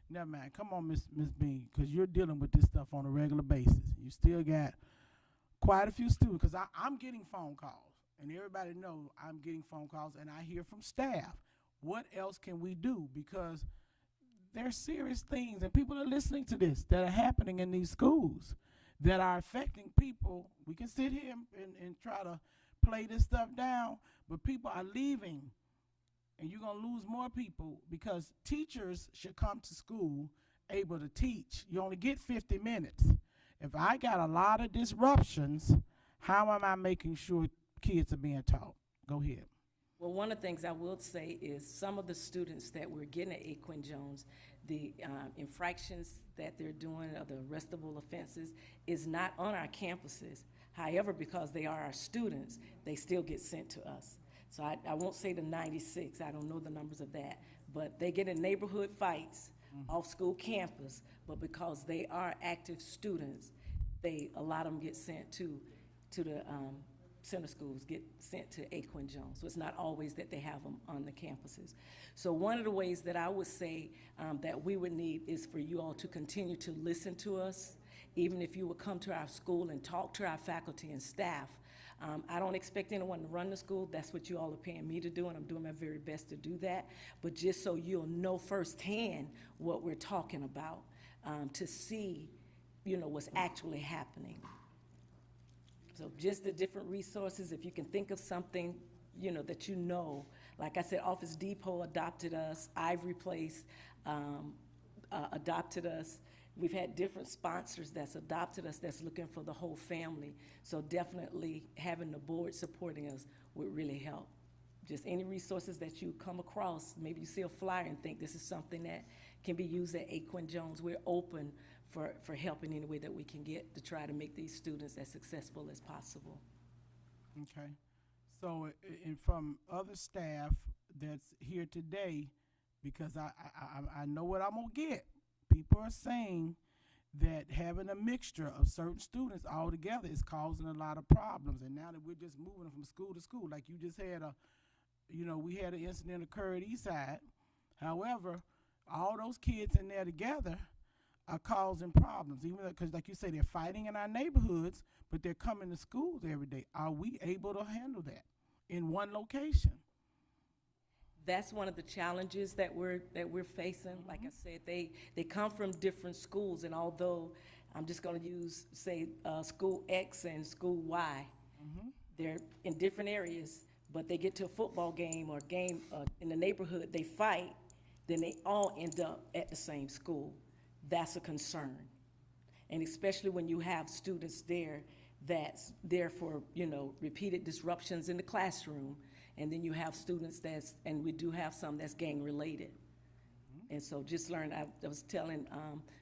Never mind. Come on, Ms. Bean, because you're dealing with this stuff on a regular basis. You still got quite a few students, because I'm getting phone calls, and everybody knows I'm getting phone calls, and I hear from staff. What else can we do? Because there's serious things, and people are listening to this, that are happening in these schools that are affecting people. We can sit here and try to play this stuff down, but people are leaving. And you're going to lose more people because teachers should come to school able to teach. You only get 50 minutes. If I got a lot of disruptions, how am I making sure kids are being taught? Go ahead. Well, one of the things I will say is some of the students that we're getting at A. Quinn Jones, the infractions that they're doing, or the arrestable offenses, is not on our campuses. However, because they are our students, they still get sent to us. So I won't say the 96, I don't know the numbers of that, but they get in neighborhood fights off school campus, but because they are active students, a lot of them get sent to the center schools, get sent to A. Quinn Jones. So it's not always that they have them on the campuses. So one of the ways that I would say that we would need is for you all to continue to listen to us, even if you would come to our school and talk to our faculty and staff I don't expect anyone to run the school. That's what you all are paying me to do, and I'm doing my very best to do that. But just so you'll know firsthand what we're talking about, to see, what's actually happening. So just the different resources, if you can think of something, that like I said, Office Depot adopted us, Ivory Place adopted us. We've had different sponsors that's adopted us that's looking for the whole family. So definitely having the board supporting us would really help. Just any resources that you come across, maybe you see a flyer and think this is something that can be used at Aquin Jones. We're open for help in any way that we can get to try to make these students as successful as possible. Okay. So, and from other staff that's here today, because I know what I'm gonna get. People are saying that having a mixture of certain students all together is causing a lot of problems. And now that we're just moving from school to school, like you just had we had an incident occur at Eastside. However, all those kids in there together are causing problems, even because, like you say, they're fighting in our neighborhoods, but they're coming to schools every day. Are we able to handle that in one location? That's one of the challenges that we're facing. Like I said, they come from different schools, and although I'm just going to use, say, school X and school Y, they're in different areas, but they get to a football game or game in the neighborhood, they fight, then they all end up at the same school. That's a concern. And especially when you have students there that's there for, repeated disruptions in the classroom, and then you have students and we do have some that's gang related. And so just learned, I was telling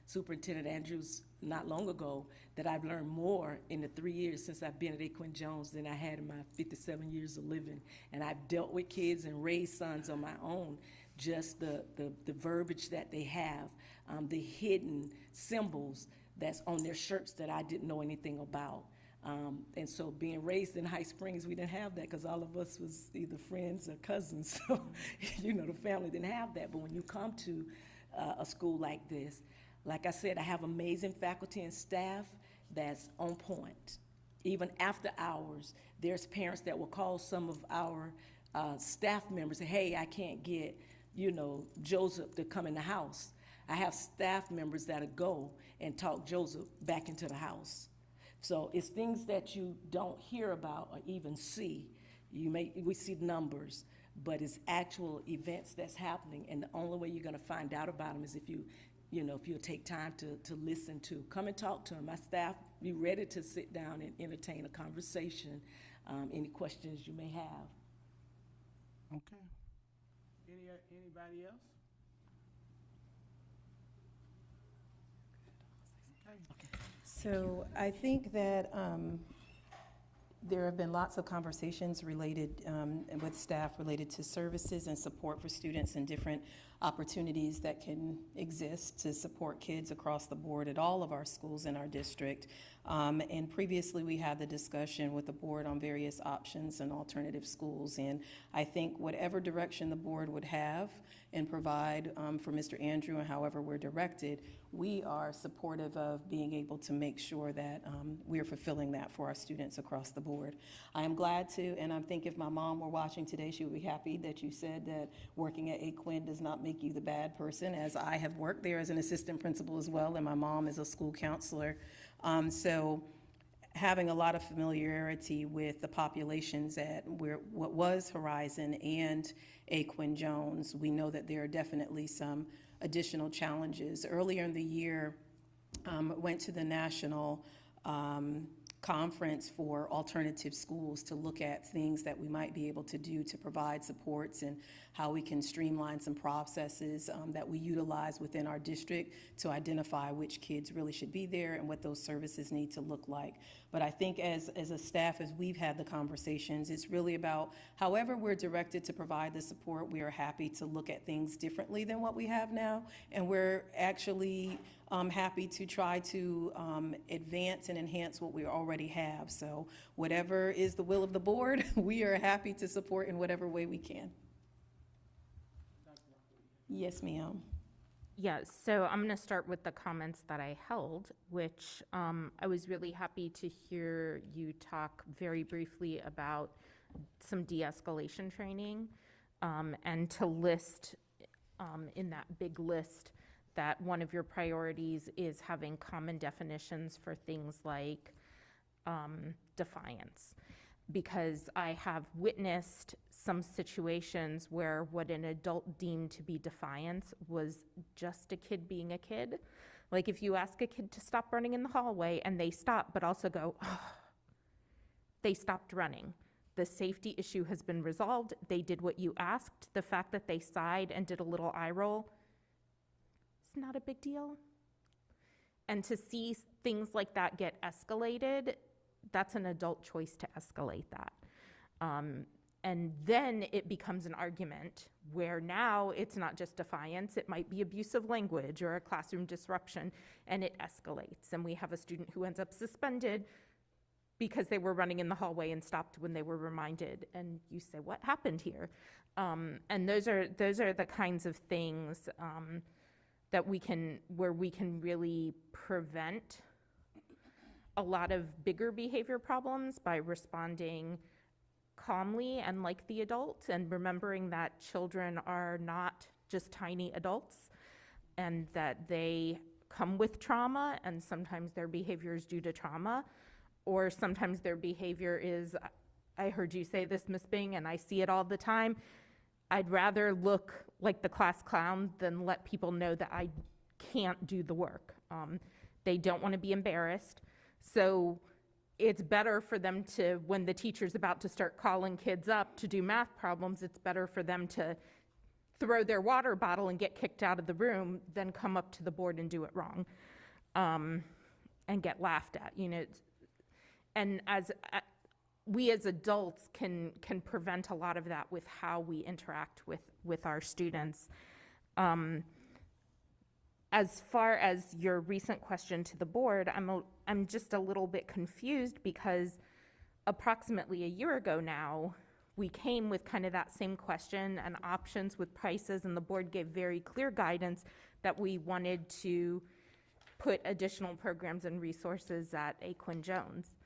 Superintendent Andrews not long ago that I've learned more in the 3 years since I've been at Aquin Jones than I had in my 57 years of living. And I've dealt with kids and raised sons on my own, just the verbiage that they have, the hidden symbols that's on their shirts that I didn't know anything about. And so being raised in High Springs, we didn't have that because all of us was either friends or cousins. So, the family didn't have that. But when you come to a school like this, like I said, I have amazing faculty and staff that's on point. Even after hours, there's parents that will call some of our staff members and say, hey, I can't get, Joseph to come in the house. I have staff members that'll go and talk Joseph back into the house. So it's things that you don't hear about or even see. We see numbers, but it's actual events that's happening, and the only way you're going to find out about them is if you'll take time to listen to. Come and talk to them. My staff be ready to sit down and entertain a conversation. Any questions you may have. Okay. Anybody else? Okay. So I think that there have been lots of conversations related with staff related to services and support for students and different opportunities that can exist to support kids across the board at all of our schools in our district. And previously we had the discussion with the board on various options and alternative schools. And I think whatever direction the board would have and provide for Mr. Andrew and however we're directed, we are supportive of being able to make sure that we're fulfilling that for our students across the board. I am glad to, and I think if my mom were watching today, she would be happy that you said that working at Aquin does not make you the bad person, as I have worked there as an assistant principal as well, and my mom is a school counselor. So having a lot of familiarity with the populations at what was Horizon and Aquin Jones, we know that there are definitely some additional challenges. Earlier in the year, went to the national conference for alternative schools to look at things that we might be able to do to provide supports and how we can streamline some processes that we utilize within our district to identify which kids really should be there and what those services need to look like. But I think as a staff, as we've had the conversations, it's really about however we're directed to provide the support, we are happy to look at things differently than what we have now. And we're actually happy to try to advance and enhance what we already have. So whatever is the will of the board, we are happy to support in whatever way we can. Yes, ma'am. Yes, so I'm going to start with the comments that I held, which I was really happy to hear you talk very briefly about some de-escalation training, and to list in that big list that one of your priorities is having common definitions for things like defiance. Because I have witnessed some situations where what an adult deemed to be defiance was just a kid being a kid. Like if you ask a kid to stop running in the hallway and they stop, but also go, oh, they stopped running. The safety issue has been resolved. They did what you asked. The fact that they sighed and did a little eye roll, it's not a big deal. And to see things like that get escalated, that's an adult choice to escalate that. And then it becomes an argument where now it's not just defiance, it might be abusive language or a classroom disruption, and it escalates. And we have a student who ends up suspended because they were running in the hallway and stopped when they were reminded. And you say, what happened here? And those are the kinds of things that we can really prevent a lot of bigger behavior problems by responding calmly and like the adult, and remembering that children are not just tiny adults and that they come with trauma, and sometimes their behavior is due to trauma, or sometimes their behavior is, I heard you say this, Ms. Bing, and I see it all the time, I'd rather look like the class clown than let people know that I can't do the work. They don't want to be embarrassed. So it's better for them to, when the teacher's about to start calling kids up to do math problems, it's better for them to throw their water bottle and get kicked out of the room than come up to the board and do it wrong, and get laughed at, you know. And we as adults can prevent a lot of that with how we interact with our students. As far as your recent question to the board, I'm just a little bit confused because approximately a year ago now, we came with kind of that same question and options with prices, and the board gave very clear guidance that we wanted to put additional programs and resources at Aquin Jones.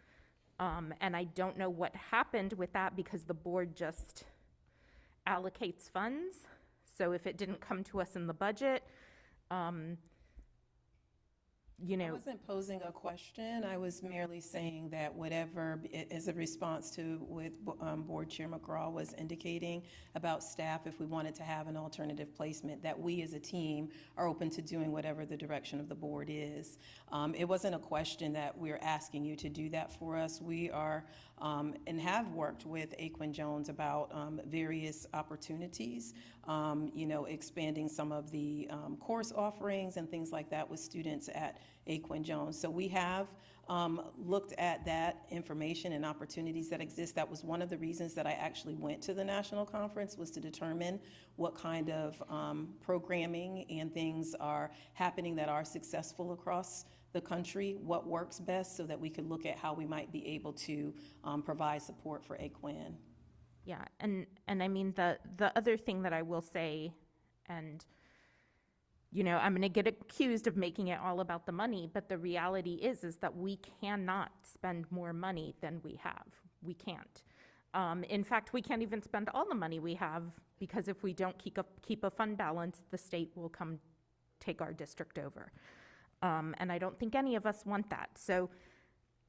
And I don't know what happened with that because the board just allocates funds. So if it didn't come to us in the budget, you know. I wasn't posing a question. I was merely saying that whatever is a response to what Board Chair McGraw was indicating about staff, if we wanted to have an alternative placement, that we as a team are open to doing whatever the direction of the board is. It wasn't a question that we're asking you to do that for us. We are and have worked with Aquin Jones about various opportunities, you know, expanding some of the course offerings and things like that with students at Aquin Jones. So we have looked at that information and opportunities that exist. That was one of the reasons that I actually went to the national conference, was to determine what kind of programming and things are happening that are successful across the country, what works best, so that we could look at how we might be able to provide support for Aquin. Yeah, and I mean, the other thing that I will say, and you know, I'm going to get accused of making it all about the money, but the reality is that we cannot spend more money than we have. We can't. In fact, we can't even spend all the money we have, because if we don't keep a fund balance, the state will come take our district over. And I don't think any of us want that. So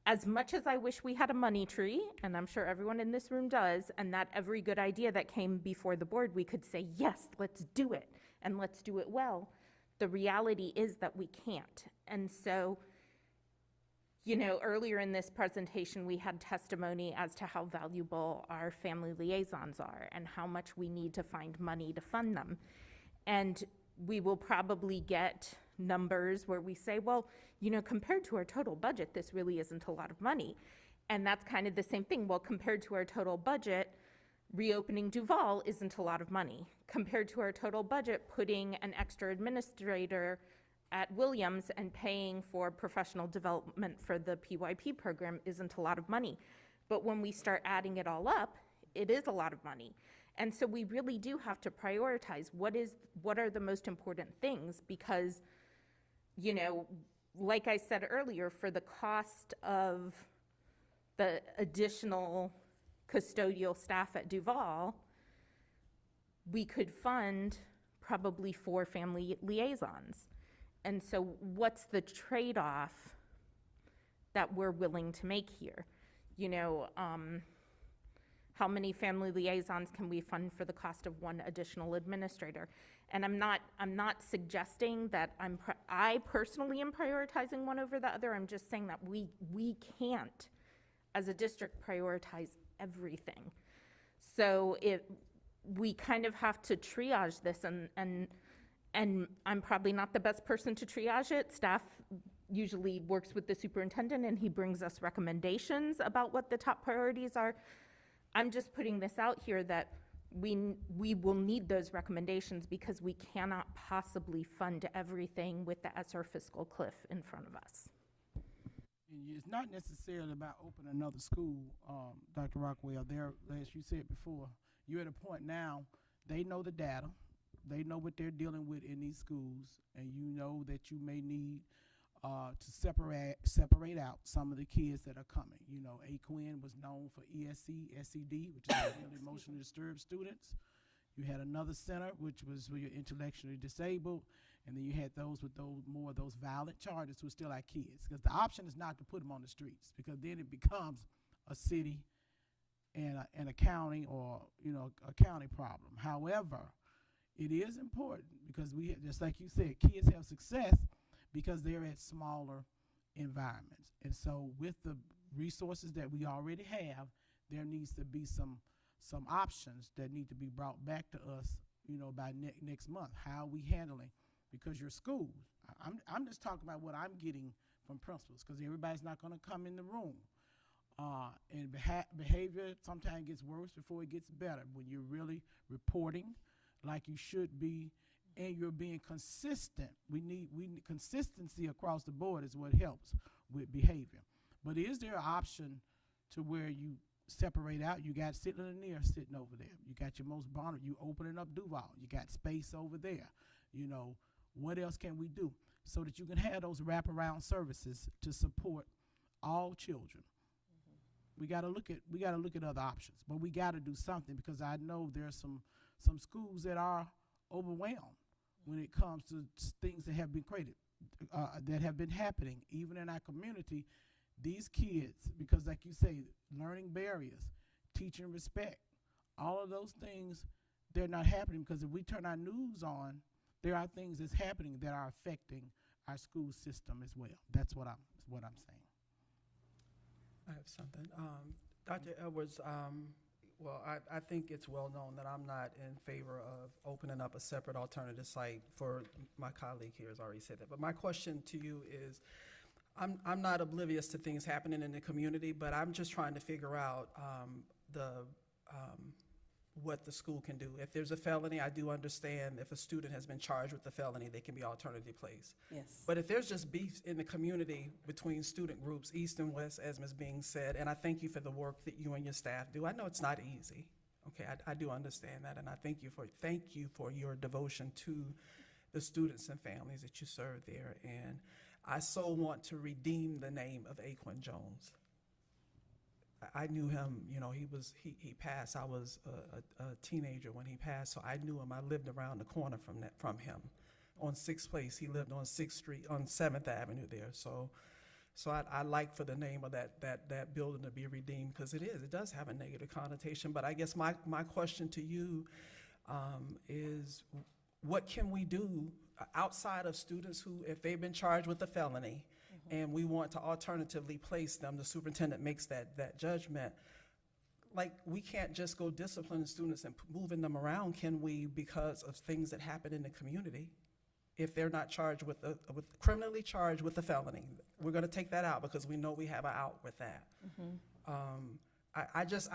as much as I wish we had a money tree, and I'm sure everyone in this room does, and that every good idea that came before the board, we could say, yes, let's do it, and let's do it well. The reality is that we can't. And so, you know, earlier in this presentation, we had testimony as to how valuable our family liaisons are and how much we need to find money to fund them. And we will probably get numbers where we say, well, you know, compared to our total budget, this really isn't a lot of money. And that's kind of the same thing. Well, compared to our total budget, reopening Duval isn't a lot of money. Compared to our total budget, putting an extra administrator at Williams and paying for professional development for the PYP program isn't a lot of money. But when we start adding it all up, it is a lot of money. And so we really do have to prioritize what are the most important things, because, you know, like I said earlier, for the cost of the additional custodial staff at Duval, we could fund probably 4 family liaisons. And so what's the trade-off that we're willing to make here? You know, how many family liaisons can we fund for the cost of 1 additional administrator? And I'm not suggesting that I personally am prioritizing one over the other. I'm just saying that we can't, as a district, prioritize everything. So we kind of have to triage this, and I'm probably not the best person to triage it. Staff usually works with the superintendent, and he brings us recommendations about what the top priorities are. I'm just putting this out here that we will need those recommendations, because we cannot possibly fund everything with the ESSER fiscal cliff in front of us. And it's not necessarily about opening another school, Dr. Rockwell. There, as you said before, you're at a point now, they know the data, they know what they're dealing with in these schools, and you know that you may need to separate out some of the kids that are coming. You know, Aquin was known for ESC, SED, which is really emotionally disturbed students. You had another center, which was for your intellectually disabled, and then you had those with more of those violent charges who still like kids. Because the option is not to put them on the streets, because then it becomes a city and a county, or, you know, a county problem. However, it is important, because we, just like you said, kids have success because they're at smaller environments. And so with the resources that we already have, there needs to be some options that need to be brought back to us, you know, by next month. How are we handling? Because your schools, I'm just talking about what I'm getting from principals, because everybody's not going to come in the room. And behavior sometimes gets worse before it gets better. When you're really reporting like you should be, and you're being consistent. We need consistency across the board is what helps with behavior. But is there an option to where you separate out? You got Sitting Lanier sitting over there. You got your most vulnerable. You opening up Duval. You got space over there. You know, what else can we do so that you can have those wraparound services to support all children? We got to look at other options, but we got to do something, because I know there's some schools that are overwhelmed when it comes to things that have been created, that have been happening, even in our community. These kids, because like you say, learning barriers, teaching respect, all of those things, they're not happening, because if we turn our news on, there are things that's happening that are affecting our school system as well. That's what I'm saying. I have something. Dr. Edwards, well, I think it's well known that I'm not in favor of opening up a separate alternative site. For my colleague here has already said that. But my question to you is, I'm not oblivious to things happening in the community, but I'm just trying to figure out what the school can do. If there's a felony, I do understand if a student has been charged with a felony, they can be alternatively placed. Yes. But if there's just beef in the community between student groups, east and west, as Ms. Bing said, and I thank you for the work that you and your staff do. I know it's not easy. Okay, I do understand that, and I thank you for your devotion to the students and families that you serve there. And I so want to redeem the name of Aquin Jones. I knew him, you know, he passed. I was a teenager when he passed, so I knew him. I lived around the corner from him on 6th Place. He lived on 6th Street, on 7th Avenue there. So I like for the name of that building to be redeemed, because it does have a negative connotation. But I guess my question to you is, what can we do outside of students who, if they've been charged with a felony, and we want to alternatively place them, the superintendent makes that judgment. Like, we can't just go disciplining students and moving them around, can we, because of things that happen in the community? If they're not charged with criminally charged with a felony, we're gonna take that out, because we know we have an out with that. I just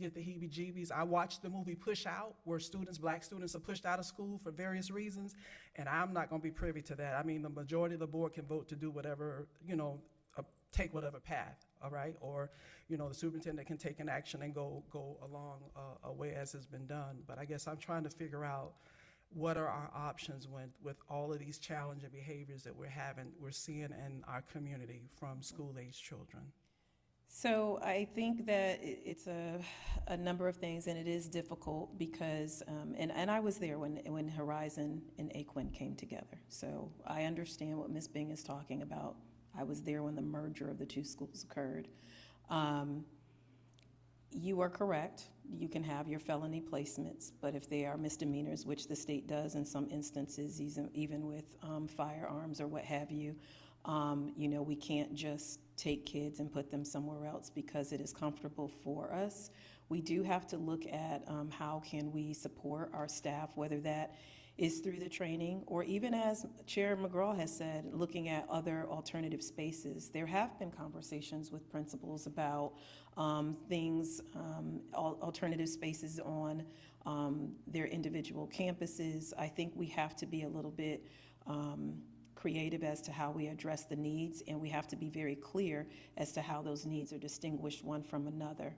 get the heebie-jeebies. I watched the movie Push Out, where black students are pushed out of school for various reasons, and I'm not gonna be privy to that. I mean, the majority of the board can vote to do whatever, you know, take whatever path, all right? Or, you know, the superintendent can take an action and go along a way as has been done. But I guess I'm trying to figure out what are our options with all of these challenging behaviors that we're seeing in our community from school-age children. So I think that it's a number of things, and it is difficult because, and I was there when Horizon and Aquin came together. So I understand what Ms. Bing is talking about. I was there when the merger of the two schools occurred. You are correct. You can have your felony placements, but if they are misdemeanors, which the state does in some instances, even with firearms or what have you, you know, we can't just take kids and put them somewhere else because it is comfortable for us. We do have to look at how can we support our staff, whether that is through the training or even, as Chair McGraw has said, looking at other alternative spaces. There have been conversations with principals about things, alternative spaces on their individual campuses. I think we have to be a little bit creative as to how we address the needs, and we have to be very clear as to how those needs are distinguished one from another.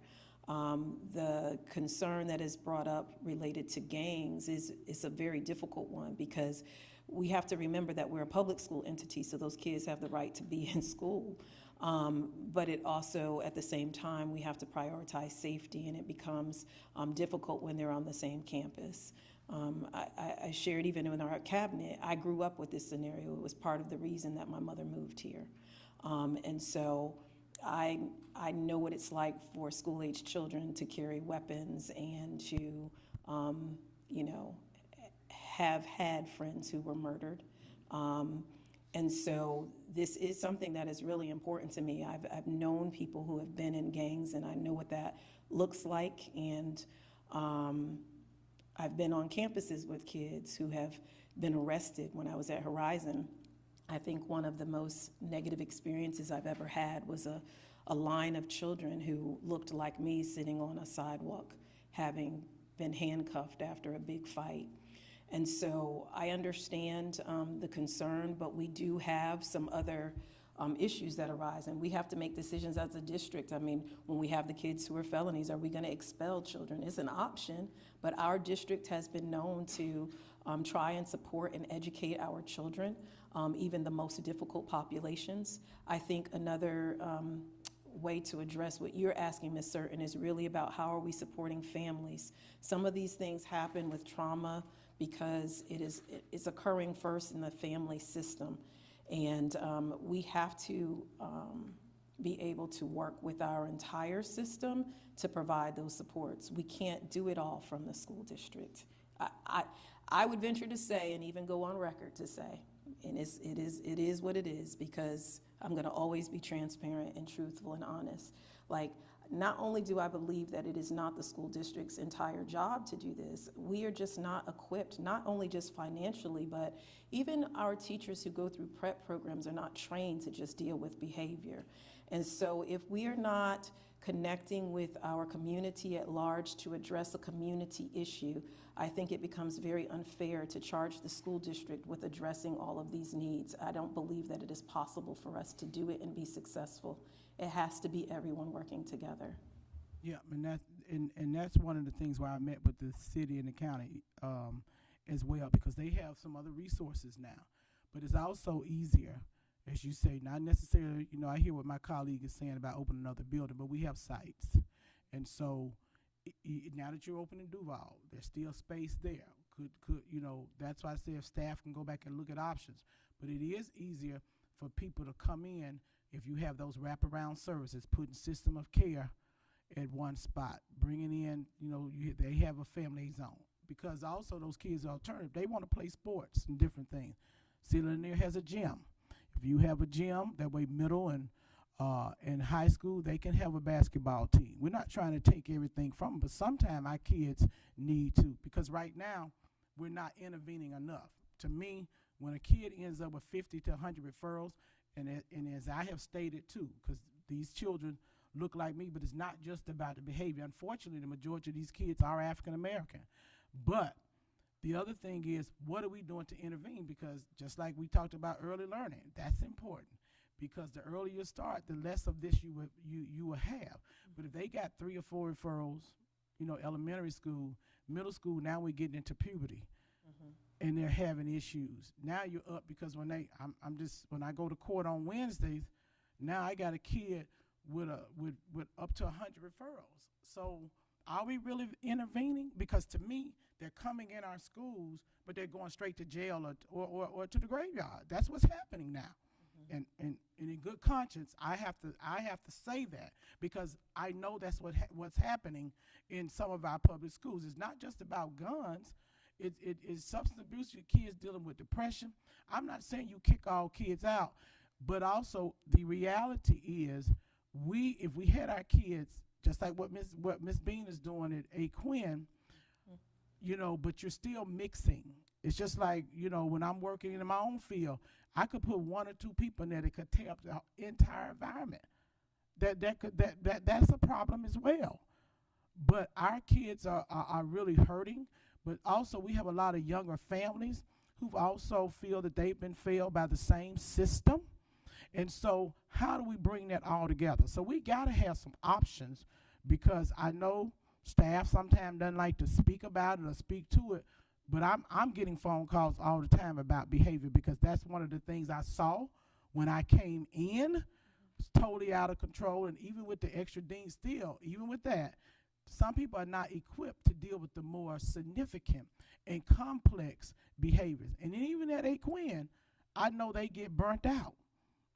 The concern that is brought up related to gangs is a very difficult one because we have to remember that we're a public school entity, so those kids have the right to be in school. But it also, at the same time, we have to prioritize safety, and it becomes difficult when they're on the same campus. I shared even in our cabinet, I grew up with this scenario. It was part of the reason that my mother moved here. And so I know what it's like for school-age children to carry weapons and to, you know, have had friends who were murdered. And so this is something that is really important to me. I've known people who have been in gangs, and I know what that looks like. And I've been on campuses with kids who have been arrested. When I was at Horizon, I think one of the most negative experiences I've ever had was a line of children who looked like me sitting on a sidewalk, having been handcuffed after a big fight. And so I understand the concern, but we do have some other issues that arise, and we have to make decisions as a district. I mean, when we have the kids who are felonies, are we going to expel children? It's an option, but our district has been known to try and support and educate our children, even the most difficult populations. I think another way to address what you're asking, Ms. Certain, is really about how are we supporting families. Some of these things happen with trauma because it's occurring first in the family system. And we have to be able to work with our entire system to provide those supports. We can't do it all from the school district. I would venture to say, and even go on record to say, and it is what it is, because I'm going to always be transparent and truthful and honest. Like, not only do I believe that it is not the school district's entire job to do this, we are just not equipped, not only just financially, but even our teachers who go through prep programs are not trained to just deal with behavior. And so if we are not connecting with our community at large to address a community issue, I think it becomes very unfair to charge the school district with addressing all of these needs. I don't believe that it is possible for us to do it and be successful. It has to be everyone working together. Yeah, and that's one of the things why I met with the city and the county as well, because they have some other resources now. But it's also easier, as you say, not necessarily, you know, I hear what my colleague is saying about opening another building, but we have sites. And so now that you're opening Duval, there's still space there. Could you know, that's why I say if staff can go back and look at options. But it is easier for people to come in if you have those wraparound services, putting system of care at one spot, bringing in, you know, they have a family zone. Because also those kids are alternative. They want to play sports and different things. Lanier has a gym. If you have a gym, that way middle and high school, they can have a basketball team. We're not trying to take everything from them, but sometimes our kids need to, because right now we're not intervening enough. To me, when a kid ends up with 50 to 100 referrals, and as I have stated too, because these children look like me, but it's not just about the behavior. Unfortunately, the majority of these kids are African American. But the other thing is, what are we doing to intervene? Because just like we talked about early learning, that's important. because the earlier you start, the less of this you will have. But if they got 3 or 4 referrals, you know, elementary school, middle school, now we're getting into puberty. And they're having issues. Now you're up because when when I go to court on Wednesdays, now I got a kid with up to 100 referrals. So are we really intervening? Because to me, they're coming in our schools, but they're going straight to jail or to the graveyard. That's what's happening now. And in good conscience, I have to say that, because I know that's what's happening in some of our public schools. It's not just about guns. It's substance abuse, your kids dealing with depression. I'm not saying you kick all kids out, but also the reality is if we had our kids, just like what Miss Bean is doing at A. Quinn, you know, but you're still mixing. It's just like, you know, when I'm working in my own field, I could put 1 or 2 people in there that could tear up the entire environment. That's a problem as well. But our kids are really hurting. But also we have a lot of younger families who also feel that they've been failed by the same system. And so how do we bring that all together? So we got to have some options, because I know staff sometimes doesn't like to speak about it or speak to it, but I'm getting phone calls all the time about behavior, because that's one of the things I saw when I came in. It's totally out of control. And even with the extra dean still, even with that, some people are not equipped to deal with the more significant and complex behaviors. And even at A. Quinn, I know they get burnt out.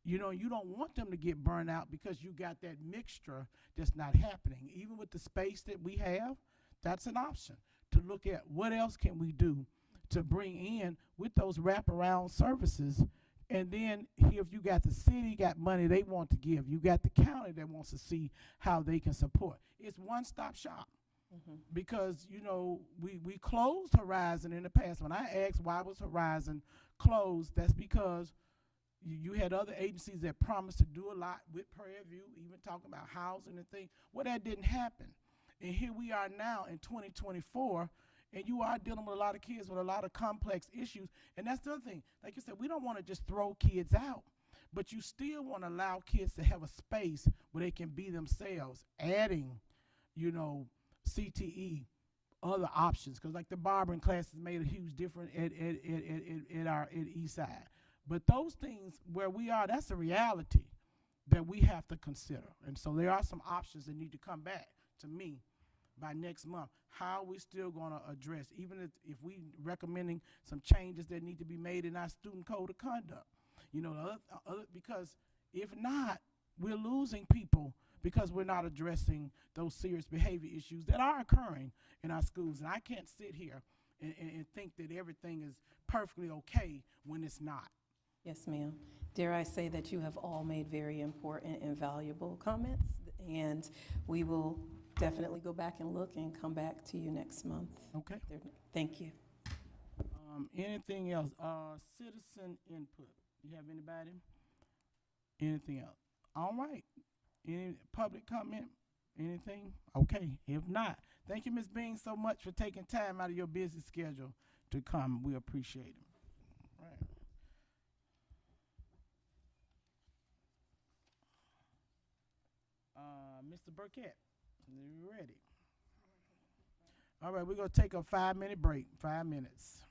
You know, you don't want them to get burnt out, because you got that mixture that's not happening. Even with the space that we have, that's an option to look at what else can we do to bring in with those wraparound services. And then here, if you got the city, got money they want to give, you got the county that wants to see how they can support. It's one-stop shop. Because, you know, we closed Horizon in the past. When I asked why was Horizon closed, that's because you had other agencies that promised to do a lot with Prairie View, even talking about housing and things. Well, that didn't happen. And here we are now in 2024, and you are dealing with a lot of kids with a lot of complex issues. And that's the other thing. Like you said, we don't want to just throw kids out, but you still want to allow kids to have a space where they can be themselves, adding, you know, CTE, other options. Because like the barbering classes made a huge difference at Eastside. But those things where we are, that's a reality that we have to consider. And so there are some options that need to come back to me by next month. How are we still going to address, even if we recommending some changes that need to be made in our student code of conduct? You know, because if not, we're losing people because we're not addressing those serious behavior issues that are occurring in our schools. And I can't sit here and think that everything is perfectly okay when it's not. Yes, ma'am. Dare I say that you have all made very important and valuable comments, and we will definitely go back and look and come back to you next month. Okay. Thank you. Anything else? Citizen input. You have anybody? Anything else? All right. Any public comment? Anything? Okay. If not, thank you, Ms. Bean, so much for taking time out of your busy schedule to come. We appreciate it. All right. Mr. Burkett, you ready? All right, we're going to take a 5-minute break, 5 minutes.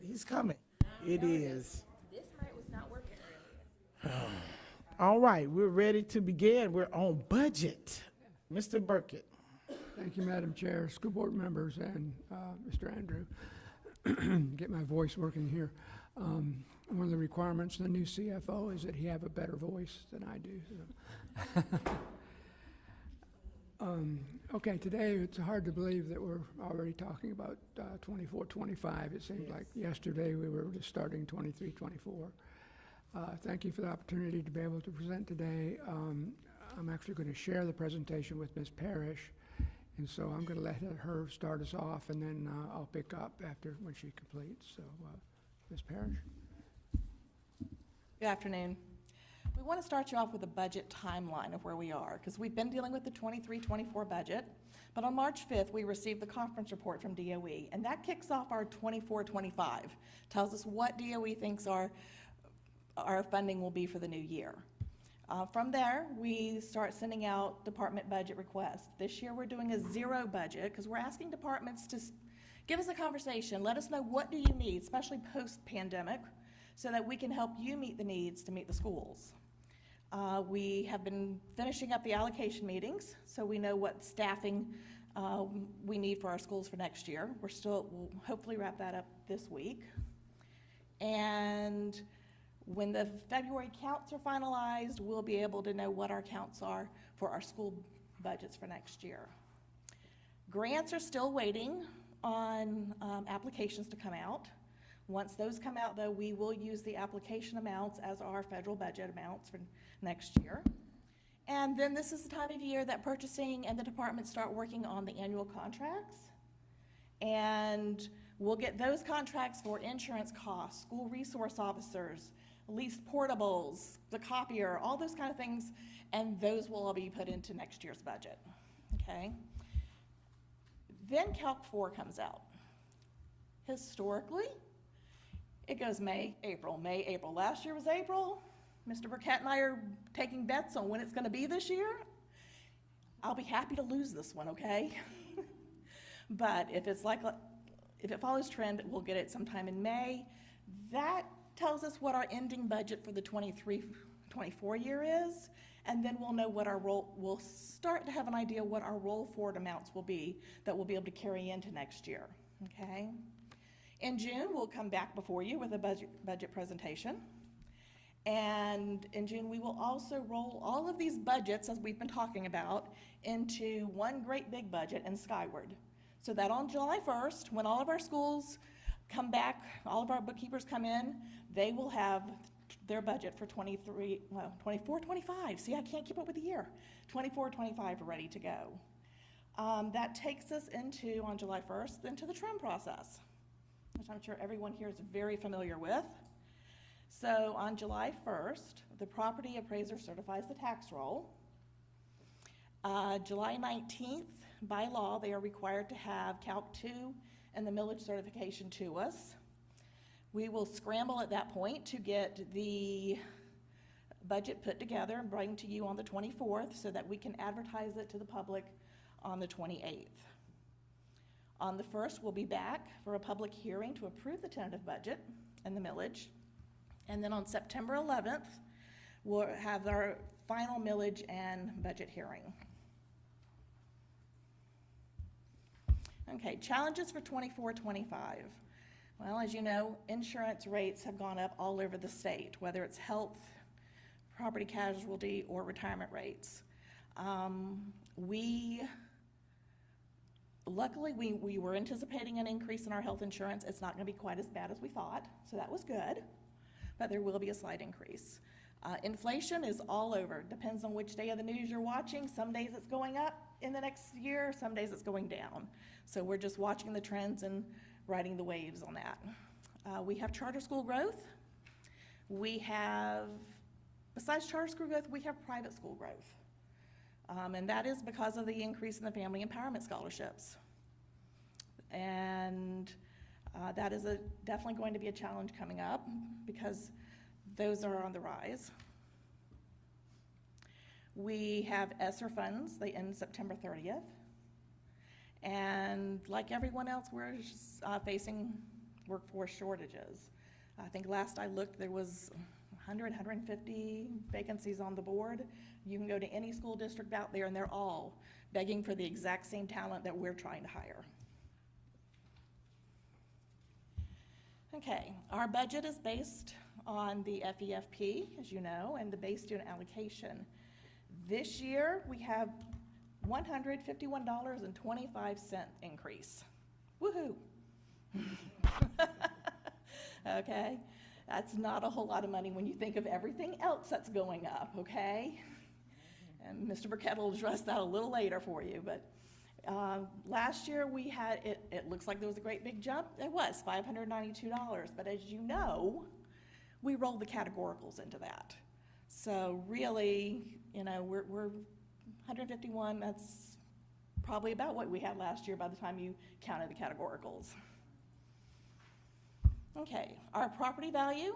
He's coming. It is. This mic was not working earlier. All right, we're ready to begin. We're on budget. Mr. Burkett. Thank you, Madam Chair, school board members, and Mr. Andrew. Get my voice working here. One of the requirements of the new CFO is that he have a better voice than I do. So. Okay, today it's hard to believe that we're already talking about 24-25. It seems like yesterday we were just starting 23-24. Thank you for the opportunity to be able to present today. I'm actually going to share the presentation with Ms. Parrish, and so I'm going to let her start us off, and then I'll pick up after when she completes. So, Ms. Parrish. Good afternoon. We want to start you off with a budget timeline of where we are, because we've been dealing with the 23-24 budget, but on March 5th, we received the conference report from DOE, and that kicks off our 24-25, tells us what DOE thinks our funding will be for the new year. From there, we start sending out department budget requests. This year, we're doing a zero budget, because we're asking departments to give us a conversation, let us know what do you need, especially post-pandemic, so that we can help you meet the needs to meet the schools. We have been finishing up the allocation meetings, so we know what staffing we need for our schools for next year. We'll hopefully wrap that up this week. And when the February counts are finalized, we'll be able to know what our counts are for our school budgets for next year. Grants are still waiting on applications to come out. Once those come out, though, we will use the application amounts as our federal budget amounts for next year. And then this is the time of year that purchasing and the departments start working on the annual contracts. And we'll get those contracts for insurance costs, school resource officers, leased portables, the copier, all those kind of things, and those will all be put into next year's budget, okay? Then Calc 4 comes out. Historically, it goes May, April, May, April. Last year was April. Mr. Burkett and I are taking bets on when it's going to be this year. I'll be happy to lose this one, okay? But if it follows trend, we'll get it sometime in May. That tells us what our ending budget for the 23-24 year is, and then we'll know what we'll start to have an idea what our roll forward amounts will be that we'll be able to carry into next year, okay? In June, we'll come back before you with a budget presentation. And in June, we will also roll all of these budgets, as we've been talking about, into one great big budget and skyward. So that on July 1st, when all of our schools come back, all of our bookkeepers come in, they will have their budget for 24-25. See, I can't keep up with the year. 24-25 ready to go. That takes us into, on July 1st, into the trim process, which I'm sure everyone here is very familiar with. So on July 1st, the property appraiser certifies the tax roll. July 19th, by law, they are required to have Calc 2 and the millage certification to us. We will scramble at that point to get the budget put together and bring to you on the 24th so that we can advertise it to the public on the 28th. On the 1st, we'll be back for a public hearing to approve the tentative budget and the millage. And then on September 11th, we'll have our final millage and budget hearing. Okay, challenges for 24-25. Well, as you know, insurance rates have gone up all over the state, whether it's health, property casualty, or retirement rates. Luckily, we were anticipating an increase in our health insurance. It's not going to be quite as bad as we thought, so that was good, but there will be a slight increase. Inflation is all over. Depends on which day of the news you're watching. Some days it's going up in the next year, some days it's going down. So we're just watching the trends and riding the waves on that. We have charter school growth. We have, besides charter school growth, we have private school growth. And that is because of the increase in the family empowerment scholarships. And that is definitely going to be a challenge coming up because those are on the rise. We have ESSER funds. They end September 30th. And like everyone else, we're facing workforce shortages. I think last I looked, there was 100, 150 vacancies on the board. You can go to any school district out there and they're all begging for the exact same talent that we're trying to hire. Okay, our budget is based on the FEFP, as you know, and the base student allocation. This year, we have $151.25 increase. Woohoo! Okay, that's not a whole lot of money when you think of everything else that's going up, okay? And Mr. Burkett will address that a little later for you, but last year we had, it looks like there was a great big jump. It was $592, but as you know, we rolled the categoricals into that. So really, you know, we're 151, that's probably about what we had last year by the time you counted the categoricals. Okay, our property value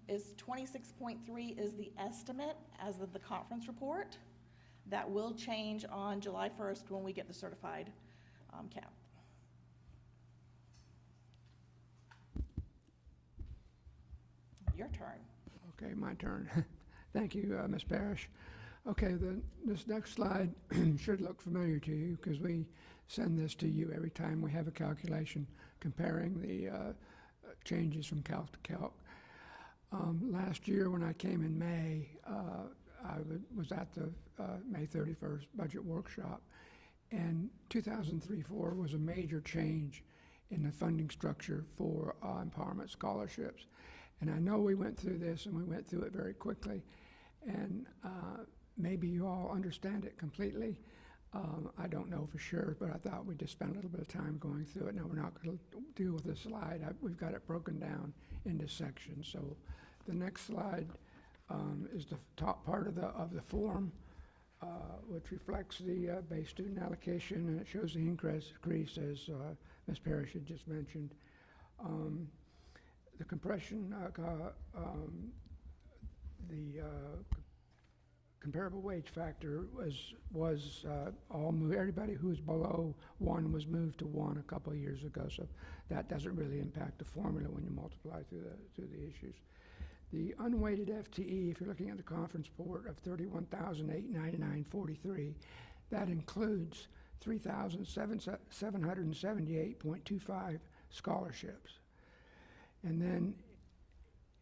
is 26.3 is the estimate as of the conference report. That will change on July 1st when we get the certified count. Your turn. Okay, my turn. Thank you, Ms. Parrish. Okay, this next slide should look familiar to you because we send this to you every time we have a calculation comparing the changes from calc to calc. Last year when I came in May, I was at the May 31st budget workshop, and 2003-04 was a major change in the funding structure for empowerment scholarships. And I know we went through this and we went through it very quickly, and maybe you all understand it completely. I don't know for sure, but I thought we'd just spend a little bit of time going through it. Now, we're not going to deal with this slide. We've got it broken down into sections. So the next slide is the top part of the form, which reflects the base student allocation, and it shows the increase as Ms. Parrish had just mentioned. The compression, the comparable wage factor was all moved. Everybody who was below 1 was moved to 1 a couple of years ago, so that doesn't really impact the formula when you multiply through the issues. The unweighted FTE, if you're looking at the conference report of 31,899.43, that includes 3,778.25 scholarships. And then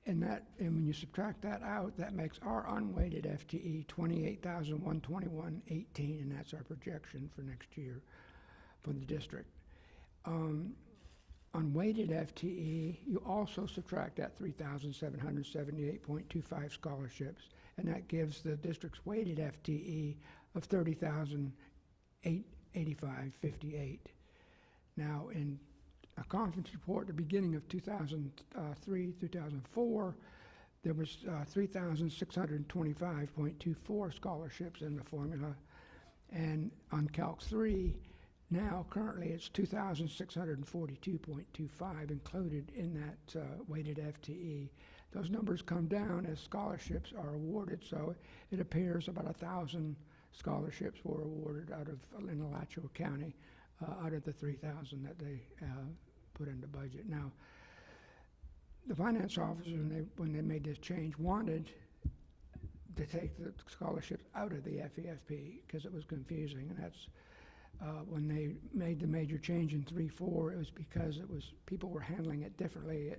and when you subtract that out, that makes our unweighted FTE 28,121.18, and that's our projection for next year for the district. Unweighted FTE, you also subtract that 3,778.25 scholarships, and that gives the district's weighted FTE of 30,885.58. Now, in a conference report at the beginning of 2003, 2004, there was 3,625.24 scholarships in the formula. And on Calc 3, now currently it's 2,642.25 included in that weighted FTE. Those numbers come down as scholarships are awarded, so it appears about 1,000 scholarships were awarded in Alachua County out of the 3,000 that they put in the budget. Now, the finance officer, when they made this change, wanted to take the scholarships out of the FEFP because it was confusing, and that's when they made the major change in 3-4, it was because people were handling it differently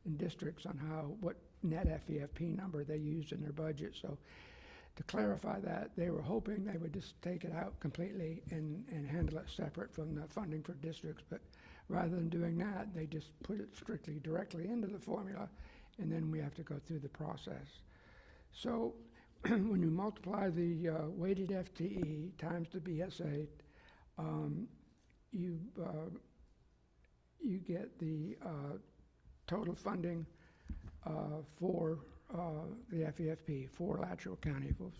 in districts on what net FEFP number they used in their budget. So to clarify that, they were hoping they would just take it out completely and handle it separate from the funding for districts, but rather than doing that, they just put it strictly directly into the formula, and then we have to go through the process. So when you multiply the weighted FTE times the BSA, you get the total funding for the FEFP for Alachua County. We'll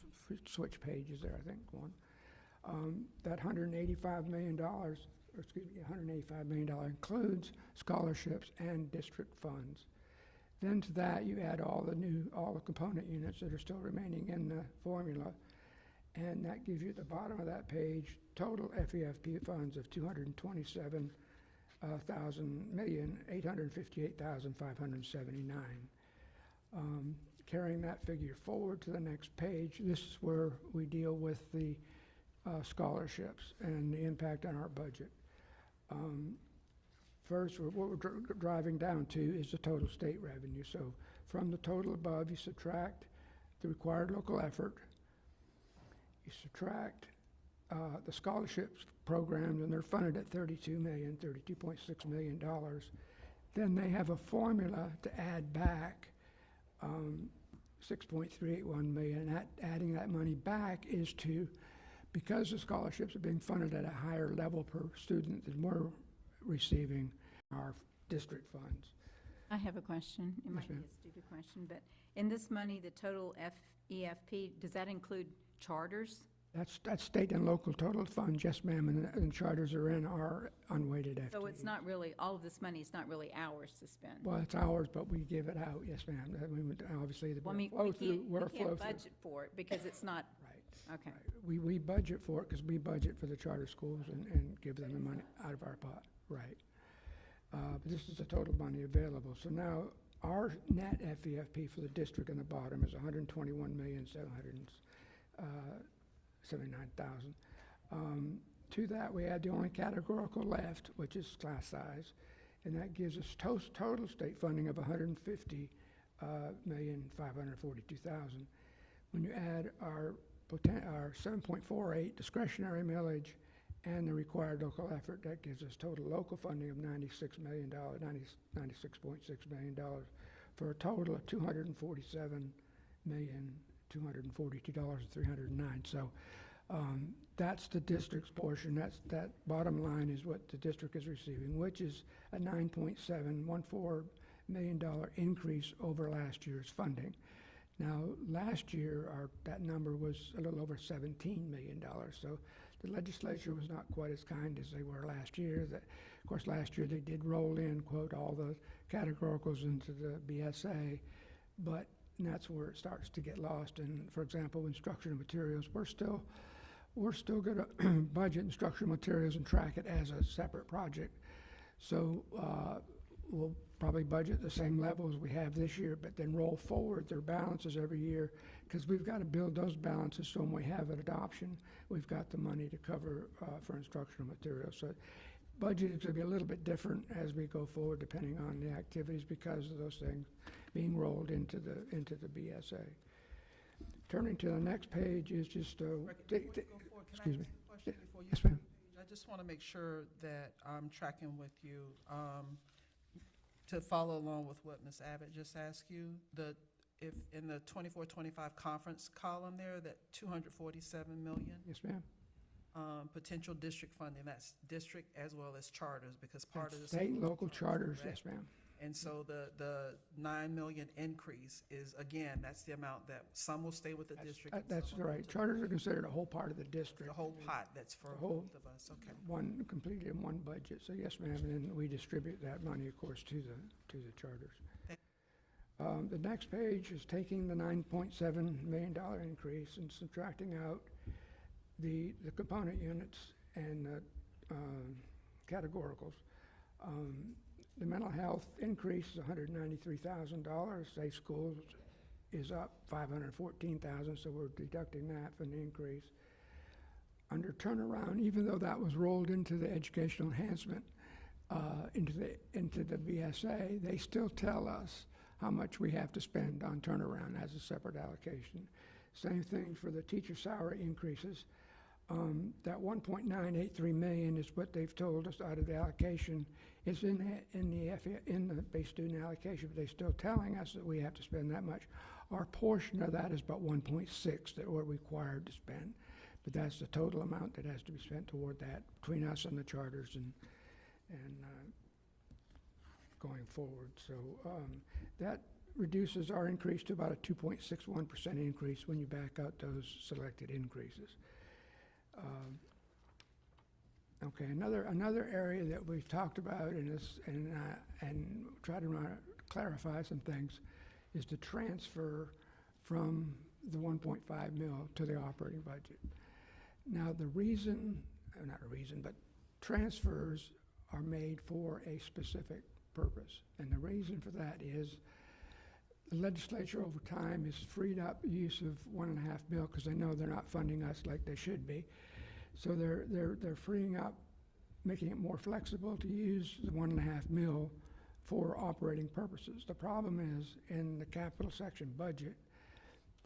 switch pages there, I think, one. That $185 million includes scholarships and district funds. Then to that, you add all the component units that are still remaining in the formula, and that gives you at the bottom of that page total FEFP funds of $858,579. Carrying that figure forward to the next page, this is where we deal with the scholarships and the impact on our budget. First, what we're driving down to is the total state revenue. So from the total above, you subtract the required local effort, you subtract the scholarships programs, and they're funded at $32.6 million. Then they have a formula to add back $6.381 million. And adding that money back is because the scholarships are being funded at a higher level per student than we're receiving our district funds. I have a question. It might be a stupid question, but in this money, the total EFP, does that include charters? That's state and local total funds, yes, ma'am, and charters are in our unweighted FTE. So it's not really, all of this money is not really ours to spend? Well, it's ours, but we give it out, yes, ma'am. I mean, obviously, Well, I mean, we can't budget for it because it's not. Right. Okay. Right. We budget for it because we budget for the charter schools and give them the money out of our pot, right. But this is the total money available. So now our net FEFP for the district in the bottom is $121,779,000. To that, we add the only categorical left, which is class size, and that gives us total state funding of $150,542,000. When you add our 7.48 discretionary millage and the required local effort, that gives us total local funding of $96 million, $96.6 million, for a total of $247,242,309. So that's the district's portion. That bottom line is what the district is receiving, which is a $9.714 million increase over last year's funding. Now, last year, that number was a little over $17 million. So the legislature was not quite as kind as they were last year. Of course, last year they did roll in, quote, all the categoricals into the BSA, but that's where it starts to get lost. And for example, instructional materials, we're still going to budget instructional materials and track it as a separate project. So we'll probably budget the same level as we have this year, but then roll forward their balances every year, because we've got to build those balances so when we have an adoption, we've got the money to cover for instructional materials. So budget is going to be a little bit different as we go forward, depending on the activities, because of those things being rolled into the BSA. Turning to the next page is just excuse me. Yes, ma'am. I just want to make sure that I'm tracking with you. To follow along with what Ms. Abbott just asked you, if in the 24-25 conference column there, that $247 million. Yes, ma'am. Potential district funding, that's district as well as charters, because part of the state and local charters, yes, ma'am. And so the $9 million increase is, again, that's the amount that some will stay with the district. That's right. Charters are considered a whole part of the district. The whole pot that's for both of us, okay. Completely in one budget. So yes, ma'am, and then we distribute that money, of course, to the charters. The next page is taking the $9.7 million increase and subtracting out the component units and the categoricals. The mental health increase is $193,000. Safe schools is up $514,000, so we're deducting that from the increase. Under turnaround, even though that was rolled into the educational enhancement, into the BSA, they still tell us how much we have to spend on turnaround as a separate allocation. Same thing for the teacher salary increases. That $1.983 million is what they've told us out of the allocation. It's in the base student allocation, but they're still telling us that we have to spend that much. Our portion of that is about 1.6 that we're required to spend, but that's the total amount that has to be spent toward that between us and the charters and going forward. So that reduces our increase to about a 2.61% increase when you back out those selected increases. Okay, another area that we've talked about and try to clarify some things is the transfer from the 1.5 mil to the operating budget. Now, but transfers are made for a specific purpose. And the reason for that is the legislature over time has freed up use of 1.5 mil because they know they're not funding us like they should be. So they're freeing up, making it more flexible to use the 1.5 mil for operating purposes. The problem is in the capital section budget,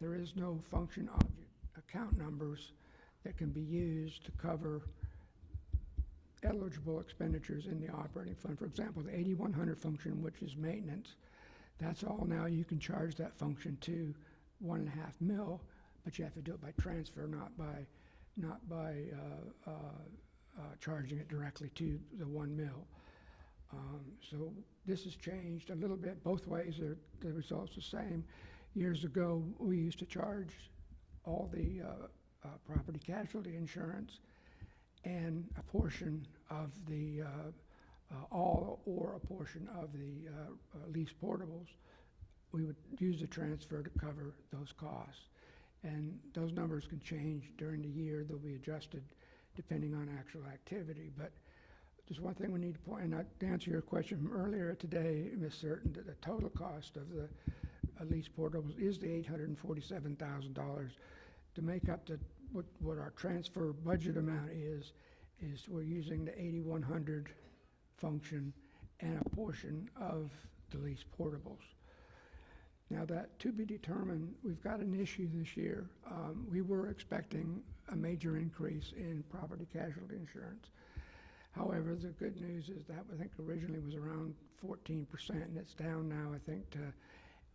there is no function object account numbers that can be used to cover eligible expenditures in the operating fund. For example, the 8100 function, which is maintenance, that's all now you can charge that function to 1.5 mil, but you have to do it by transfer, not by charging it directly to the 1 mil. So this has changed a little bit. Both ways, the result's the same. Years ago, we used to charge all the property casualty insurance and a portion of the, all or a portion of the lease portables. We would use the transfer to cover those costs. And those numbers can change during the year. They'll be adjusted depending on actual activity. But just one thing we need to point out, to answer your question from earlier today, Ms. Certain, that the total cost of the lease portables is the $847,000. To make up what our transfer budget amount is we're using the 8100 function and a portion of the lease portables. Now that to be determined, we've got an issue this year. We were expecting a major increase in property casualty insurance. However, the good news is that I think originally was around 14%, and it's down now, I think, it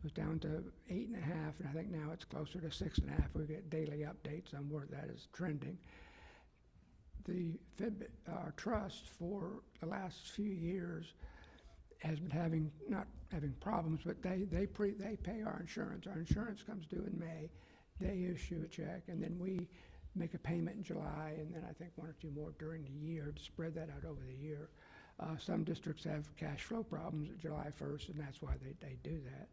was down to 8.5%, and I think now it's closer to 6.5%. We get daily updates on where that is trending. The our trust for the last few years has been not having problems, but they pay our insurance. Our insurance comes due in May. They issue a check, and then we make a payment in July, and then I think 1 or 2 more during the year to spread that out over the year. Some districts have cash flow problems at July 1st, and that's why they do that.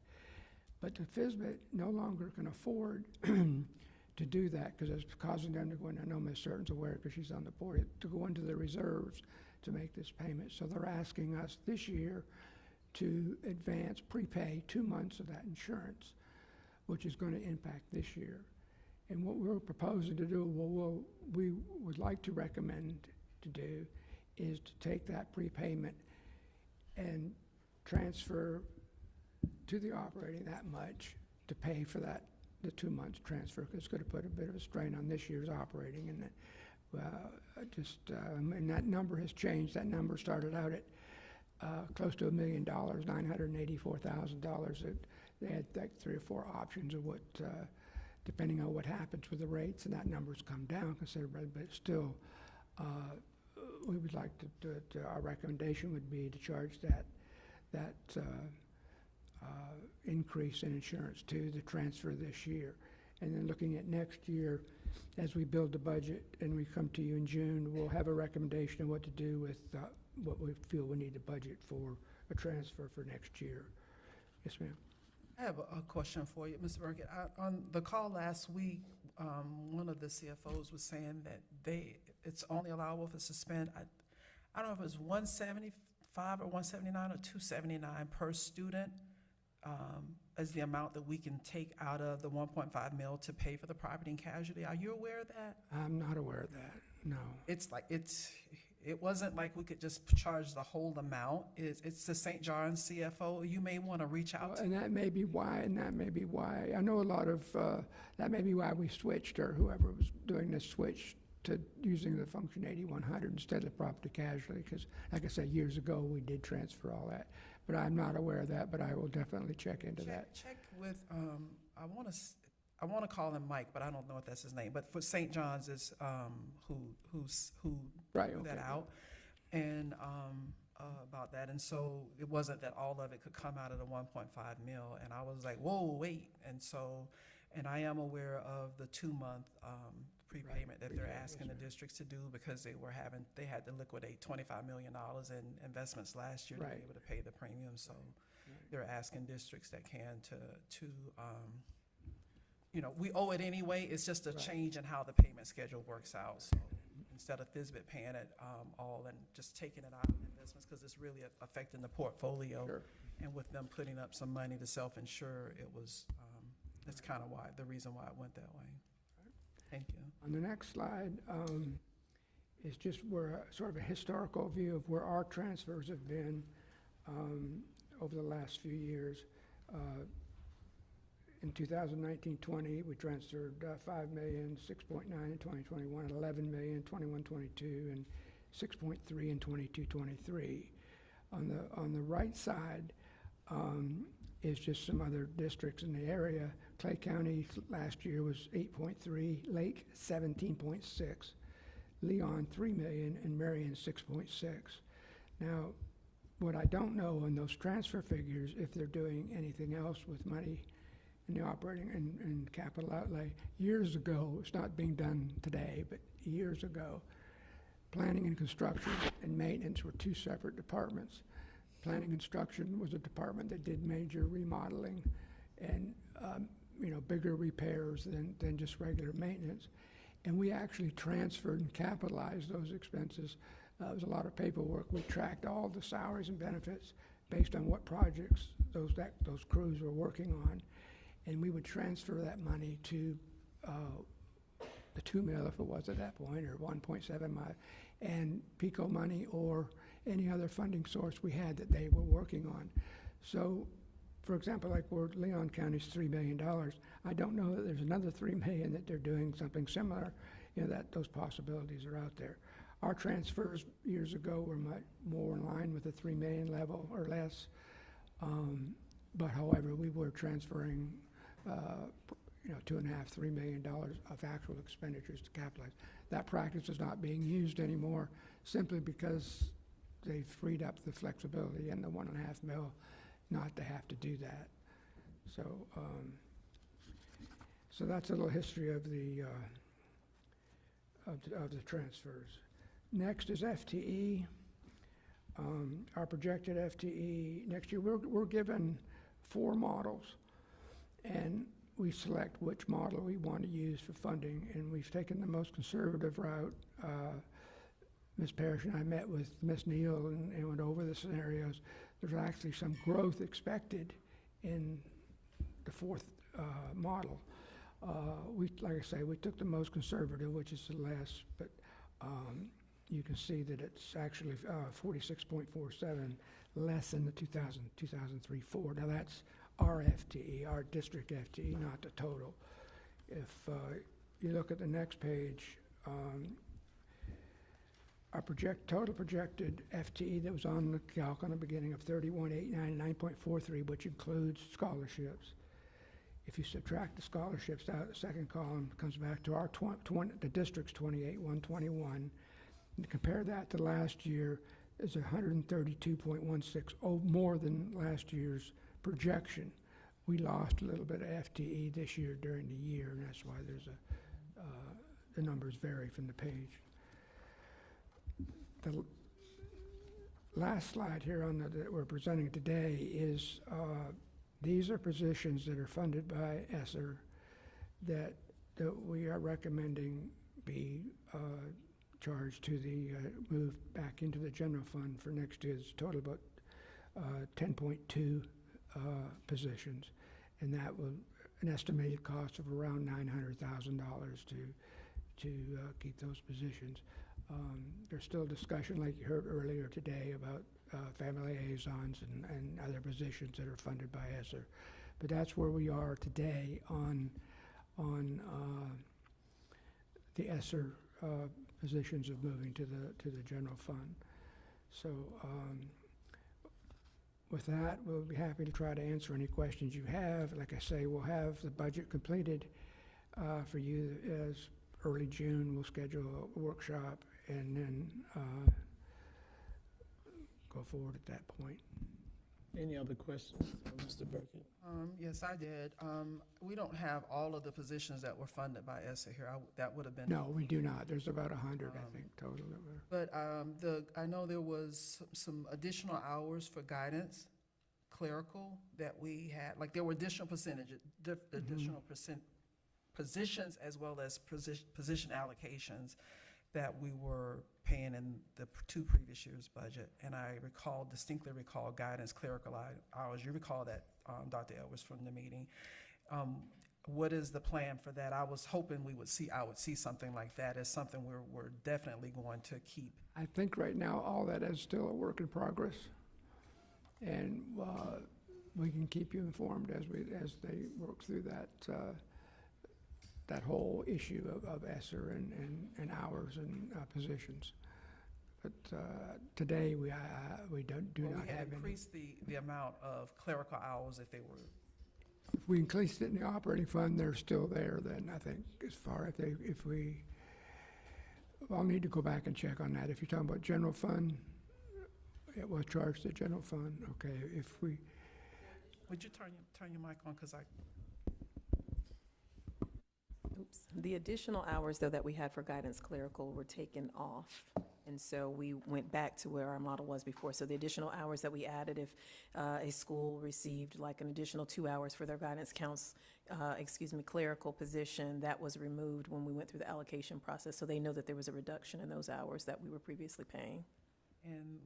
But the FSBIT no longer can afford to do that because it's causing them to go in. I know Ms. Certain aware because she's on the board, to go into the reserves to make this payment. So they're asking us this year to advance, prepay 2 months of that insurance, which is going to impact this year. And what we're proposing to do, we would like to recommend to do, is to take that prepayment and transfer to the operating that much to pay for that, the 2 months transfer, because it's going to put a bit of a strain on this year's operating. And and that number has changed. That number started out at close to $1 million, $984,000. They had like 3 or 4 options of what, depending on what happens with the rates, and that number's come down considerably, but still, we would like to do it. Our recommendation would be to charge that increase in insurance to the transfer this year. And then looking at next year, as we build the budget and we come to you in June, we'll have a recommendation of what to do with what we feel we need to budget for a transfer for next year. Yes, ma'am. I have a question for you, Mr. Burkett. On the call last week, one of the CFOs was saying that it's only allowable for suspend. I don't know if it was 175 or 179 or 279 per student as the amount that we can take out of the 1.5 mil to pay for the property and casualty. Are you aware of that? I'm not aware of that, no. It wasn't like we could just charge the whole amount. It's the St. John's CFO. You may want to reach out to. And that may be why, I know a lot of, that may be why we switched, or whoever was doing this switch to using the function 8100 instead of property casualty, because like I said, years ago, we did transfer all that. But I'm not aware of that, but I will definitely check into that. Check with, I want to call him Mike, but I don't know if that's his name. But for St. John's is who right, threw that out, and about that. And so it wasn't that all of it could come out of the 1.5 mil. And I was like, whoa, wait. And so, and I am aware of the 2-month prepayment that they're asking the districts to do because they had to liquidate $25 million in investments last year to be able to pay the premium. So they're asking districts that can to we owe it anyway. It's just a change in how the payment schedule works out. So, and instead of FISBIT paying it all and just taking it out of investments, because it's really affecting the portfolio. Sure. And with them putting up some money to self-insure, it was, that's kind of the reason why it went that way. Thank you. On the next slide is just sort of a historical view of where our transfers have been over the last few years. In 2019-20, we transferred $5 million, 6.9 in 2021, 11 million, 21-22, and 6.3 in 22-23. On the right side is just some other districts in the area. Clay County last year was 8.3, Lake 17.6, Leon 3 million, and Marion 6.6. Now, what I don't know in those transfer figures, if they're doing anything else with money in the operating and capital outlay. Years ago, it's not being done today, but years ago, planning and construction and maintenance were two separate departments. Planning and construction was a department that did major remodeling and bigger repairs than just regular maintenance. And we actually transferred and capitalized those expenses. It was a lot of paperwork. We tracked all the salaries and benefits based on what projects those crews were working on. And we would transfer that money to the 2 mil, if it was at that point, or 1.7 mile, and PICO money or any other funding source we had that they were working on. So, for example, like where Leon County's $3 million, I don't know that there's another $3 million that they're doing something similar, that those possibilities are out there. Our transfers years ago were much more in line with the 3 million level or less. But however, we were transferring $2.5, $3 million of actual expenditures to capitalize. That practice is not being used anymore simply because they've freed up the flexibility in the 1.5 mil not to have to do that. So, so that's a little history of the transfers. Next is FTE. Our projected FTE next year, we're given 4 models, and we select which model we want to use for funding, and we've taken the most conservative route. Ms. Parrish and I met with Ms. Neal and went over the scenarios. There's actually some growth expected in the 4th model. Like I say, we took the most conservative, which is the less, but you can see that it's actually 46.47 less than the 2003-4. Now that's our FTE, our district FTE, not the total. If you look at the next page, our total projected FTE that was on the calc on the beginning of 31,899.43, which includes scholarships. If you subtract the scholarships out, the second column comes back to our the district's 28,121. And compare that to last year is 132.16, more than last year's projection. We lost a little bit of FTE this year during the year, and that's why there's the numbers vary from the page. The last slide here that we're presenting today is these are positions that are funded by ESSER that we are recommending be charged to the move back into the general fund for next year's total about 10.2 positions, and that will an estimated cost of around $900,000 to keep those positions. There's still discussion, like you heard earlier today, about family liaisons and other positions that are funded by ESSER. But that's where we are today on the ESSER positions of moving to the general fund. So with that, we'll be happy to try to answer any questions you have. Like I say, we'll have the budget completed for you as early June. We'll schedule a workshop and then go forward at that point. Any other questions, Mr. Burkett? Yes, I did. We don't have all of the positions that were funded by ESSER here. That would have been. No, we do not. There's about 100, I think, total. That were. But I know there was some additional hours for guidance, clerical, that we had. Like there were additional percentages, additional positions as well as position allocations. that we were paying in the two previous years' budget. And I distinctly recall guidance clerical hours. You recall that, Dr. Edwards, from the meeting. What is the plan for that? I was hoping I would see something like that as something we're definitely going to keep. I think right now, all that is still a work in progress. And we can keep you informed as they work through that whole issue of ESSER and hours and positions. But today, we do not have any. Increased the amount of clerical hours if they were. If we increased it in the operating fund, they're still there, then I think I'll need to go back and check on that. If you're talking about general fund, it was charged to general fund, okay. Would you turn your mic on, because Oops. The additional hours, though, that we had for guidance clerical were taken off. And so we went back to where our model was before. So the additional hours that we added, if a school received like an additional 2 hours for their guidance clerical position, that was removed when we went through the allocation process. So they know that there was a reduction in those hours that we were previously paying. And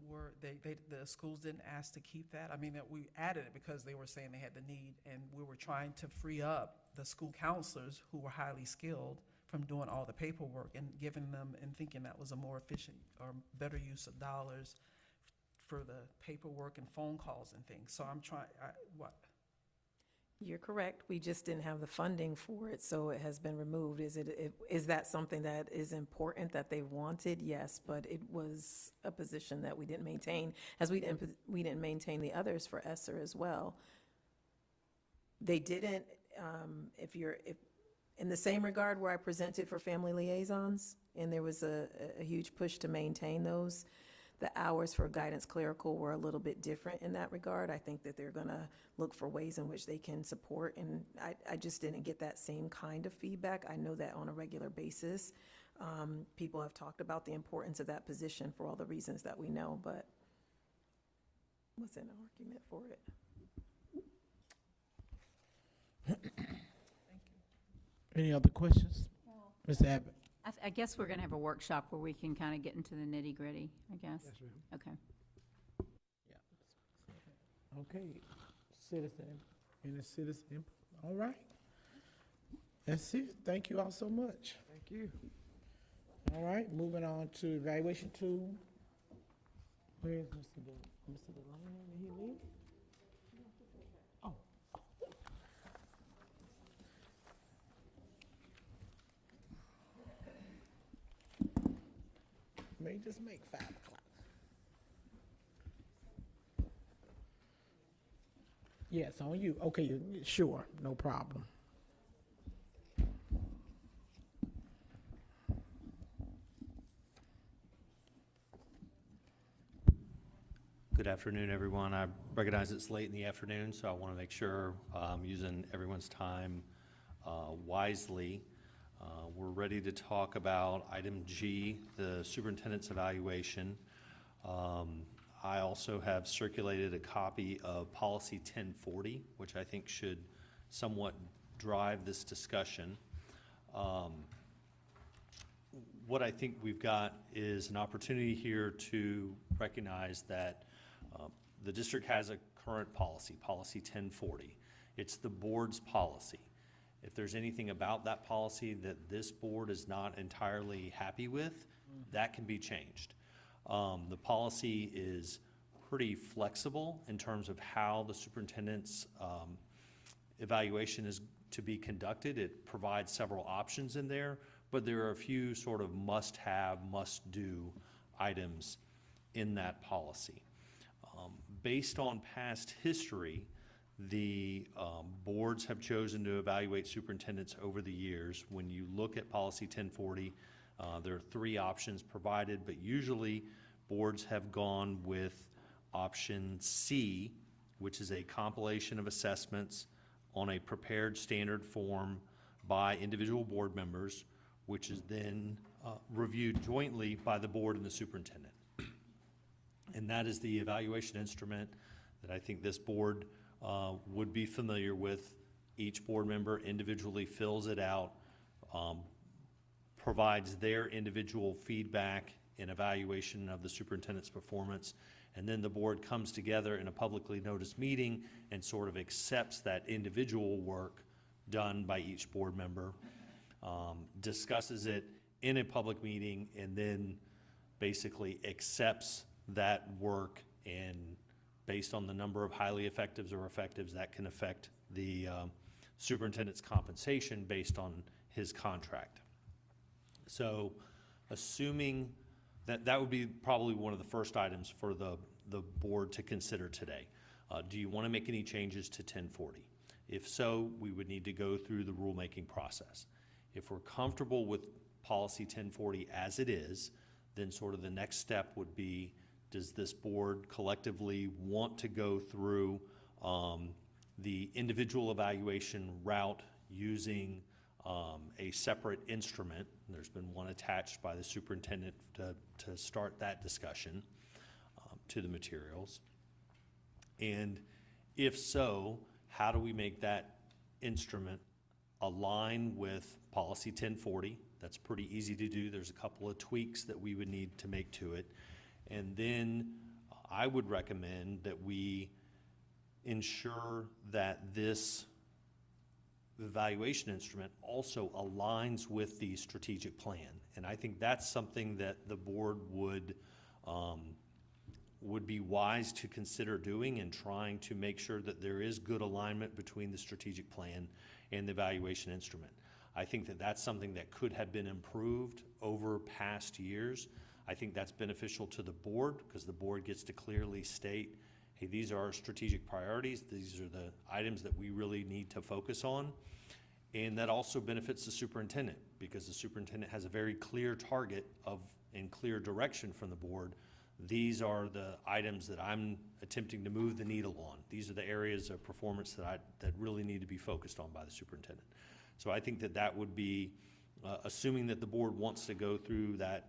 the schools didn't ask to keep that? I mean, that we added it because they were saying they had the need, and we were trying to free up the school counselors who were highly skilled from doing all the paperwork and giving them and thinking that was a more efficient or better use of dollars for the paperwork and phone calls and things. So I'm trying, You're correct. We just didn't have the funding for it, so it has been removed. Is that something that is important that they wanted? Yes, but it was a position that we didn't maintain, as we didn't maintain the others for ESSER as well. They didn't, if in the same regard where I presented for family liaisons, and there was a huge push to maintain those, the hours for guidance clerical were a little bit different in that regard. I think that they're going to look for ways in which they can support, and I just didn't get that same kind of feedback. I know that on a regular basis, people have talked about the importance of that position for all the reasons that we know, but wasn't an argument for it. Any other questions? Ms. Abbott? I guess we're going to have a workshop where we can kind of get into the nitty-gritty, I guess. Yes, ma'am. Okay. Okay, citizen, any citizen input? All right. That's it. Thank you all so much. Thank you. All right, moving on to evaluation 2. Where is Mr. Delaney? Did he leave? Oh. May just make 5 o'clock. Yes, on you. Okay, sure, no problem. Good afternoon, everyone. I recognize it's late in the afternoon, so I want to make sure I'm using everyone's time wisely. We're ready to talk about item G, the superintendent's evaluation. I also have circulated a copy of policy 1040, which I think should somewhat drive this discussion. What I think we've got is an opportunity here to recognize that the district has a current policy, policy 1040. It's the board's policy. If there's anything about that policy that this board is not entirely happy with, that can be changed. The policy is pretty flexible in terms of how the superintendent's evaluation is to be conducted. It provides several options in there, but there are a few sort of must-have, must-do items in that policy. Based on past history, the boards have chosen to evaluate superintendents over the years. When you look at policy 1040, there are 3 options provided, but usually boards have gone with option C, which is a compilation of assessments on a prepared standard form by individual board members, which is then reviewed jointly by the board and the superintendent. And that is the evaluation instrument that I think this board would be familiar with. Each board member individually fills it out, provides their individual feedback and evaluation of the superintendent's performance, and then the board comes together in a publicly noticed meeting and sort of accepts that individual work done by each board member, discusses it in a public meeting, and then basically accepts that work, and based on the number of highly effectives or effectives, that can affect the superintendent's compensation based on his contract. So assuming that would be probably one of the first items for the board to consider today. Do you want to make any changes to 1040? If so, we would need to go through the rulemaking process. If we're comfortable with policy 1040 as it is, then sort of the next step would be, does this board collectively want to go through the individual evaluation route using a separate instrument? There's been one attached by the superintendent to start that discussion to the materials. And if so, how do we make that instrument align with policy 1040? That's pretty easy to do. There's a couple of tweaks that we would need to make to it. And then I would recommend that we ensure that this evaluation instrument also aligns with the strategic plan. And I think that's something that the board would be wise to consider doing, and trying to make sure that there is good alignment between the strategic plan and the evaluation instrument. I think that that's something that could have been improved over past years. I think that's beneficial to the board, because the board gets to clearly state, hey, these are our strategic priorities. These are the items that we really need to focus on. And that also benefits the superintendent, because the superintendent has a very clear target and clear direction from the board. These are the items that I'm attempting to move the needle on. These are the areas of performance that really need to be focused on by the superintendent. So I think that would be, assuming that the board wants to go through that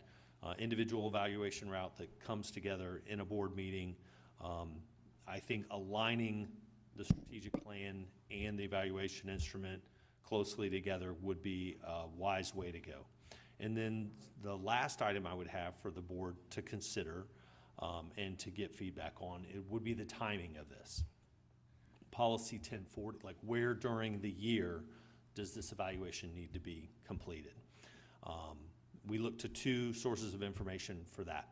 individual evaluation route that comes together in a board meeting, I think aligning the strategic plan and the evaluation instrument closely together would be a wise way to go. And then the last item I would have for the board to consider and to get feedback on, it would be the timing of this. Policy 1040, like where during the year does this evaluation need to be completed? We look to two sources of information for that: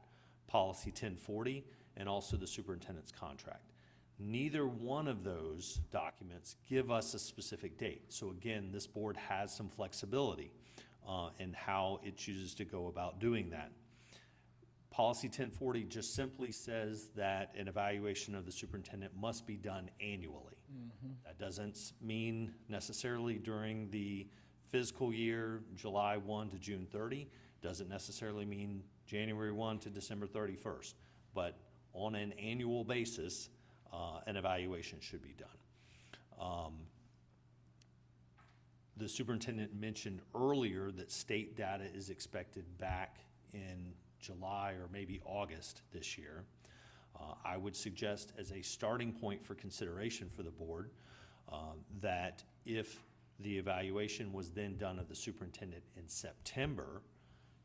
policy 1040 and also the superintendent's contract. Neither one of those documents give us a specific date. So again, this board has some flexibility in how it chooses to go about doing that. Policy 1040 just simply says that an evaluation of the superintendent must be done annually. That doesn't mean necessarily during the fiscal year, July 1 to June 30. Doesn't necessarily mean January 1 to December 31st. But on an annual basis, an evaluation should be done. The superintendent mentioned earlier that state data is expected back in July or maybe August this year. I would suggest, as a starting point for consideration for the board, that if the evaluation was then done of the superintendent in September,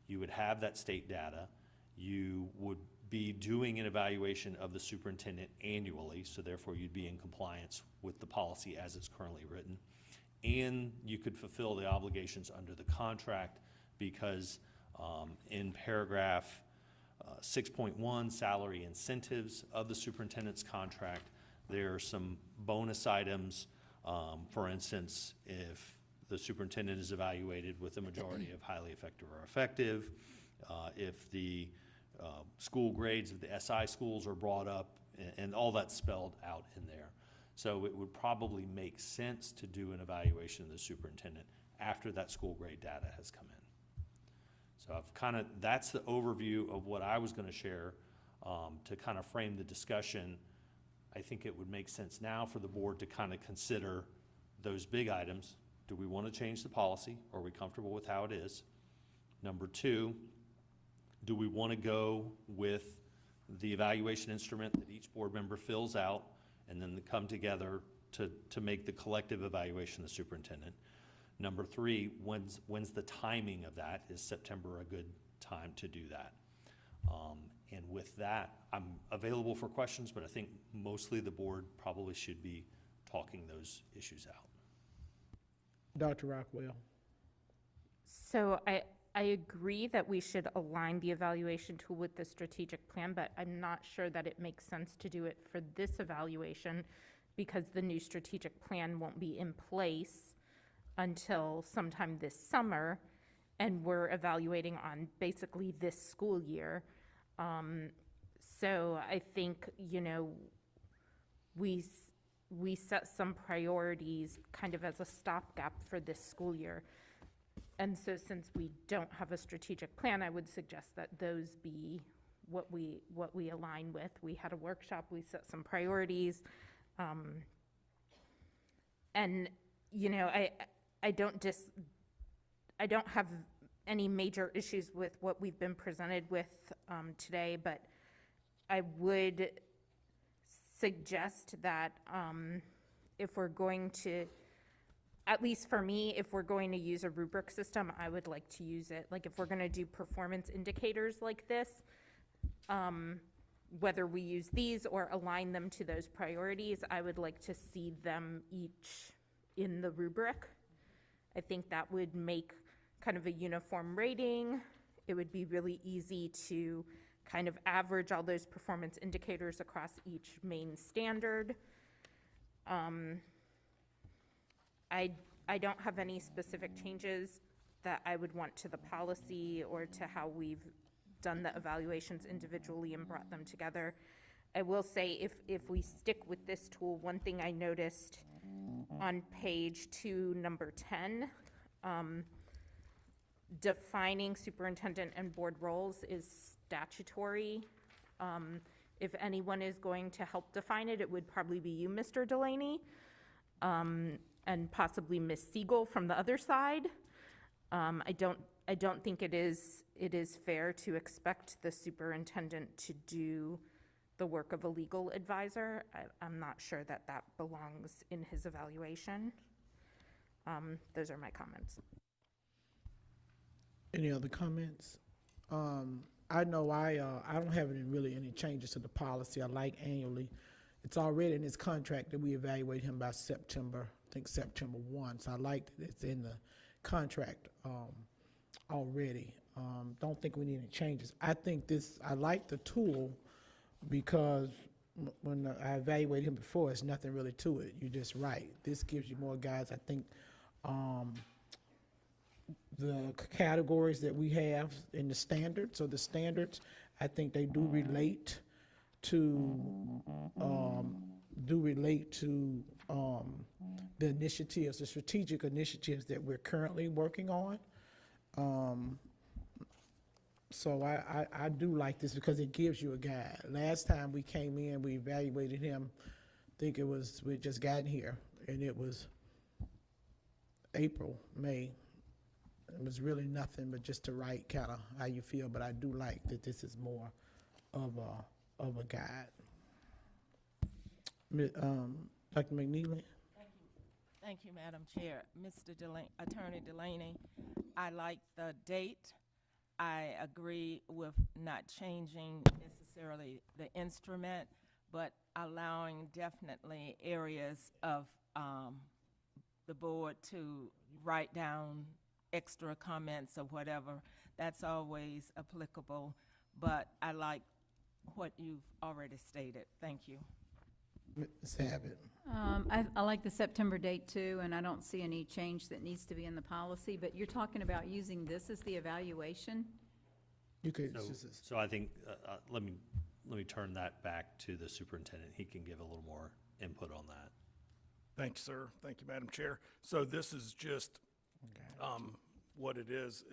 you would have that state data. You would be doing an evaluation of the superintendent annually, so therefore you'd be in compliance with the policy as it's currently written. And you could fulfill the obligations under the contract, because in paragraph 6.1, salary incentives of the superintendent's contract, there are some bonus items. For instance, if the superintendent is evaluated with a majority of highly effective or effective, if the school grades of the SI schools are brought up, and all that's spelled out in there. So it would probably make sense to do an evaluation of the superintendent after that school grade data has come in. So that's the overview of what I was going to share to kind of frame the discussion. I think it would make sense now for the board to kind of consider those big items. Do we want to change the policy? Are we comfortable with how it is? Number two, do we want to go with the evaluation instrument that each board member fills out and then come together to make the collective evaluation of the superintendent? Number three, when's the timing of that? Is September a good time to do that? And with that, I'm available for questions, but I think mostly the board probably should be talking those issues out. Dr. Rockwell. So I agree that we should align the evaluation tool with the strategic plan, but I'm not sure that it makes sense to do it for this evaluation because the new strategic plan won't be in place until sometime this summer, and we're evaluating on basically this school year. So I think, you know, we set some priorities kind of as a stopgap for this school year. And so since we don't have a strategic plan, I would suggest that those be what we align with. We had a workshop, we set some priorities. And, you know, I don't have any major issues with what we've been presented with today, but I would suggest that if we're going to, at least for me, if we're going to use a rubric system, I would like to use it. Like if we're going to do performance indicators like this, whether we use these or align them to those priorities, I would like to see them each in the rubric. I think that would make kind of a uniform rating. It would be really easy to kind of average all those performance indicators across each main standard. I don't have any specific changes that I would want to the policy or to how we've done the evaluations individually and brought them together. I will say if we stick with this tool, one thing I noticed on page 2, number 10, defining superintendent and board roles is statutory. If anyone is going to help define it, it would probably be you, Mr. Delaney, and possibly Ms. Siegel from the other side. I don't think it is fair to expect the superintendent to do the work of a legal advisor. I'm not sure that that belongs in his evaluation. Those are my comments. Any other comments? I know I don't have any changes to the policy. I like annually. It's already in his contract that we evaluate him by September, I think September 1. So I like that it's in the contract already. Don't think we need any changes. I like the tool because when I evaluated him before, there's nothing really to it. You're just right. This gives you more guides. I think the categories that we have in the standards, so the standards, I think they do relate to the initiatives, the strategic initiatives that we're currently working on. So I do like this because it gives you a guide. Last time we came in, we evaluated him, I think we just gotten here, and it was April, May. It was really nothing but just to write kind of how you feel, but I do like that this is more of a guide. Dr. McNeely? Thank you, Madam Chair. Attorney Delaney, I like the date. I agree with not changing necessarily the instrument, but allowing definitely areas of the board to write down extra comments or whatever. That's always applicable, but I like what you've already stated. Thank you. Ms. Abbott? I like the September date too, and I don't see any change that needs to be in the policy, but you're talking about using this as the evaluation? You could. So I think, let me turn that back to the superintendent. He can give a little more input on that. Thank you, sir. Thank you, Madam Chair. So this is just, what it is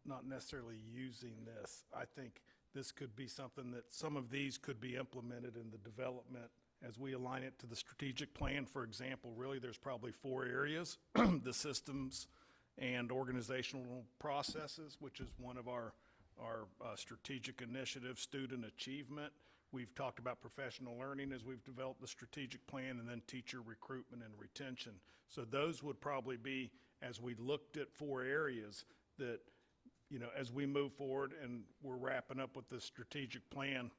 not necessarily using this. I think this could be something that some of these could be implemented in the development as we align it to the strategic plan. For example, really there's probably 4 areas, the systems and organizational processes, which is one of our strategic initiatives, student achievement, We've talked about professional learning as we've developed the strategic plan, and then teacher recruitment and retention. So those would probably be, as we looked at 4 areas that, as we move forward and we're wrapping up with the strategic plan,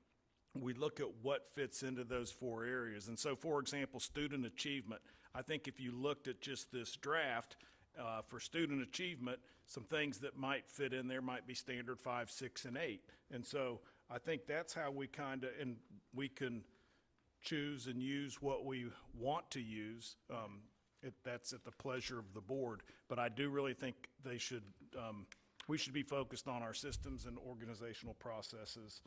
we look at what fits into those 4 areas. And so, for example, student achievement. I think if you looked at just this draft, for student achievement, some things that might fit in there might be standard 5, 6, and 8. And so I think that's how we and we can choose and use what we want to use. That's at the pleasure of the board. But I do really think we should be focused on our systems and organizational processes.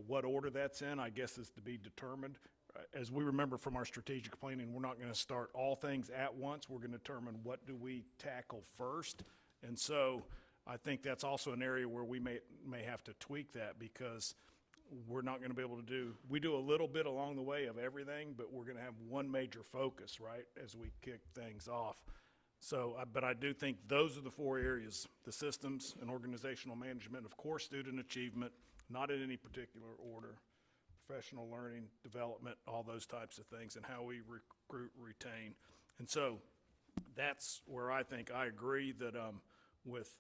What order that's in, I guess, is to be determined. As we remember from our strategic planning, we're not going to start all things at once. We're going to determine what do we tackle first. And so I think that's also an area where we may have to tweak that, because we're not going to be able to we do a little bit along the way of everything, but we're going to have one major focus, right, as we kick things off. So, but I do think those are the 4 areas: the systems and organizational management, of course, student achievement, not in any particular order, professional learning, development, all those types of things, and how we recruit, retain. And so that's where I think I agree that with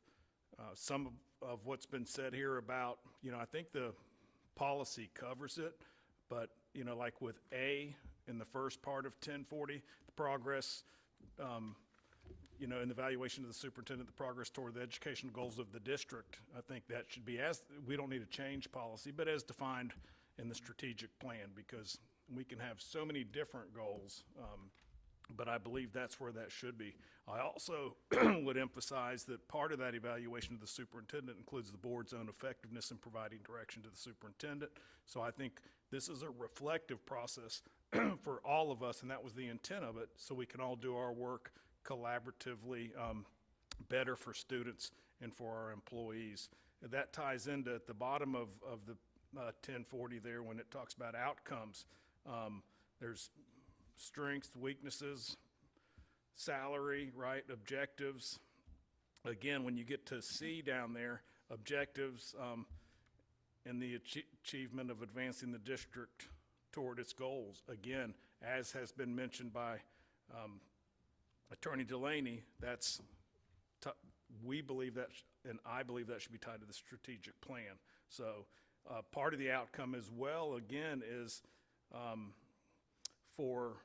some of what's been said here about, I think the policy covers it, but, like with A in the first part of 1040, the progress, in the evaluation of the superintendent, the progress toward the educational goals of the district, I think that should be we don't need to change policy, but as defined in the strategic plan, because we can have so many different goals, but I believe that's where that should be. I also would emphasize that part of that evaluation of the superintendent includes the board's own effectiveness in providing direction to the superintendent. So I think this is a reflective process for all of us, and that was the intent of it, so we can all do our work collaboratively, better for students and for our employees. And that ties into at the bottom of the 1040 there when it talks about outcomes. There's strengths, weaknesses, salary, right, objectives. Again, when you get to C down there, objectives and the achievement of advancing the district toward its goals. Again, as has been mentioned by Attorney Delaney, we believe that, and I believe that should be tied to the strategic plan. So part of the outcome as well, again, is for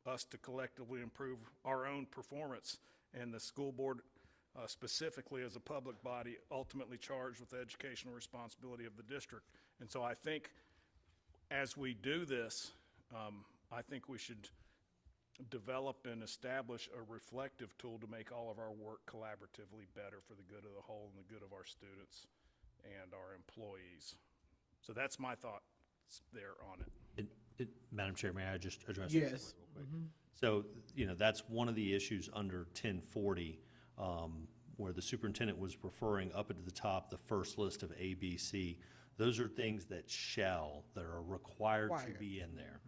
us to collectively improve our own performance, and the school board specifically as a public body ultimately charged with the educational responsibility of the district. And so I think as we do this, I think we should develop and establish a reflective tool to make all of our work collaboratively better for the good of the whole and the good of our students and our employees. So that's my thoughts there on it. Madam Chair, may I just address Yes. this real quick? So, that's one of the issues under 1040, where the superintendent was referring up at the top, the first list of A, B, C. Those are things that are required to be in there,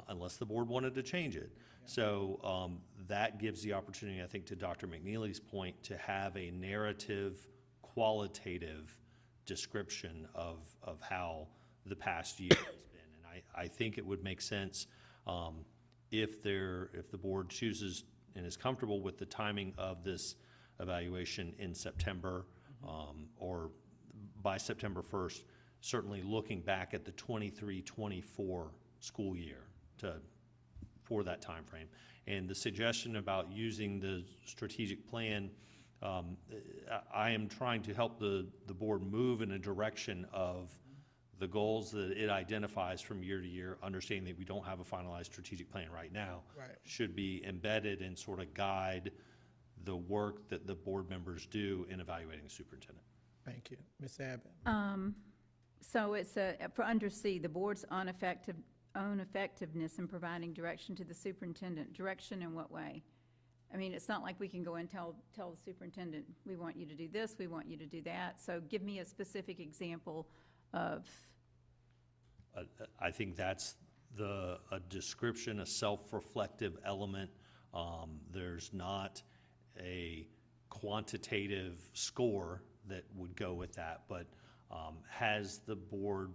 unless the board wanted to change it. So that gives the opportunity, I think, to Dr. McNeely's point, to have a narrative, qualitative description of how the past year has been. And I think it would make sense if the board chooses and is comfortable with the timing of this evaluation in September or by September 1st, certainly looking back at the 23-24 school year for that time frame. And the suggestion about using the strategic plan, I am trying to help the board move in a direction of the goals that it identifies from year to year, understanding that we don't have a finalized strategic plan right now, should be embedded and sort of guide the work that the board members do in evaluating the superintendent. Thank you. Ms. Abbott? So it's for under C, the board's own effectiveness in providing direction to the superintendent. Direction in what way? I mean, it's not like we can go and tell the superintendent, we want you to do this, we want you to do that. So give me a specific example of. I think that's a description, a self-reflective element. There's not a quantitative score that would go with that, but has the board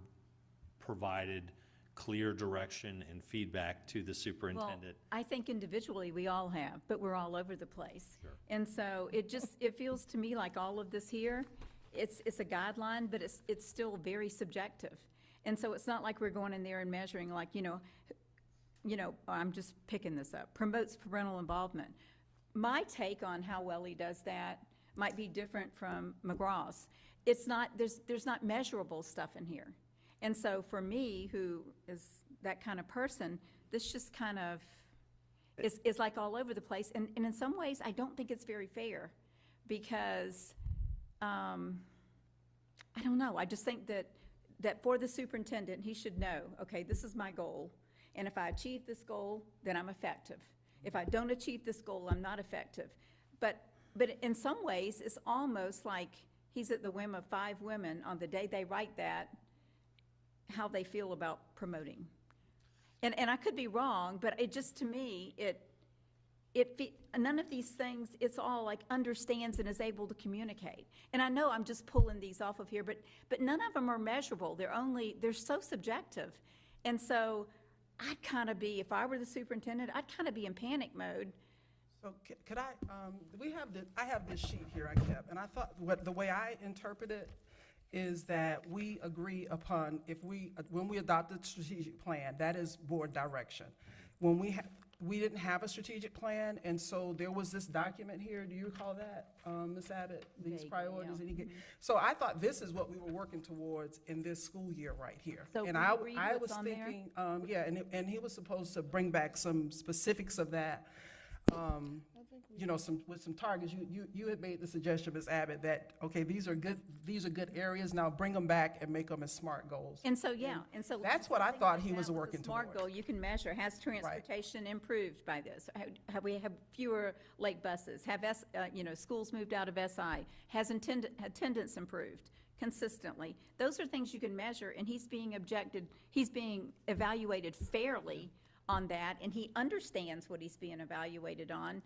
provided clear direction and feedback to the Well, superintendent? I think individually we all have, but we're all over the place. Sure. And so it feels to me like all of this here, it's a guideline, but it's still very subjective. And so it's not like we're going in there and measuring like, I'm just picking this up, promotes parental involvement. My take on how well he does that might be different from McGraw's. It's not, there's not measurable stuff in here. And so for me, who is that kind of person, this just kind of is like all over the place. And in some ways, I don't think it's very fair because, I don't know, I just think that for the superintendent, he should know, okay, this is my goal. And if I achieve this goal, then I'm effective. If I don't achieve this goal, I'm not effective. But in some ways, it's almost like he's at the whim of 5 women on the day they write that, how they feel about promoting. And I could be wrong, but it just, to me, none of these things, it's all like understands and is able to communicate. And I know I'm just pulling these off of here, but none of them are measurable. They're so subjective. And so I'd kind of be, if I were the superintendent, I'd kind of be in panic mode. So could I, I have this sheet here I kept, and I thought, the way I interpret it is that we agree upon, when we adopt a strategic plan, that is board direction. When we didn't have a strategic plan, and so there was this document here, do you recall that, Ms. Abbott? These priorities that he gave. So I thought this is what we were working towards in this school year right here. So and will I you read was what's on there? thinking, and he was supposed to bring back some specifics of that. With some targets, you had made the suggestion, Ms. Abbott, that, okay, these are good areas, now bring them back and make them as SMART goals. And so That's what I thought he was working towards. SMART goal, you can measure, has transportation improved by this? Have we have fewer late buses? Have schools moved out of SI? Has attendance improved consistently? Those are things you can measure, and he's being evaluated fairly on that, and he understands what he's being evaluated on.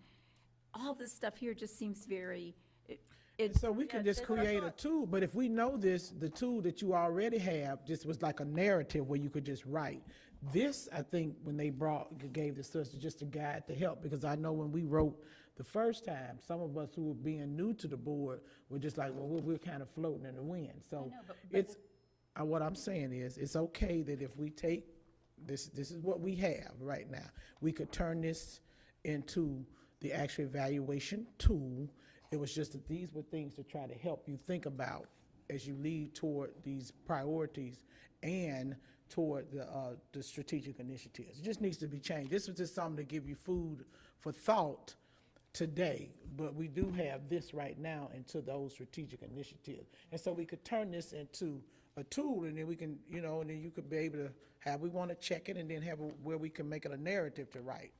All this stuff here just seems very. So we can just create a tool, but if we know this, the tool that you already have just was like a narrative where you could just write. This, I think, when they gave this to us, is just a guide to help, because I know when we wrote the first time, some of us who were being new to the board were just like, well, we're kind of floating in the wind. So what I'm saying is, it's okay that if we take this is what we have right now. We could turn this into the actual evaluation tool. It was just that these were things to try to help you think about as you lead toward these priorities and toward the strategic initiatives. It just needs to be changed. This was just something to give you food for thought today, but we do have this right now into those strategic initiatives. And so we could turn this into a tool, and then we can, and then you could be able to we want to check it, and then have where we can make it a narrative to write.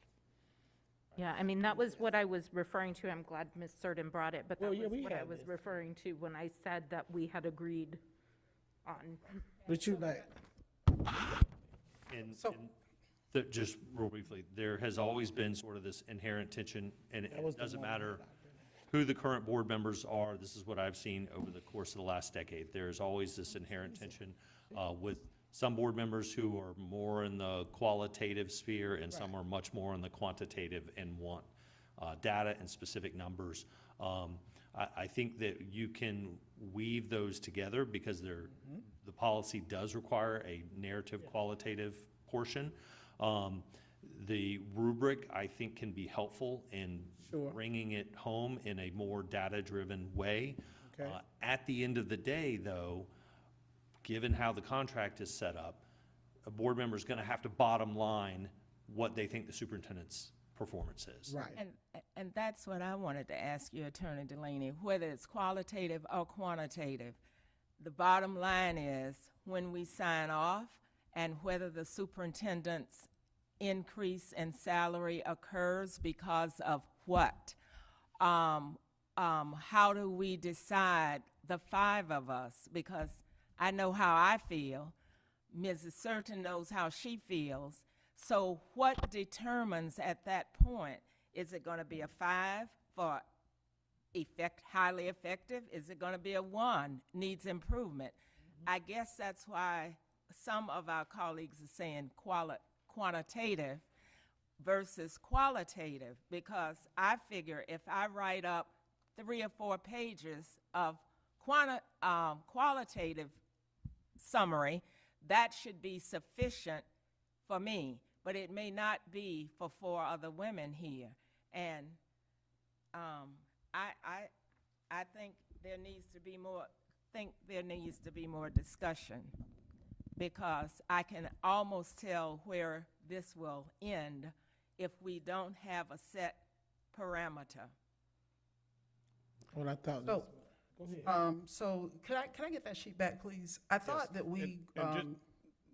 Yeah, I mean, that was what I was referring to. I'm glad Ms. Surden brought it, but that was what I was referring to when I said that we had agreed on. But you like. Just real briefly, there has always been sort of this inherent tension, and it doesn't matter who the current board members are. This is what I've seen over the course of the last decade. There's always this inherent tension with some board members who are more in the qualitative sphere, and some are much more in the quantitative and want data and specific numbers. I think that you can weave those together because the policy does require a narrative qualitative portion. The rubric, I think, can be helpful in bringing it home in a more data-driven way. Okay. At the end of the day, though, given how the contract is set up, a board member is going to have to bottom line what they think the superintendent's performance is. Right. And that's what I wanted to ask you, Attorney Delaney, whether it's qualitative or quantitative. The bottom line is when we sign off, and whether the superintendent's increase in salary occurs because of what? How do we decide, the 5 of us? Because I know how I feel. Mrs. Certain knows how she feels. So what determines at that point? Is it going to be a 5 for highly effective? Is it going to be a 1, needs improvement? I guess that's why some of our colleagues are saying quantitative versus qualitative, because I figure if I write up 3 or 4 pages of qualitative summary, that should be sufficient for me, but it may not be for 4 other women here. And I think there needs to be more discussion, because I can almost tell where this will end if we don't have a set parameter. Well, I thought. So, Go ahead. So can I get that sheet back, please? I thought that we,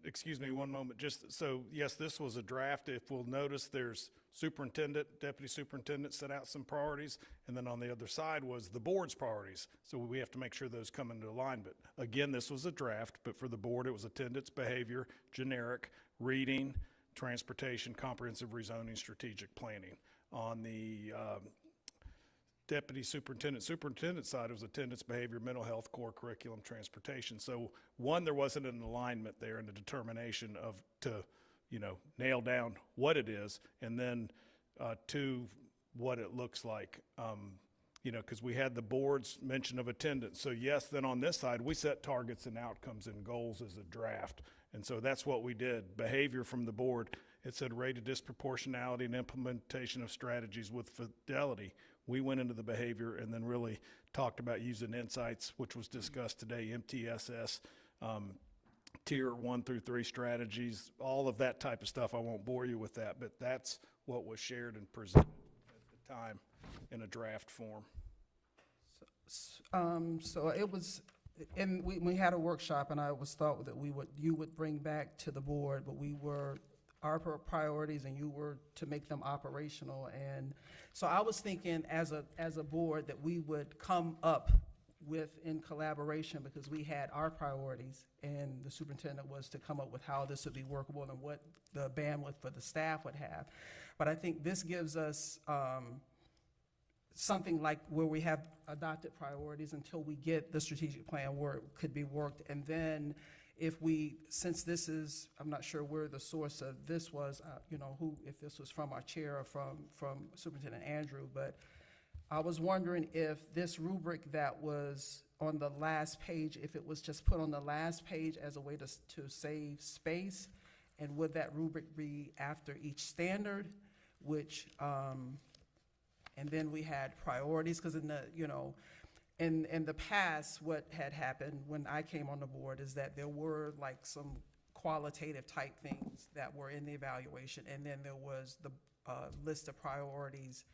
Excuse me one moment, just so, yes, this was a draft. If we'll notice, there's superintendent, deputy superintendent set out some priorities, and then on the other side was the board's priorities. So we have to make sure those come into alignment. Again, this was a draft, but for the board, it was attendance, behavior, generic, reading, transportation, comprehensive rezoning, strategic planning. On the deputy superintendent side, it was attendance, behavior, mental health, core curriculum, transportation. So one, there wasn't an alignment there and a determination to nail down what it is, and then 2, what it looks like. Because we had the board's mention of attendance. So yes, then on this side, we set targets and outcomes and goals as a draft. And so that's what we did. Behavior from the board, it said rated disproportionality and implementation of strategies with fidelity. We went into the behavior and then really talked about using insights, which was discussed today, MTSS, tier 1 through 3 strategies, all of that type of stuff. I won't bore you with that, but that's what was shared and presented at the time in a draft form. so it was, and we had a workshop, and I was thought that you would bring back to the board, but our priorities, and you were to make them operational. And so I was thinking as a board that we would come up with, in collaboration, because we had our priorities, and the superintendent was to come up with how this would be workable and what the bandwidth for the staff would have. But I think this gives us something like where we have adopted priorities until we get the strategic plan where it could be worked. And then since this is, I'm not sure where the source of this was, if this was from our chair or from Superintendent Andrew, but I was wondering if this rubric that was on the last page, if it was just put on the last page as a way to save space, and would that rubric be after each standard, which, and then we had priorities, because in the past, what had happened when I came on the board is that there were like some qualitative type things that were in the evaluation, and then there was the list of priorities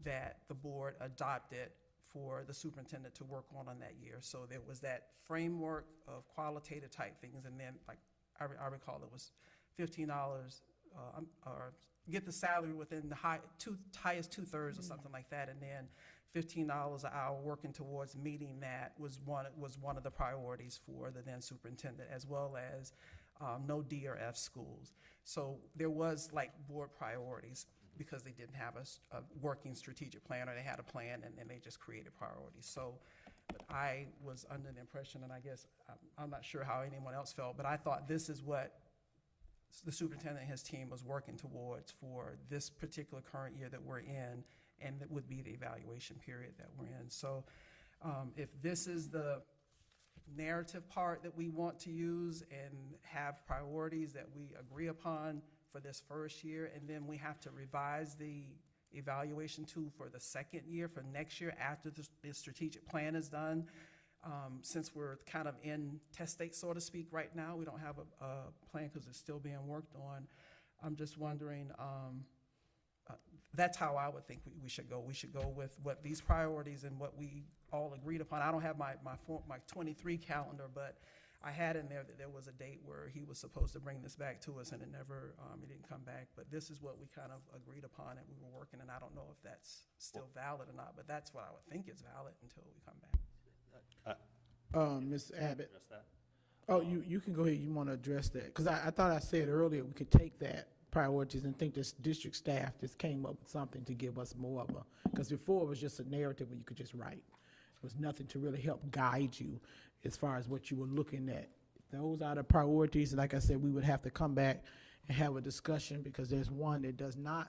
that the board adopted for the superintendent to work on that year. So there was that framework of qualitative type things, and then, like, I recall it was $15, or get the salary within the highest 2/3 or something like that, and then $15 an hour working towards meeting that was one of the priorities for the then superintendent, as well as no D or F schools. So there was like board priorities, because they didn't have a working strategic plan, or they had a plan and then they just created priorities. So, but I was under the impression, and I guess I'm not sure how anyone else felt, but I thought this is what the superintendent and his team was working towards for this particular current year that we're in, and that would be the evaluation period that we're in. So if this is the narrative part that we want to use and have priorities that we agree upon for this first year, and then we have to revise the evaluation tool for the second year, for next year, after the strategic plan is done. Since we're kind of in test state, so to speak, right now, we don't have a plan because it's still being worked on. I'm just wondering, that's how I would think we should go. We should go with what these priorities and what we all agreed upon. I don't have my 23 calendar, but I had in there that there was a date where he was supposed to bring this back to us, and it didn't come back. But this is what we kind of agreed upon, and we were working, and I don't know if that's still valid or not, but that's what I would think is valid until we come back. Ms. Abbott. Address that? Oh, you can go ahead. You want to address that? Because I thought I said earlier we could take that priorities and think this district staff just came up with something to give us more of because before it was just a narrative where you could just write. There was nothing to really help guide you as far as what you were looking at those are the priorities. Like I said, we would have to come back and have a discussion because there's one that does not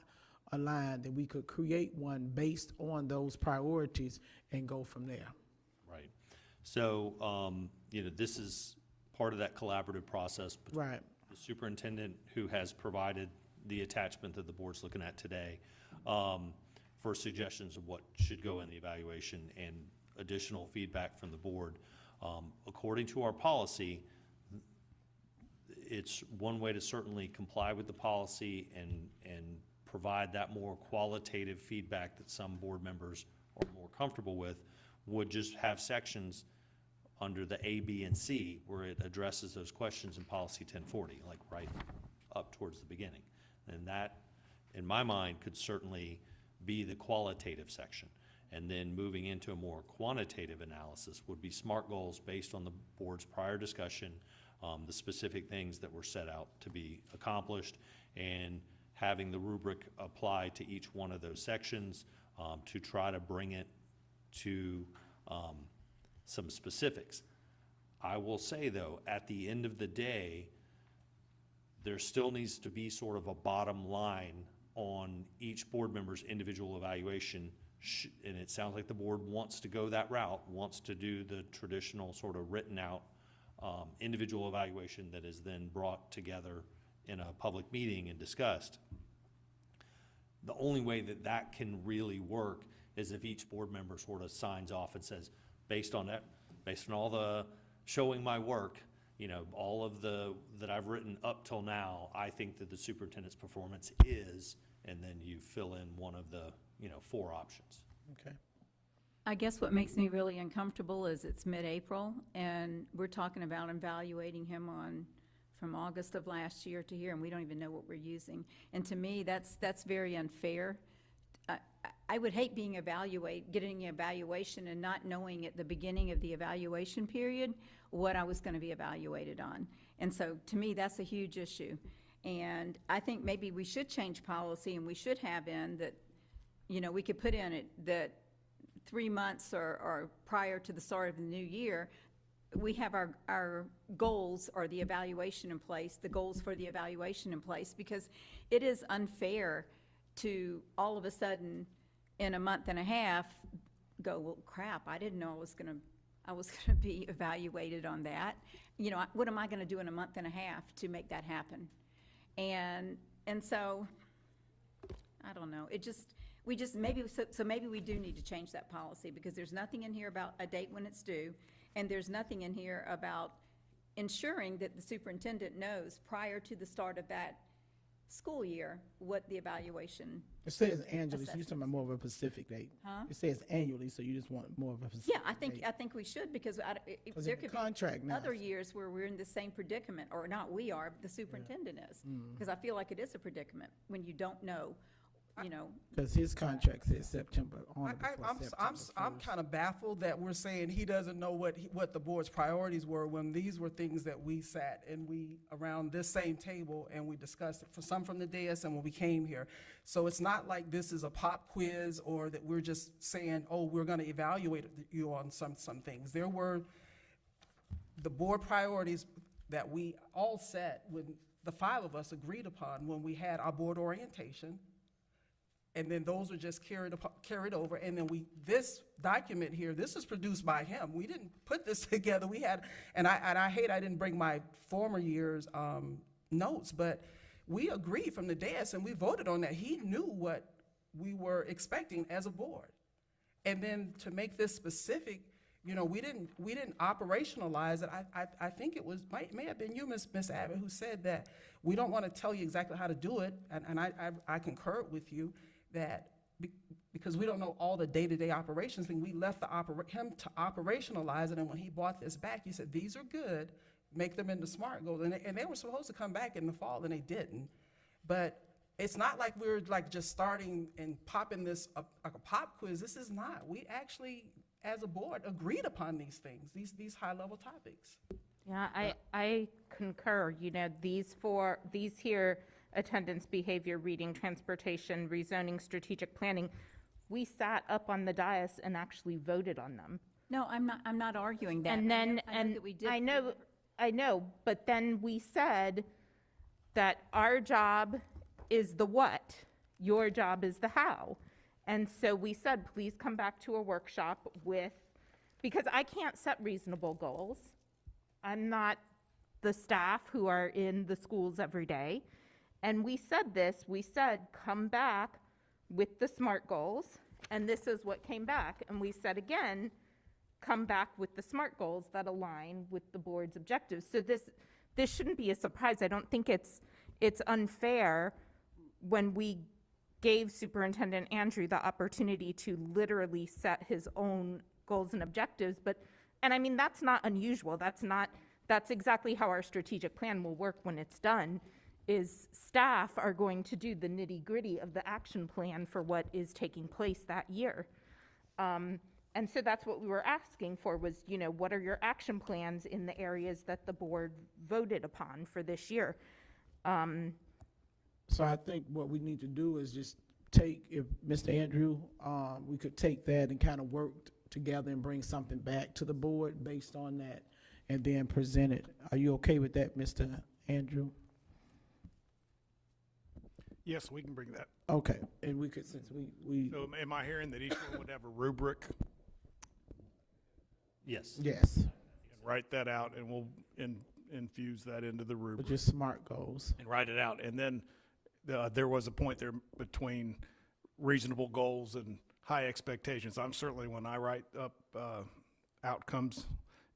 align, that we could create one based on those priorities and go from there. Right. So, this is part of that collaborative process. Right. The superintendent, who has provided the attachment that the board's looking at today, for suggestions of what should go in the evaluation and additional feedback from the board. According to our policy, it's one way to certainly comply with the policy and provide that more qualitative feedback that some board members are more comfortable with, would just have sections under the A, B, and C where it addresses those questions in policy 1040, like right up towards the beginning. And that, in my mind, could certainly be the qualitative section. And then moving into a more quantitative analysis would be SMART goals based on the board's prior discussion, the specific things that were set out to be accomplished, and having the rubric apply to each one of those sections to try to bring it to some specifics. I will say, though, at the end of the day, there still needs to be sort of a bottom line on each board member's individual evaluation, and it sounds like the board wants to go that route, wants to do the traditional sort of written out individual evaluation that is then brought together in a public meeting and discussed. The only way that that can really work is if each board member sort of signs off and says, based on all the showing my work, all of that I've written up till now, I think that the superintendent's performance is, and then you fill in one of the, 4 options. Okay. I guess what makes me really uncomfortable is it's mid-April, and we're talking about evaluating him from August of last year to here, and we don't even know what we're using. And to me, that's very unfair. I would hate getting an evaluation and not knowing at the beginning of the evaluation period what I was going to be evaluated on. And so, to me, that's a huge issue. And I think maybe we should change policy, and we should have in that, we could put in it that 3 months or prior to the start of the new year, we have our goals or the evaluation in place, the goals for the evaluation in place, because it is unfair to all of a sudden in a month and a half go, well, crap, I didn't know I was gonna be evaluated on that. What am I gonna do in a month and a half to make that happen? And so, I don't know, maybe we do need to change that policy, because there's nothing in here about a date when it's due, and there's nothing in here about ensuring that the superintendent knows prior to the start of that school year what the evaluation. It says annually, so you're talking about more of a specific date. Huh? It says annually, so you just want more of a specific date. I think we should, because it's there a could contract be now. other years where we're in the same predicament, or not we are, the superintendent is. Because I feel like it is a predicament when you don't know, Because his contract says September on. I'm kind of baffled that we're saying he doesn't know what the board's priorities were, when these were things that we sat and we around this same table and we discussed it, for some from the dais and when we came here. So it's not like this is a pop quiz, or that we're just saying, oh, we're going to evaluate you on some things. There were the board priorities that we all set, when the 5 of us agreed upon when we had our board orientation. And then those are just carried over. And then this document here, this is produced by him. We didn't put this together. We had, and I hate I didn't bring my former year's notes, but we agreed from the dais and we voted on that. He knew what we were expecting as a board. And then to make this specific, we didn't operationalize it. I think it may have been you, Miss Abbott, who said that we don't want to tell you exactly how to do it. And I concur with you that because we don't know all the day-to-day operations thing, we left him to operationalize it. And when he brought this back, he said, these are good, make them into SMART goals. And they were supposed to come back in the fall, and they didn't. But it's not like we're just starting and popping this like a pop quiz. This is not. We actually, as a board, agreed upon these things, these high-level topics. Yeah, I concur. These here, attendance, behavior, reading, transportation, rezoning, strategic planning, we sat up on the dais and actually voted on them. No, I'm not arguing that. And then, I know that we did. I know, but then we said that our job is the what, your job is the how. And so we said, please come back to a workshop with, because I can't set reasonable goals. I'm not the staff who are in the schools every day. And we said this, we said, come back with the SMART goals, and this is what came back. And we said again, come back with the SMART goals that align with the board's objectives. So this shouldn't be a surprise. I don't think it's unfair when we gave Superintendent Andrew the opportunity to literally set his own goals and objectives. And I mean, that's not unusual. That's exactly how our strategic plan will work when it's done, is staff are going to do the nitty-gritty of the action plan for what is taking place that year. And so that's what we were asking for was, what are your action plans in the areas that the board voted upon for this year? So I think what we need to do is just take, if Mr. Andrew, we could take that and kind of work together and bring something back to the board based on that and then present it. Are you okay with that, Mr. Andrew? Yes, we can bring that. Okay, and we could, since we So am I hearing that each one would have a rubric? Yes. yes, And write that out, and we'll infuse that into the rubric. but just SMART goals. And write it out. And then there was a point there between reasonable goals and high expectations. I'm certainly, when I write up outcomes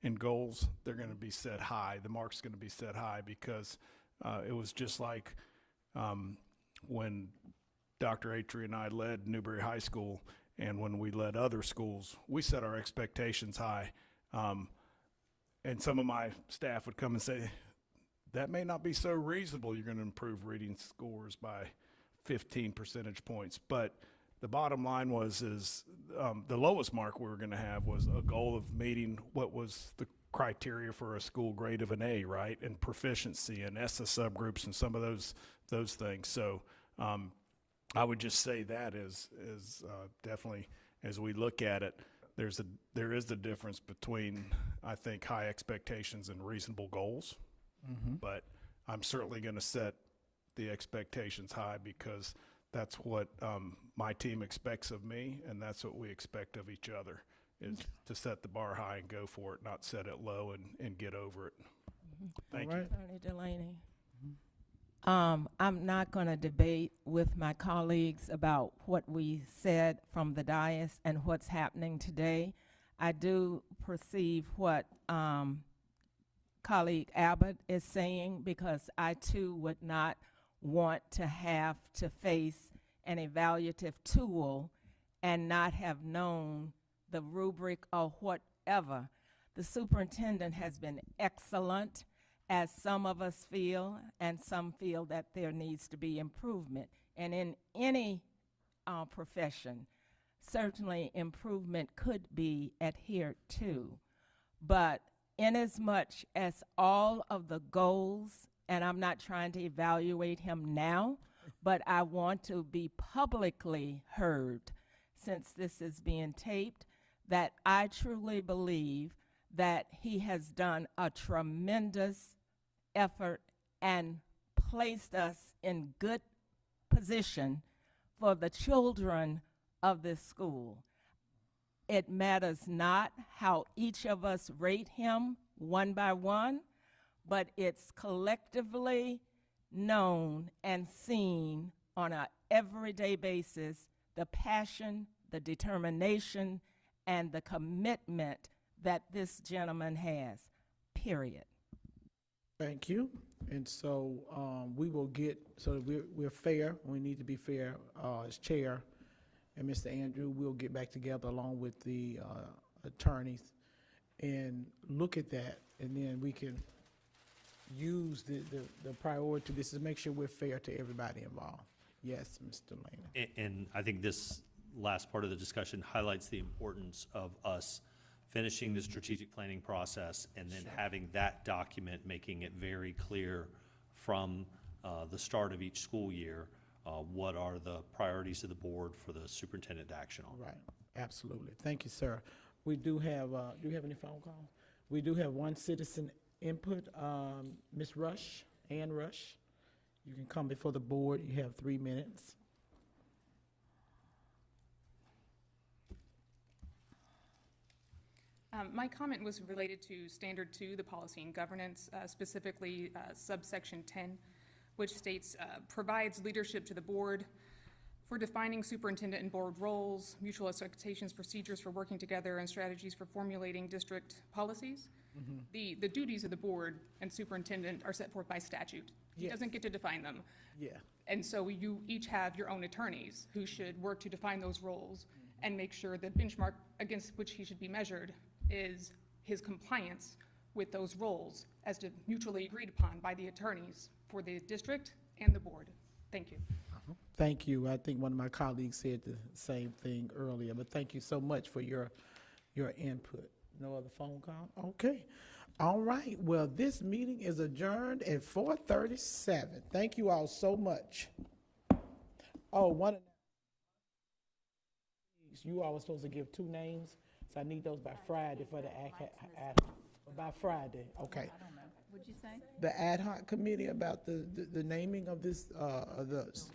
and goals, they're going to be set high. The mark's going to be set high because it was just like when Dr. Atri and I led Newberry High School, and when we led other schools, we set our expectations high. And some of my staff would come and say, that may not be so reasonable. You're going to improve reading scores by 15 percentage points. But the bottom line was the lowest mark we were going to have was a goal of meeting what was the criteria for a school grade of an A, right? And proficiency and ESSA subgroups and some of those things. So I would just say that is definitely, as we look at it, there is a difference between, I think, high expectations and reasonable goals. Mm-hmm. But I'm certainly going to set the expectations high because that's what my team expects of me, and that's what we expect of each other, is to set the bar high and go for it, not set it low and get over it. Thank you. Attorney Delaney. I'm not going to debate with my colleagues about what we said from the dais and what's happening today. I do perceive what colleague Abbott is saying, because I too would not want to have to face an evaluative tool and not have known the rubric or whatever. The superintendent has been excellent, as some of us feel, and some feel that there needs to be improvement. And in any profession, certainly improvement could be adhered to. But inasmuch as all of the goals, and I'm not trying to evaluate him now, but I want to be publicly heard, since this is being taped, that I truly believe that he has done a tremendous effort and placed us in good position for the children of this school. It matters not how each of us rate him one by one, but it's collectively known and seen on an everyday basis, the passion, the determination, and the commitment that this gentleman has, period. Thank you. And so we will get, so we're fair. We need to be fair as chair. And Mr. Andrew, we'll get back together along with the attorneys and look at that, and then we can use the priority to this is make sure we're fair to everybody involved. Yes, Mr. Lane. And I think this last part of the discussion highlights the importance of us finishing the strategic planning process and then having that document, making it very clear from the start of each school year what are the priorities of the board for the superintendent to action on. Right, absolutely. Thank you, sir. We do have you have any phone calls? We do have one citizen input. Ms. Rush, Ann Rush, you can come before the board. You have 3 minutes. My comment was related to Standard 2, the policy and governance, specifically subsection 10, which states, provides leadership to the board for defining superintendent and board roles, mutual expectations, procedures for working together, and strategies for formulating district policies. The duties of the board and superintendent are set forth by statute. He doesn't get to define them. Yeah. And so you each have your own attorneys who should work to define those roles and make sure the benchmark against which he should be measured is his compliance with those roles as to mutually agreed upon by the attorneys for the district and the board. Thank you. Thank you. I think one of my colleagues said the same thing earlier, but thank you so much for your input. No other phone call? Okay. All right. Well, this meeting is adjourned at 4:37. Thank you all so much. Oh, you all were supposed to give 2 names, so I need those by Friday for the by Friday. Okay. I don't know. What'd you say? The ad hoc committee about the naming of this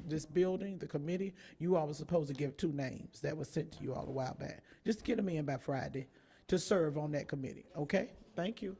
this building, the committee, you all were supposed to give 2 names that was sent to you all a while back. Just get them in by Friday to serve on that committee. Okay? Thank you.